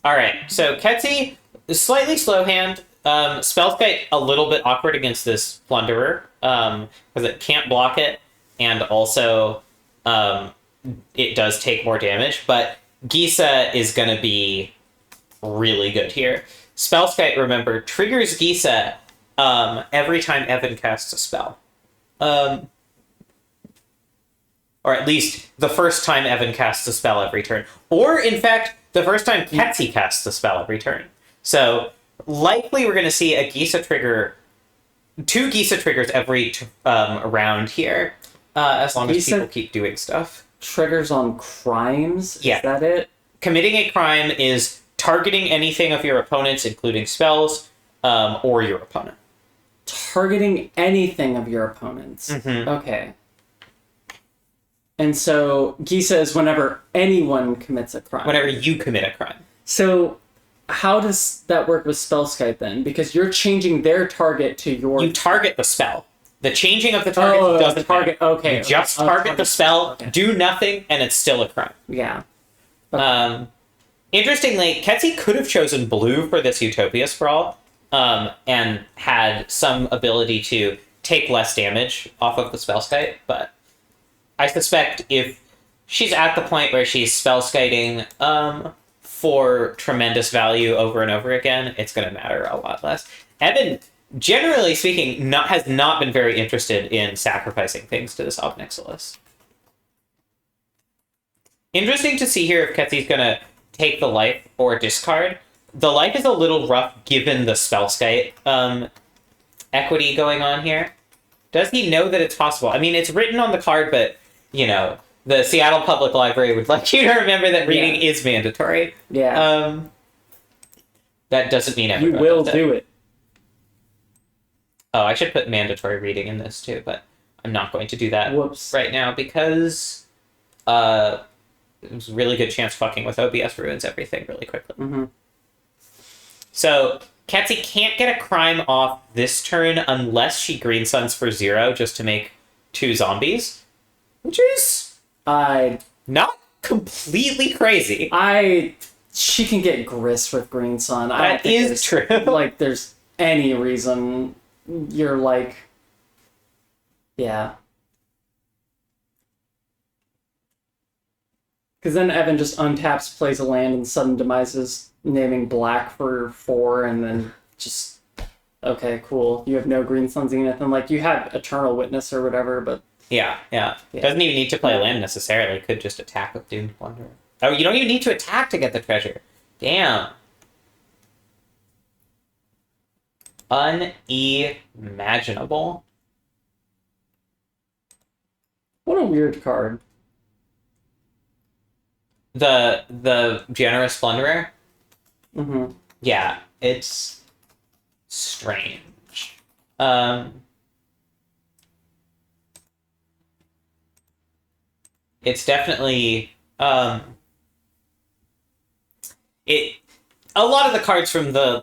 right. So Ketsi, slightly slow hand. Spellskite a little bit awkward against this Plunderer because it can't block it, and also it does take more damage. But Gisa is going to be really good here. Spellskite, remember, triggers Gisa every time Evan casts a spell. Or at least the first time Evan casts a spell every turn. Or, in fact, the first time Ketsi casts a spell every turn. So, likely we're going to see a Gisa trigger, 2 Gisa triggers every round here, as long as Gisa people keep doing stuff. Triggers on crimes? Yeah. Is that it? Committing a crime is targeting anything of your opponent's, including spells, or your opponent. Targeting anything of your opponent's. Mhm. Okay. And so Gisa is whenever anyone commits a crime. Whenever you commit a crime. So how does that work with Spellskite then? Because you're changing their target to your... You target the spell. The changing of the target doesn't target. matter. Okay. You just okay. target the spell, Okay. do nothing, and it's still a crime. Yeah. Interestingly, Ketsi could have chosen blue for this Utopia Sprawl, and had some ability to take less damage off of the Spellskite, but I suspect if she's at the point where she's Spellskiting for tremendous value over and over again, it's going to matter a lot less. Evan, generally speaking, has not been very interested in sacrificing things to this Ob Nixilis. Interesting to see here if Ketsi's going to take the life or discard. The life is a little rough given the Spellskite equity going on here. Does he know that it's possible? I mean, it's written on the card, but, you know, the Seattle Public Library would like you to remember that reading is mandatory. Yeah. That doesn't mean you everyone will does it. do it. Oh, I should put mandatory reading in this too, but I'm not going to do that Whoops. right now because there's a really good chance fucking with OBS ruins everything really quickly. Mm-hmm. So Ketsi can't get a crime off this turn unless she Green Suns for 0 just to make 2 zombies, which is not completely crazy. She can get grist with Green Sun. I don't That think is true. Like, there's any reason you're like, yeah. Because then Evan just untaps, plays a land, and sudden demises, naming black for 4, and then just, okay, cool. You have no Green Sun Zenith, and like, you have Eternal Witness or whatever, but... Yeah. Doesn't even need to play land necessarily. Could just attack with Doomed Plunderer. Oh, you don't even need to attack to get the treasure. Damn. Unimaginable. What a weird card. The Generous Plunderer. Mm-hmm. Yeah, it's strange. It's definitely it. A lot of the cards from the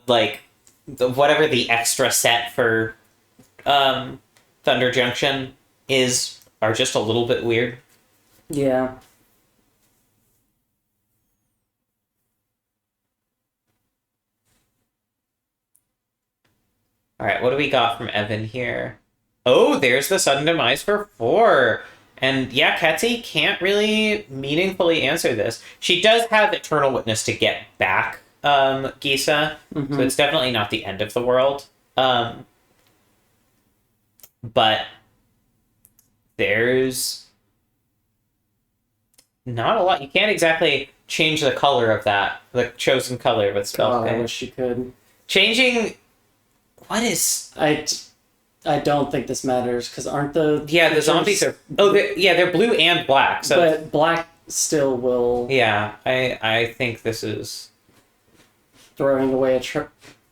whatever the extra set for Thunder Junction are just a little bit weird. Yeah. All right, what do we got from Evan here? Oh, there's the sudden demise for 4. And yeah, Ketsi can't really meaningfully answer this. She does have Eternal Witness to get back Gisa, Mm-hmm. so it's definitely not the end of the world. But there's not a lot. You can't exactly change the color of that, the chosen color with God, I Spellfang. wish you could. Changing... What is... I don't think this matters, because aren't the... Yeah, the zombies are... Oh, they're blue and black, so... But black still will... Yeah, I think this is... Throwing away a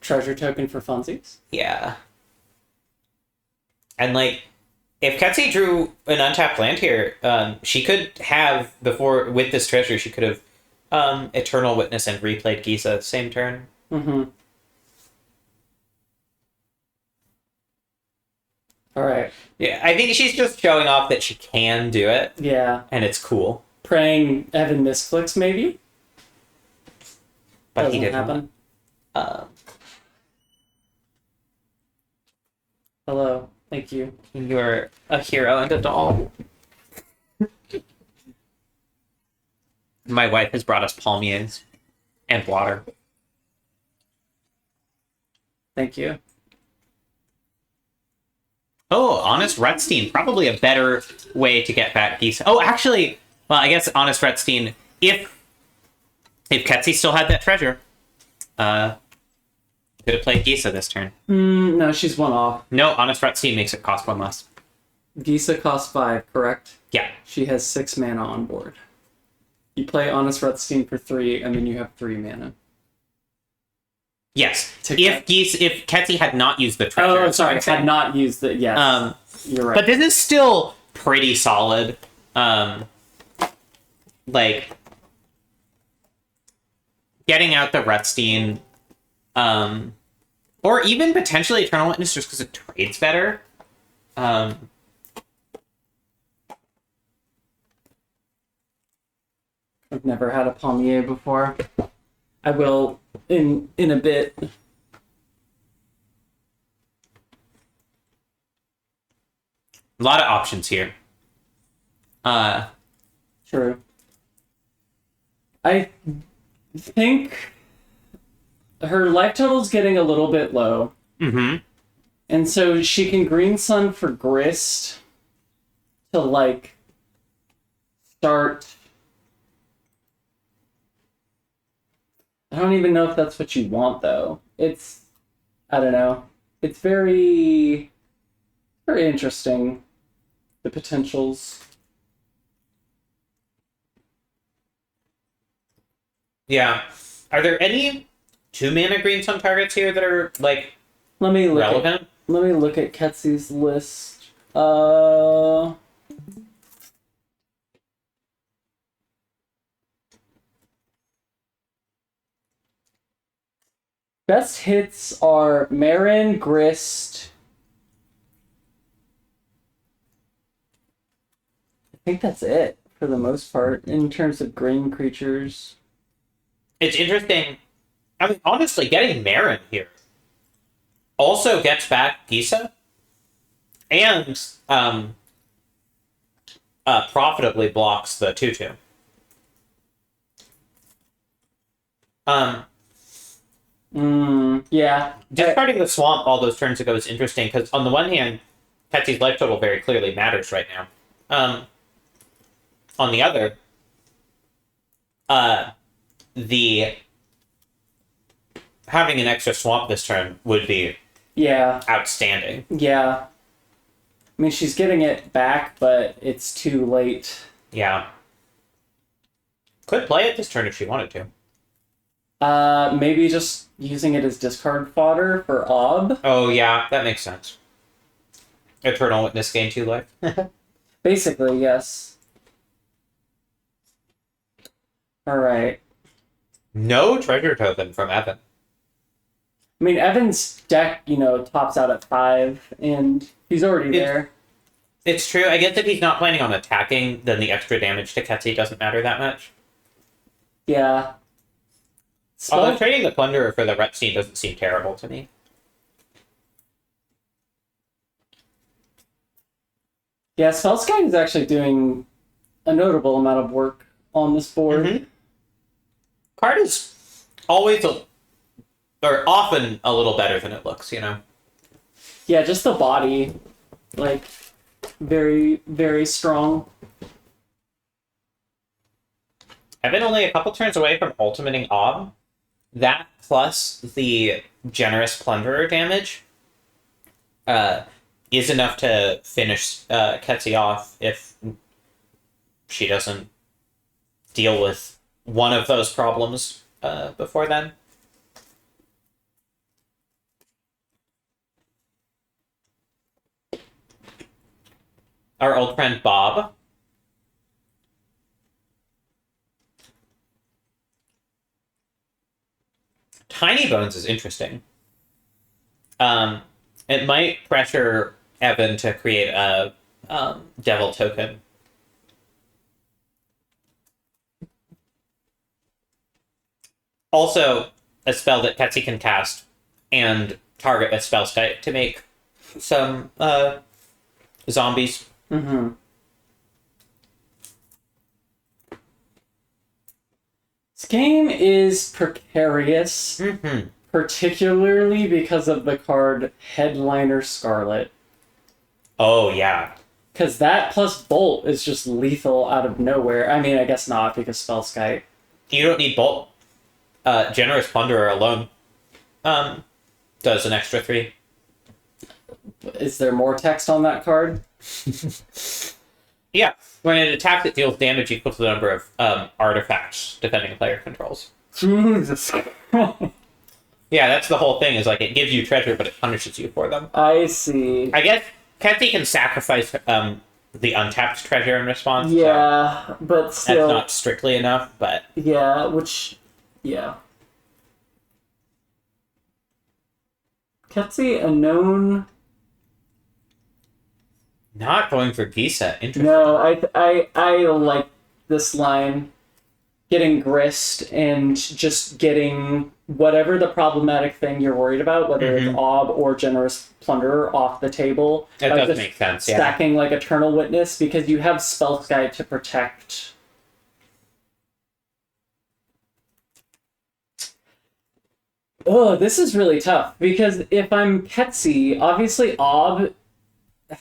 treasure token for funsies? Yeah. And, like, if Ketsi drew an untapped land here, she could have, with this treasure, she could have Eternal Witness and replayed Gisa same turn. Mm-hmm. Alright. Yeah, I think she's just showing off that she can do it, Yeah. and it's cool. Praying Evan misclicks, maybe? But Doesn't he didn't. happen. Hello. Thank you. You're a hero and a doll. My wife has brought us palmiers and water. Thank you. Oh, Honest Rutstein. Probably a better way to get back Gisa. Oh, actually, well, I guess Honest Rutstein, if Ketsi still had that treasure, could have played Gisa this turn. No, she's one off. No, Honest Rutstein makes it cost 1 less. Gisa costs 5, correct? Yeah. She has 6 mana on board. You play Honest Rutstein for 3, and then you have 3 mana. Yes. To If Ketsi had not used the treasure. Oh, sorry, had not used it. Yes, you're right. But this is still pretty solid. Like, getting out the Rutstein, or even potentially Eternal Witness just because it trades better. I've never had a palmier before. I will in a bit. A lot of options here. True. I think her life total's getting a little bit low. Mm-hmm. And so she can Green Sun for Grist to, like, start... I don't even know if that's what you want, though. It's... I don't know. It's very interesting, the potentials. Yeah. Are there any 2-mana Green Sun targets here that are, like, Let me look relevant? Let me look at Ketsi's list. Best hits are Marin, Grist. I think that's it for the most part in terms of green creatures. It's interesting. I mean, honestly, getting Marin here also gets back Gisa and profitably blocks the 2/2. Yeah. Discarding the swamp all those turns ago is interesting because on the one hand, Ketsi's life total very clearly matters right now. On the other, the having an extra swamp this turn would be outstanding. Yeah. I mean, she's getting it back, but it's too late. Yeah. Could play it this turn if she wanted to. Maybe just using it as discard fodder for Ob. Oh, yeah, that makes sense. Eternal Witness gain 2 life. Basically, yes. Alright. No treasure token from Evan. I mean, Evan's deck, tops out at 5, and he's already there. It's true. I guess if he's not planning on attacking, then the extra damage to Ketsi doesn't matter that much. Yeah. Although trading the Plunderer for the Repstein doesn't seem terrible to me. Yeah, Spellskite is actually doing a notable amount of work on this board. Mm-hmm. Card is always or often a little better than it looks, Yeah, just the body, very, very strong. I've been only a couple turns away from ultimating Ob. That plus the generous Plunderer damage is enough to finish Ketsi off if she doesn't deal with one of those problems before then. Our old friend Bob. Tiny Bones is interesting. It might pressure Evan to create a devil token. Also, a spell that Ketsi can cast and target with Spellskite to make some zombies. Mm-hmm. This game is precarious, particularly because of the card Headliner Scarlet. Oh, yeah. Because that plus Bolt is just lethal out of nowhere. I mean, I guess not, because Spellskite. You don't need Bolt. Generous Plunderer alone does an extra 3. Is there more text on that card? Yeah. When it attacks, it deals damage equal to the number of artifacts defending player controls. Jesus. Yeah, that's the whole thing, is it gives you treasure, but it punishes you for them. I see. I guess Ketsi can sacrifice the untapped treasure in response. Yeah, so but still. that's not strictly enough, but... Yeah. Ketsi, a known... Not going for Gisa. Interesting. No, I like this line. Getting grist and just getting whatever the problematic thing you're worried about, whether it's Ob or Generous Plunderer, off the table. That does make sense, yeah. Stacking Eternal Witness, because you have Spellskite to protect. Oh, this is really tough, because if I'm Ketsi, obviously Ob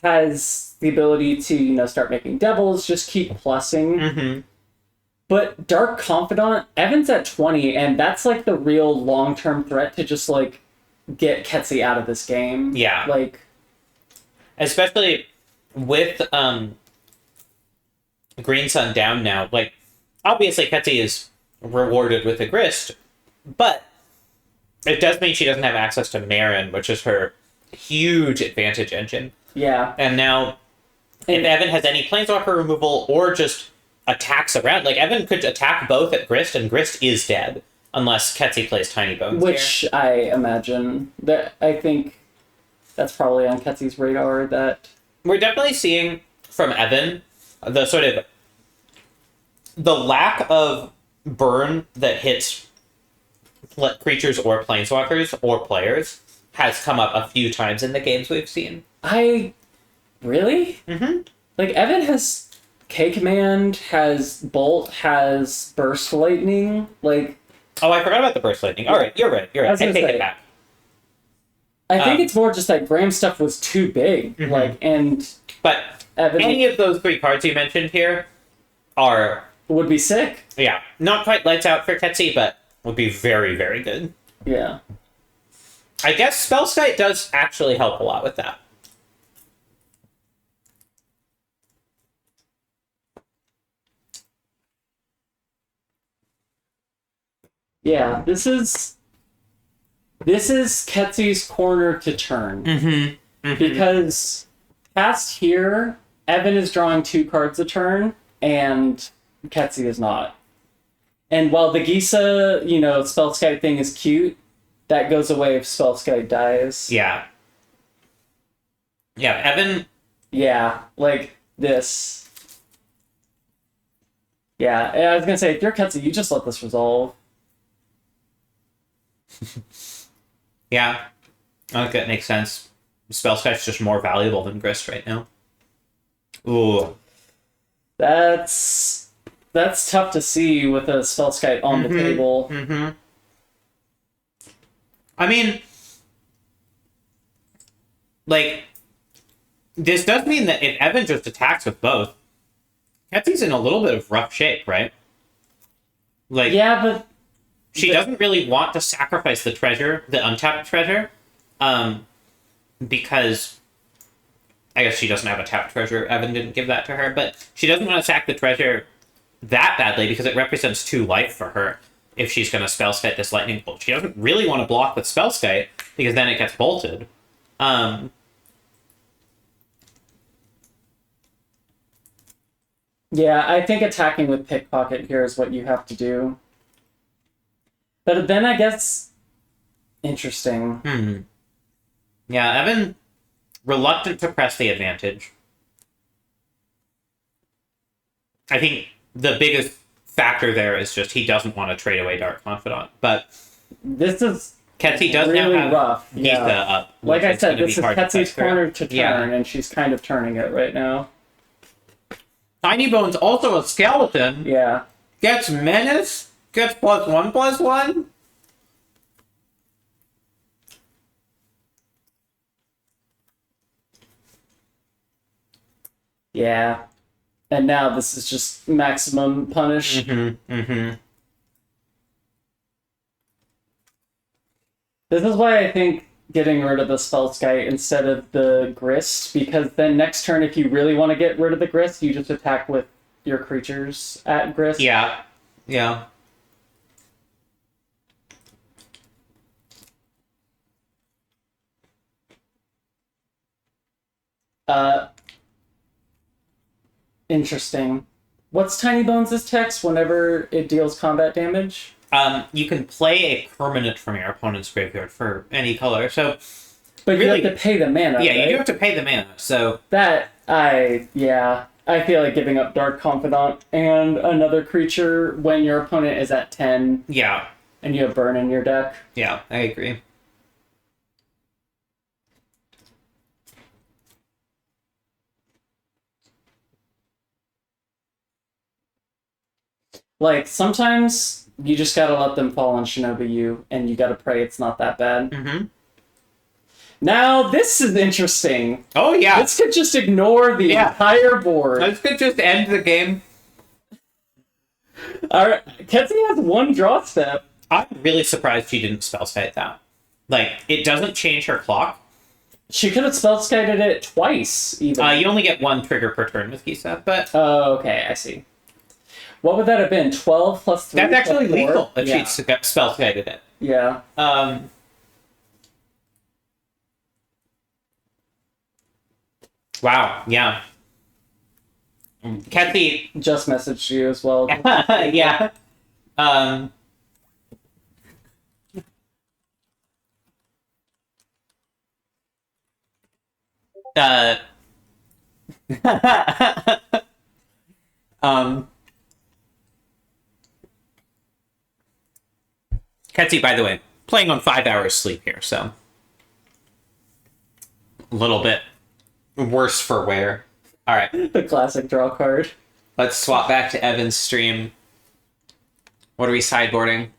has the ability to, start making devils, just keep plussing. But Dark Confidant, Evan's at 20, and that's the real long-term threat to just get Ketsi out of this game. Yeah. Especially with Green Sun down now. Obviously Ketsi is rewarded with a grist, but it does mean she doesn't have access to Marin, which is her huge advantage engine. Yeah. And now, if Evan has any Planeswalker removal or just attacks around, Evan could attack both at Grist, and Grist is dead, unless Ketsi plays Tiny Bones Which here. I imagine, that I think that's probably on Ketsi's radar, that... We're definitely seeing from Evan the sort of... the lack of burn that hits creatures or Planeswalkers or players has come up a few times in the games we've seen. Really? Evan has K-Command, has Bolt, has Burst Lightning, Oh, I forgot about the Burst Lightning. Alright, you're right. I take it back. I think it's more just Graham's stuff was too big, and... But Evan any of those 3 cards you mentioned here are... would be sick. Yeah, not quite lights out for Ketsi, but would be very, very good. Yeah. I guess Spellskite does actually help a lot with that. Yeah, this is Ketsy's corner to turn. Because past here, Evan is drawing 2 cards a turn, and Ketsy is not. And while the Gisa, Spellskite thing is cute, that goes away if Spellskite dies. Yeah. Yeah, Evan... Yeah, like this. Yeah, I was gonna say, if you're Ketsy, you just let this resolve. Yeah. I think that makes sense. Spellskite's just more valuable than Grist right now. Ooh. That's tough to see with a Spellskite on the table. I mean, like, this does mean that if Evan just attacks with both, Ketsy's in a little bit of rough shape, right? Like, Yeah, but she doesn't really want to sacrifice the treasure, the untapped treasure, because I guess she doesn't have a tapped treasure. Evan didn't give that to her, but she doesn't want to sack the treasure that badly because it represents 2 life for her if she's going to Spellskite this lightning bolt. She doesn't really want to block with Spellskite because then it gets bolted. yeah, I think attacking with Pickpocket here is what you have to do. But then I guess... Interesting. Yeah, Evan, reluctant to press the advantage. I think the biggest factor there is just he doesn't want to trade away Dark Confidant. But This is Ketsy does really now have rough. Gisa Yeah. up. Like which I said, gonna this be is hard to Ketsy's press through. corner to turn, Yeah. and she's kind of turning it right now. Tiny Bone's also a skeleton. Yeah. Gets menace. Gets +1/+1. Yeah. And now this is just maximum punish. This is why I think getting rid of the Spellskite instead of the Grist, because then next turn, if you really want to get rid of the Grist, you just attack with your creatures at Grist. Yeah. Yeah. Interesting. What's Tiny Bones' text whenever it deals combat damage? You can play a permanent from your opponent's graveyard for any color. So, But really, you have to pay the mana, yeah, right? you do have to pay the mana. So, I feel like giving up Dark Confidant and another creature when your opponent is at 10 yeah, and you have Burn in your deck. yeah, I agree. Like, sometimes you just gotta let them fall on Shinobi U, and you gotta pray it's not that bad. Mm-hmm. Now, this is interesting. Oh, yeah. This could just ignore the entire board. This could just end the game. Alright, Ketsy has 1 draw step. I'm really surprised she didn't Spellskite that. Like, it doesn't change her clock. She could have Spellskited it twice, even. You only get 1 trigger per turn with Gisa, but Oh, okay, I see. What would that have been? 12 plus 3? that's actually plus 4? lethal if Yeah. she'd Spellskited it. Yeah. Wow, yeah. Kathy, Just messaged you as well. yeah. Uh, Ketsy, by the way, playing on 5 hours sleep here, so a little bit worse for wear. All right, The classic draw card. let's swap back to Evan's stream. What are we sideboarding?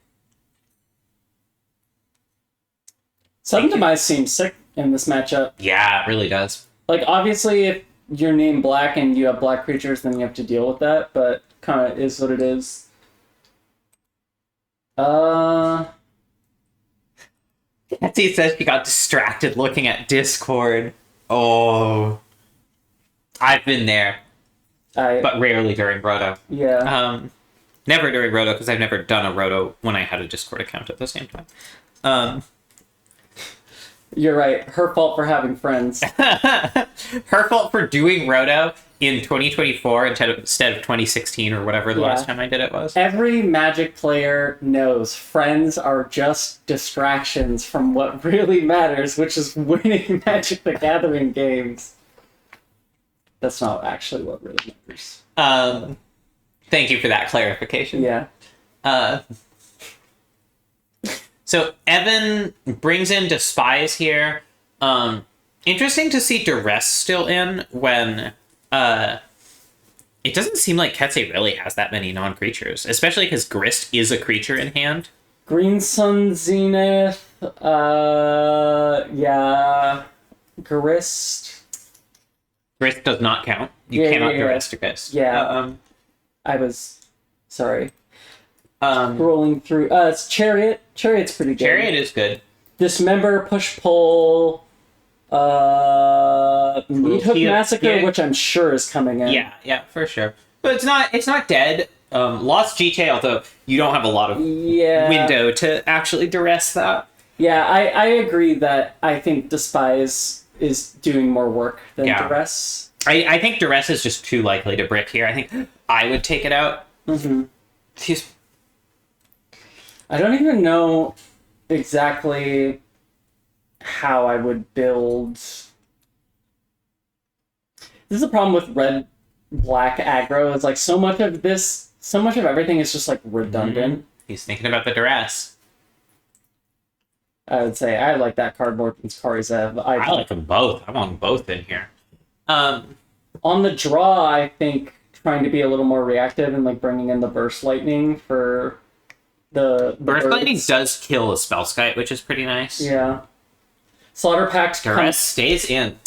Sudden Demise seems sick in this matchup. Yeah, it really does. Like, obviously, if you're named Black and you have Black creatures, then you have to deal with that, but kind of is what it is. Ketsy says she got distracted looking at Discord. Oh. I've been there, but rarely during Broto. Yeah. Never during Roto, because I've never done a Roto when I had a Discord account at the same time. You're right. Her fault for having friends. Her fault for doing Roto in 2024 instead of 2016 or whatever the last time I did it was. Every Magic player knows friends are just distractions from what really matters, which is winning Magic the Gathering games. That's not actually what really matters. Thank you for that clarification. Yeah. So Evan brings in Despise here. Interesting to see Duress still in when it doesn't seem like Ketse really has that many non-creatures, especially because Grist is a creature in hand. Green Sun Zenith. Yeah. Grist. Grist does not count. You cannot Duress to Grist. Yeah. I was sorry. Rolling through. It's Chariot. Chariot's pretty good. Chariot is good. Dismember, Push Pull, Meat Hook Massacre, which I'm sure is coming in. Yeah, for sure. But it's not dead. Lost GTA, although you don't have a lot of window to actually duress that. Yeah, I agree that I think Despise is doing more work than Duress. I think Duress is just too likely to brick here. I think I would take it out. Mm-hmm. I don't even know exactly how I would build. This is a problem with red-black aggro. It's like so much of everything is just like redundant. He's thinking about the duress. I would say I like that card more than Karizev. I like them both. I want them both in here. On the draw, I think trying to be a little more reactive and like bringing in the Burst Lightning for the Burst birds. Lightning does kill a Spellskite, which is pretty nice. Yeah. Slaughter Pact Duress stays in.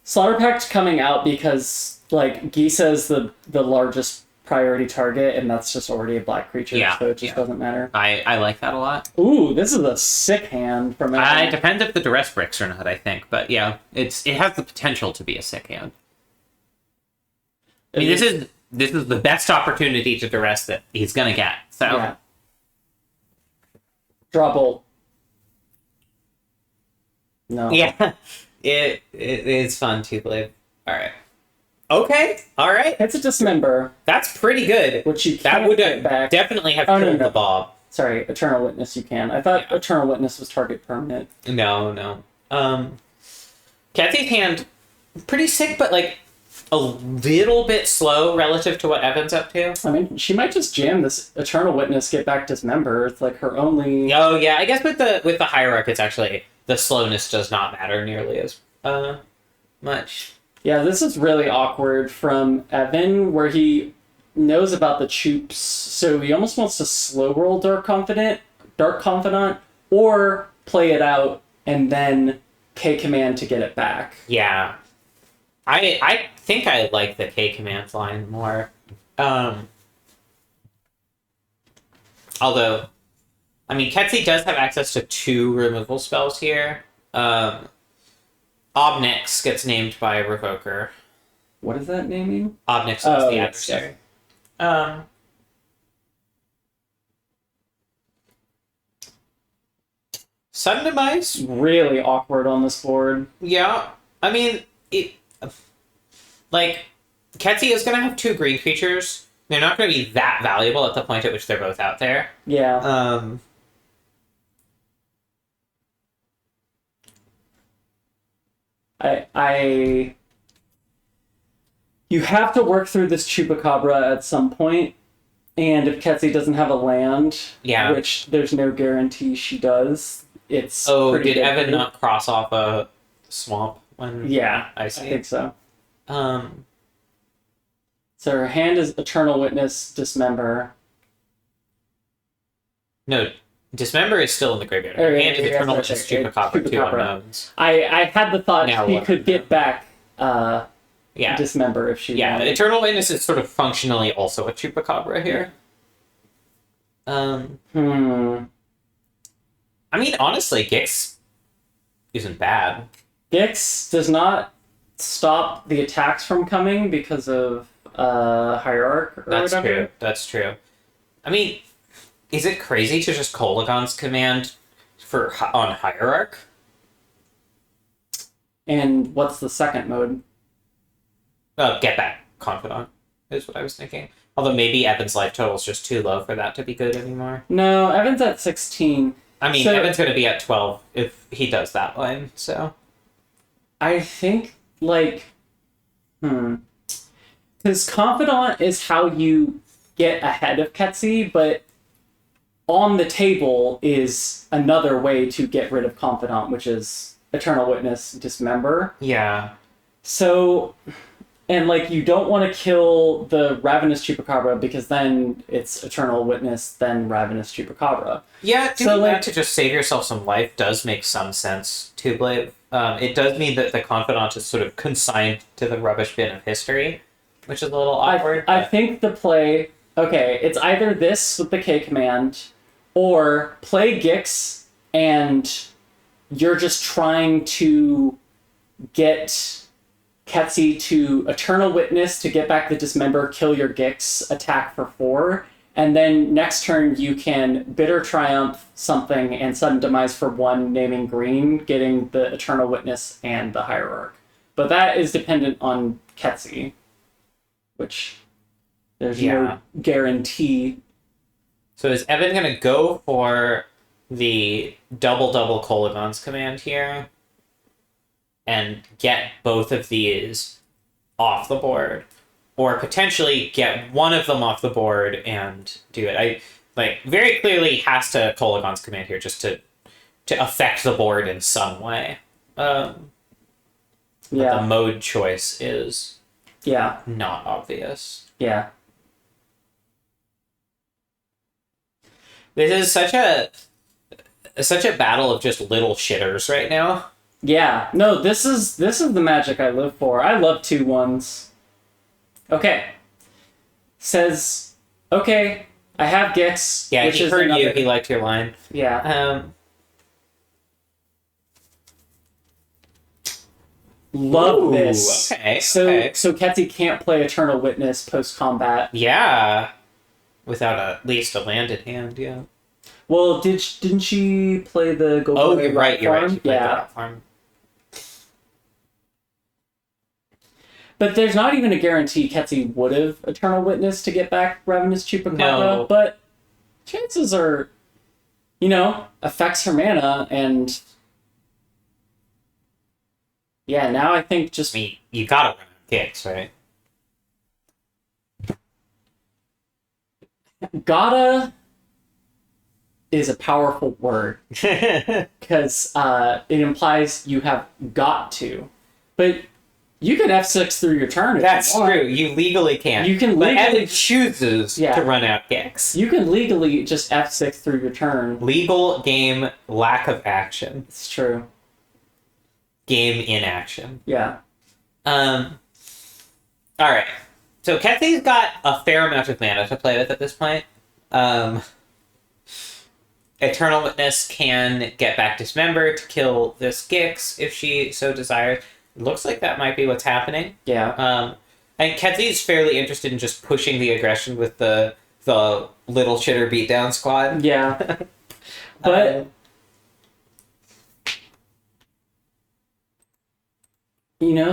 Slaughter Pact coming out because like Gisa is the largest priority target, and that's just already a black creature, so it just doesn't matter. I like that a lot. Ooh, this is a sick hand from Evan. It depends if the duress bricks or not, I think, but yeah, it has the potential to be a sick hand. I mean, this is the best opportunity to duress that he's gonna get. So yeah. Draw Bolt. No. Yeah, it's fun to live. All right. Okay. All right. It's a Dismember. That's pretty good. Which you that can't would get back. definitely have killed the Bob. Sorry, Eternal Witness you can. I thought Eternal Witness was target permanent. No. Kathy's hand, pretty sick, but like a little bit slow relative to what Evan's up to. I mean, she might just jam this Eternal Witness, get back Dismember. It's like her only. Oh yeah, I guess with the Hierarch, it's actually the slowness does not matter nearly as much. Yeah, this is really awkward from Evan, where he knows about the Choops, so he almost wants to slow roll Dark Confidant, or play it out and then K command to get it back. Yeah, I think I like the K command line more. Although, I mean, Ketsi does have access to 2 removal spells here. Obnix gets named by Revoker. What is that naming? Obnix is the adversary. Sudden Demise? Really awkward on this board. Yeah. I mean, Ketsi is going to have 2 green creatures. They're not going to be that valuable at the point at which they're both out there. Yeah. You have to work through this Chupacabra at some point, and if Ketsi doesn't have a land, which there's no guarantee she does, it's did Evan not cross off a swamp when I see? I think so. So her hand is Eternal Witness, Dismember. No, Dismember is still in the graveyard. Her hand is Eternal Witness, Chupacabra, 2 unknowns. I had the thought now she could get back Dismember if she wanted. Eternal Witness is sort of functionally also a Chupacabra here. I mean, honestly, Gix isn't bad. Gix does not stop the attacks from coming because of Hierarch or whatever. That's true. I mean, is it crazy to just Kolagon's command on Hierarch? And what's the second mode? Get back Confidant is what I was thinking. Although maybe Evan's life total is just too low for that to be good anymore. No, Evan's at 16. I mean, So- Evan's going to be at 12 if he does that line, so... I think, like... Because Confidant is how you get ahead of Ketsi, but on the table is another way to get rid of Confidant, which is Eternal Witness, Dismember. Yeah. So... And, like, you don't want to kill the Ravenous Chupacabra because then it's Eternal Witness, then Ravenous Chupacabra. Yeah, doing So, like- that to just save yourself some life does make some sense, too, Blade. It does mean that the Confidant is sort of consigned to the rubbish bin of history, which is a little awkward. I think the play... Okay, it's either this with the K command, or play Gix, and you're just trying to get Ketsi to Eternal Witness to get back the Dismember, kill your Gix, attack for 4, and then next turn you can Bitter Triumph something and Sudden Demise for 1, naming green, getting the Eternal Witness and the Hierarch. But that is dependent on Ketsi, which there's no guarantee. So is Evan going to go for the double Kolagon's command here and get both of these off the board, or potentially get one of them off the board and do it? I very clearly has to Kolagon's command here just to affect the board in some way. But the mode choice is not obvious. Yeah. This is such a battle of just little shitters right now. Yeah, no, this is the magic I live for. I love 2/1s. Okay. Says, okay, I have Gix. Yeah, which he is heard you. another- He liked your line. Yeah. Love Ooh, this. okay, So okay. so Ketsi can't play Eternal Witness post combat. Yeah, without at least a landed hand. Yeah. Well, didn't she play the Go Oh, Play you're right. You're right. Farm? She played the Yeah. rat farm. But there's not even a guarantee Ketsi would have Eternal Witness to get back Ravenous Chupacabra, No. but chances are, affects her mana, and yeah, now I think just... I mean, you gotta run kicks, right? Gotta is a powerful word, because it implies you have got to. But you can F6 through your turn if That's you want. true. You legally can't. You can But legally... Evan chooses Yeah. to run out kicks. You can legally just F6 through your turn. Legal game lack of action. It's true. Game inaction. Yeah. All right. So Kethy's got a fair amount of mana to play with at this point. Eternal Witness can get back Dismember to kill this Gix if she so desires. It looks like that might be what's happening. Yeah. And Kethy's fairly interested in just pushing the aggression with the little chitter beatdown squad. Yeah. But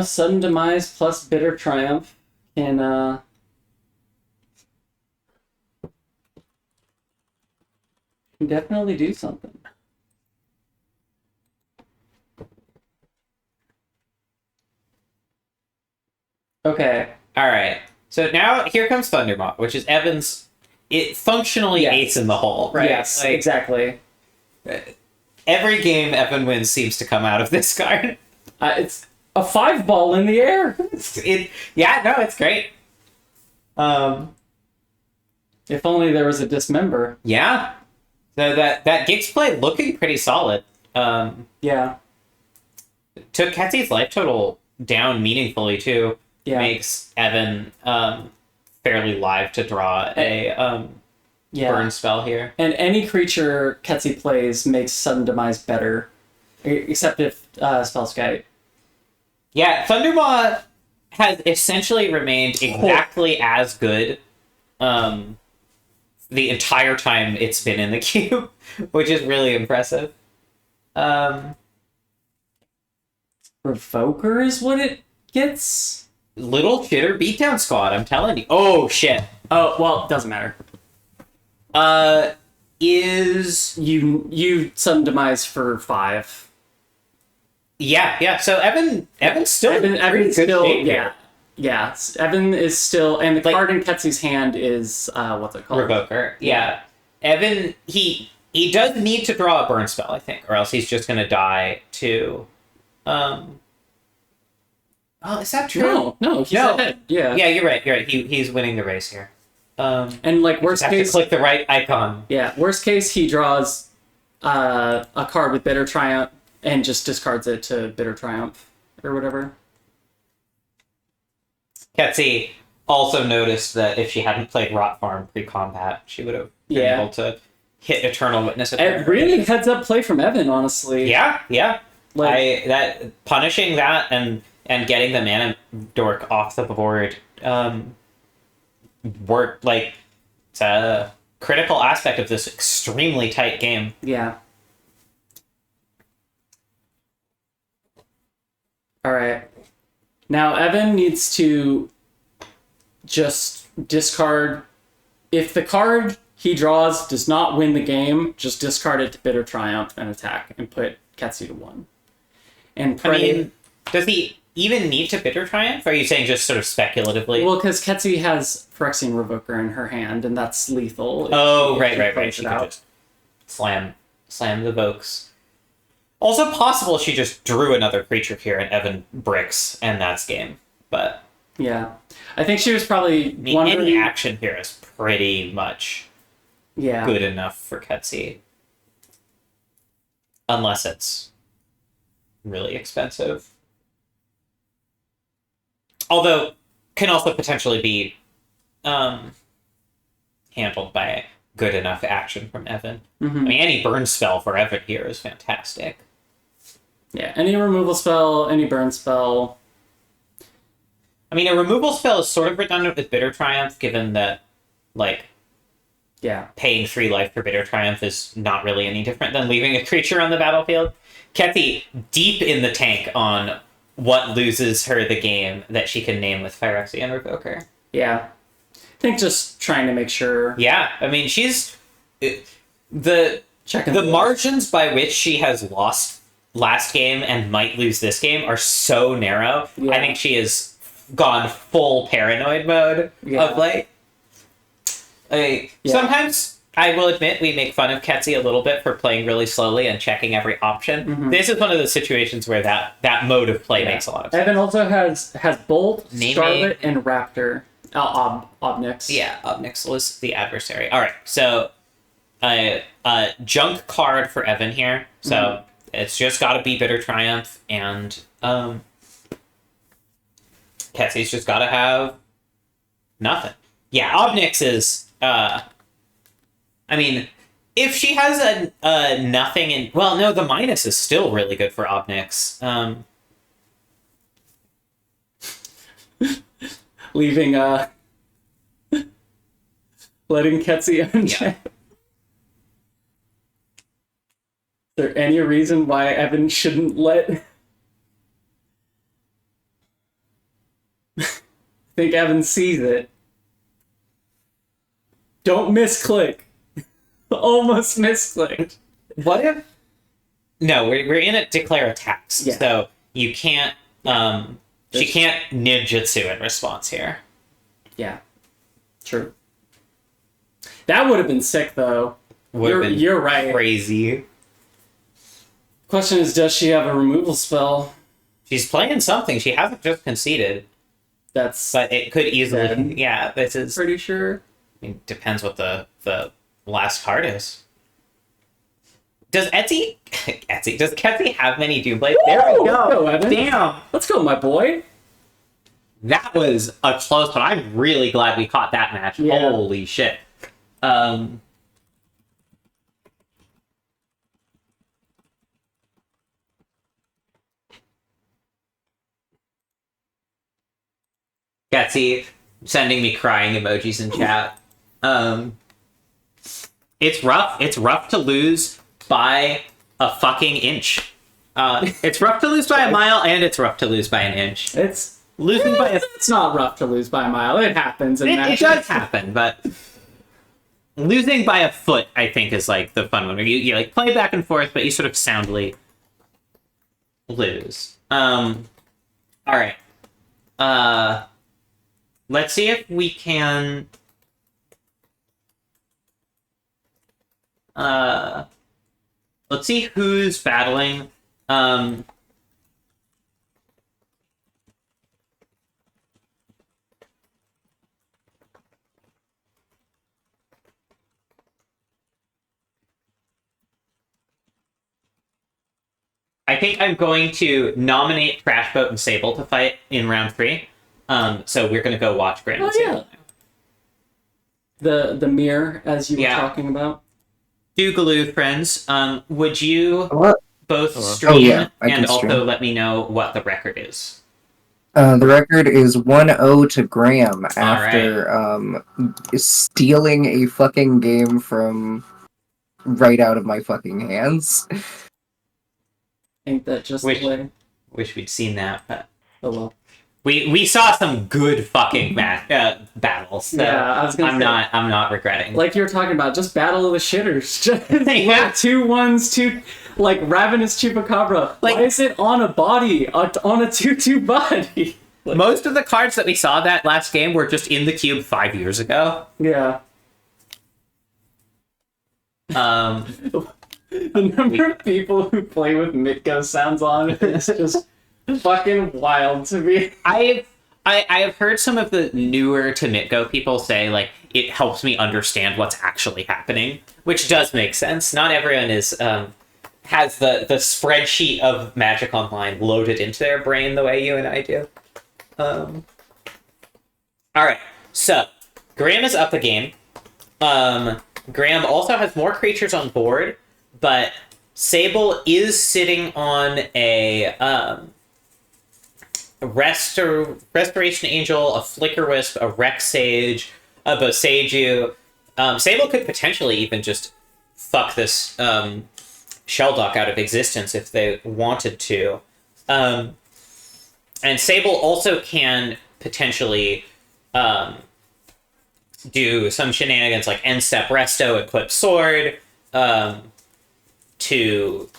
Sudden Demise plus Bitter Triumph can definitely do something. Okay. All right. So now here comes Thundermaw, which is Evan's. It functionally Yes. ace in the hole, right? Yes, Like, exactly. every game Evan wins seems to come out of this card. It's a 5-ball in the air. It's great. If only there was a Dismember. Yeah. So that Gix play looking pretty solid. Yeah. Took Ketsy's life total down meaningfully too. Yeah. Makes Evan fairly live to draw a Yeah. burn spell here. And any creature Ketsi plays makes Sudden Demise better. Except if Spellskite. Yeah, Thundermaw has essentially remained exactly as good the entire time it's been in the cube, which is really impressive. Revoker is what it gets? Little Chitter Beatdown Squad, I'm telling you. Oh, shit. Oh, well, it doesn't matter. Is... You sudden demise for 5. Yeah. So Evan's still in pretty Evan's good still, shape yeah. here. Yeah, Evan is still, and the Like- card in Ketsy's hand is, what's it called? Revoker. Yeah. Evan, he does need to draw a burn spell, I think, or else he's just going to die to... Oh, is that true? No, he's No. ahead. Yeah. Yeah, you're right. He's winning the race here. And like worst Just have to case, click the right icon. yeah, worst case he draws a card with Bitter Triumph and just discards it to Bitter Triumph or whatever. Ketsy also noticed that if she hadn't played Rot Farm pre-combat, she would have been Yeah. able to hit Eternal Witness. It really heads up play from Evan, honestly. Yeah. Like, That punishing that and getting the mana dork off the board worked. Like, it's a critical aspect of this extremely tight game. yeah. All right. Now Evan needs to just discard. If the card he draws does not win the game, just discard it to Bitter Triumph and attack and put Ketsy to 1. And pray. I mean, does he even need to Bitter Triumph? Or are you saying just sort of speculatively? Well, because Ketsy has Phyrexian Revoker in her hand, and that's lethal. if right. she She plays it could out. just slam the Vokes. Also possible she just drew another creature here and Evan bricks, and that's game. But Yeah. I think she was probably I mean, wondering... any action here is pretty much Yeah. good enough for Ketsy. Unless it's really expensive. Although, can also potentially be handled by good enough action from Evan. Mhm. I mean, any burn spell for Evan here is fantastic. Yeah, any removal spell, any burn spell. I mean, a removal spell is sort of redundant with Bitter Triumph, given that, like, Yeah. paying 3 life for Bitter Triumph is not really any different than leaving a creature on the battlefield. Kethy, deep in the tank on what loses her the game that she can name with Phyrexian Revoker. Yeah. I think just trying to make sure... Yeah, I mean, she's... The Checking the the margins by which she has lost last game and might lose this game are so narrow. Yeah. I think she has gone full paranoid mode Yeah. of late. Yeah. Sometimes, I will admit, we make fun of Ketsy a little bit for playing really slowly and checking every option. Mhm. This is one of those situations where that mode of play Yeah. makes a lot of sense. Evan also has Bolt, Name Charlotte, and Raptor. Obnix. Yeah, Obnix is the adversary. All right, so a junk card for Evan here. So it's just got to be Bitter Triumph, and Ketsy's just got to have nothing. Yeah, Obnix is. I mean, if she has a nothing in, well, no, the minus is still really good for Obnix. Leaving, letting Ketsy uncheck. Is there any reason why Evan shouldn't let... I think Evan sees it. Don't misclick. Almost misclicked. What if? No, we're in a declare attacks, Yeah. so you can't. She can't ninjutsu in response here. Yeah. True. That would have been sick, though. Would've been You're right. Crazy. Question is, does she have a removal spell? She's playing something. She hasn't just conceded, That's but it could easily. Dead. Yeah, this is. pretty sure. I mean, depends what the last card is. Does Etsy? Does Ketsy have many Doomblades? There we go. Evan. Damn. Let's go, my boy. That was a close one. I'm really glad we caught that match. Yeah. Holy shit. Ketsy sending me crying emojis in chat. It's rough. It's rough to lose by a fucking inch. It's rough to lose by a mile, and it's rough to lose by an inch. It's Losing by a... it's not rough to lose by a mile. It happens. It does happen, but losing by a foot, I think, is like the fun one. Where you like play back and forth, but you sort of soundly lose. All right. Let's see if we can. Let's see who's battling. I think I'm going to nominate Trash Boat and Sable to fight in round 3. So we're going to go watch Graham and Sable. The mirror, as you were Yeah. talking about. Dougaloo, friends, would you What? both Hello. stream Oh, yeah, I can and also stream. let me know what the record is? The record is 1-0 to Graham after stealing a fucking game from right out of my fucking hands. Ain't that just Wish- the way? Wish we'd seen that, but Oh well. we saw some good fucking battles. So Yeah, I was gonna say. I'm not regretting. Like you were talking about, just battle of the shitters. Just Yeah. like 2-1s, like Ravenous Chupacabra. Like- Why is it on a body, on a 2-2 body? Like, Most of the cards that we saw that last game were just in the cube 5 years ago. yeah. The number of people who play with Mitko sounds on is just fucking wild to me. I have heard some of the newer to Mitgo people say, like, it helps me understand what's actually happening, which does make sense. Not everyone is has the spreadsheet of Magic Online loaded into their brain the way you and I do. All right, so Graham is up a game. Graham also has more creatures on board, but Sable is sitting on a Restoration Angel, a Flicker Wisp, a Rex Sage, a Boseiju. Sable could potentially even just fuck this Shelldock out of existence if they wanted to. And Sable also can potentially do some shenanigans like End Step Resto, Equip Sword, to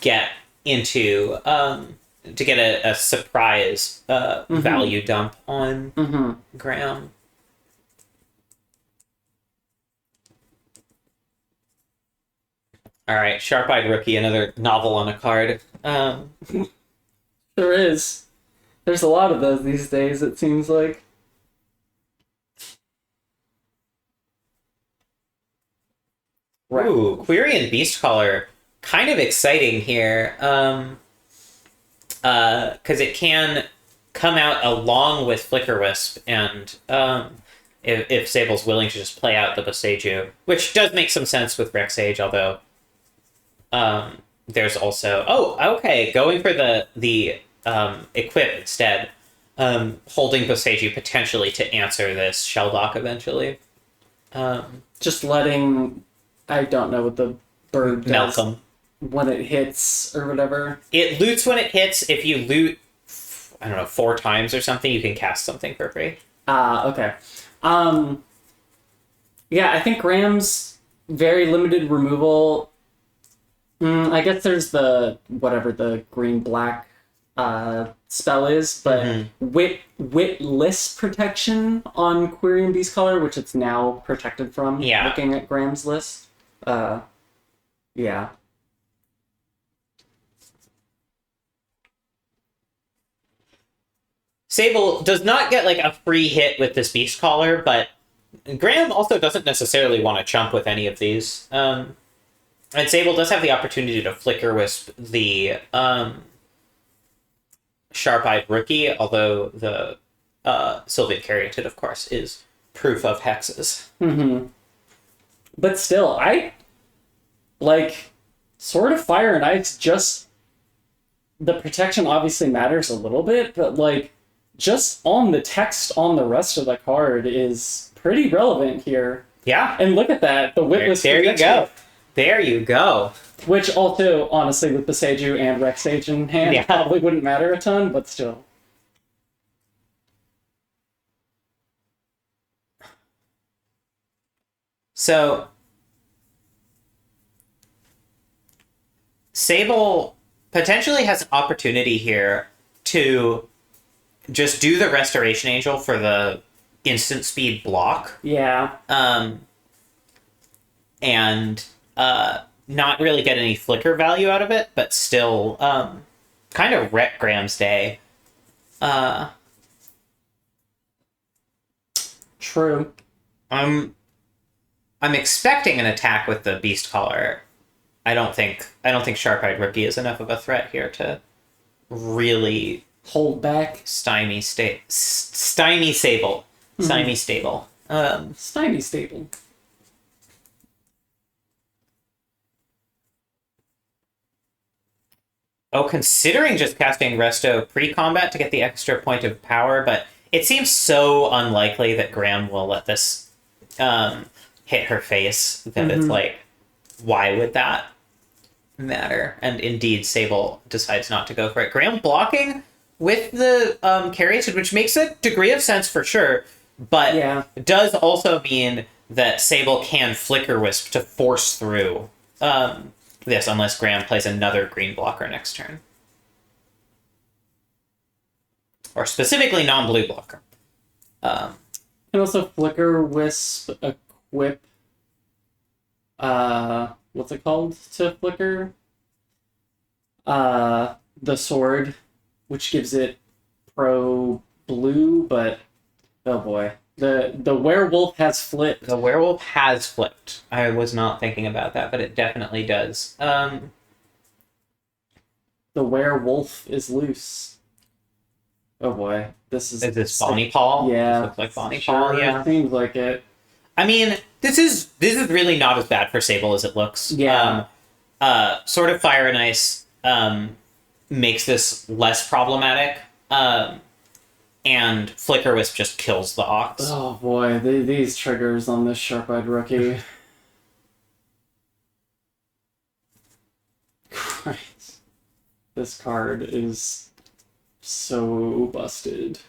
get into to get a surprise value dump on Graham. All right, Sharp-Eyed Rookie, another novel on a card. There is. There's a lot of those these days, it seems like. Ooh, Quirion Beastcaller, kind of exciting here. Because it can come out along with Flicker Wisp, and if Sable's willing to just play out the Boseiju, which does make some sense with Rex Age, although there's also going for the equip instead, holding Boseiju potentially to answer this Shelldock eventually. Just letting, I don't know what the bird does Malcolm. when it hits or whatever. It loots when it hits. If you loot, I don't know, 4 times or something, you can cast something for free. Okay. Yeah, I think Graham's very limited removal. I guess there's the whatever the green-black spell is, but witless protection on Quirion Beastcaller, which it's now protected from. Yeah. Looking at Graham's list. Yeah. Sable does not get like a free hit with this Beast Caller, but Graham also doesn't necessarily want to chump with any of these. And Sable does have the opportunity to Flicker Wisp the Sharp-Eyed Rookie, although the Sylvian Caryatid, of course, is proof of hexes. But still, I like Sword of Fire and Ice. Just the protection obviously matters a little bit, but like just on the text on the rest of the card is pretty relevant here. Yeah. And look at that, the Witless There you Projectile. go. There you go. Which also, honestly, with the Seiju and Rex Sage in hand, Yeah. probably wouldn't matter a ton, but still. So Sable potentially has an opportunity here to just do the Restoration Angel for the instant speed block, Yeah. and not really get any flicker value out of it, but still kind of wreck Graham's day. True. I'm expecting an attack with the Beast Collar. I don't think Sharp-Eyed Rookie is enough of a threat here to really Hold back. stymie Sable. Stymie Stable. Stymie stable. Oh, considering just casting Resto pre-combat to get the extra point of power, but it seems so unlikely that Graham will let this hit her face that it's like, why would that matter? And indeed, Sable decides not to go for it. Graham blocking with the carry, which makes a degree of sense for sure, but Yeah. does also mean that Sable can Flicker Wisp to force through this, unless Graham plays another green blocker next turn. Or specifically non-blue blocker. And also Flicker Wisp equip. What's it called to Flicker? The sword, which gives it pro blue, but oh boy. The werewolf has flipped. The werewolf has flipped. I was not thinking about that, but it definitely does. The werewolf is loose. Oh boy. This is Is this Bonnie Paul? Yeah. This looks like Bonnie Sure, Paul, yeah. Seems like it. I mean, this is really not as bad for Sable as it looks. Yeah. Sword of Fire and Ice makes this less problematic. And Flicker Wisp just kills the Ox. Oh boy, these triggers on this Sharp-Eyed Rookie. Christ. This card is so busted.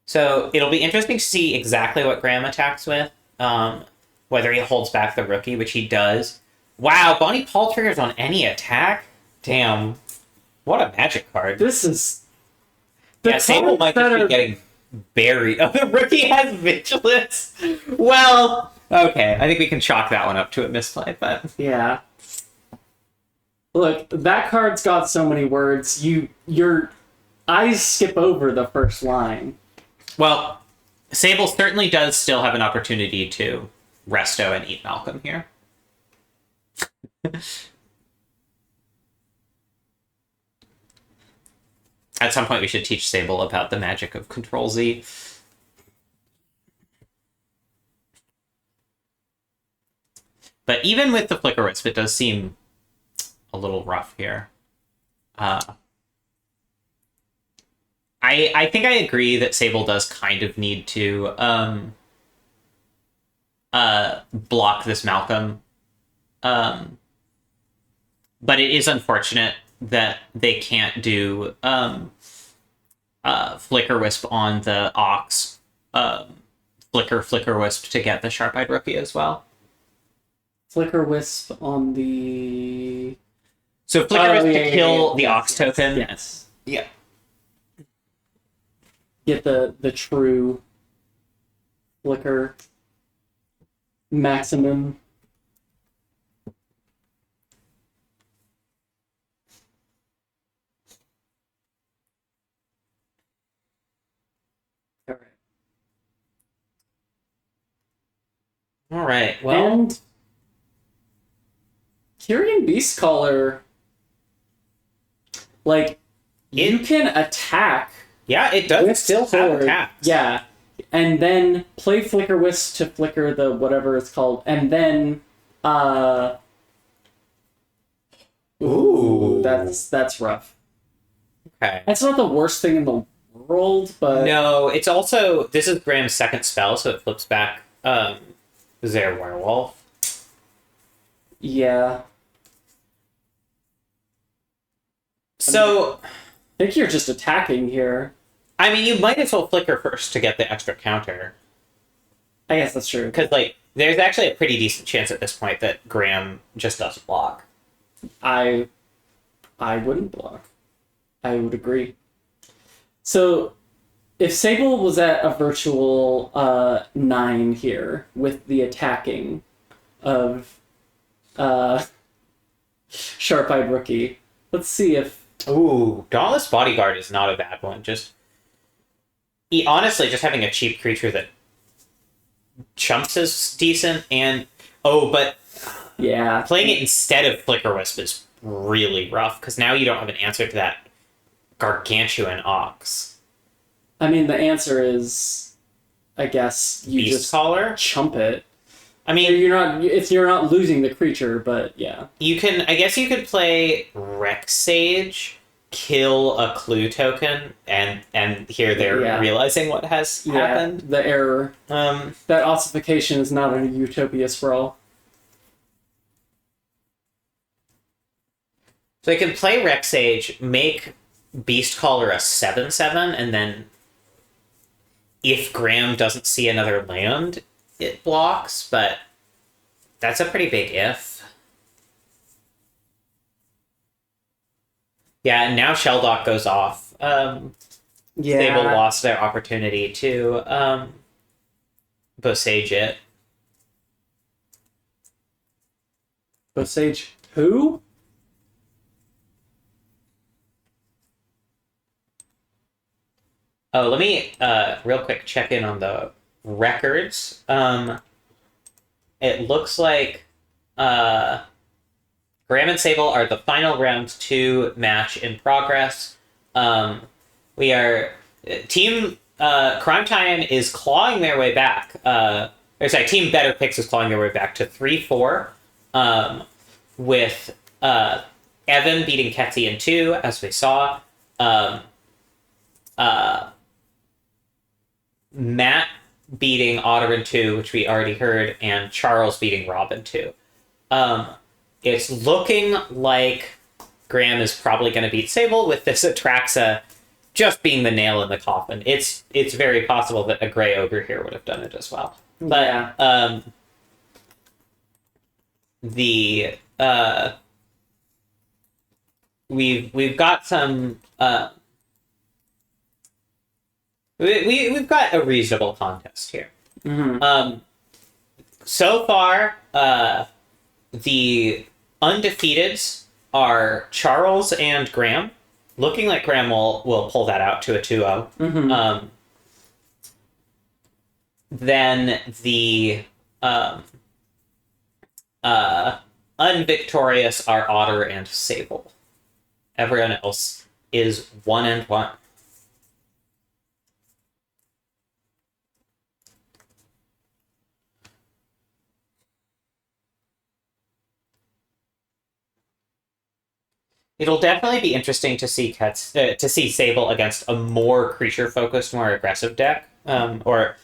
So it'll be interesting to see exactly what Graham attacks with. Whether he holds back the rookie, which he does. Wow, Bonnie Paul triggers on any attack? Damn. What a magic card. This is... Yeah, Sable might just be getting buried. Oh, the rookie has Vigilance? Well, okay. I think we can chalk that one up to a misplay, but... Yeah. Look, that card's got so many words, your eyes skip over the first line. Well, Sable certainly does still have an opportunity to resto and eat Malcolm here. At some point, we should teach Sable about the magic of Control Z. But even with the Flicker Wisp, it does seem a little rough here. I think I agree that Sable does kind of need to block this Malcolm. But it is unfortunate that they can't do Flicker Wisp on the Ox. Flicker Wisp to get the Sharp-Eyed Rookie as well. Flicker Wisp on the... So Flicker Wisp to kill the Ox token. Yes. Yeah. Get the true Flicker maximum. All right. Well, And Kyrian Beastcaller, like, you can attack. yeah, it does with still have sword. attacks. Yeah. And then play Flicker Wisp to flicker the whatever it's called. And then Ooh. that's rough. Okay. That's not the worst thing in the world, but No, it's also this is Graham's second spell, so it flips back their werewolf. yeah. So I think you're just attacking here. I mean, you might as well flicker first to get the extra counter. I guess that's true. Because, like, there's actually a pretty decent chance at this point that Graham just doesn't block. I wouldn't block. I would agree. So, if Sable was at a virtual 9 here with the attacking of Sharp-Eyed Rookie, let's see if... Ooh, Dauntless Bodyguard is not a bad one. Honestly, just having a cheap creature that chumps is decent, and... Oh, but Yeah. playing it instead of Flicker Wisp is really rough, because now you don't have an answer to that gargantuan Ox. I mean, the answer is, I guess, you Beast just Caller? chump it. I mean, You're not losing the creature, but yeah. I guess you could play Rex Sage, kill a clue token, and here they're Yeah. realizing what has happened. The error. Um, That ossification is not a Utopia Sprawl. so they can play Rex Sage, make Beast Caller a 7/7, and then if Graham doesn't see another land, it blocks, but that's a pretty big if. Yeah, and now Sheldock goes off. Stable lost their opportunity to Bosage it. Bosage who? Oh, let me real quick check in on the records. It looks like Graham and Sable are the final round 2 match in progress. We are Team Crime Time is clawing their way back. Team Better Picks is clawing their way back to 3-4. With Evan beating Ketsi in 2, as we saw. Matt beating Otter in 2, which we already heard, and Charles beating Rob in 2. It's looking like Graham is probably going to beat Sable with this Atraxa just being the nail in the coffin. It's very possible that a Grey Ogre here would have done it as well. But we've got some we've got a reasonable contest here. Mm-hmm. So far, the undefeateds are Charles and Graham. Looking like Graham will pull that out to a 2-0. Mm-hmm. Then the unvictorious are Otter and Sable. Everyone else is 1-1. It'll definitely be interesting to see Sable against a more creature-focused, more aggressive deck. Or,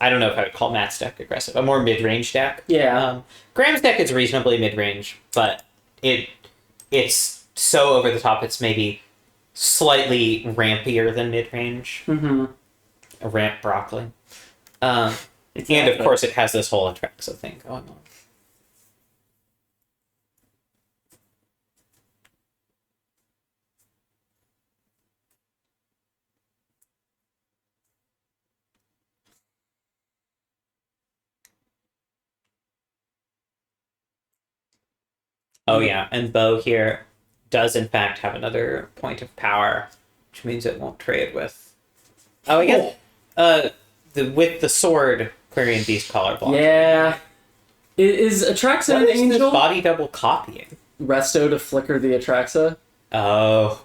I don't know if I would call Matt's deck aggressive. A more mid-range deck. Yeah. Graham's deck is reasonably mid-range, but it's so over the top, it's maybe slightly rampier than mid-range. Mm-hmm. A ramp broccoli. Exactly. And, of course, it has this whole Atraxa thing going on. Oh yeah, and Bo here does in fact have another point of power, which means it won't trade with. Oh, I guess with the sword, Quarian Beast Collar block. Yeah. Is Atraxa What an is angel? this body double copying? Resto to flicker the Atraxa. Oh,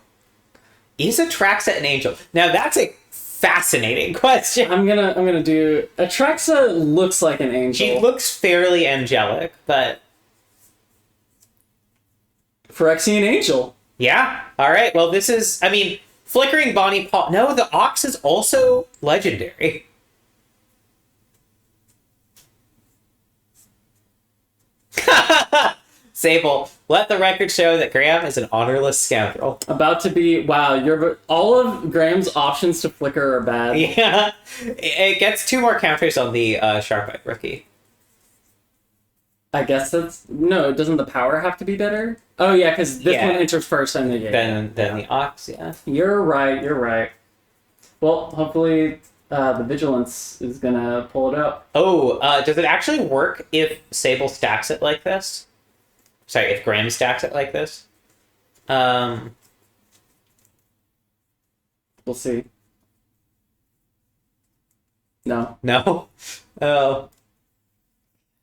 is Atraxa an angel? Now that's a fascinating question. I'm gonna do Atraxa looks like an angel. She looks fairly angelic, but Phyrexian angel. yeah. All right. Well, this is. I mean, Flickering Bonnie Paul. No, the Ox is also legendary. Sable, let the record show that Graham is an honorless scoundrel. About to be wow. All of Graham's options to flicker are bad. Yeah, it gets 2 more counters on the Sharp-Eyed Rookie. I guess that's no. Doesn't the power have to be better? Oh yeah, because this one enters first and Then the Ox. Yeah. You're right. You're right. Well, hopefully the vigilance is gonna pull it up. Oh, does it actually work if Sable stacks it like this? Sorry, if Graham stacks it like this? We'll see. No. No? Oh.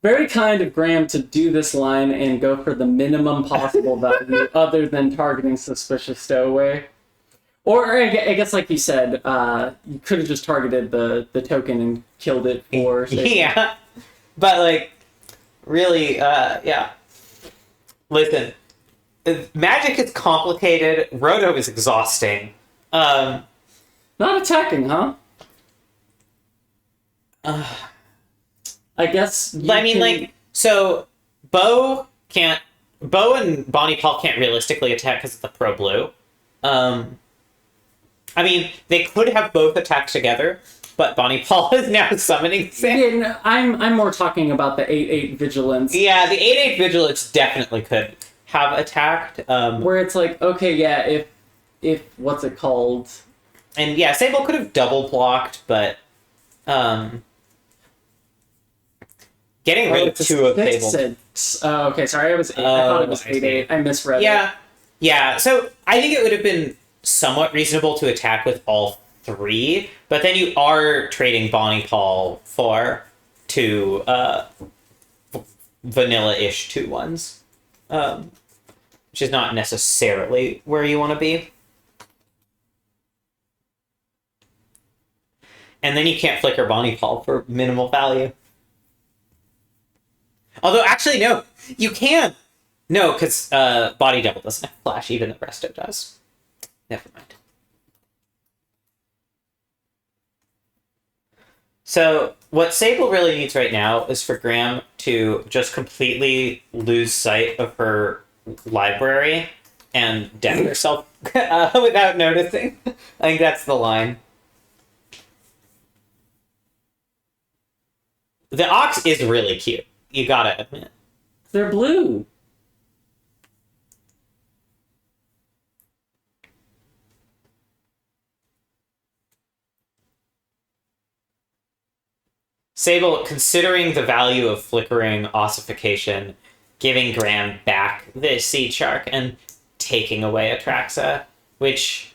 Very kind of Graham to do this line and go for the minimum possible value other than targeting suspicious stowaway. Or I guess, like you said, you could have just targeted the token and killed it for... Yeah. But, like, really, yeah. Listen, Magic is complicated. Roto is exhausting. Not attacking, huh? I guess. So Bo and Bonnie Paul can't realistically attack because it's the Pro Blue. I mean, they could have both attacked together, but Bonnie Paul is now summoning Sam. Yeah, no, I'm more talking about the 8/8 vigilance. Yeah, the 8/8 vigilance definitely could have attacked. Where it's like, okay, yeah, if what's it called? And yeah, Sable could have double blocked, but getting rid of 2 of Sable. Oh, okay, sorry, I thought it was 8/8. I misread it. Yeah. So I think it would have been somewhat reasonable to attack with all 3, but then you are trading Bonnie Paul for 2 vanilla-ish 2/1s, which is not necessarily where you want to be. And then you can't flicker Bonnie Paul for minimal value. Although, actually, no, you can. No, because Body Double doesn't have Flash, even the Resto does. Never mind. So, what Sable really needs right now is for Graham to just completely lose sight of her library and deck herself without noticing. I think that's the line. The Ox is really cute. You gotta admit. They're blue. Sable, considering the value of flickering ossification, giving Graham back the Seed Shark and taking away Atraxa, which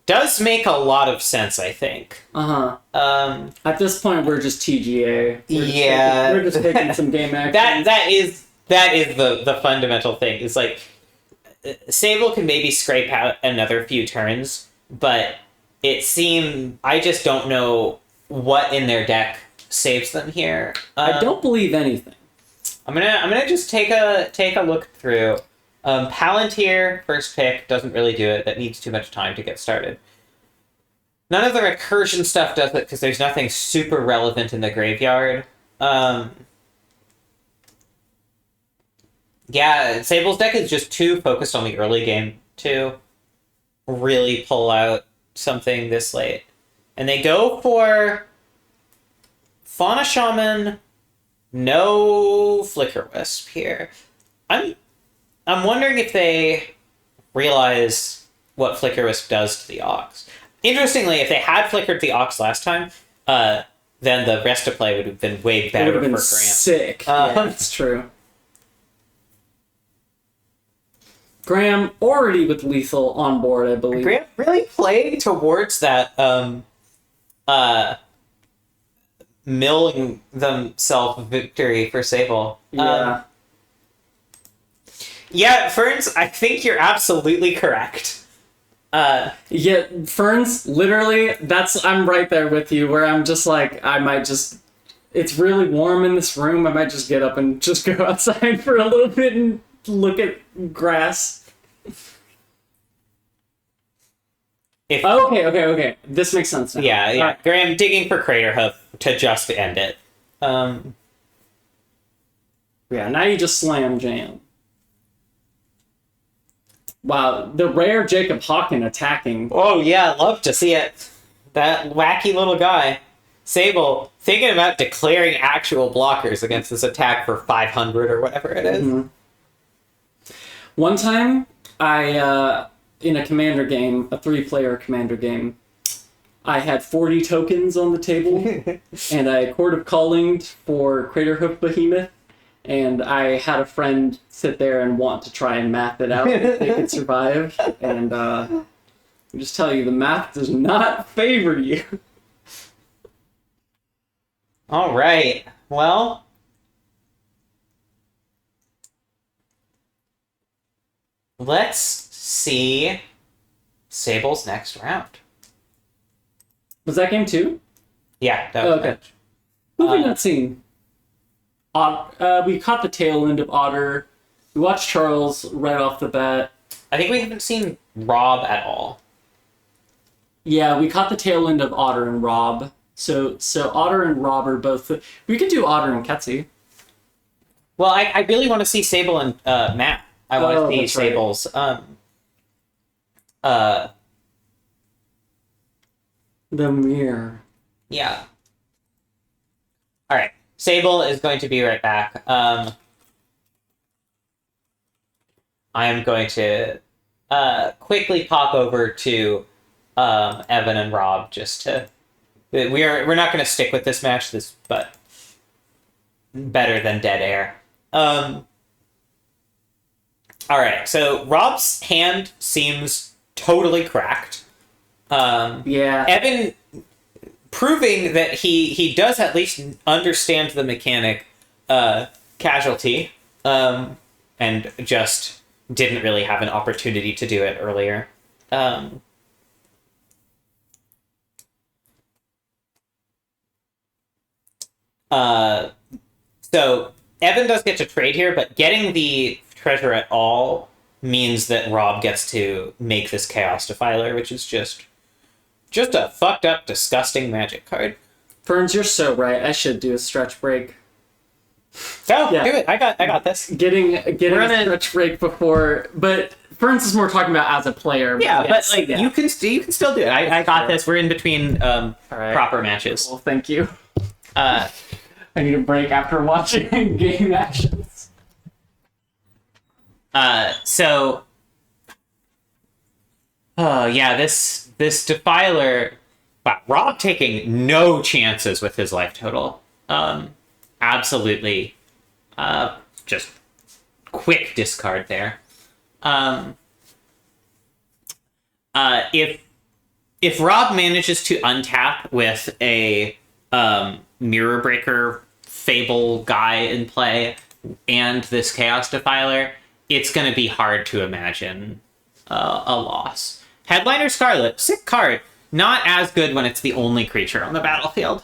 does make a lot of sense, I think. At this point, we're just TGA. We're just taking some game action. That is the fundamental thing. Is like Sable can maybe scrape out another few turns, but I just don't know what in their deck saves them here. I don't believe anything. I'm gonna just take a look through. Palantir, first pick, doesn't really do it. That needs too much time to get started. None of the recursion stuff does it because there's nothing super relevant in the graveyard. Yeah, Sable's deck is just too focused on the early game to really pull out something this late. And they go for Fauna Shaman, no Flicker Wisp here. I'm wondering if they realize what Flicker Wisp does to the Ox. Interestingly, if they had flickered the Ox last time, then the rest of play would have been way better for Graham. Sick. Yeah, that's true. Graham already with lethal on board, I believe. Graham really played towards that milling themselves victory for Sable. Yeah. Yeah, Ferns, I think you're absolutely correct. Yeah, Ferns, literally, I'm right there with you, where I'm just like, it's really warm in this room, I might just get up and just go outside for a little bit and look at grass. If Okay. This makes sense now. yeah. Graham digging for Crater Hoof to just end it. Yeah, now you just slam jam. Wow, the rare Jacob Hawken attacking. Oh yeah, love to see it. That wacky little guy. Sable thinking about declaring actual blockers against this attack for 500 or whatever it is. Mm-hmm. One time, I in a commander game, a 3-player commander game, I had 40 tokens on the table, and I Court of Calling for Craterhoof Behemoth, and I had a friend sit there and want to try and math it out if they could survive, and I'll just tell you, the math does not favor you. All right. Well, let's see Sable's next round. Was that game 2? Yeah, that was Okay. it. Who have we not seen? We caught the tail end of Otter. We watched Charles right off the bat. I think we haven't seen Rob at all. Yeah, we caught the tail end of Otter and Rob. So Otter and Rob are both... We could do Otter and Ketsy. Well, I really want to see Sable and Matt. I want to see that's right. Sable's The mirror. yeah. All right. Sable is going to be right back. I am going to quickly pop over to Evan and Rob just to. We're not going to stick with this match. But better than dead air. All right. So Rob's hand seems totally cracked. Yeah. Evan proving that he does at least understand the mechanic casualty and just didn't really have an opportunity to do it earlier. So Evan does get to trade here, but getting the treasure at all means that Rob gets to make this Chaos Defiler, which is just a fucked up, disgusting magic card. Ferns, you're so right. I should do a stretch break. Go, Yeah. do it. I got this. Getting Run a it. stretch break before... But Ferns is more talking about as a player. Yeah, Yes, but like yeah. you can still do it. I got Sure. this. We're in between right. proper matches. Well, thank you. Uh, I need a break after watching game actions. so, oh yeah, this Defiler. Wow, Rob taking no chances with his life total. Absolutely, just quick discard there. If Rob manages to untap with a Mirror Breaker Fable guy in play and this Chaos Defiler, it's going to be hard to imagine a loss. Headliner Scarlet, sick card. Not as good when it's the only creature on the battlefield.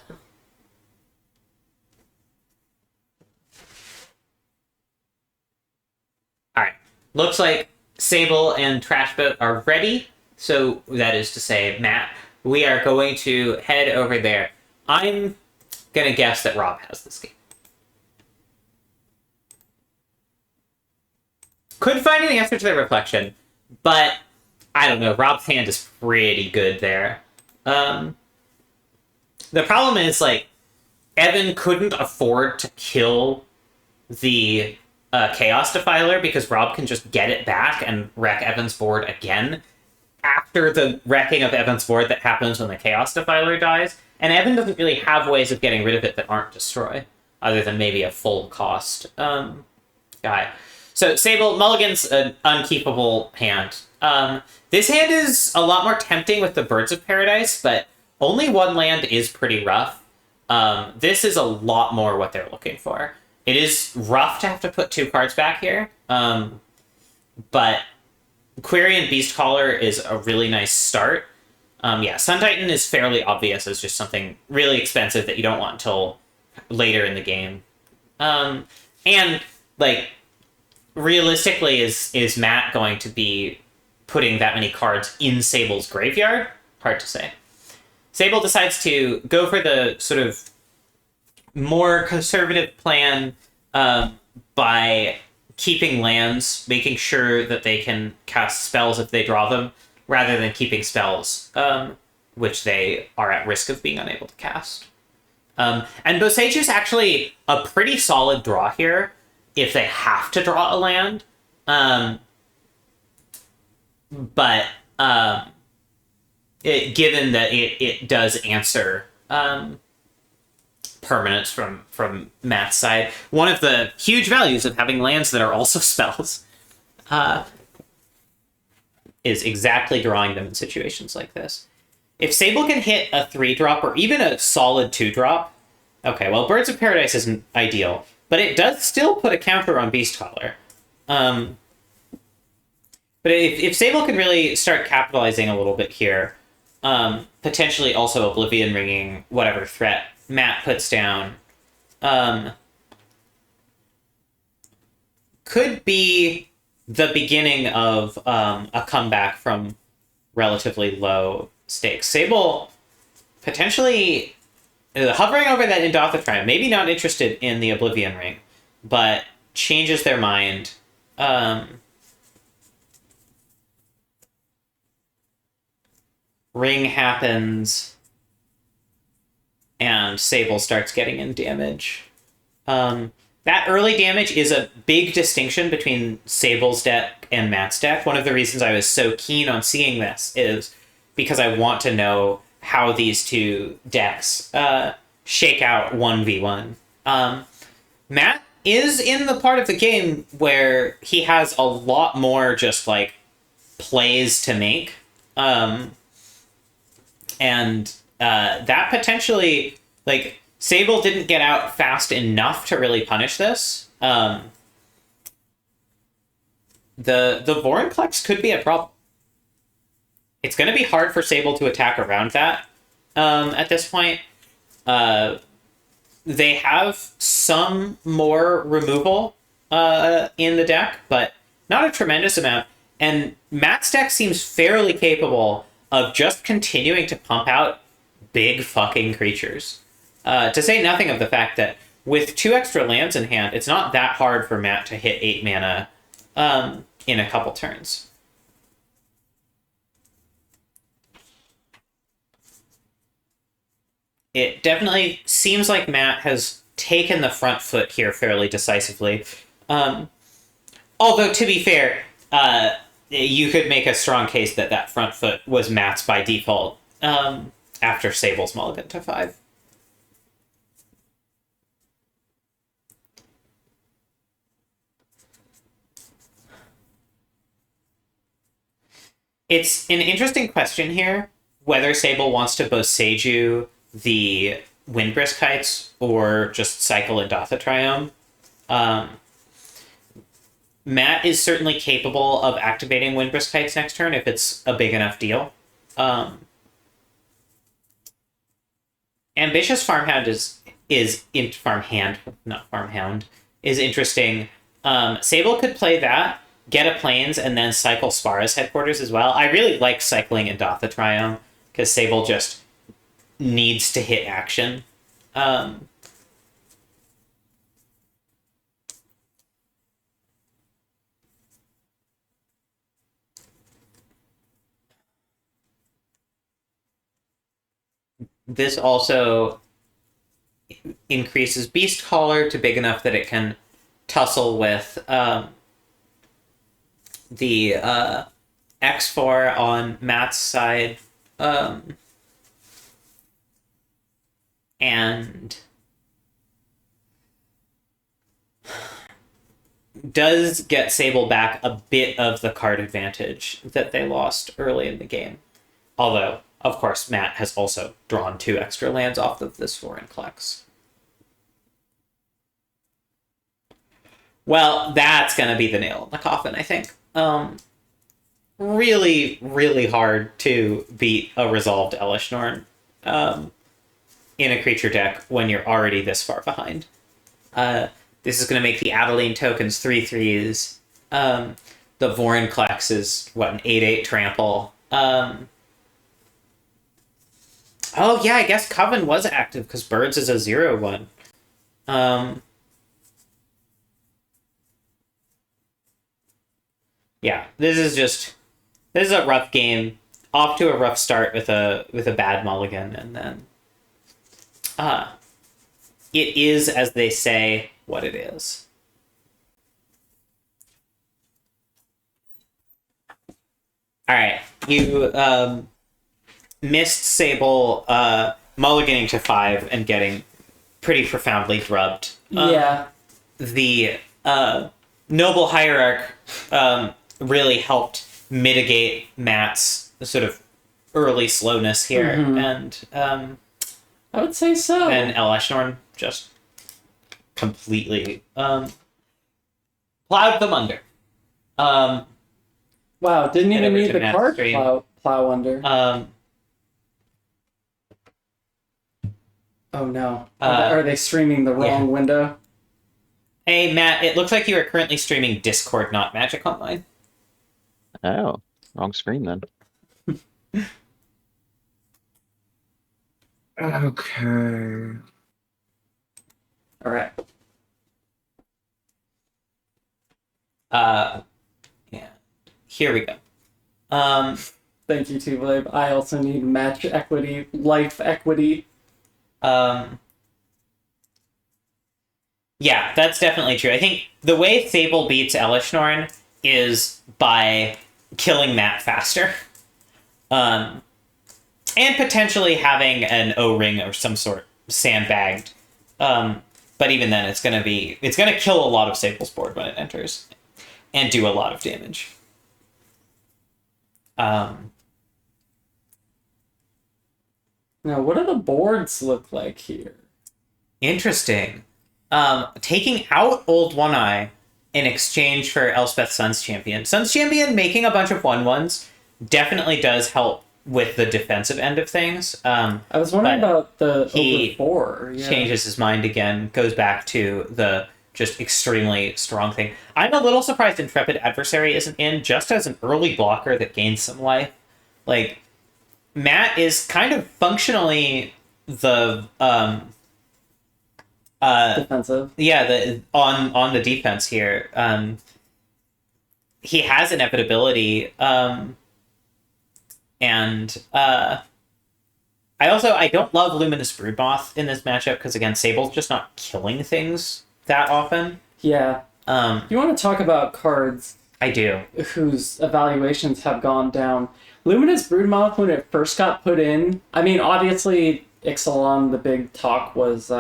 Alright, looks like Sable and Trashboat are ready. So that is to say, Matt, we are going to head over there. I'm going to guess that Rob has this game. Couldn't find any answer to the reflection, but I don't know. Rob's hand is pretty good there. The problem is, like, Evan couldn't afford to kill the Chaos Defiler because Rob can just get it back and wreck Evan's board again after the wrecking of Evan's board that happens when the Chaos Defiler dies. And Evan doesn't really have ways of getting rid of it that aren't destroy, other than maybe a full cost guy. So Sable, Mulligan's an unkeepable hand. This hand is a lot more tempting with the Birds of Paradise, but only one land is pretty rough. This is a lot more what they're looking for. It is rough to have to put 2 cards back here, but Quirion Beastcaller is a really nice start. Yeah, Sun Titan is fairly obvious as just something really expensive that you don't want until later in the game. And, like, realistically, is Matt going to be putting that many cards in Sable's graveyard? Hard to say. Sable decides to go for the sort of more conservative plan by keeping lands, making sure that they can cast spells if they draw them, rather than keeping spells which they are at risk of being unable to cast. And Boseiju is actually a pretty solid draw here if they have to draw a land. But given that it does answer permanence from Matt's side, one of the huge values of having lands that are also spells is exactly drawing them in situations like this. If Sable can hit a 3-drop or even a solid 2-drop, okay, well, Birds of Paradise isn't ideal, but it does still put a counter on Beastcaller. But if Sable can really start capitalizing a little bit here, potentially also Oblivion Ringing whatever threat Matt puts down, could be the beginning of a comeback from relatively low stakes. Sable potentially hovering over that Indotha, maybe not interested in the Oblivion Ring, but changes their mind. Ring happens, and Sable starts getting in damage. That early damage is a big distinction between Sable's deck and Matt's deck. One of the reasons I was so keen on seeing this is because I want to know how these two decks shake out 1v1. Matt is in the part of the game where he has a lot more just like plays to make. And that potentially, like, Sable didn't get out fast enough to really punish this. The Vorinclex could be a problem. It's going to be hard for Sable to attack around that at this point. They have some more removal in the deck, but not a tremendous amount. And Matt's deck seems fairly capable of just continuing to pump out big fucking creatures. To say nothing of the fact that with 2 extra lands in hand, it's not that hard for Matt to hit 8 mana in a couple turns. It definitely seems like Matt has taken the front foot here fairly decisively. Although, to be fair, you could make a strong case that that front foot was Matt's by default after Sable's mulligan to 5. It's an interesting question here, whether Sable wants to Boseiju the Windbrisk Kites or just cycle Indotha Triome. Matt is certainly capable of activating Windbrisk Kites next turn if it's a big enough deal. Ambitious Farmhound is interesting. Sable could play that, get a Plains, and then cycle Spara's Headquarters as well. I really like cycling Indotha Triome because Sable just needs to hit action. This also increases Beastcaller to big enough that it can tussle with the X4 on Matt's side. And does get Sable back a bit of the card advantage that they lost early in the game. Although, of course, Matt has also drawn 2 extra lands off of this Vorinclex. Well, that's going to be the nail in the coffin, I think. Really, really hard to beat a resolved Elesh Norn in a creature deck when you're already this far behind. This is going to make the Adeline tokens 3/3s. the Vorinclex is what, an 8/8 trample. Oh yeah, I guess Coven was active because Birds is a 0/1. Yeah, this is a rough game. Off to a rough start with a bad mulligan, and then it is, as they say, what it is. All right, you missed Sable mulliganing to 5 and getting pretty profoundly drubbed. Yeah. The Noble Hierarch really helped mitigate Matt's sort of early slowness here, and I would say so. and Eleshnorn just completely plowed them under. Wow, didn't Head even over need to the Matt's card stream. plow under. Oh no. Are they streaming the wrong window? Hey Matt, it looks like you are currently streaming Discord, not Magic Online. Oh, wrong screen then. Okay. All right. Yeah. Here we go. Thank you, T-Blade. I also need match equity, life equity. Yeah, that's definitely true. I think the way Sable beats Eleshnorn is by killing Matt faster. And potentially having an O-ring or some sort sandbagged. But even then, it's gonna kill a lot of Sable's board when it enters, and do a lot of damage. Now, what do the boards look like here? Interesting. Taking out Old One Eye in exchange for Elspeth Sun's Champion. Sun's Champion making a bunch of 1/1s definitely does help with the defensive end of things. I was wondering but about the he over 4. Yeah. changes his mind again, goes back to the just extremely strong thing. I'm a little surprised Intrepid Adversary isn't in, just as an early blocker that gains some life. Like, Matt is kind of functionally the defensive. yeah, the on the defense here. He has inevitability, and I don't love Luminous Broodmoth in this matchup because again, Sable's just not killing things that often. Yeah. You want to talk about cards I do. whose evaluations have gone down. Luminous Broodmoth, when it first got put in, I mean, obviously, Ixalan, the big talk was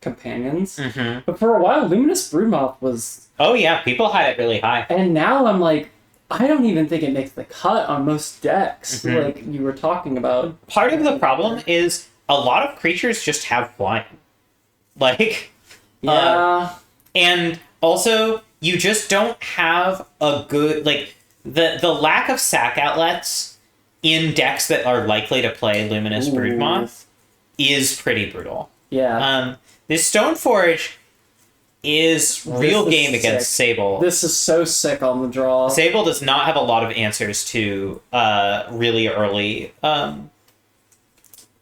companions. Mm-hmm. But for a while, Luminous Broodmoth was... Oh yeah, people had it really high. And now I'm like, I don't even think it makes the cut on most decks, Mhm. like you were talking about. Part of the problem is a lot of creatures just have flying. Like, Yeah. and also, you just don't have a good, like, the lack of sack outlets in decks that are likely to play Luminous Ooh. Broodmoth is pretty brutal. Yeah. This Stoneforge is real This is game against sick. Sable. This is so sick on the draw. Sable does not have a lot of answers to really early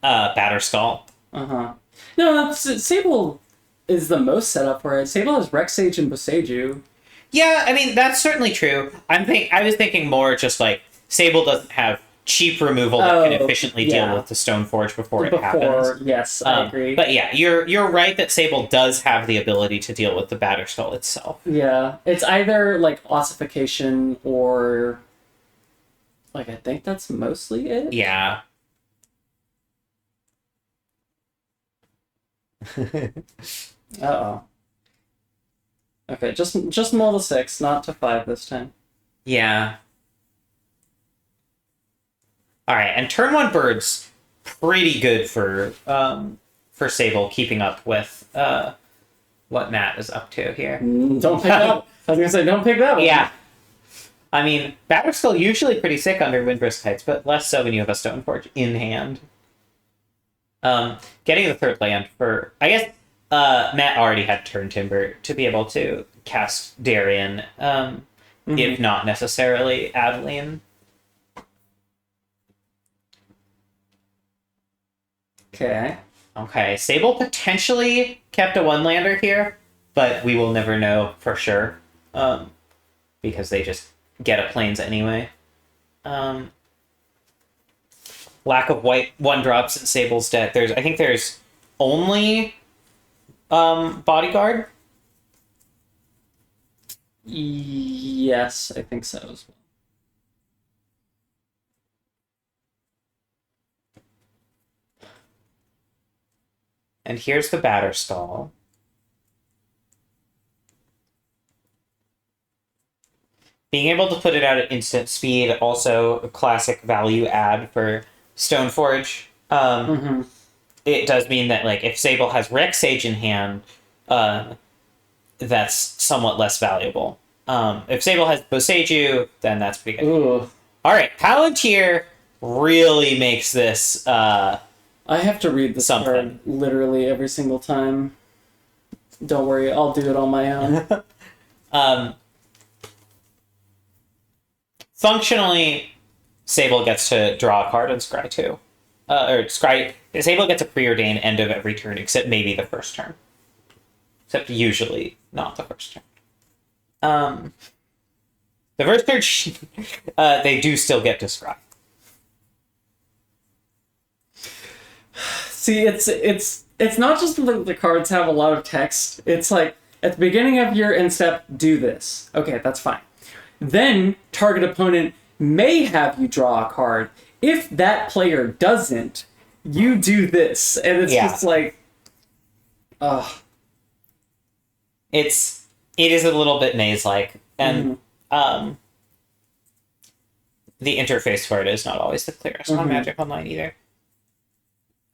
Batterskull. Uh-huh. No, Sable is the most set up for it. Sable has Rexage and Boseiju. Yeah, I mean that's certainly true. I was thinking more just like Sable doesn't have cheap removal that can efficiently yeah. deal with the Stoneforge before it happens. Yes, I agree. But yeah, you're right that Sable does have the ability to deal with the Batterskull itself. Yeah, it's either like ossification or like I think that's mostly it. Yeah. Uh-oh. Okay, just mull to 6, not to 5 this time. Yeah. All right, and turn 1 Bird's pretty good for Sable keeping up with what Matt is up to here. Don't pick that. I was gonna say don't pick that one. Yeah. I mean, Batterskull usually pretty sick under Windbrisk Heights, but less so when you have a Stoneforge in hand. Getting the 3rd land for... I guess Matt already had Turn Timber to be able to cast Darien. if not necessarily Adeline. Okay. Okay, Sable potentially kept a one-lander here, but we will never know for sure, because they just get a planes anyway. Lack of white one-drops in Sable's deck. I think there's only Bodyguard. Yes, I think so as well. And here's the Batterstall. Being able to put it out at instant speed, also a classic value add for Stoneforge. It does mean that, like, if Sable has Rex Sage in hand, that's somewhat less valuable. If Sable has Boseiju, then that's pretty good. Ooh. All right, Palantir really makes this. I have to read this Something. card literally every single time. Don't worry, I'll do it on my own. Functionally, Sable gets to draw a card and scry too. Sable gets a preordain end of every turn, except maybe the first turn. Except usually not the first turn. The first turn, they do still get to scry. See, it's not just that the cards have a lot of text. It's like, at the beginning of your end step, do this. Okay, that's fine. Then, target opponent may have you draw a card. If that player doesn't, you do this. And it's just like... Ugh. It is a little bit maze-like. And the interface for it is not always the clearest on Magic Online either.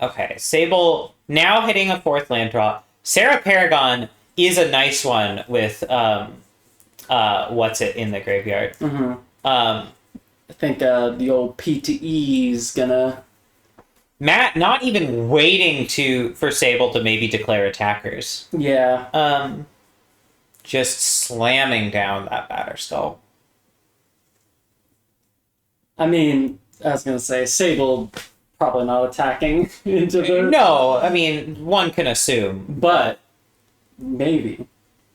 Okay, Sable now hitting a 4th land draw. Sarah Paragon is a nice one with what's it in the graveyard. I think the old PTE's gonna... Matt not even waiting for Sable to maybe declare attackers. Yeah. Just slamming down that Batterskull. I mean, I was gonna say, Sable probably not attacking into the... No, I mean, one can assume. But, maybe.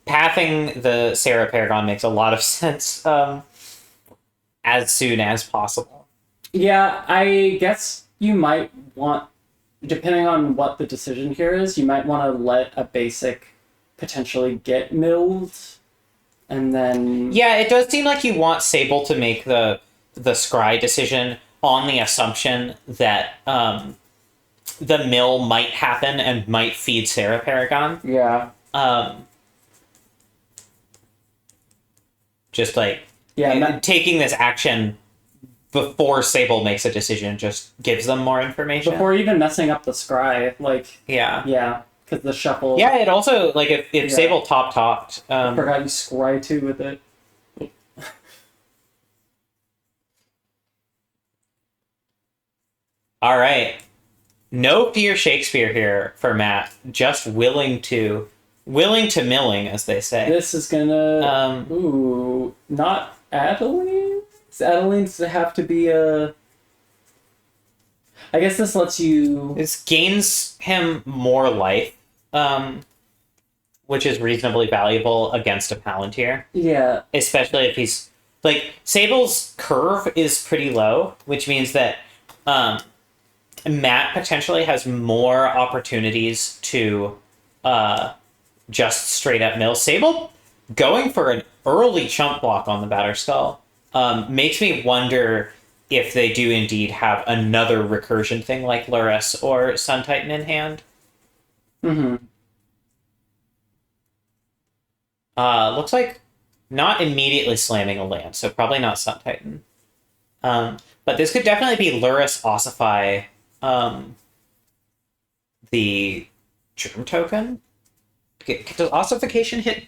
Pathing the Sarah Paragon makes a lot of sense as soon as possible. Yeah, I guess you might want, depending on what the decision here is, you might want to let a basic potentially get milled, and then... Yeah, it does seem like you want Sable to make the scry decision on the assumption that the mill might happen and might feed Sarah Paragon. Yeah. Just like taking this action before Sable makes a decision just gives them more information. Before even messing up the scry, like... Yeah, because the shuffle... Yeah, it also, like, if Sable top-topped... I forgot you scry too with it. All right. No fear Shakespeare here for Matt. Just willing to milling, as they say. This is gonna... not Adeline? Does Adeline have to be a... I guess this lets you... This gains him more life, which is reasonably valuable against a Palantir. Yeah. Especially if he's... Like, Sable's curve is pretty low, which means that Matt potentially has more opportunities to just straight up mill. Sable going for an early chump block on the Batterskull makes me wonder if they do indeed have another recursion thing like Lurrus or Sun Titan in hand. Looks like not immediately slamming a land, so probably not Sun Titan. But this could definitely be Lurrus Ossify the Germ Token. Does Ossification hit?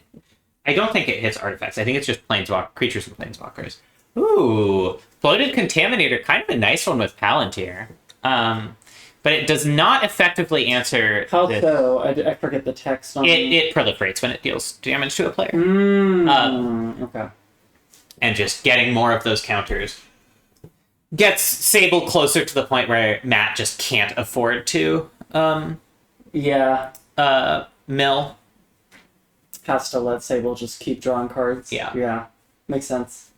I don't think it hits artifacts. I think it's just creatures and planeswalkers. Ooh, Floated Contaminator, kind of a nice one with Palantir. But it does not effectively answer... How so? I forget the text on it proliferates when it deals damage to a player. Okay. and just getting more of those counters gets Sable closer to the point where Matt just can't afford to Yeah. mill. Has to let Sable just keep drawing cards. Yeah. Yeah. Makes sense.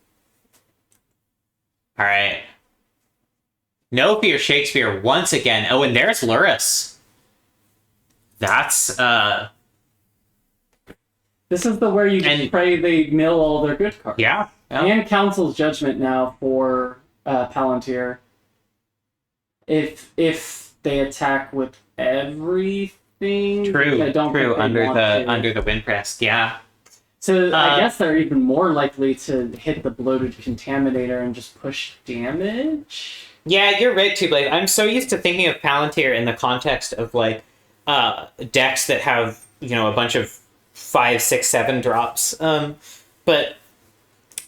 All right. No Fear Shakespeare once again. Oh, and there's Luris. That's This is the where you And- pray they mill all their good cards. yeah. And Council's Judgment now for Palantir. If they attack with everything, True. I don't True. think they Under want the to. under the Windpress. Yeah. So I guess they're even more likely to hit the bloated Contaminator and just push damage. Yeah, you're right too, Blade. I'm so used to thinking of Palantir in the context of like decks that have, a bunch of 5, 6, 7 drops. But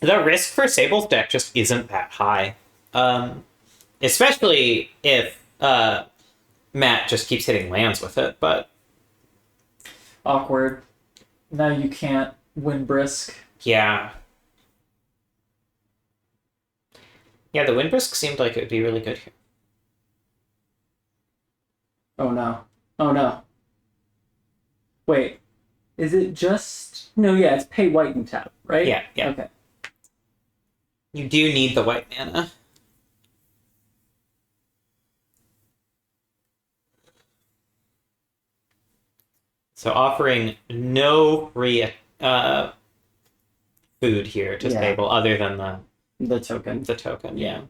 the risk for Sable's deck just isn't that high. Especially if Matt just keeps hitting lands with it, but Awkward. Now you can't win brisk. yeah. Yeah, the Windbrisk seemed like it would be really good here. Oh no. Oh no. Wait. Is it just... No, yeah, it's pay white and tap, right? Yeah, yeah. Okay. You do need the white mana. So offering no free food here to Yeah. Sable other than The token. the token, yeah.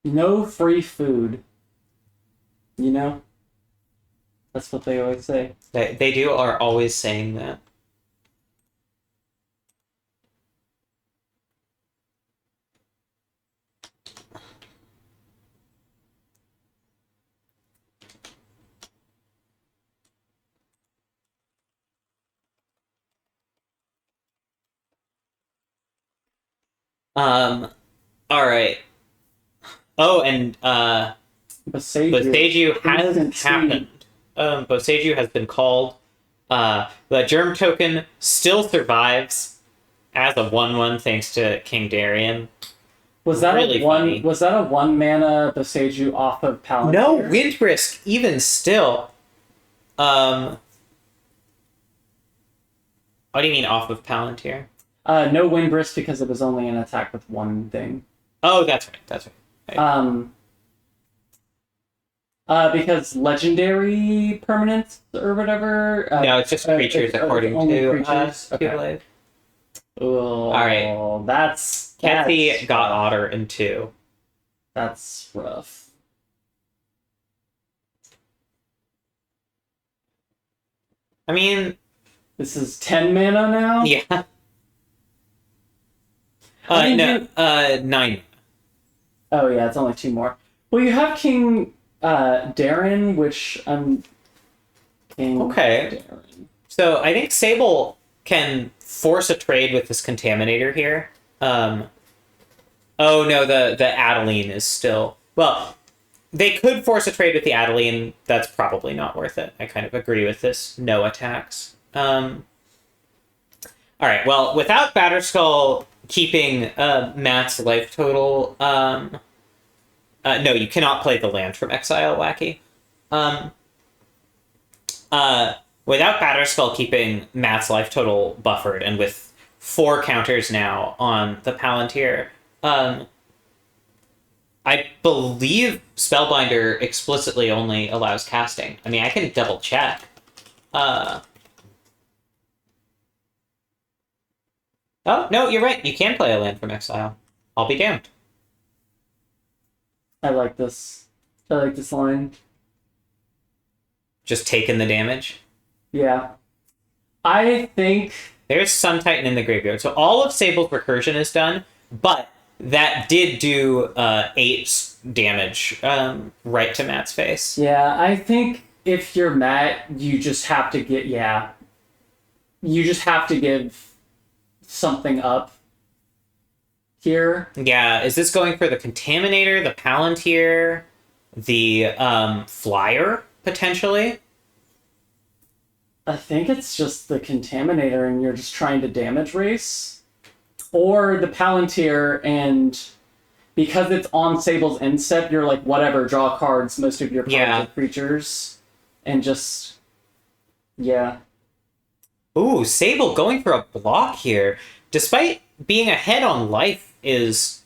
No free food. That's what they always say. They are always saying that. All right. Oh, and Boseiju hasn't happened. Boseiju has been called. The Germ token still survives as a 1/1 thanks to King Darien. Was that Really a one? funny. Was that a 1 mana Boseiju off of Palantir? No, Windbrisk, even still. What do you mean off of Palantir? No Windbrisk because it was only an attack with one thing. Oh, that's right. Because legendary permanents or whatever. No, it's just creatures according only to creatures? Okay. Blade. Oh, right. That's Kethy got rough. Otter in 2. That's rough. I mean, This is 10 mana now. yeah. I mean, No, 9. Oh yeah, it's only 2 more. Well, you have King Darren, which I'm King Okay. Darren. So I think Sable can force a trade with this Contaminator here. Oh no, the Adeline is still... Well, they could force a trade with the Adeline. That's probably not worth it. I kind of agree with this. No attacks. All right, well, without Batterskull keeping Matt's life total... no, you cannot play the land from exile, Wacky. Without Batterskull keeping Matt's life total buffered, and with 4 counters now on the Palantir, I believe Spellbinder explicitly only allows casting. I mean, I can double check. Oh, no, you're right. You can play a land from exile. I'll be damned. I like this. I like this line. Just taking the damage. Yeah. I think There's Sun Titan in the graveyard. So all of Sable's recursion is done, but that did do 8 damage right to Matt's face. Yeah, I think if you're Matt, you just have to you just have to give something up here. Yeah, is this going for the Contaminator, the Palantir, the Flyer, potentially? I think it's just the Contaminator and you're just trying to damage race. Or the Palantir, and because it's on Sable's end step, you're like, whatever, draw cards, most of your cards Yeah. are creatures. And just, yeah. Ooh, Sable going for a block here. Despite being ahead on life is...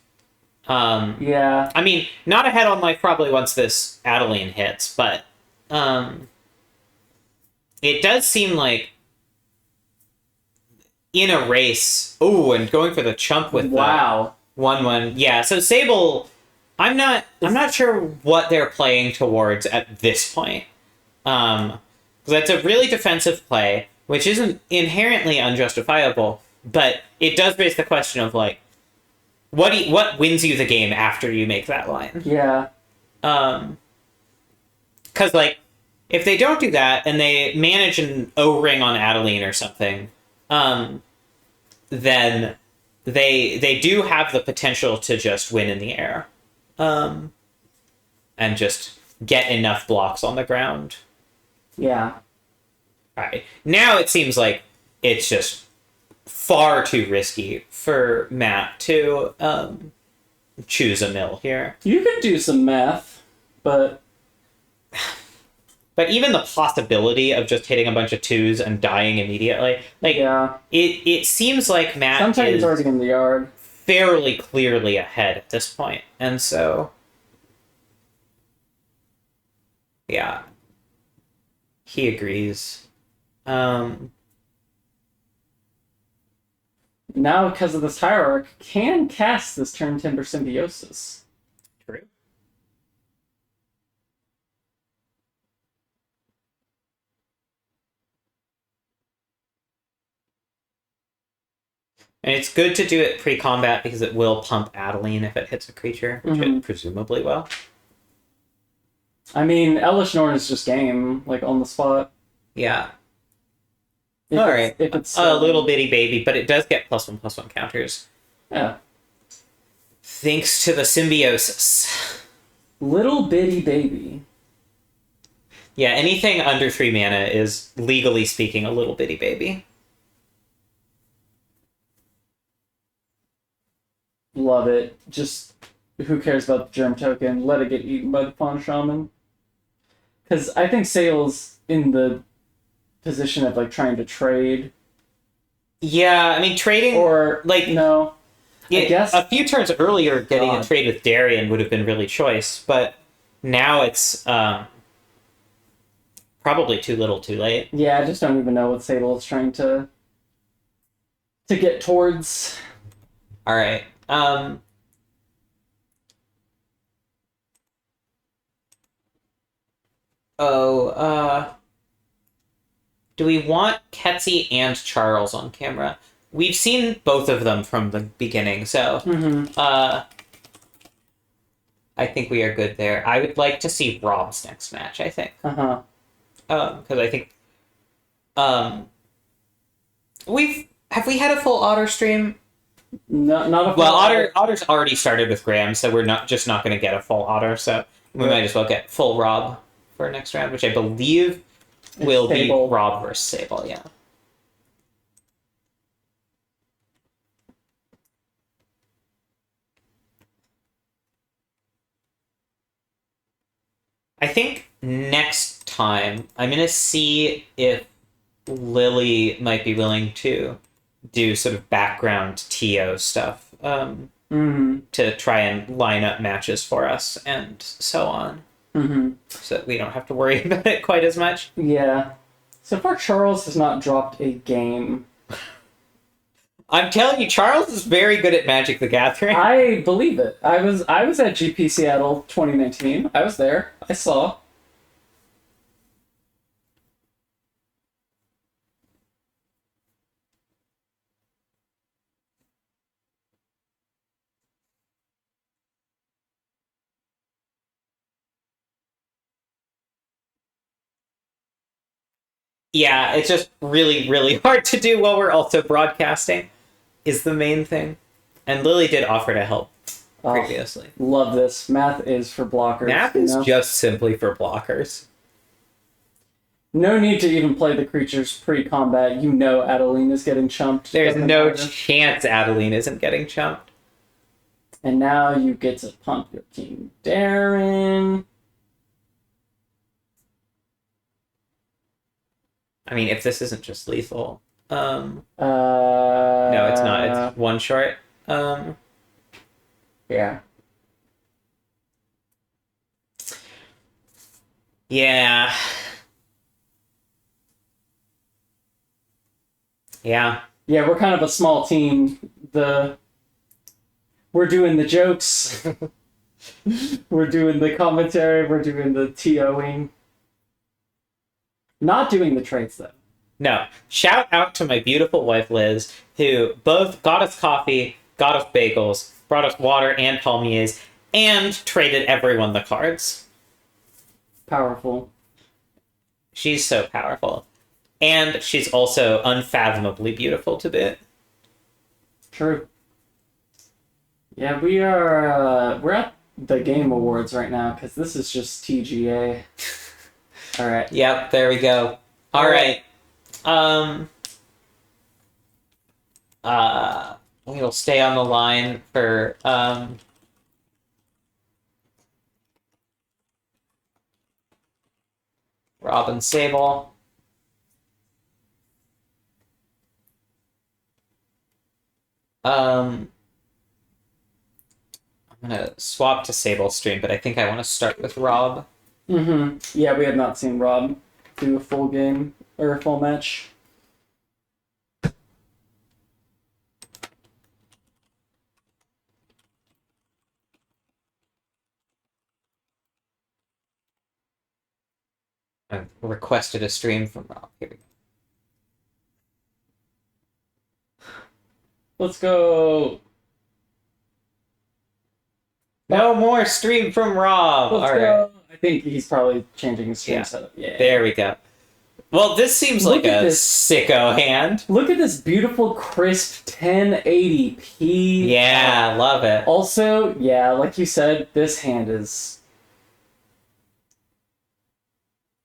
Yeah. I mean, not ahead on life probably once this Adeline hits, but... it does seem like in a race... Ooh, and going for the chump with Wow. the 1/1. Yeah, so Sable... I'm not sure what they're playing towards at this point. Because that's a really defensive play, which isn't inherently unjustifiable, but it does raise the question of, like, what wins you the game after you make that line? Yeah. Because, like, if they don't do that and they manage an O-ring on Adeline or something, then they do have the potential to just win in the air. And just get enough blocks on the ground. Yeah. Right. Now it seems like it's just far too risky for Matt to choose a mill here. You could do some math, but... But even the possibility of just hitting a bunch of 2s and dying immediately, like, yeah. it seems like Matt Sometimes is already in the yard. fairly clearly ahead at this point. And so, yeah, he agrees. Now, because of this hierarch, can cast this turn Timber Symbiosis. True. And it's good to do it pre-combat because it will pump Adeline if it hits a creature, which it presumably will. I mean, Elish Norn is just game, like, on the spot. Yeah. If All it's- right. If it's... A little bitty baby, but it does get +1/+1 counters. Yeah. Thanks to the symbiosis. Little bitty baby. Yeah, anything under 3 mana is, legally speaking, a little bitty baby. Love it. Just, who cares about the germ token? Let it get eaten by the Pawn Shaman. Because I think Sale's in the position of, like, trying to trade. Yeah, I mean, trading... Or, like, no. yeah, I guess... a few turns earlier, getting a God. trade with Darien would have been really choice, but now it's probably too little too late. Yeah, I just don't even know what Sable is trying to get towards. All right. Do we want Ketzi and Charles on camera? We've seen both of them from the beginning, so I think we are good there. I would like to see Rob's next match, I think. Uh-huh. Because I think have we had a full Otter stream? No, not a full Well, Otter's already started with Graham, so we're not going to get a full Otter, so we might as well get full Rob for next round, which I believe will be Sable. Rob versus Sable, yeah. I think next time I'm going to see if Lily might be willing to do sort of background TO stuff to try and line up matches for us and so on. So that we don't have to worry about it quite as much. Yeah. So far, Charles has not dropped a game. I'm telling you, Charles is very good at Magic the Gathering. I believe it. I was at GP Seattle 2019. I was there. I saw. Yeah, it's just really, really hard to do while we're also broadcasting, is the main thing. And Lily did offer to help previously. Love this. Math is for blockers. Math is just simply for blockers. No need to even play the creatures pre-combat. You know Adeline is getting chumped. There's Doesn't no matter. chance Adeline isn't getting chumped. And now you get to pump your King Darren. I mean, if this isn't just lethal. No, No, it's not. It's one short. Yeah. Yeah. Yeah. Yeah, we're kind of a small team. We're doing the jokes. We're doing the commentary. We're doing the TOing. Not doing the trades, though. No. Shout out to my beautiful wife, Liz, who both got us coffee, got us bagels, brought us water and palmiers, and traded everyone the cards. Powerful. She's so powerful. And she's also unfathomably beautiful to boot. True. Yeah, we're at the Game Awards right now, because this is just TGA. All right. Yep, there we go. All right. We'll stay on the line for Robin Sable. I'm gonna swap to Sable stream, but I think I want to start with Rob. Mm-hmm. Yeah, we have not seen Rob do a full game or a full match. I've requested a stream from Rob. Here we go. Let's go. No more stream from Rob. Let's All go. right. I think he's probably changing his stream Yeah. setup. Yeah. There we go. Well, this seems Look like at a this. sicko hand. Look at this beautiful, crisp 1080p. Yeah, love it. Also, yeah, like you said, this hand is.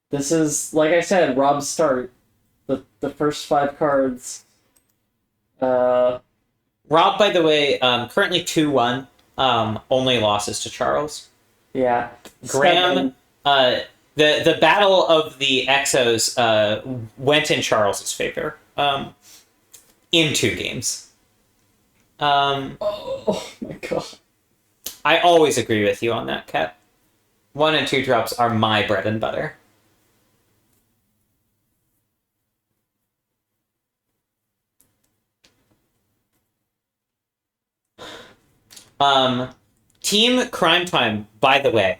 This is, like I said, Rob's start. The first 5 cards. Rob, by the way, currently 2-1. Only losses to Charles. Yeah. Graham, the battle of the Exos went in Charles's favor in 2 games. Oh my god. I always agree with you on that, Kat. 1 and 2 drops are my bread and butter. Team Crime Time, by the way,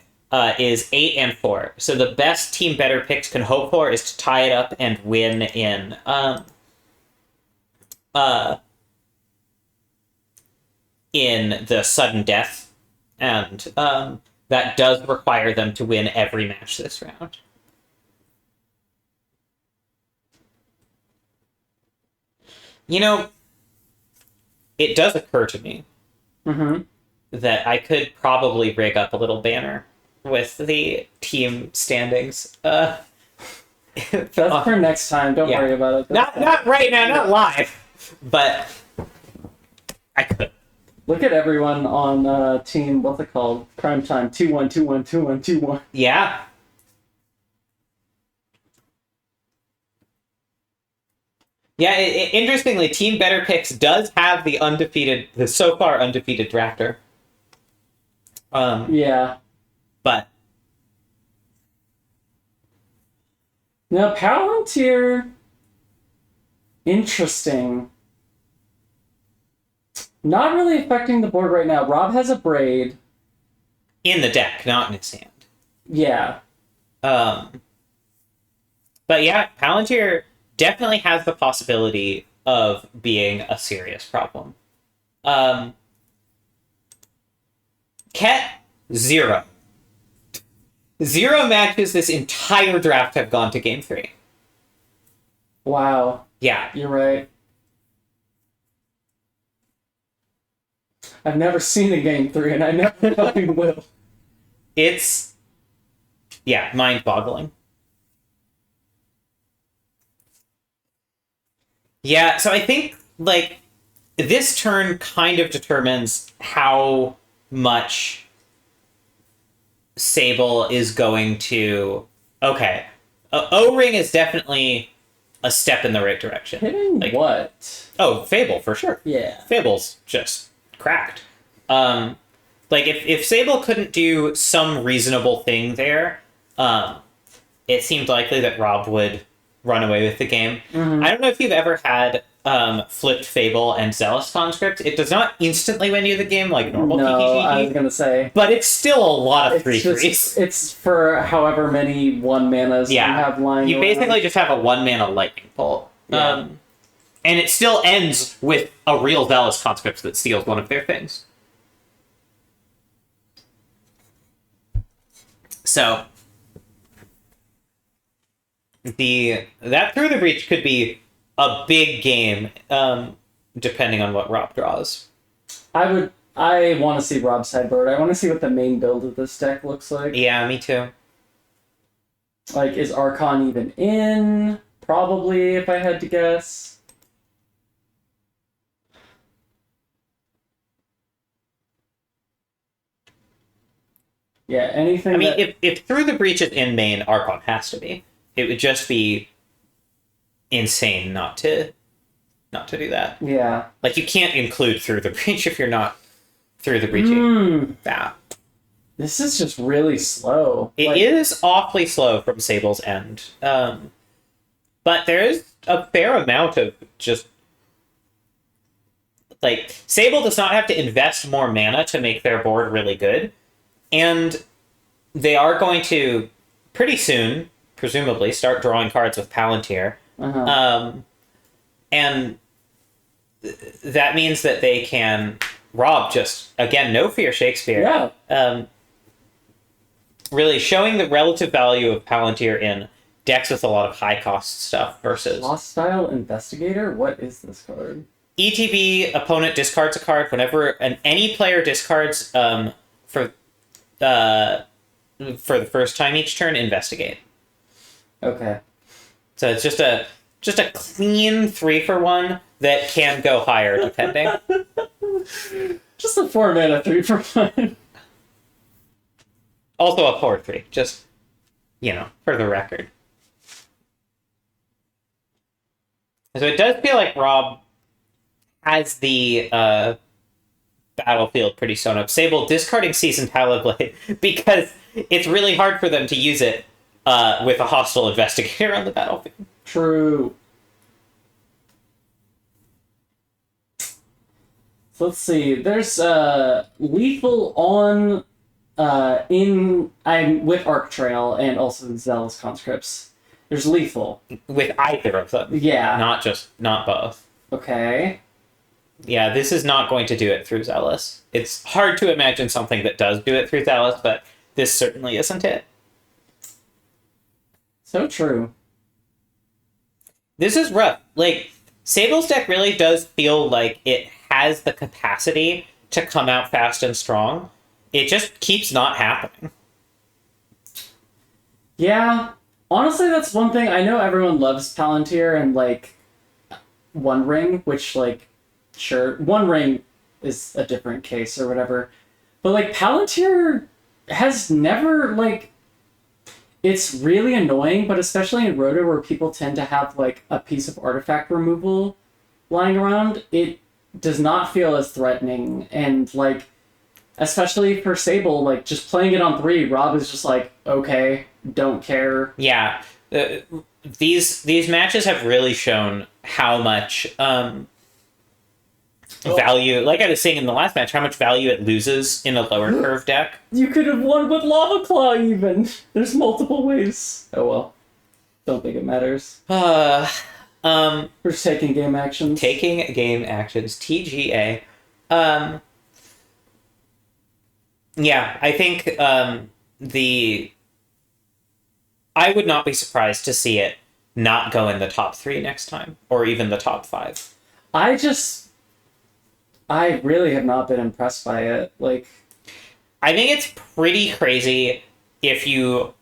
is 8 and 4. So the best team better picks can hope for is to tie it up and win in the sudden death, and that does require them to win every match this round. You know, it does occur to me Mm-hmm. that I could probably rig up a little banner with the team standings. That's for next time. Don't Yeah. worry about it. Not right now, not live, but I could. Look at everyone on team. What's it called? Crime Time. 2-1, 2-1, 2-1, 2-1. Yeah. Yeah, interestingly, Team Better Picks does have the so far undefeated drafter. Yeah. But Now, Palantir. Interesting. Not really affecting the board right now. Rob has a braid. in the deck, not in his hand. Yeah. But yeah, Palantir definitely has the possibility of being a serious problem. Ket, 0. 0 matches this entire draft have gone to game 3. Wow. Yeah. You're right. I've never seen a game 3, and I never fucking will. It's, yeah, mind-boggling. Yeah, so I think, like, this turn kind of determines how much Sable is going to... Okay. O-Ring is definitely a step in the right direction. Hitting Like, what? oh, Fable, for sure. Yeah. Fable's just cracked. Like, if Sable couldn't do some reasonable thing there, it seemed likely that Rob would run away with the game. Mhm. I don't know if you've ever had flipped Fable and Zealous Conscript. It does not instantly win you the game like normal No, TTTT, I was gonna say. but it's still a lot of It's 3/3s. it's for however many 1 manas you Yeah, have lying you around. basically just have a 1-mana lightning bolt. Yeah. And it still ends with a real Zealous Conscript that steals one of their things. So that Through the Breach could be a big game, depending on what Rob draws. I want to see Rob's sideboard. I want to see what the main build of this deck looks like. Yeah, me too. Like, is Archon even in? Probably, if I had to guess. Yeah, anything. I mean, that... if Through the Breach is in main, Archon has to be. It would just be insane not to do that. Yeah. Like, you can't include Through the Breach if you're not Through the Breaching that. This is just really slow. It is awfully slow from Sable's end. But there is a fair amount of just... Like, Sable does not have to invest more mana to make their board really good. And they are going to, pretty soon, presumably, start drawing cards with Palantir. Uh-huh. And that means that they can rob just, again, no fear Shakespeare. Yeah. Really showing the relative value of Palantir in decks with a lot of high-cost stuff versus... Hostile Investigator? What is this card? ETB, opponent discards a card. Whenever any player discards for the first time each turn, investigate. Okay. So it's just a clean 3-for-1 that can go higher depending. Just a 4-mana 3-for-1. Also a 4/3, just for the record. So it does feel like Rob has the battlefield pretty sewn up. Sable discarding Seasoned Talonblade because it's really hard for them to use it with a hostile investigator on the battlefield. True. So let's see. There's lethal on I'm with Arc Trail and also Zealous Conscripts. There's lethal. With either of them. Yeah. Not both. Okay. Yeah, this is not going to do it through Zealous. It's hard to imagine something that does do it through Zealous, but this certainly isn't it. So true. This is rough. Like, Sable's deck really does feel like it has the capacity to come out fast and strong. It just keeps not happening. Yeah. Honestly, that's one thing. I know everyone loves Palantir and, like, One Ring, which, like, sure, One Ring is a different case or whatever. But, like, Palantir has never, like... It's really annoying, but especially in Roto where people tend to have, like, a piece of artifact removal lying around, it does not feel as threatening. And, like, especially for Sable, like, just playing it on 3, Rob is just like, okay, don't care. Yeah. These matches have really shown how much value, like I was saying in the last match, how much value it loses in a lower curve deck. You could have won with Lava Claw even. There's multiple ways. Oh well. Don't think it matters. We're just taking game actions. Taking game actions. TGA. Yeah, I think I would not be surprised to see it not go in the top 3 next time, or even the top 5. I really have not been impressed by it. Like, I think it's pretty crazy if you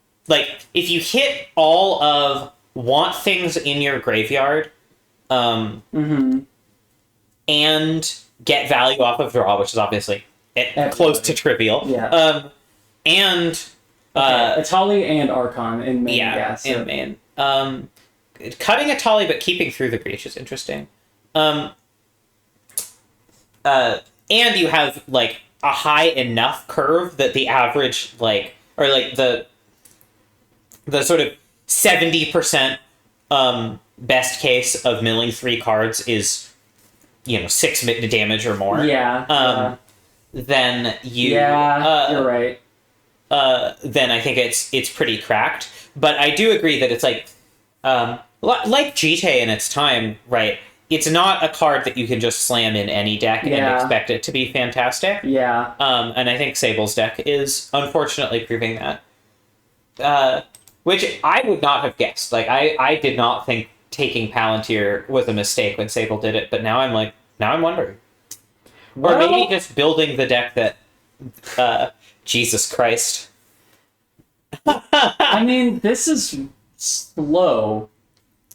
hit all of want things in your graveyard Mm-hmm. and get value off of draw, which is obviously close to trivial. Yeah. And Atali and Archon in main. yeah, So. in main. Cutting Atali but keeping through the breach is interesting. And you have like a high enough curve that the average or the sort of 70% best case of milling 3 cards is 6 damage or more. Yeah. Then you you're right. then I think it's pretty cracked. But I do agree that it's like GT in its time, right? It's not a card that you can just slam in any deck and expect it to be fantastic. Yeah. And I think Sable's deck is unfortunately proving that. Which I would not have guessed. Like I did not think taking Palantir was a mistake when Sable did it, but now I'm wondering. Or maybe just building the deck that Jesus Christ. I mean, this is slow.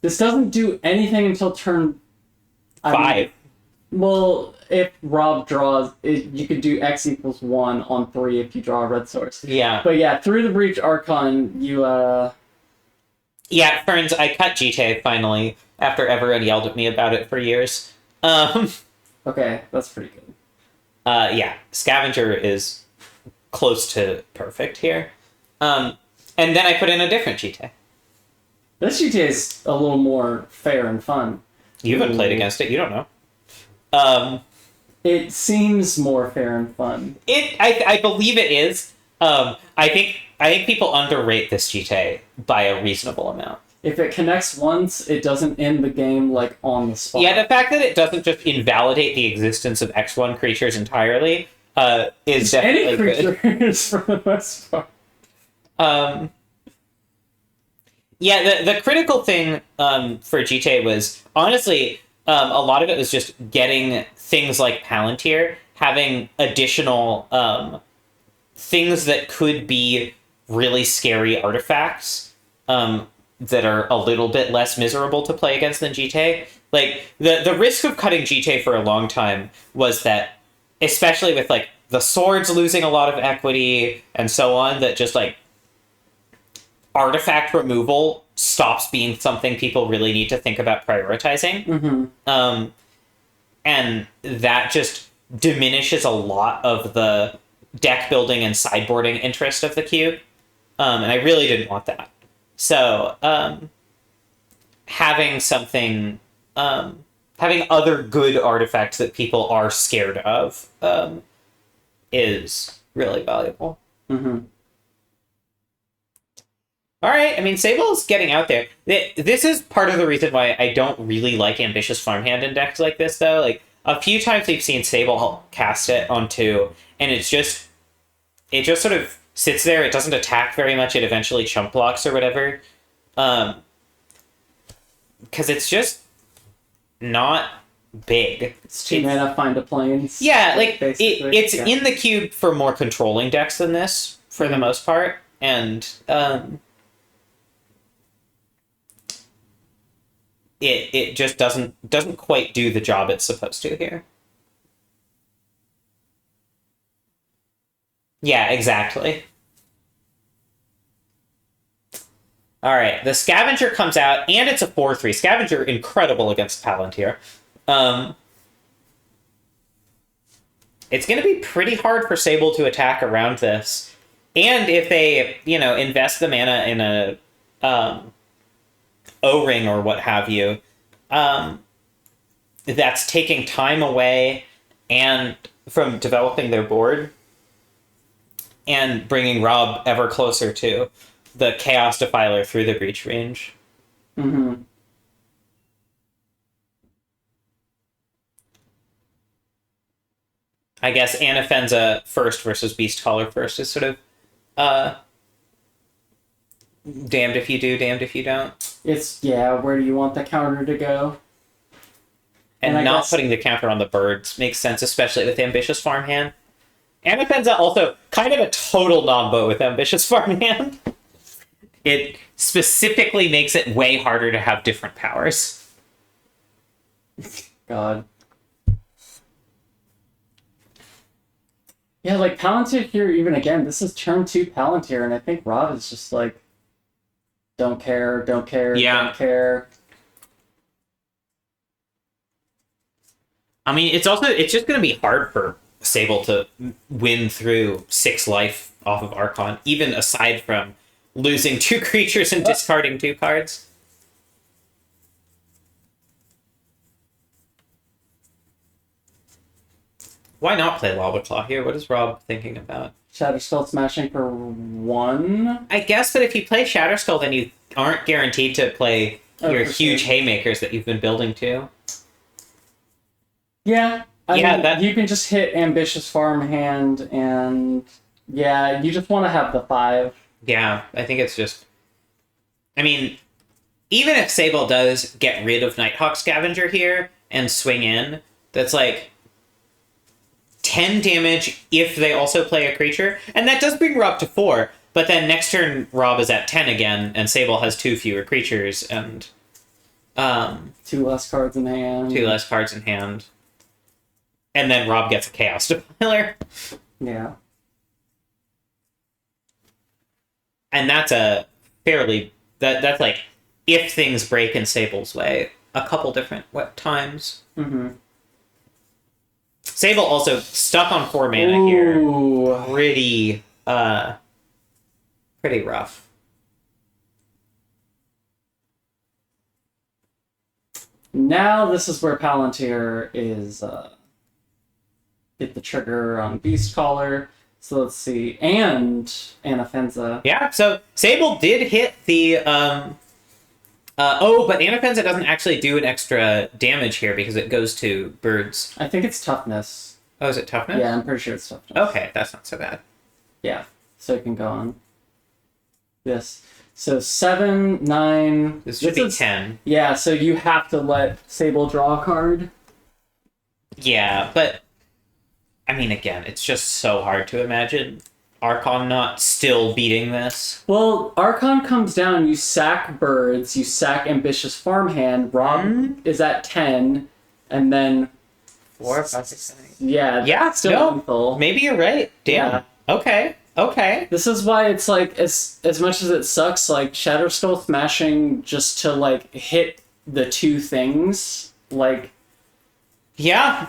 This doesn't do anything until turn 5. Well, if Rob draws, you could do X equals 1 on 3 if you draw a red source. Yeah. But yeah, through the breach Archon, you Yeah, Ferns, I cut GTA finally after everyone yelled at me about it for years. Okay, that's pretty good. Yeah, Scavenger is close to perfect here. And then I put in a different GTA. This GTA is a little more fair and fun. You haven't played against it, you don't know. It seems more fair and fun. I believe it is. I think people underrate this GTA by a reasonable amount. If it connects once, it doesn't end the game like on the spot. Yeah, the fact that it doesn't just invalidate the existence of X1 creatures entirely is definitely any creatures for the most part. Yeah, the critical thing for GTA was honestly a lot of it was just getting things like Palantir, having additional things that could be really scary artifacts that are a little bit less miserable to play against than GTA. Like the risk of cutting GTA for a long time was that, especially with like the swords losing a lot of equity and so on, that just like artifact removal stops being something people really need to think about prioritizing. Mm-hmm. And that just diminishes a lot of the deck building and sideboarding interest of the cube. And I really didn't want that. So having something, having other good artifacts that people are scared of is really valuable. Mm-hmm. All right, I mean, Sable's getting out there. This is part of the reason why I don't really like Ambitious Farmhand in decks like this, though. Like, a few times we've seen Sable cast it on 2, and it just sort of sits there. It doesn't attack very much. It eventually chump blocks or whatever. Because it's just not big. It's 2 mana, find a plains. Yeah, like, basically. it's in the cube for more controlling decks than this, for the most part. And, it just doesn't quite do the job it's supposed to here. Yeah, exactly. All right, the Scavenger comes out, and it's a 4/3. Scavenger, incredible against Palantir. It's going to be pretty hard for Sable to attack around this. And if they, invest the mana in a O-ring or what have you, that's taking time away and from developing their board and bringing Rob ever closer to the Chaos Defiler through the Breach range. Mm-hmm. I guess Anafenza first versus Beast Caller first is sort of damned if you do, damned if you don't. Where do you want the counter to go? And I not guess putting the counter on the birds makes sense, especially with Ambitious Farmhand. Anafenza also kind of a total non-bow with Ambitious Farmhand. It specifically makes it way harder to have different powers. God. Yeah, like Palantir here, even again, this is turn 2 Palantir, and I think Rob is just like, don't care, don't care, Yeah. don't care. I mean, it's just going to be hard for Sable to win through 6 life off of Archon, even aside from losing 2 creatures and discarding 2 cards. Why not play Lava Claw here? What is Rob thinking about? Shatterskull smashing for 1. I guess, but if you play Shatterskull, then you aren't guaranteed to play your for huge sure. haymakers that you've been building to. Yeah, I Yeah, mean, that- you can just hit Ambitious Farmhand, and yeah, you just want to have the 5. Yeah, I think it's just... I mean, even if Sable does get rid of Nighthawk Scavenger here and swing in, that's like 10 damage if they also play a creature, and that does bring Rob to 4, but then next turn Rob is at 10 again, and Sable has 2 fewer creatures, and 2 less cards in hand. 2 less cards in hand. And then Rob gets a Chaos Defiler. Yeah. And that's a fairly... That's like, if things break in Sable's way, a couple different times. Mm-hmm. Sable also stuck on 4 mana here. Ooh. Pretty rough. Now this is where Palantir is hit the trigger on Beast Caller. So let's see. And Anafenza. Yeah, so Sable did hit the but Anafenza doesn't actually do an extra damage here because it goes to birds. I think it's toughness. Oh, is it toughness? Yeah, I'm pretty sure it's toughness. Okay, that's not so bad. Yeah. So it can go on. Yes. So 7, 9. This should be is 10. Yeah, so you have to let Sable draw a card. Yeah, but I mean, again, it's just so hard to imagine Archon not still beating this. Well, Archon comes down, you sack birds, you sack Ambitious Farmhand, Rob is at 10, and then 4, 5, 6, 7, 8. yeah, Yeah, still no, lethal. maybe you're right. Damn. Yeah. Okay. This is why it's like, as much as it sucks, like Shatterskull smashing just to like hit the 2 things, like Yeah,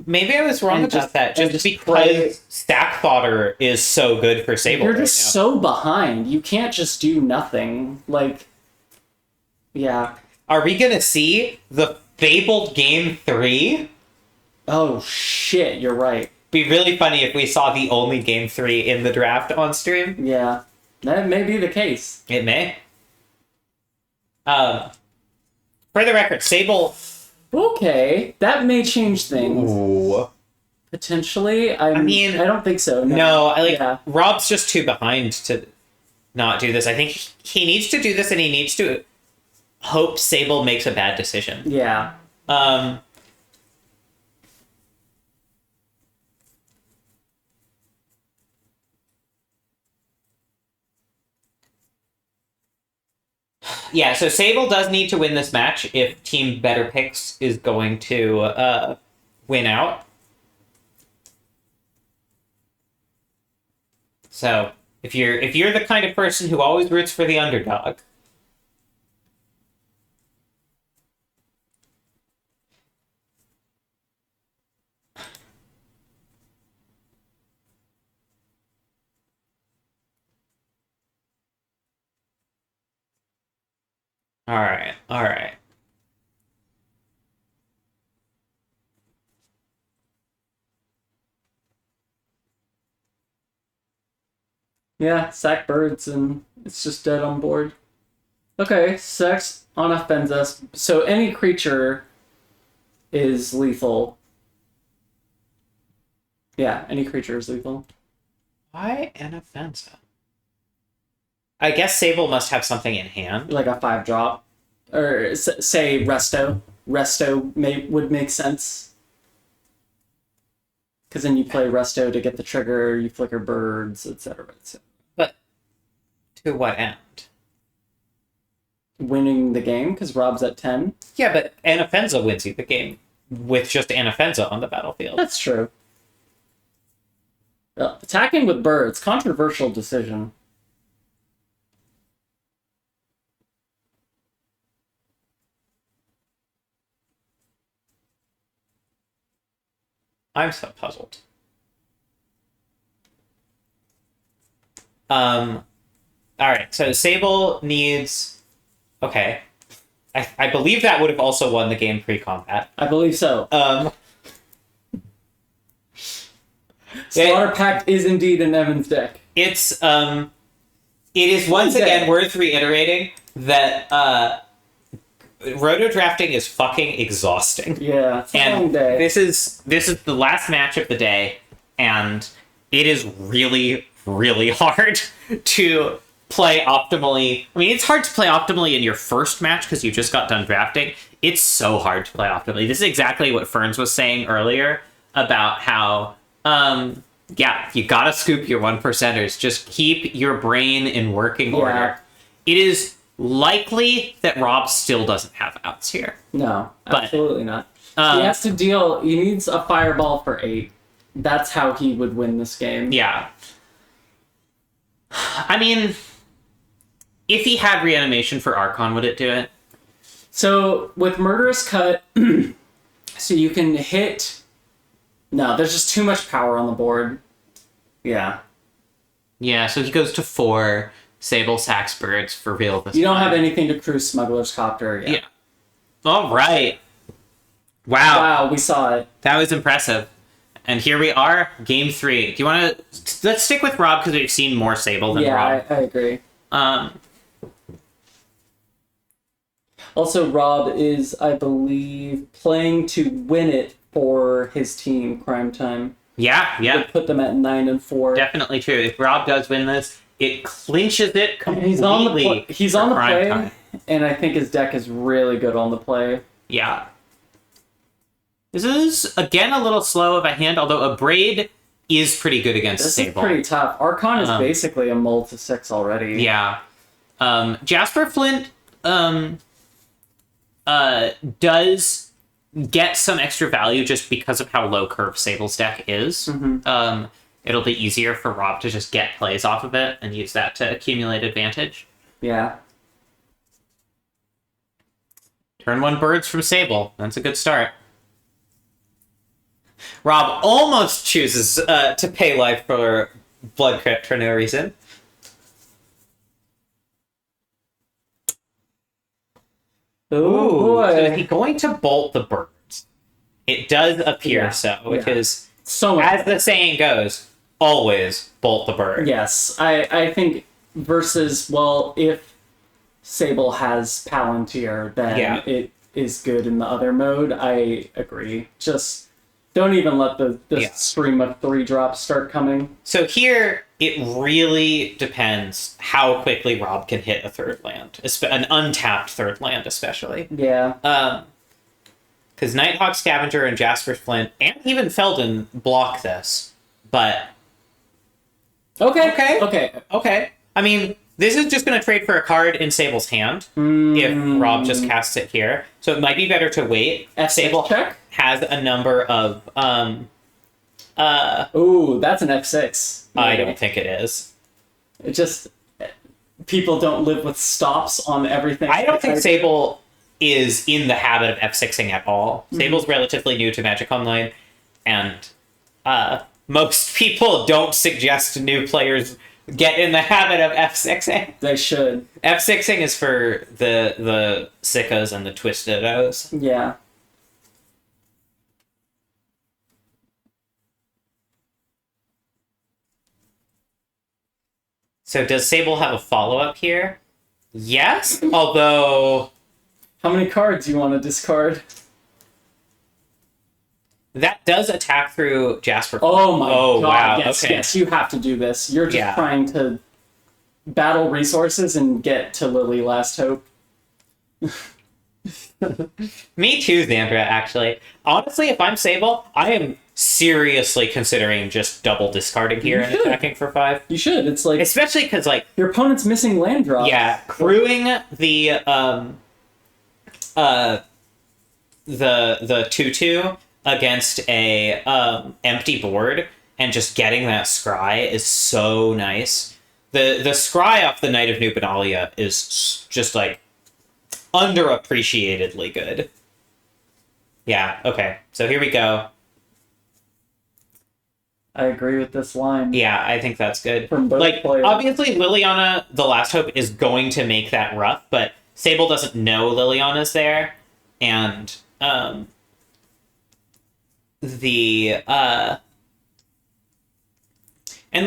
maybe I was wrong And about just- that. and Just just because play- Stack Fodder is so good for Sable you're right just now. so behind. You can't just do nothing. Like, yeah. Are we gonna see the fabled Game 3? Oh shit, you're right. Be really funny if we saw the only Game 3 in the draft on stream. Yeah, that may be the case. It may. For the record, Sable... Okay, that may change things. Ooh. Potentially. I mean, I don't think so. No, Yeah. Rob's just too behind to not do this. I think he needs to do this, and he needs to hope Sable makes a bad decision. Yeah. Yeah, so Sable does need to win this match if Team Better Picks is going to win out. So if you're the kind of person who always roots for the underdog, all right. Yeah, sack birds and it's just dead on board. Okay, sex on offense. So any creature is lethal. Yeah, any creature is lethal. Why an offensive? I guess Sable must have something in hand. Like a 5-drop. Or say Resto. Resto would make sense. Because then you play Resto to get the trigger, you flicker birds, etc. But to what end? winning the game because Rob's at 10. Yeah, but Anafenza wins you the game with just Anafenza on the battlefield. That's true. Attacking with birds, controversial decision. I'm so puzzled. All right, so Sable needs... Okay. I believe that would have also won the game pre-combat. I believe so. Slaughter it- Pact is indeed in Evan's deck. It is once again worth reiterating that roto drafting is fucking exhausting. Yeah, it's a long day. This is the last match of the day, and it is really, really hard to play optimally. I mean, it's hard to play optimally in your first match because you just got done drafting. It's so hard to play optimally. This is exactly what Ferns was saying earlier about how, yeah, you gotta scoop your 1%ers. Just keep your brain in working order. It is likely that Rob still doesn't have outs here. No, But, absolutely not. He has to deal... He needs a fireball for 8. That's how he would win this game. Yeah. I mean, if he had reanimation for Archon, would it do it? So, with Murderous Cut, so you can hit... No, there's just too much power on the board. Yeah. Yeah, so he goes to 4. Sable sacks birds for real this You don't time. have anything to cruise Smuggler's Copter yet. Yeah. All right. Wow. Wow, we saw it. That was impressive. And here we are, game 3. Do you want to... Let's stick with Rob because we've seen more Sable than Rob. I agree. Um, Also, Rob is, I believe, playing to win it for his team, Crime Time. yeah. Would put them at 9 and 4. Definitely true. If Rob does win this, it clinches it completely. He's on the for Prime play, Time. and I think his deck is really good on the play. Yeah. This is, again, a little slow of a hand, although a Braid is pretty good against This Sable. is pretty tough. Archon is basically a mull to 6 already. Yeah. Jasper Flint does get some extra value just because of how low curve Sable's deck is. Mm-hmm. It'll be easier for Rob to just get plays off of it and use that to accumulate advantage. Yeah. Turn 1 birds from Sable. That's a good start. Rob almost chooses to pay life for Blood Crypt for no reason. Oh, boy. So is he going to bolt the birds? It does appear Yeah, so, which is, So much as the saying goes, always bolt the bird. Yes, I think versus, well, if Sable has Palantir, then it is good in the other mode. I agree. Just don't even let the stream of 3 drops start coming. So here, it really depends how quickly Rob can hit a third land, an untapped third land especially. Yeah. Because Nighthawk Scavenger and Jasper Flint, and even Felden, block this. But Okay. I mean, this is just going to trade for a card in Sable's hand if Rob just casts it here. So it might be better to wait. Sable check? has a number of... Ooh, that's an F6. I don't think it is. It just... People don't live with stops on everything. I don't think Sable is in the habit of F6ing at all. Sable's relatively new to Magic Online, and most people don't suggest new players get in the habit of F6ing. They should. F6ing is for the sickos and the twistidos. Yeah. So does Sable have a follow-up here? Yes, although... How many cards do you want to discard? That does attack through Jasper. Oh my god, wow. yes, Okay. yes, you have to do this. You're just trying to battle resources and get to Lily Last Hope. Me too, Xandra, actually. Honestly, if I'm Sable, I am seriously considering just double discarding here You and should. attacking for 5. You should. It's like Especially because, like, your opponent's missing land drops. yeah, crewing the 2/2 against a empty board and just getting that scry is so nice. The scry off the Knight of New Benalia is just like underappreciatedly good. Yeah, okay. So here we go. I agree with this line. Yeah, I think that's good. From both like, players. obviously, Liliana, the Last Hope, is going to make that rough, but Sable doesn't know Liliana's there, and and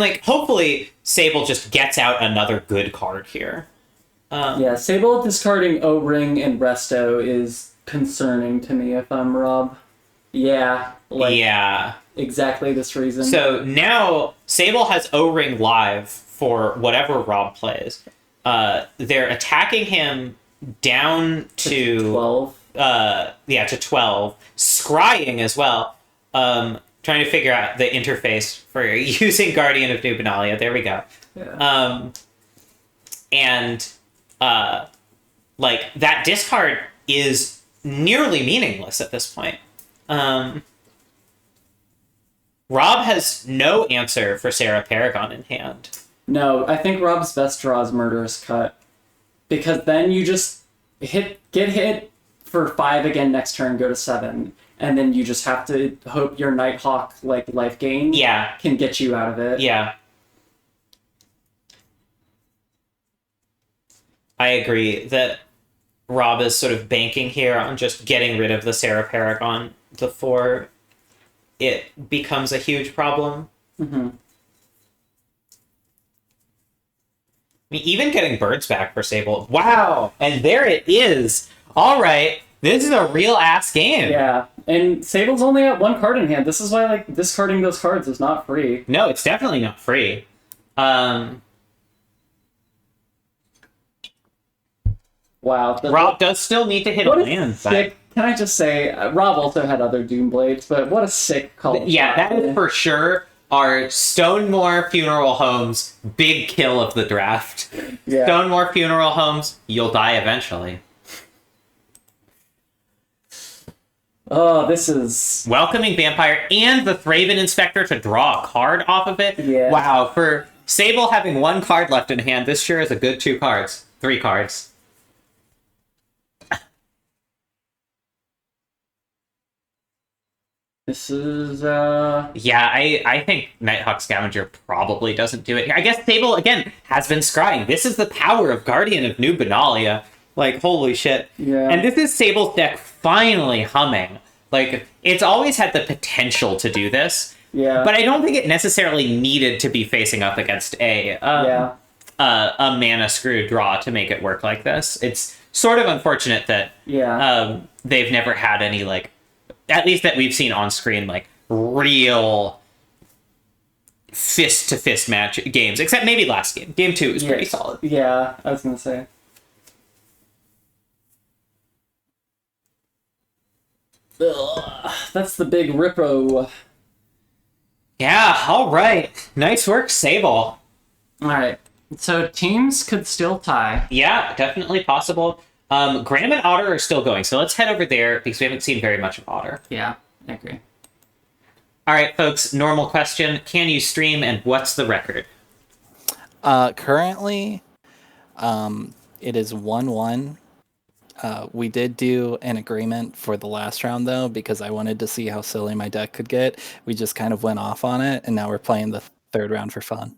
like hopefully Sable just gets out another good card here. Yeah, Sable discarding O-Ring and Resto is concerning to me if I'm Rob. Yeah, like Yeah. exactly this reason. So now Sable has O-Ring live for whatever Rob plays. They're attacking him down to 12. to 12, scrying as well. Trying to figure out the interface for using Guardian of New Benalia. There we go. Yeah. And like that discard is nearly meaningless at this point. Rob has no answer for Sarah Paragon in hand. No, I think Rob's best draw is Murderous Cut. Because then you just get hit for 5 again next turn, go to 7. And then you just have to hope your Nighthawk like life gain can get you out of it. Yeah. I agree that Rob is sort of banking here on just getting rid of the Sarah Paragon before it becomes a huge problem. Mm-hmm. I mean, even getting birds back for Sable. Wow! And there it is! Alright, this is a real ass game. Yeah, and Sable's only got 1 card in hand. This is why like discarding those cards is not free. No, it's definitely not free. Wow. Rob does still need to hit a What land. a sick... Can I just say, Rob also had other Doom Blades, but what a sick call. Yeah, that is for sure our Stonemore Funeral Home's big kill of the draft. Yeah. Stonemore Funeral Homes, you'll die eventually. Oh, this is... Welcoming Vampire and the Thraben Inspector to draw a card off of it. Yeah. Wow, for Sable having 1 card left in hand, this sure is a good 2 cards. 3 cards. This is, Yeah, I think Nighthawk Scavenger probably doesn't do it. I guess Sable, again, has been scrying. This is the power of Guardian of New Benalia. Like, holy shit. Yeah. And this is Sable's deck finally humming. Like, it's always had the potential to do this. Yeah. But I don't think it necessarily needed to be facing up against a mana screw draw to make it work like this. It's sort of unfortunate that they've never had any, like, at least that we've seen on screen, like, real fist-to-fist match games. Except maybe last game. Game 2 was pretty solid. Yeah, I was gonna say. Ugh, that's the big Rippo. Yeah, alright. Nice work, Sable. Alright, so teams could still tie. Yeah, definitely possible. Graham and Otter are still going, so let's head over there because we haven't seen very much of Otter. Yeah, I agree. Alright, folks, normal question. Can you stream and what's the record? Currently, it is 1-1. We did do an agreement for the last round, though, because I wanted to see how silly my deck could get. We just kind of went off on it, and now we're playing the 3rd round for fun.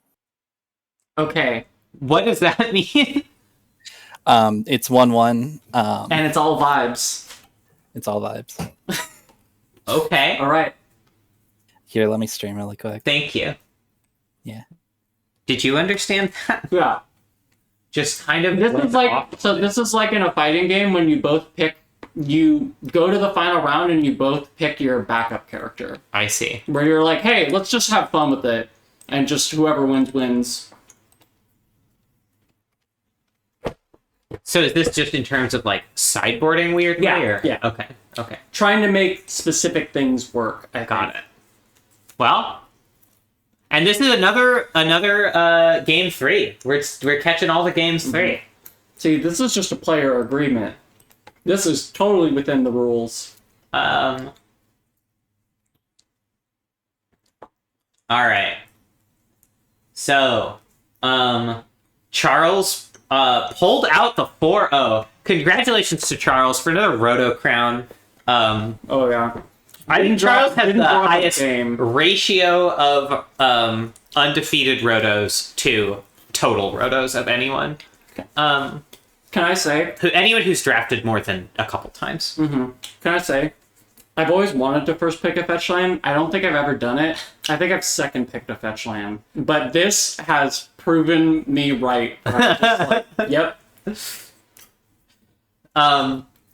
Okay. What does that mean? It's 1-1. And it's all vibes. It's all vibes. Okay. All right. Here, let me stream really quick. Thank you. Yeah. Did you understand that? Yeah. Just kind of This went is like off. so. This is like in a fighting game when you both pick. You go to the final round and you both pick your backup character. I see. Where you're like, hey, let's just have fun with it, and just whoever wins wins. So is this just in terms of like sideboarding weirdly? Yeah, Or? yeah. Okay. Okay. Trying to make specific things work. I Got it. Well, and this is another game 3. We're catching all the games 3. See, this is just a player agreement. This is totally within the rules. All right. So, Charles pulled out the 4-0. Congratulations to Charles for another Roto crown. Oh yeah. I think Charles has the highest game. ratio of undefeated Rotos to total Rotos of anyone. Can I say? Anyone who's drafted more than a couple times. Can I say? I've always wanted to first pick a fetch land. I don't think I've ever done it. I think I've second picked a fetch land. But this has proven me right. I'm just like, yep.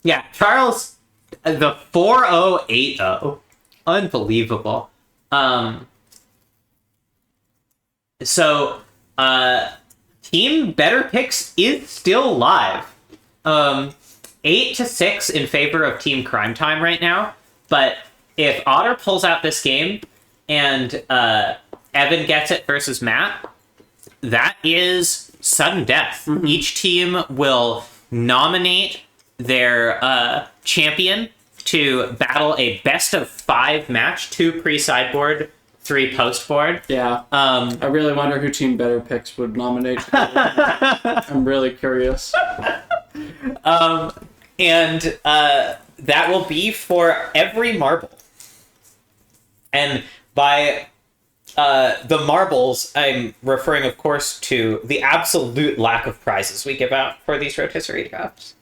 Yeah, Charles, the 4-0-8-0. Unbelievable. So, Team Better Picks is still live. 8-6 in favor of Team Crime Time right now. But if Otter pulls out this game and Evan gets it versus Matt, that is sudden death. Each team will nominate their champion to battle a best of 5 match, 2 pre-sideboard, 3 post-board. Yeah. I really wonder who Team Better Picks would nominate. I'm really curious. And that will be for every marble. And by the marbles, I'm referring, of course, to the absolute lack of prizes we give out for these rotisserie drafts.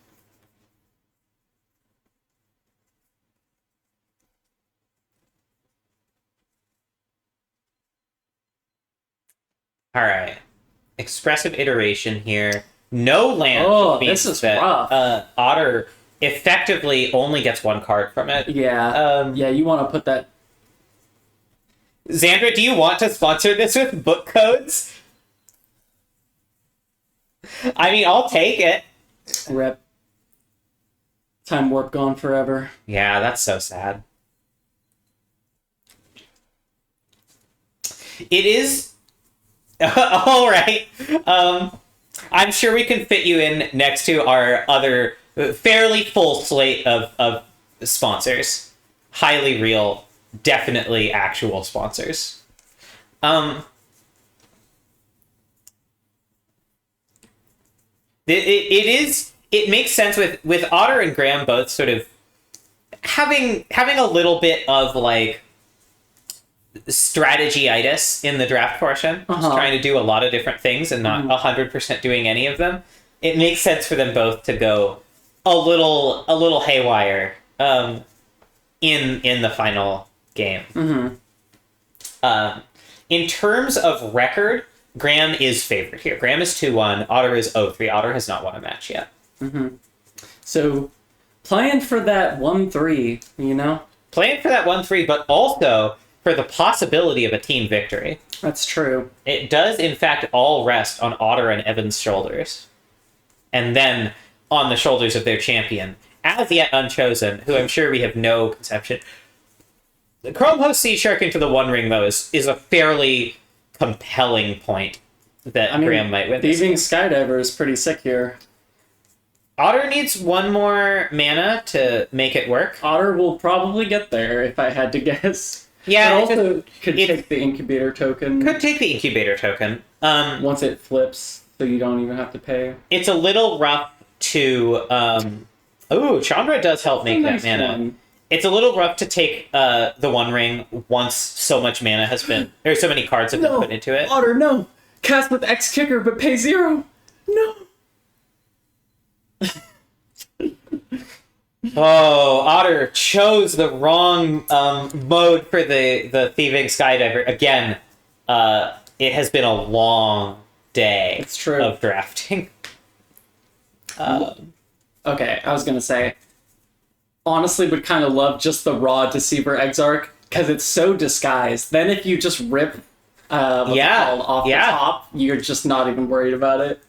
All right. Expressive iteration here. No land. Oh, means this is that, rough. Otter effectively only gets 1 card from it. Yeah. Yeah, you want to put that... Xandra, do you want to sponsor this with book codes? I mean, I'll take it. Rip. Time warp gone forever. Yeah, that's so sad. It is... All right. I'm sure we can fit you in next to our other fairly full slate of sponsors. Highly real, definitely actual sponsors. It makes sense with Otter and Graham both sort of having a little bit of like strategy-itis in the draft portion, just trying to do a lot of different things and not 100% doing any of them. It makes sense for them both to go a little haywire in the final game. In terms of record, Graham is favored here. Graham is 2-1. Otter is 0-3. Otter has not won a match yet. So, playing for that 1-3, you know? Playing for that 1-3, but also for the possibility of a team victory. That's true. It does, in fact, all rest on Otter and Evan's shoulders. And then on the shoulders of their champion, as yet unchosen, who I'm sure we have no conception. The Chrome Host Sea Shark into the One Ring, though, is a fairly compelling point that Graham might win this. Thieving Skydiver is pretty sick here. Otter needs 1 more mana to make it work. Otter will probably get there, if I had to guess. Yeah, it also could take the incubator token. Could take the incubator token. Once it flips, so you don't even have to pay. It's a little rough to... Chandra does help make that mana. One. It's a little rough to take the One Ring once so much mana has been... Or so many cards have been put into it. Otter, no! Cast with X Kicker, but pay 0! No! Oh, Otter chose the wrong mode for the Thieving Skydiver. Again, it has been a long day It's true. of drafting. Okay, I was gonna say, honestly would kind of love just the raw Deceiver Exarch, because it's so disguised. Then if you just rip off the top, you're just not even worried about it.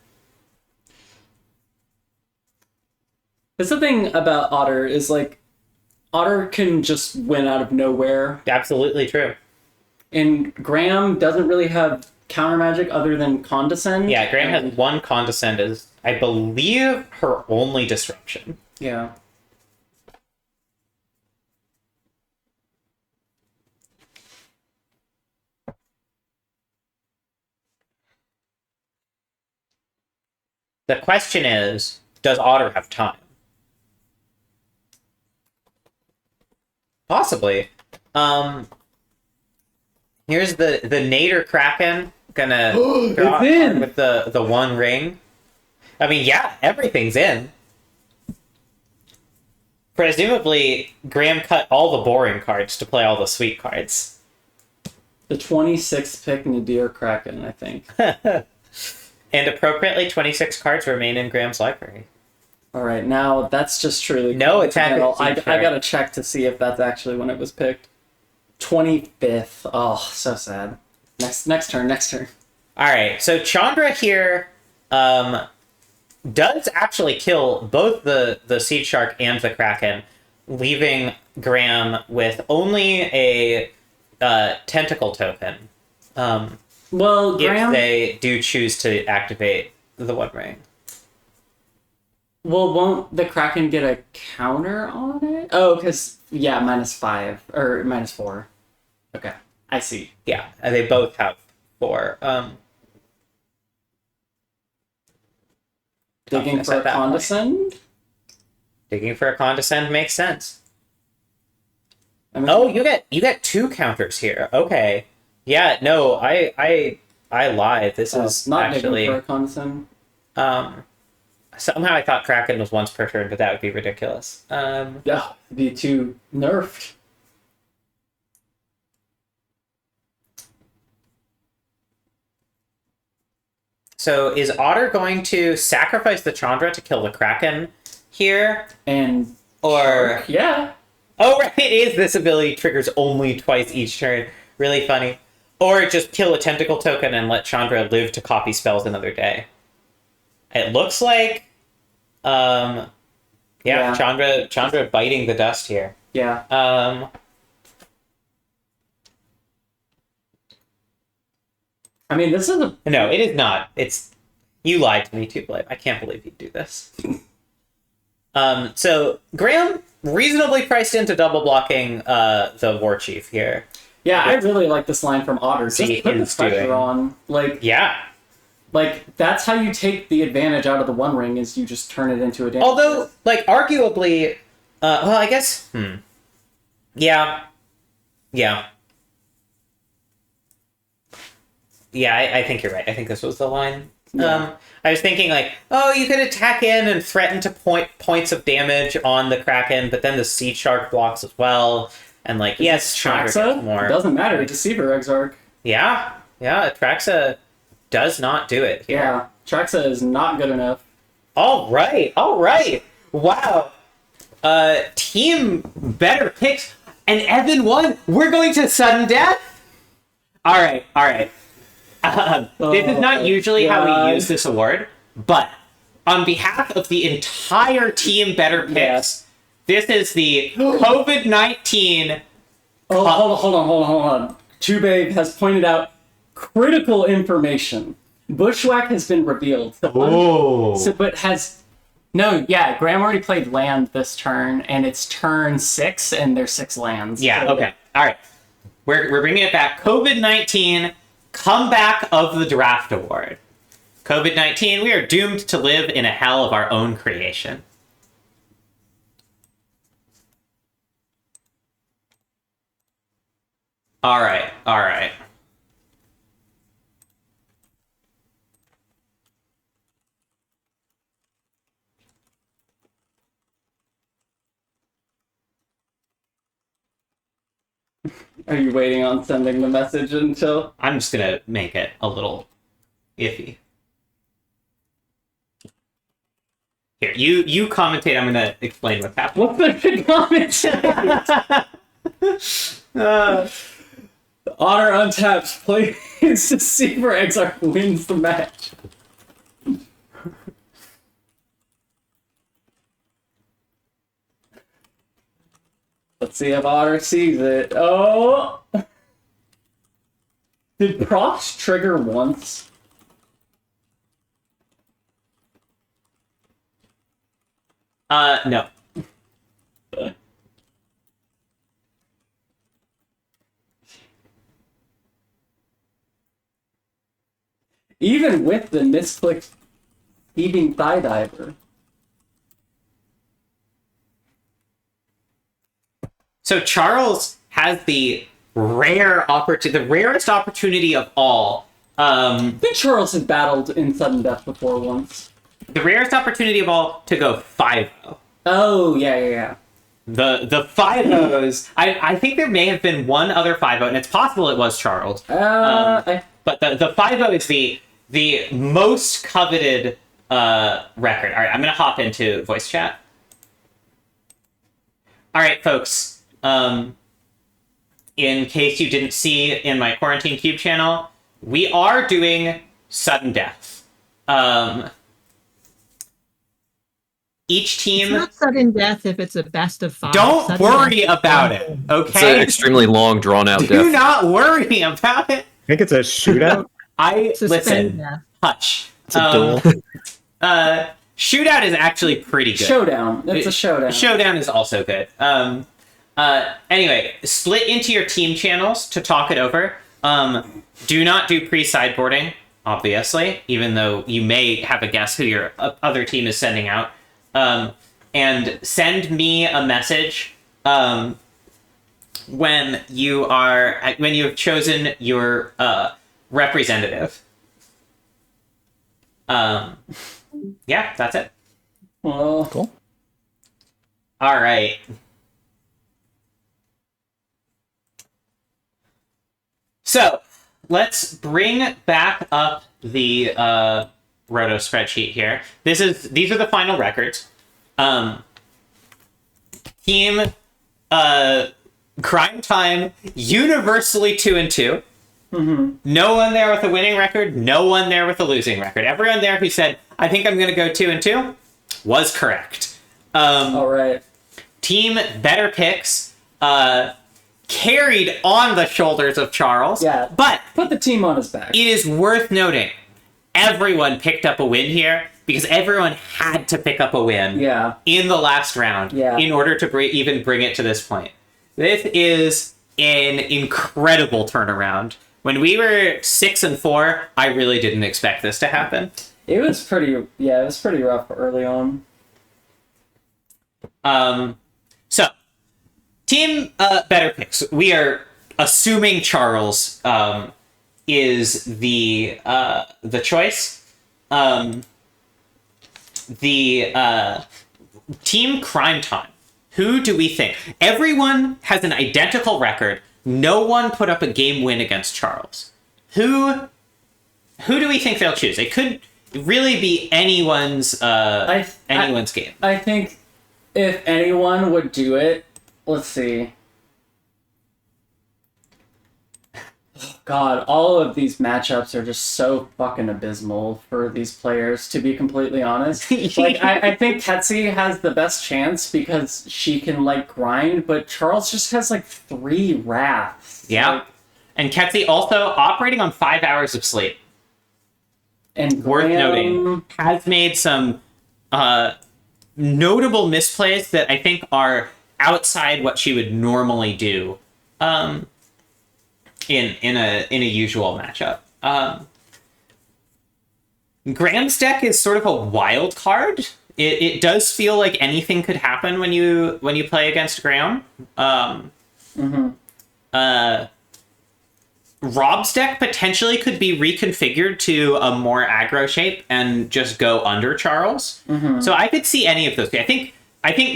That's the thing about Otter, is like, Otter can just win out of nowhere. Absolutely true. And Graham doesn't really have counter magic other than Condescend. Yeah, Graham has and- one Condescend as, I believe, her only disruption. Yeah. The question is, does Otter have time? Possibly. Here's the Nader Kraken gonna draw It's in! with the one ring. I mean, yeah, everything's in. Presumably, Graham cut all the boring cards to play all the sweet cards. The 26th pick Nadir Kraken, I think. And appropriately, 26 cards remain in Graham's library. All right, now that's just truly No attack. I gotta check to see if that's actually when it was picked. 25th. Oh, so sad. Next turn. All right, so Chandra here does actually kill both the Seed Shark and the Kraken, leaving Graham with only a tentacle token. Well, If Graham. they do choose to activate the One Ring. Well, won't the Kraken get a counter on it? Oh, because yeah, -5 or -4. Okay, I see. Yeah, they both have 4. Digging toughness for a at that point. Condescend. Digging for a Condescend makes sense. I mean, Oh, you get 2 counters here. Okay. Yeah, no, I lied. This is not actually digging for a Condescend. somehow I thought Kraken was once per turn, but that would be ridiculous. Yeah, it'd be too nerfed. So is Otter going to sacrifice the Chandra to kill the Kraken here? And Or yeah, oh right, it is this ability triggers only twice each turn. Really funny. Or just kill a tentacle token and let Chandra live to copy spells another day. It looks like Yeah. Chandra biting the dust here. yeah. I mean, this is a No, it is not. It's you lied to me too, Blake. I can't believe you'd do this. So Graham reasonably priced into double blocking the War Chief here. yeah. I really like this line from Otter. See, Just put the it's doing- pressure on, Yeah. like that's how you take the advantage out of the One Ring is you just turn it into a damage. Although, like, arguably, well, I guess, yeah, yeah, yeah. I think you're right. I think this was the line. Yeah. I was thinking like, oh, you could attack in and threaten to points of damage on the Kraken, but then the Sea Shark blocks as well, and like, yes, Chandra gets Traxa more. doesn't matter. Deceiver Exarch. Yeah, Traxa does not do it here. Yeah, Traxa is not good enough. All right. Wow. Team better picks. And Evan won. We're going to sudden death. All right. This is not usually how we use this award, but on behalf of the entire team better picks, Yes. this is the COVID-19. Oh, hold on. Tube has pointed out critical information. Bushwhack has been revealed. Oh. Graham already played land this turn, and it's turn 6, and there's 6 lands. Yeah, okay. All right. We're bringing it back. COVID-19 Comeback of the Draft Award. COVID-19, we are doomed to live in a hell of our own creation. All right. Are you waiting on sending the message until? I'm just gonna make it a little iffy. Here, you commentate. I'm gonna explain what's happening. What's the comment? Otter untapped. Plays Deceiver Exarch wins the match. Let's see if Otter sees it. Oh! Did procs trigger once? No. Even with the misclicked heaving thigh diver. So Charles has the the rarest opportunity of all. I think Charles had battled in sudden death before once. The rarest opportunity of all to go 5-0. Oh, yeah. The 5-0s, I think there may have been one other 5-0, and it's possible it was Charles. But the 5-0 is the most coveted record. All right, I'm going to hop into voice chat. All right, folks. In case you didn't see in my Quarantine Cube channel, we are doing sudden death. Each team... It's not sudden death if it's a best of 5. Don't Sudden worry death is about one it, thing. It's an okay? extremely long, drawn-out Do death. not worry about it. I think it's a shootout. Suspend Listen, death. hush. It's a duel. Shootout is actually pretty good. Showdown. It's a showdown. Showdown is also good. Anyway, split into your team channels to talk it over. Do not do pre-sideboarding, obviously, even though you may have a guess who your other team is sending out. And send me a message when you have chosen your representative. Yeah, that's it. Well, Cool. All right. So let's bring back up the Roto spreadsheet here. These are the final records. Team Crime Time universally 2-2. mm-hmm. No one there with a winning record. No one there with a losing record. Everyone there who said, "I think I'm going to go 2-2," was correct. All right. Team Better Picks carried on the shoulders of Charles. Yeah. But Put the team on his back. it is worth noting, everyone picked up a win here because everyone had to pick up a win Yeah. in the last round Yeah. in order to even bring it to this point. This is an incredible turnaround. When we were 6-4, I really didn't expect this to happen. It was pretty rough early on. So, team Better Picks. We are assuming Charles is the choice. The team Crime Time. Who do we think? Everyone has an identical record. No one put up a game win against Charles. Who do we think they'll choose? It could really be anyone's game. I think if anyone would do it, let's see. God, all of these matchups are just so fucking abysmal for these players, to be completely honest. Like, I think Ketsi has the best chance because she can, like, grind, but Charles just has, like, 3 wraths. Yeah. Like, And Ketsi also operating on 5 hours of sleep. and Worth Graham- noting, has made some notable misplays that I think are outside what she would normally do in a usual matchup. Graham's deck is sort of a wild card. It does feel like anything could happen when you play against Graham. Rob's deck potentially could be reconfigured to a more aggro shape and just go under Charles. So I could see any of those. I think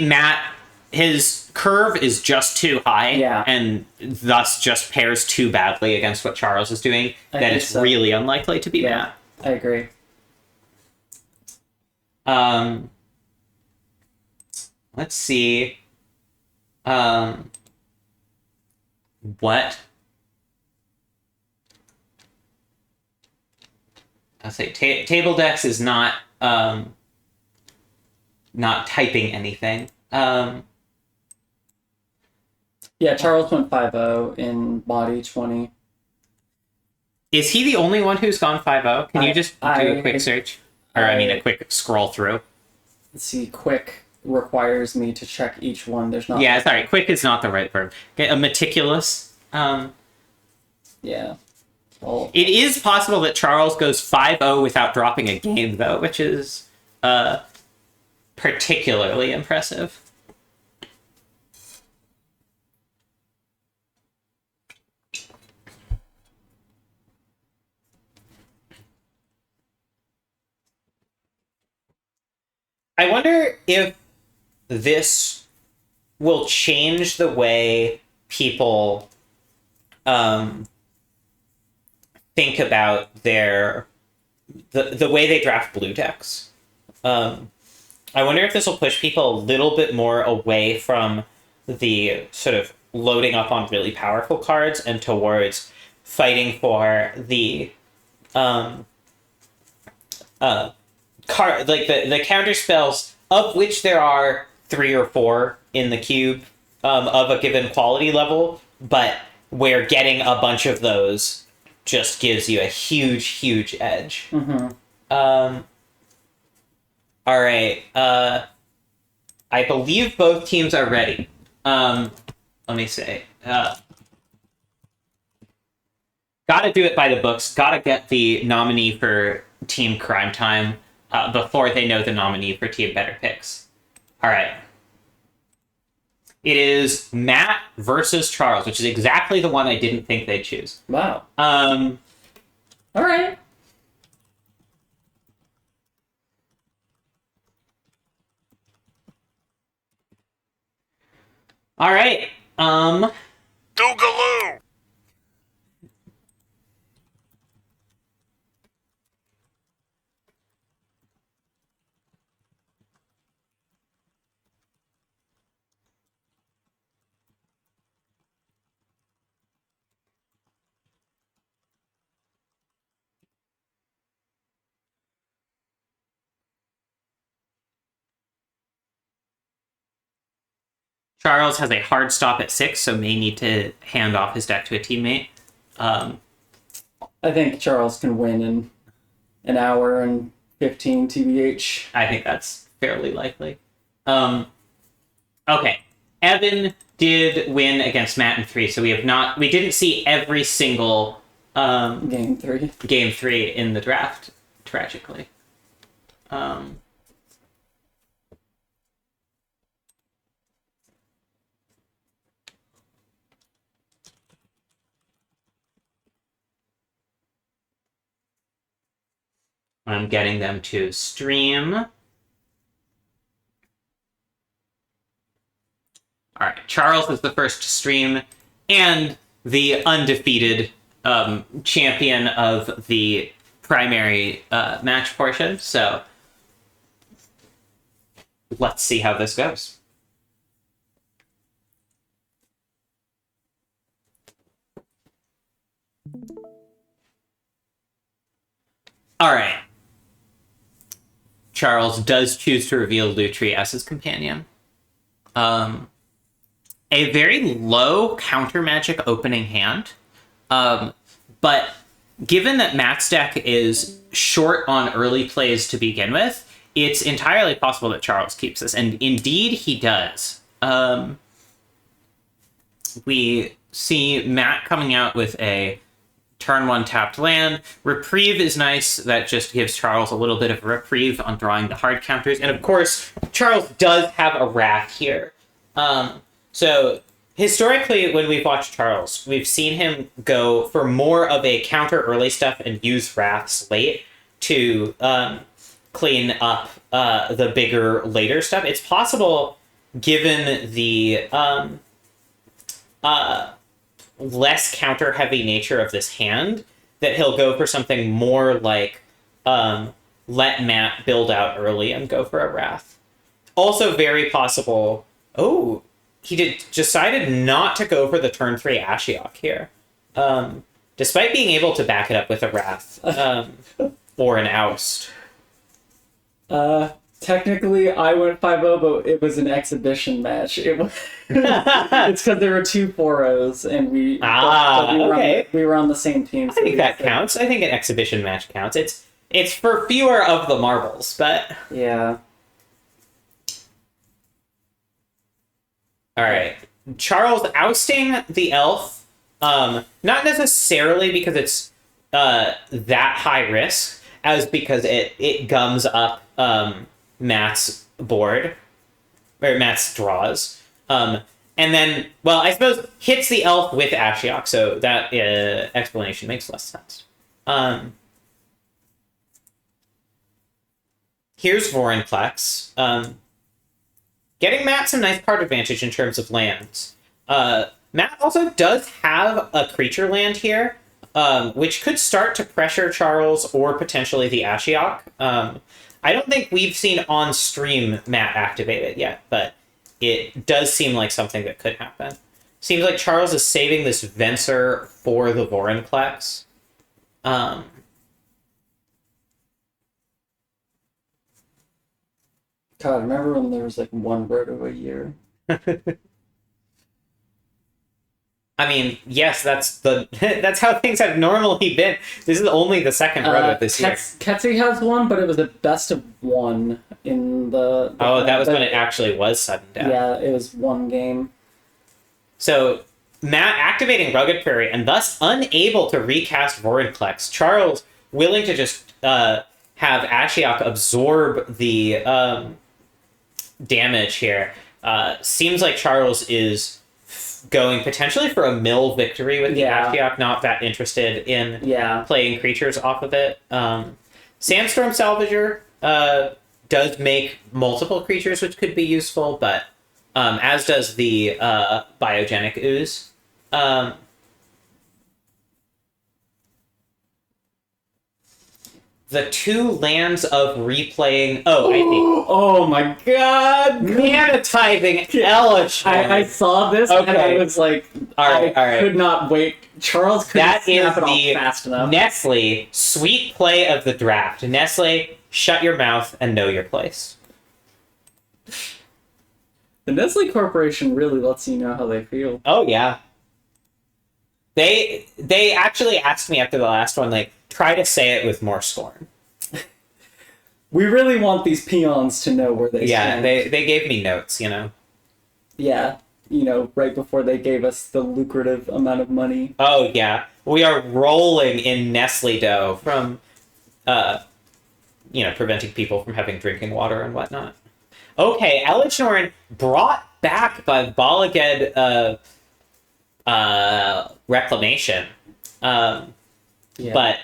Matt, his curve is just too high, Yeah. and thus just pairs too badly against what Charles is doing. I That think it's so. really unlikely to be Yeah, I agree. Matt. Let's see. What? I'll say table decks is not typing anything. Yeah, Charles went 5-0 in Body 20. Is he the only one who's gone 5-0? Can you just do a quick search? Or, a quick scroll through? Let's see, quick requires me to check each one. There's not. Yeah, sorry, quick is not the right verb. Okay, a meticulous. Yeah. Well, It is possible that Charles goes 5-0 without dropping a game, though, which is particularly impressive. I wonder if this will change the way people think about the way they draft blue decks. I wonder if this will push people a little bit more away from the sort of loading up on really powerful cards and towards fighting for the like the counter spells, of which there are 3 or 4 in the cube of a given quality level, but where getting a bunch of those just gives you a huge edge. All right. I believe both teams are ready. Let me say. Gotta do it by the books. Gotta get the nominee for Team Crime Time before they know the nominee for Team Better Picks. All right. It is Matt versus Charles, which is exactly the one I didn't think they'd choose. wow. All right. All right. Doogaloo! Charles has a hard stop at 6, so may need to hand off his deck to a teammate. I think Charles can win in an hour and 15 TBH. I think that's fairly likely. Okay. Evan did win against Matt in 3, so we didn't see every single Game 3. game 3 in the draft, tragically. I'm getting them to stream. All right, Charles is the first to stream, and the undefeated champion of the primary match portion. So let's see how this goes. All right. Charles does choose to reveal Lutri as his companion. A very low counter magic opening hand. But given that Matt's deck is short on early plays to begin with, it's entirely possible that Charles keeps this. And indeed, he does. We see Matt coming out with a turn 1 tapped land. Reprieve is nice. That just gives Charles a little bit of a reprieve on drawing the hard counters. And of course, Charles does have a Wrath here. So historically, when we've watched Charles, we've seen him go for more of a counter early stuff and use Wraths late to clean up the bigger later stuff. It's possible, given the less counter heavy nature of this hand, that he'll go for something more like let Matt build out early and go for a Wrath. Also very possible, he decided not to go for the turn 3 Ashiok here, despite being able to back it up with a Wrath or an Oust. Technically, I went 5-0, but it was an exhibition match. It was. It's because there were 2 4-0s, and we. but we were okay. we were on the same team. I think that counts. I think an exhibition match counts. It's for fewer of the marbles, but Yeah. all right. Charles ousting the elf. Not necessarily because it's that high risk, as because it gums up Matt's board or Matt's draws. And then, well, I suppose hits the elf with Ashiok, so that explanation makes less sense. Here's Vorinclex. Getting Matt some nice card advantage in terms of lands. Matt also does have a creature land here, which could start to pressure Charles or potentially the Ashiok. I don't think we've seen on stream Matt activate it yet, but it does seem like something that could happen. Seems like Charles is saving this Venser for the Vorinclex. God, remember when there was like 1 roto a year? I mean, yes, that's how things have normally been. This is only the second roto this year. Ketsi has 1, but it was a best of 1 in the that was when it actually was sudden death. Yeah, it was 1 game. So Matt activating Rugged Prairie and thus unable to recast Vorinclex. Charles willing to just have Ashiok absorb the damage here. Seems like Charles is going potentially for a mill victory with the Ashiok, not that interested in playing creatures off of it. Sandstorm Salvager does make multiple creatures, which could be useful, but as does the Biogenic Ooze. The 2 lands of replaying... Oh, I think... Oh my god! Manatizing Elish. I saw this and I was like... All right. Could not wait. Charles couldn't snap it off fast enough. Nestle sweet play of the draft. Nestle, shut your mouth and know your place. The Nestle Corporation really lets you know how they feel. Oh, yeah. They actually asked me after the last one, like, try to say it with more scorn. We really want these peons to know where they stand. Yeah, they gave me notes, you know. Yeah, right before they gave us the lucrative amount of money. Oh, yeah. We are rolling in Nestle dough from, preventing people from having drinking water and whatnot. Okay, Elishnorn brought back by Balaged Reclamation. But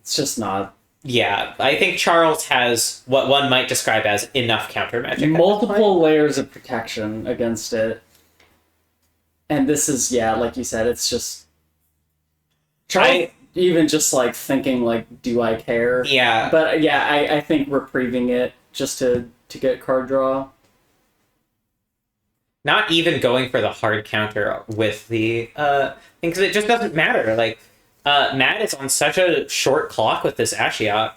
it's just not. Yeah, I think Charles has what one might describe as enough counter magic. Multiple layers of protection against it. And this is, like you said, it's just... Charles even just, like, thinking, like, do I care? Yeah. But, I think reprieving it just to get card draw. Not even going for the hard counter with the thing, because it just doesn't matter. Like, Matt is on such a short clock with this Ashiok.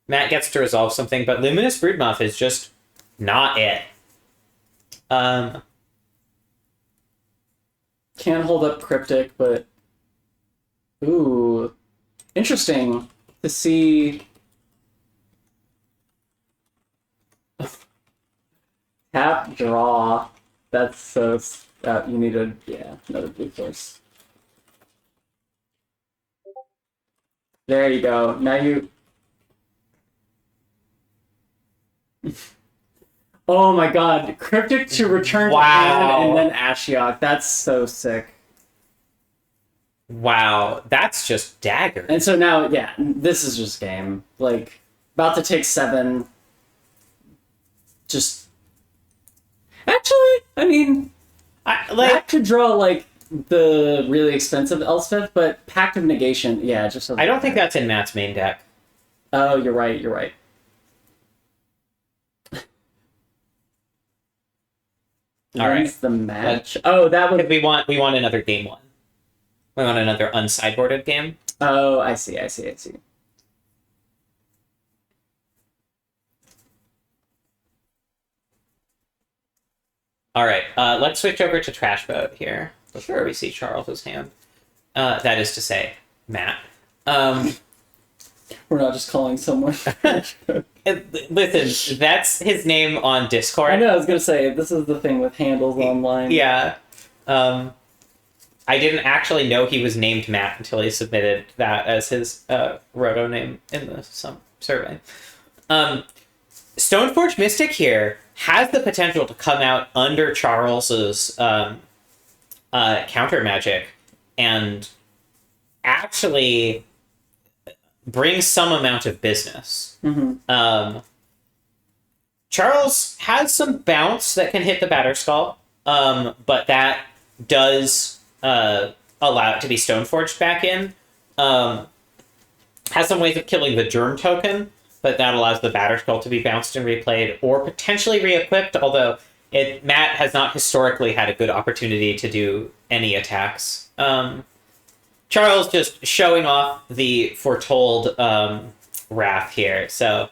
Matt gets to resolve something, but Luminous Broodmoth is just not it. Can't hold up Cryptic, but... Ooh. Interesting to see... Tap, draw. That's so... you need another blue force. There you go. Now you... Oh my god. Cryptic to return to hand and then Ashiok. That's so sick. Wow. That's just dagger. And so now, this is just game. Like, about to take 7. Just... Actually, I mean... Matt could draw, like, the really expensive Elspeth, but Pact of Negation, just... I don't think that's in Matt's main deck. Oh, you're right. All right. The match. That would... We want another game 1. We want another unsideboarded game. Oh, I see. All right, let's switch over to Trash Boat here before we see Charles's hand. That is to say, Matt. We're not just calling someone. Listen, that's his name on Discord. I know, I was gonna say, this is the thing with handles online. Yeah. I didn't actually know he was named Matt until he submitted that as his roto name in the survey. Stoneforge Mystic here has the potential to come out under Charles's counter magic and actually bring some amount of business. Charles has some bounce that can hit the Batterskull, but that does allow it to be Stoneforged back in. Has some ways of killing the Germ token, but that allows the Batterskull to be bounced and replayed, or potentially re-equipped, although Matt has not historically had a good opportunity to do any attacks. Charles just showing off the foretold Wrath here, so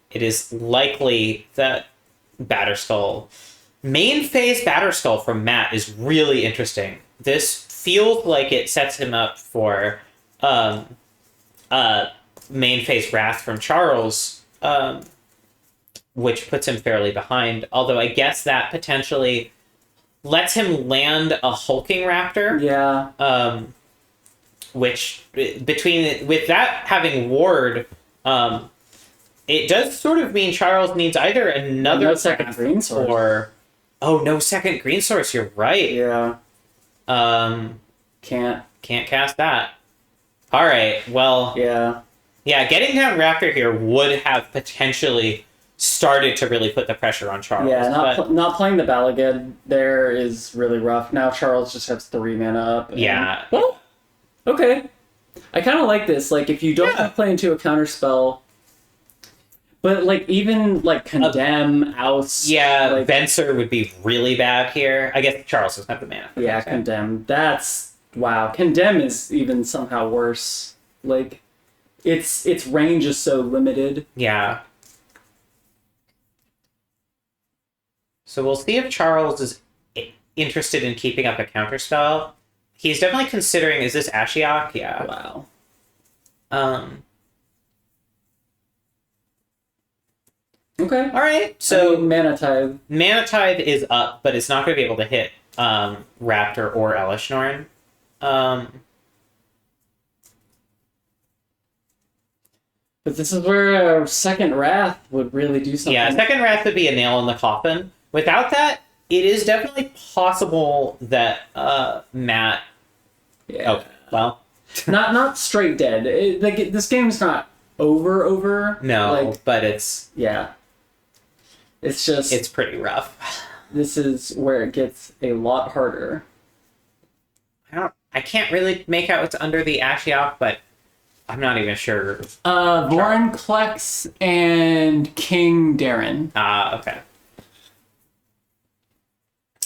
it is likely that Batterskull... Main phase Batterskull from Matt is really interesting. This feels like it sets him up for main phase Wrath from Charles, which puts him fairly behind, although I guess that potentially lets him land a Hulking Raptor. Yeah. Which, with that having Ward, it does sort of mean Charles needs either another No second green source. or... Oh, no second green source, you're right. Yeah. Can't cast that. Alright, well... Yeah. Yeah, getting down Raptor here would have potentially started to really put the pressure on Charles. Yeah, but... not playing the Balagad there is really rough. Now Charles just has 3 mana up. And... Yeah. Well, okay. I kind of like this. Like, if you don't want to play into a counter spell, but like even like Condemn, Oust. Yeah, like, Venser would be really bad here. I guess Charles doesn't have the mana. Yeah, Condemn. That's wow. Condemn is even somehow worse. Like, its range is so limited. Yeah. So we'll see if Charles is interested in keeping up a counterspell. He's definitely considering, is this Ashiok? Yeah. Wow. Okay. All right. So Mana Tithe. Mana Tithe is up, but it's not going to be able to hit Raptor or Elishnorn. But this is where a second Wrath would really do something. Yeah, second Wrath would be a nail in the coffin. Without that, it is definitely possible that Matt... Yeah. Oh, well... not straight dead. This game's not over. No, like, but it's... Yeah. It's just... It's pretty rough. This is where it gets a lot harder. I can't really make out what's under the Ashiok, but I'm not even sure. Vorinclex and King Darren. Okay.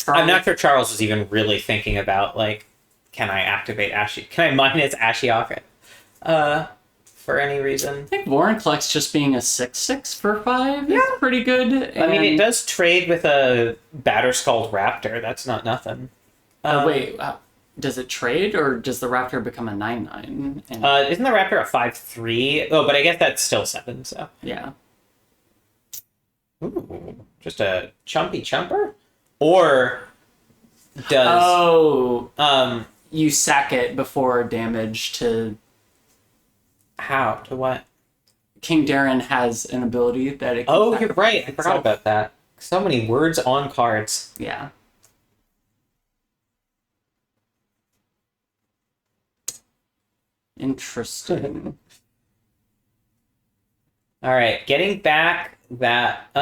I'm not sure Charles is even really thinking about, like, can I activate Ashiok? Can I mine its Ashiok for any reason? I think Vorinclex just being a 6/6 for 5 is pretty good. I mean, it does trade with a Batterskull Raptor. That's not nothing. Wait, does it trade, or does the Raptor become a 9/9? Isn't the Raptor a 5/3? Oh, but I guess that's still 7, so. Yeah. Ooh, just a chumpy chumper? Or does... Oh, you sack it before damage to... How? To what? King Darren has an ability that it can Oh, sack you're right. I itself. forgot about that. So many words on cards. Yeah. Interesting. All right, getting back that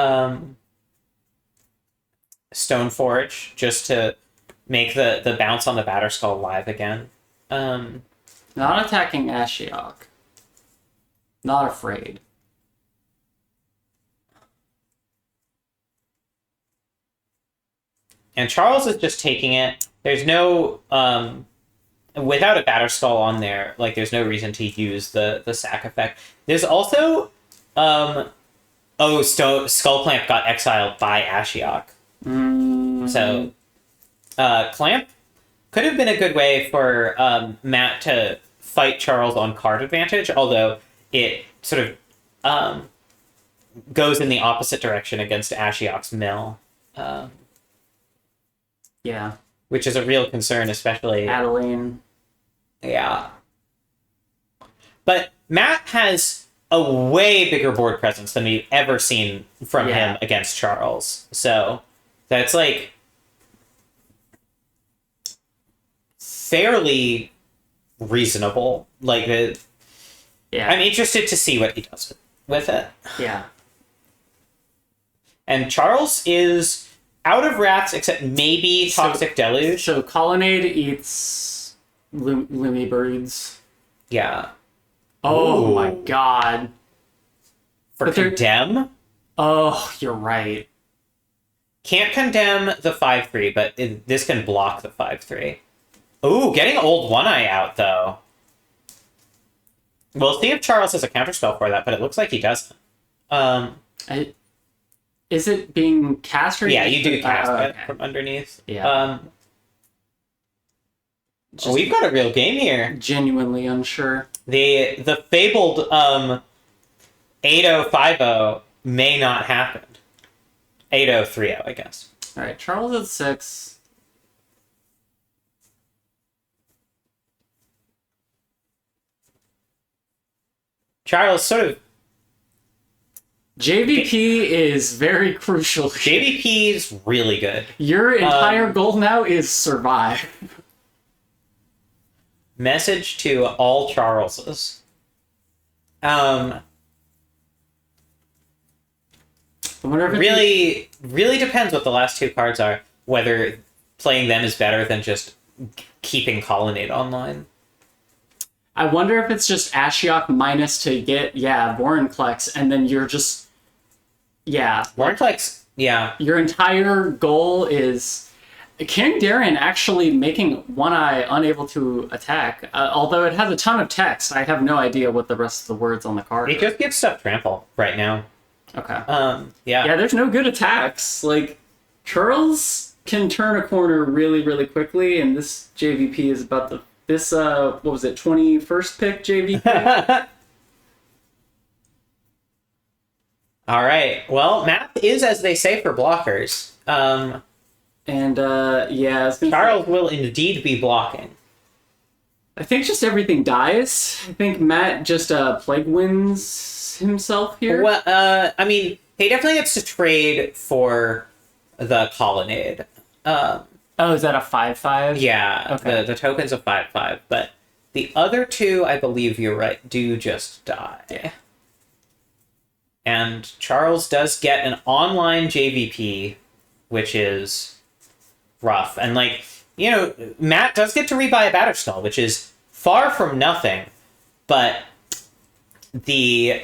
Stoneforge just to make the bounce on the Batterskull live again. Not attacking Ashiok. Not afraid. And Charles is just taking it. There's no without a Batterskull on there, like there's no reason to use the sack effect. There's also Skullclamp got exiled by Ashiok. So, Clamp could have been a good way for Matt to fight Charles on card advantage, although it sort of goes in the opposite direction against Ashiok's mill, Yeah. which is a real concern, especially... Adeline. Yeah. But Matt has a way bigger board presence than we've ever seen from him against Charles. So that's like fairly reasonable. Like, I'm interested to see what he does with it. Yeah. And Charles is out of rats, except maybe Toxic Deluge. So Colonnade eats Lumi birds. Yeah. Oh Ooh. my god. For Condemn? Oh, you're right. Can't condemn the 5/3, but this can block the 5/3. Ooh, getting Old One-Eye out, though. We'll see if Charles has a counterspell for that, but it looks like he doesn't. Is it being cast or... Yeah, you do cast it okay. from underneath. Yeah. We've got a real game here. Genuinely unsure. The fabled 8050 may not happen. 8030, I guess. Alright, Charles at 6. Charles sort of... JVP is very crucial. JVP is really good. Your entire goal now is survive. Message to all Charleses. I wonder if really depends what the last two cards are. Whether playing them is better than just keeping Colonnade online. I wonder if it's just Ashiok minus to get, Vorinclex, and then you're just... Vorinclex, Your entire goal is... King Darien actually making One-Eye unable to attack. Although it has a ton of text, I have no idea what the rest of the words on the card It are. just gives stuff trample right now. Okay. Yeah, there's no good attacks. Like, Charles can turn a corner really, really quickly, and this JVP is about the... This, what was it, 21st pick JVP? All right. Well, math is as they say for blockers. Charles will indeed be blocking. I think just everything dies. I think Matt just plague wins himself here. Well, I mean, he definitely gets to trade for the Colonnade. Oh, is that a 5/5? Yeah, Okay. the token's a 5/5, but the other two, I believe you're right, do just die. Yeah. And Charles does get an online JVP, which is rough. And, like, you know, Matt does get to rebuy a Batterskull, which is far from nothing, but the...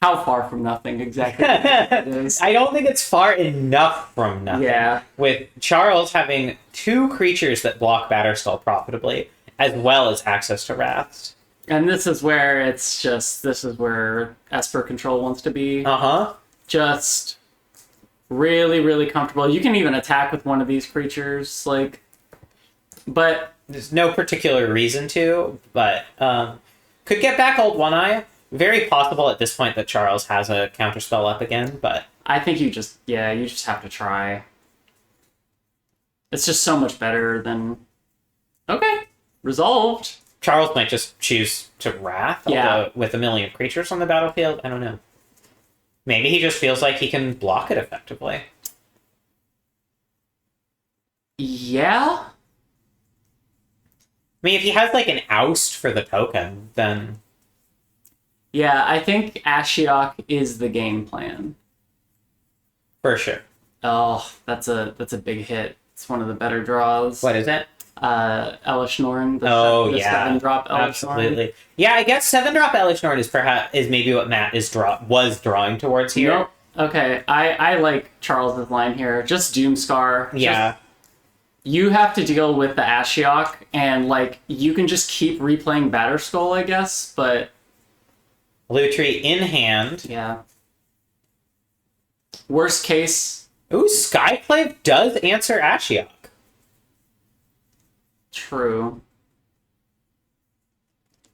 How far from nothing exactly it is. I don't think it's far enough from nothing. Yeah. With Charles having two creatures that block Batterskull profitably, as well as access to Wraths. And this is where Esper Control wants to be. Uh-huh. Just really, really comfortable. You can even attack with one of these creatures, like... But... There's no particular reason to, but could get back Old One-Eye. Very possible at this point that Charles has a counterspell up again, but... I think you just have to try. It's just so much better than... Okay, resolved. Charles might just choose to Wrath, although with a million creatures on the battlefield, I don't know. Maybe he just feels like he can block it effectively. Yeah? I mean, if he has, like, an oust for the token, then... Yeah, I think Ashiok is the game plan. For sure. Oh, that's a big hit. It's one of the better draws. What is it? Elish Norn. The 7-drop Elish absolutely. Norn. Yeah, I guess 7-drop Elish Norn is maybe what Matt was drawing towards here. Nope. Okay, I like Charles's line here. Just Doomscar. Yeah. You have to deal with the Ashiok, and, like, you can just keep replaying Batterskull, I guess, but... Lutri in hand. Yeah. Worst case, Ooh, Skyclave does answer Ashiok. True.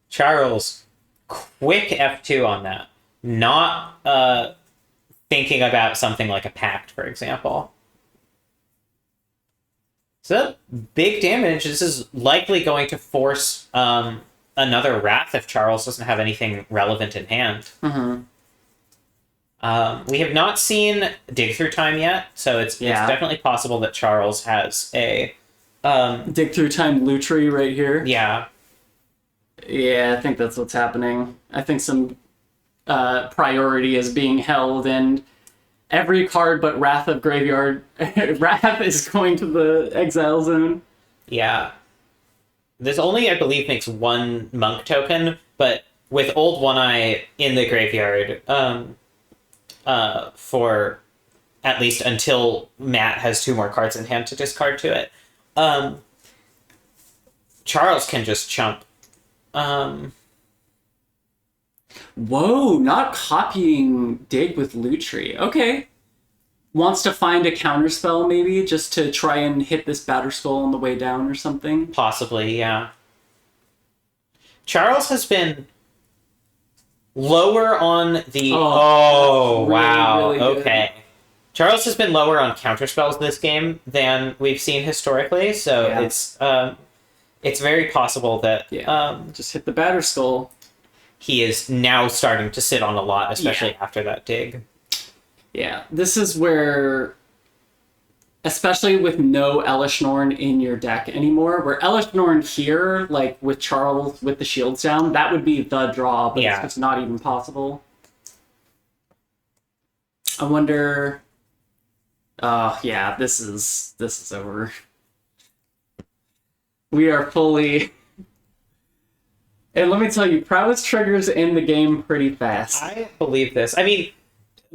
Charles, quick F2 on that. Not thinking about something like a pact, for example. So big damage. This is likely going to force another Wrath if Charles doesn't have anything relevant in hand. Mm-hmm. We have not seen Dig Through Time yet, so it's definitely possible that Charles has a Dig Through Time Lutri right here. Yeah. Yeah, I think that's what's happening. I think some priority is being held, and every card but Wrath of Graveyard, Wrath is going to the exile zone. Yeah. This only, I believe, makes one monk token, but with Old One Eye in the graveyard, for at least until Matt has 2 more cards in hand to discard to it, Charles can just chump. Whoa, not copying Dig with Lutri. Okay. Wants to find a counterspell, maybe, just to try and hit this Batterskull on the way down or something? Possibly, yeah. Charles has been lower on the... Oh, really, wow. really good. Okay. Charles has been lower on counterspells this game than we've seen historically, so it's very possible that just hit the Batterskull. He is now starting to sit on a lot, especially after that dig. Yeah, this is where, especially with no Elish Norn in your deck anymore, where Elish Norn here, like with Charles with the shields down, that would be the draw, but it's just not even possible. I wonder... yeah, this is over. We are fully... And let me tell you, prowess triggers in the game pretty fast. I believe this. I mean,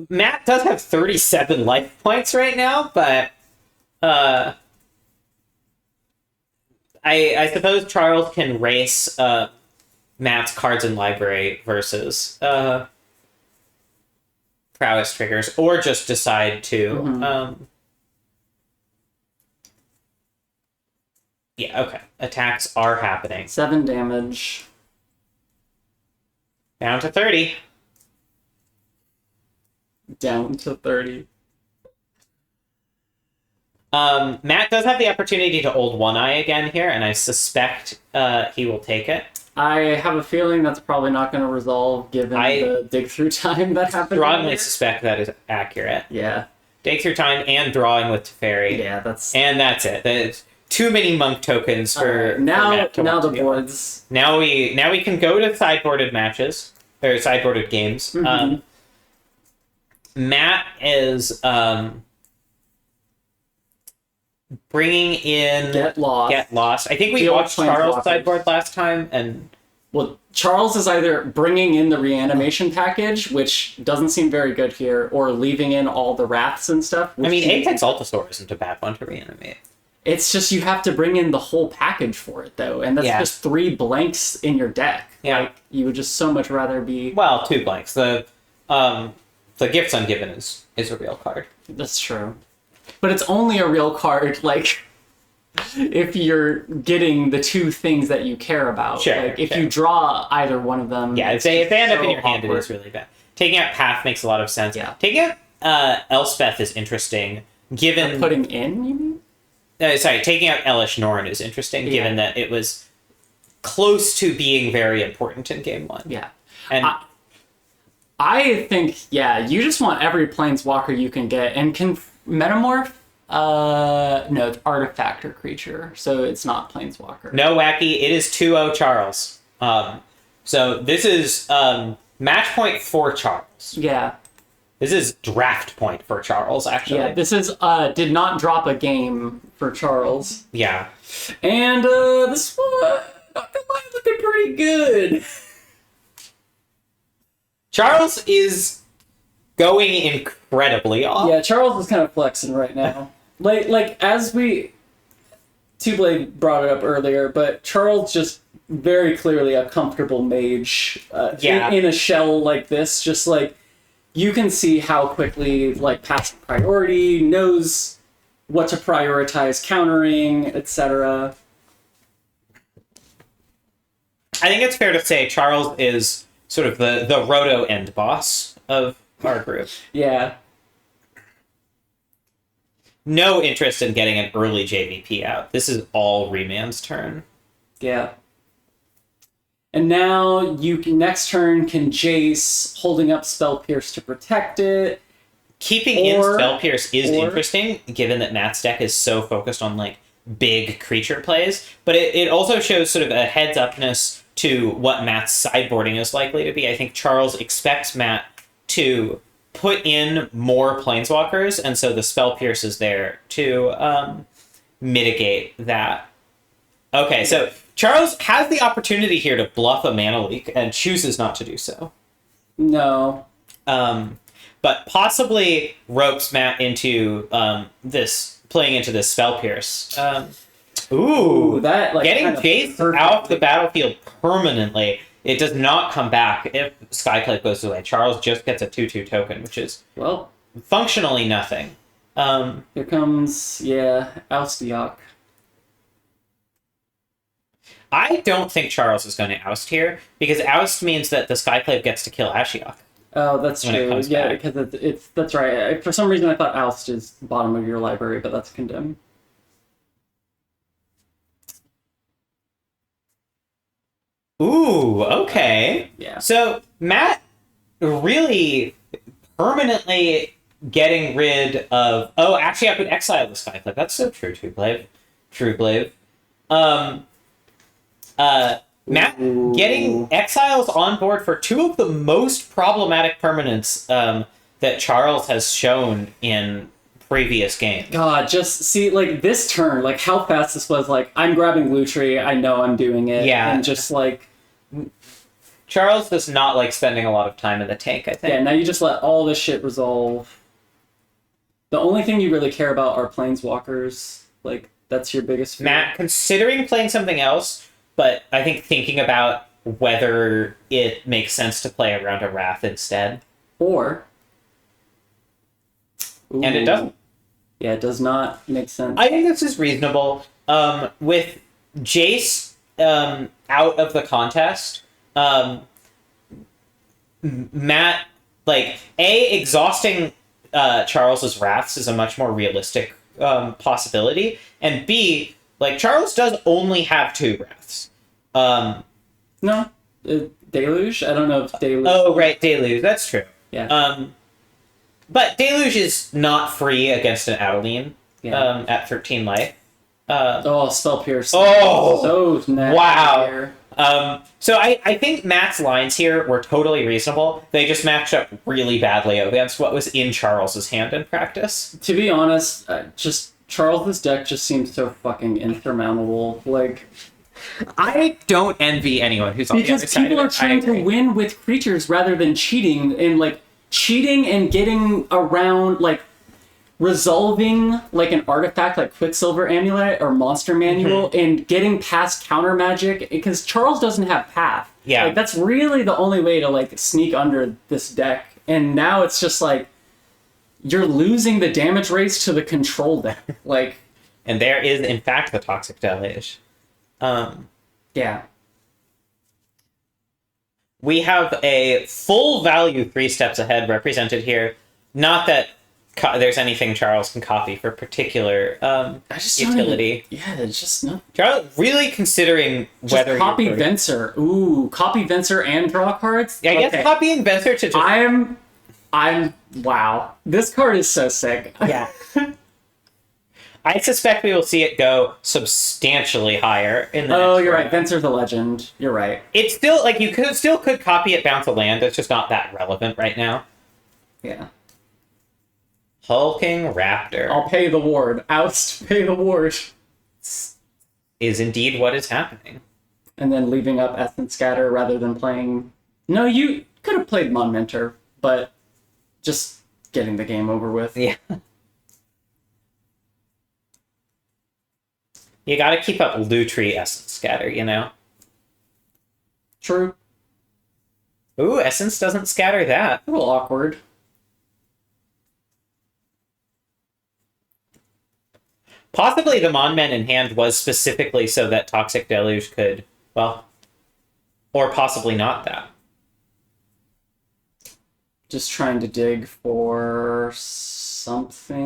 Matt does have 37 life points right now, but I suppose Charles can race Matt's cards in library versus prowess triggers, or just decide to yeah, okay. Attacks are happening. 7 damage. Down to 30. Down to 30. Matt does have the opportunity to Old One Eye again here, and I suspect he will take it. I have a feeling that's probably not going to resolve given the dig through time that happened. Strongly suspect that is accurate. Yeah. Dig through time and drawing with Teferi. Yeah, that's... And that's it. There's too many monk tokens for now. For Matt to now want the to be boards. Now we can go to sideboarded matches or sideboarded games. Matt is bringing in Get Lost. I think we watched Charles sideboard last time, and well, Charles is either bringing in the reanimation package, which doesn't seem very good here, or leaving in all the wraths and stuff. I mean, Apex Altasaur isn't a bad one to reanimate. It's just you have to bring in the whole package for it, though, and that's just 3 blanks in your deck. Yeah, like, you would just so much rather be... Well, 2 blanks. The Gifts Ungiven is a real card. That's true. But it's only a real card, like, if you're getting the 2 things that you care about. Sure, like, if you draw either one of them... Yeah, if they end up in your hand, it is really bad. Taking out Path makes a lot of sense. Yeah. Taking out Elspeth is interesting, given... Putting in, you mean? Sorry, taking out Elish Norn is interesting, given that it was close to being very important in Game 1. Yeah. And I think, you just want every Planeswalker you can get, and can Metamorph? No, it's artifact or creature, so it's not Planeswalker. No, Wacky, it is 2-0 Charles. So this is match point for Charles. Yeah. This is draft point for Charles, actually. Yeah, this is did not drop a game for Charles. Yeah. And this one looking pretty good. Charles is going incredibly off. Yeah, Charles is kind of flexing right now. like as we Two-Blade brought it up earlier, but Charles just very clearly a comfortable mage in a shell like this, just like you can see how quickly like passive priority knows what to prioritize, countering, etc. I think it's fair to say Charles is sort of the roto end boss of our group. Yeah. No interest in getting an early JVP out. This is all Reman's turn. Yeah. And now you can, next turn can Jace, holding up Spell Pierce to protect it. Keeping in Spell Pierce is interesting, given that Matt's deck is so focused on like big creature plays, but it also shows sort of a heads upness to what Matt's sideboarding is likely to be. I think Charles expects Matt to put in more planeswalkers, and so the Spell Pierce is there to mitigate that. Okay, so Charles has the opportunity here to bluff a mana leak and chooses not to do so. No. But possibly ropes Matt into playing into this Spell Pierce. Ooh, that like getting kind of Jace off the battlefield permanently. It does not come back if Skyclave goes away. Charles just gets a 2/2 token, which is functionally nothing. Here comes Oustioch. I don't think Charles is going to oust here, because oust means that the Skyclave gets to kill Ashiok. Oh, that's when it true. comes Yeah, back. because it's that's right. For some reason, I thought Oust is bottom of your library, but that's Condemn. Ooh, okay. Yeah. So Matt really permanently getting rid of... Oh, actually, I could exile the Skyclave. That's so true, Trueglaive. Matt getting exiles on board for two of the most problematic permanents that Charles has shown in previous games. God, just see, like, this turn, like, how fast this was, like, I'm grabbing Lutri, I know I'm doing it, Yeah. and just, like... Charles does not like spending a lot of time in the tank, I think. Yeah, now you just let all this shit resolve. The only thing you really care about are planeswalkers. Like, that's your biggest fear. Matt, considering playing something else, but I think thinking about whether it makes sense to play around a Wrath instead. Or... And it doesn't. Yeah, it does not make sense. I think this is reasonable. With Jace out of the contest, Matt, like, exhausting Charles's Wraths is a much more realistic possibility, and B, like, Charles does only have 2 Wraths. No, Deluge? I don't know if Deluge... Oh, right, Deluge, that's true. Yeah. But Deluge is not free against an Adeline at 13 life. Spell Pierce. Oh! So nasty Wow. here. So I think Matt's lines here were totally reasonable. They just matched up really badly against what was in Charles's hand in practice. To be honest, just Charles's deck just seems so fucking insurmountable. Like, I don't envy anyone who's on the other because side people of are it. trying to win with creatures rather than cheating, and like cheating and getting around, like resolving like an artifact like Quicksilver Amulet or Monster Manual and getting past counter magic, because Charles doesn't have path. Yeah. Like, that's really the only way to like sneak under this deck. And now it's just like you're losing the damage race to the control deck. Like, And there is, in fact, the Toxic Deluge. yeah. We have a full value 3 steps ahead represented here. Not that there's anything Charles can copy for particular I just don't utility. even- it's just not. Charles really considering Just whether copy you're... Venser. Ooh, copy Venser and draw cards? Yeah, I guess Okay. copying Venser to just... I'm wow. This card is so sick. Yeah. I suspect we will see it go substantially higher in the Oh, next you're round. right. Venser's the legend. You're right. It's still, like, you could copy it, bounce a land. It's just not that relevant right now. Yeah. Hulking Raptor I'll pay the ward. Oust, pay the ward. is indeed what is happening. And then leaving up Essence Scatter rather than playing... No, you could have played Mon Mentor, but just getting the game over with. Yeah. You gotta keep up Lutri Essence Scatter, you know? True. Ooh, Essence doesn't scatter that. A little awkward. Possibly the Mon Men in hand was specifically so that Toxic Deluge could, well, or possibly not that. Just trying to dig for something.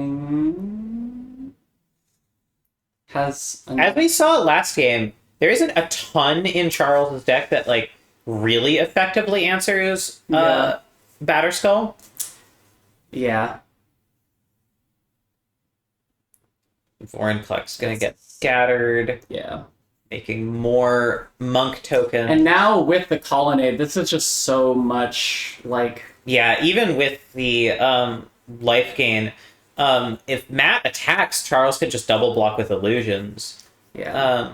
As we saw last game, there isn't a ton in Charles's deck that like really effectively answers Batterskull. Yeah. Vorinclex gonna get scattered. Yeah. Making more monk tokens. And now with the Colonnade, this is just so much like... Yeah, even with the life gain, if Matt attacks, Charles could just double block with illusions. Yeah.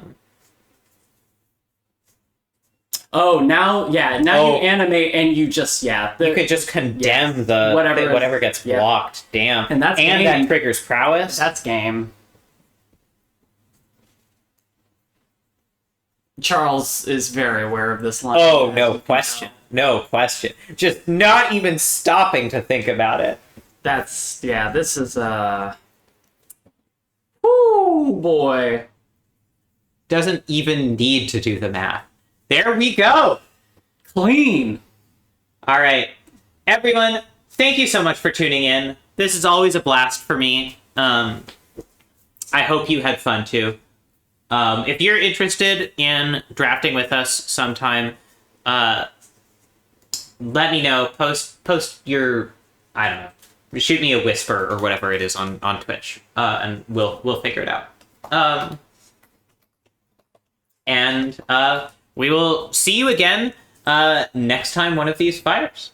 Now you animate and you just, you could just condemn whatever gets blocked. Damn. And that's game. that triggers prowess. That's game. Charles is very aware of this line. Oh, no question. No question. Just not even stopping to think about it. This is Ooh, boy. Doesn't even need to do the math. There we go. Clean. All right. Everyone, thank you so much for tuning in. This is always a blast for me. I hope you had fun too. If you're interested in drafting with us sometime, let me know. Post your, I don't know, shoot me a whisper or whatever it is on Twitch, and we'll figure it out. And we will see you again next time one of these fighters.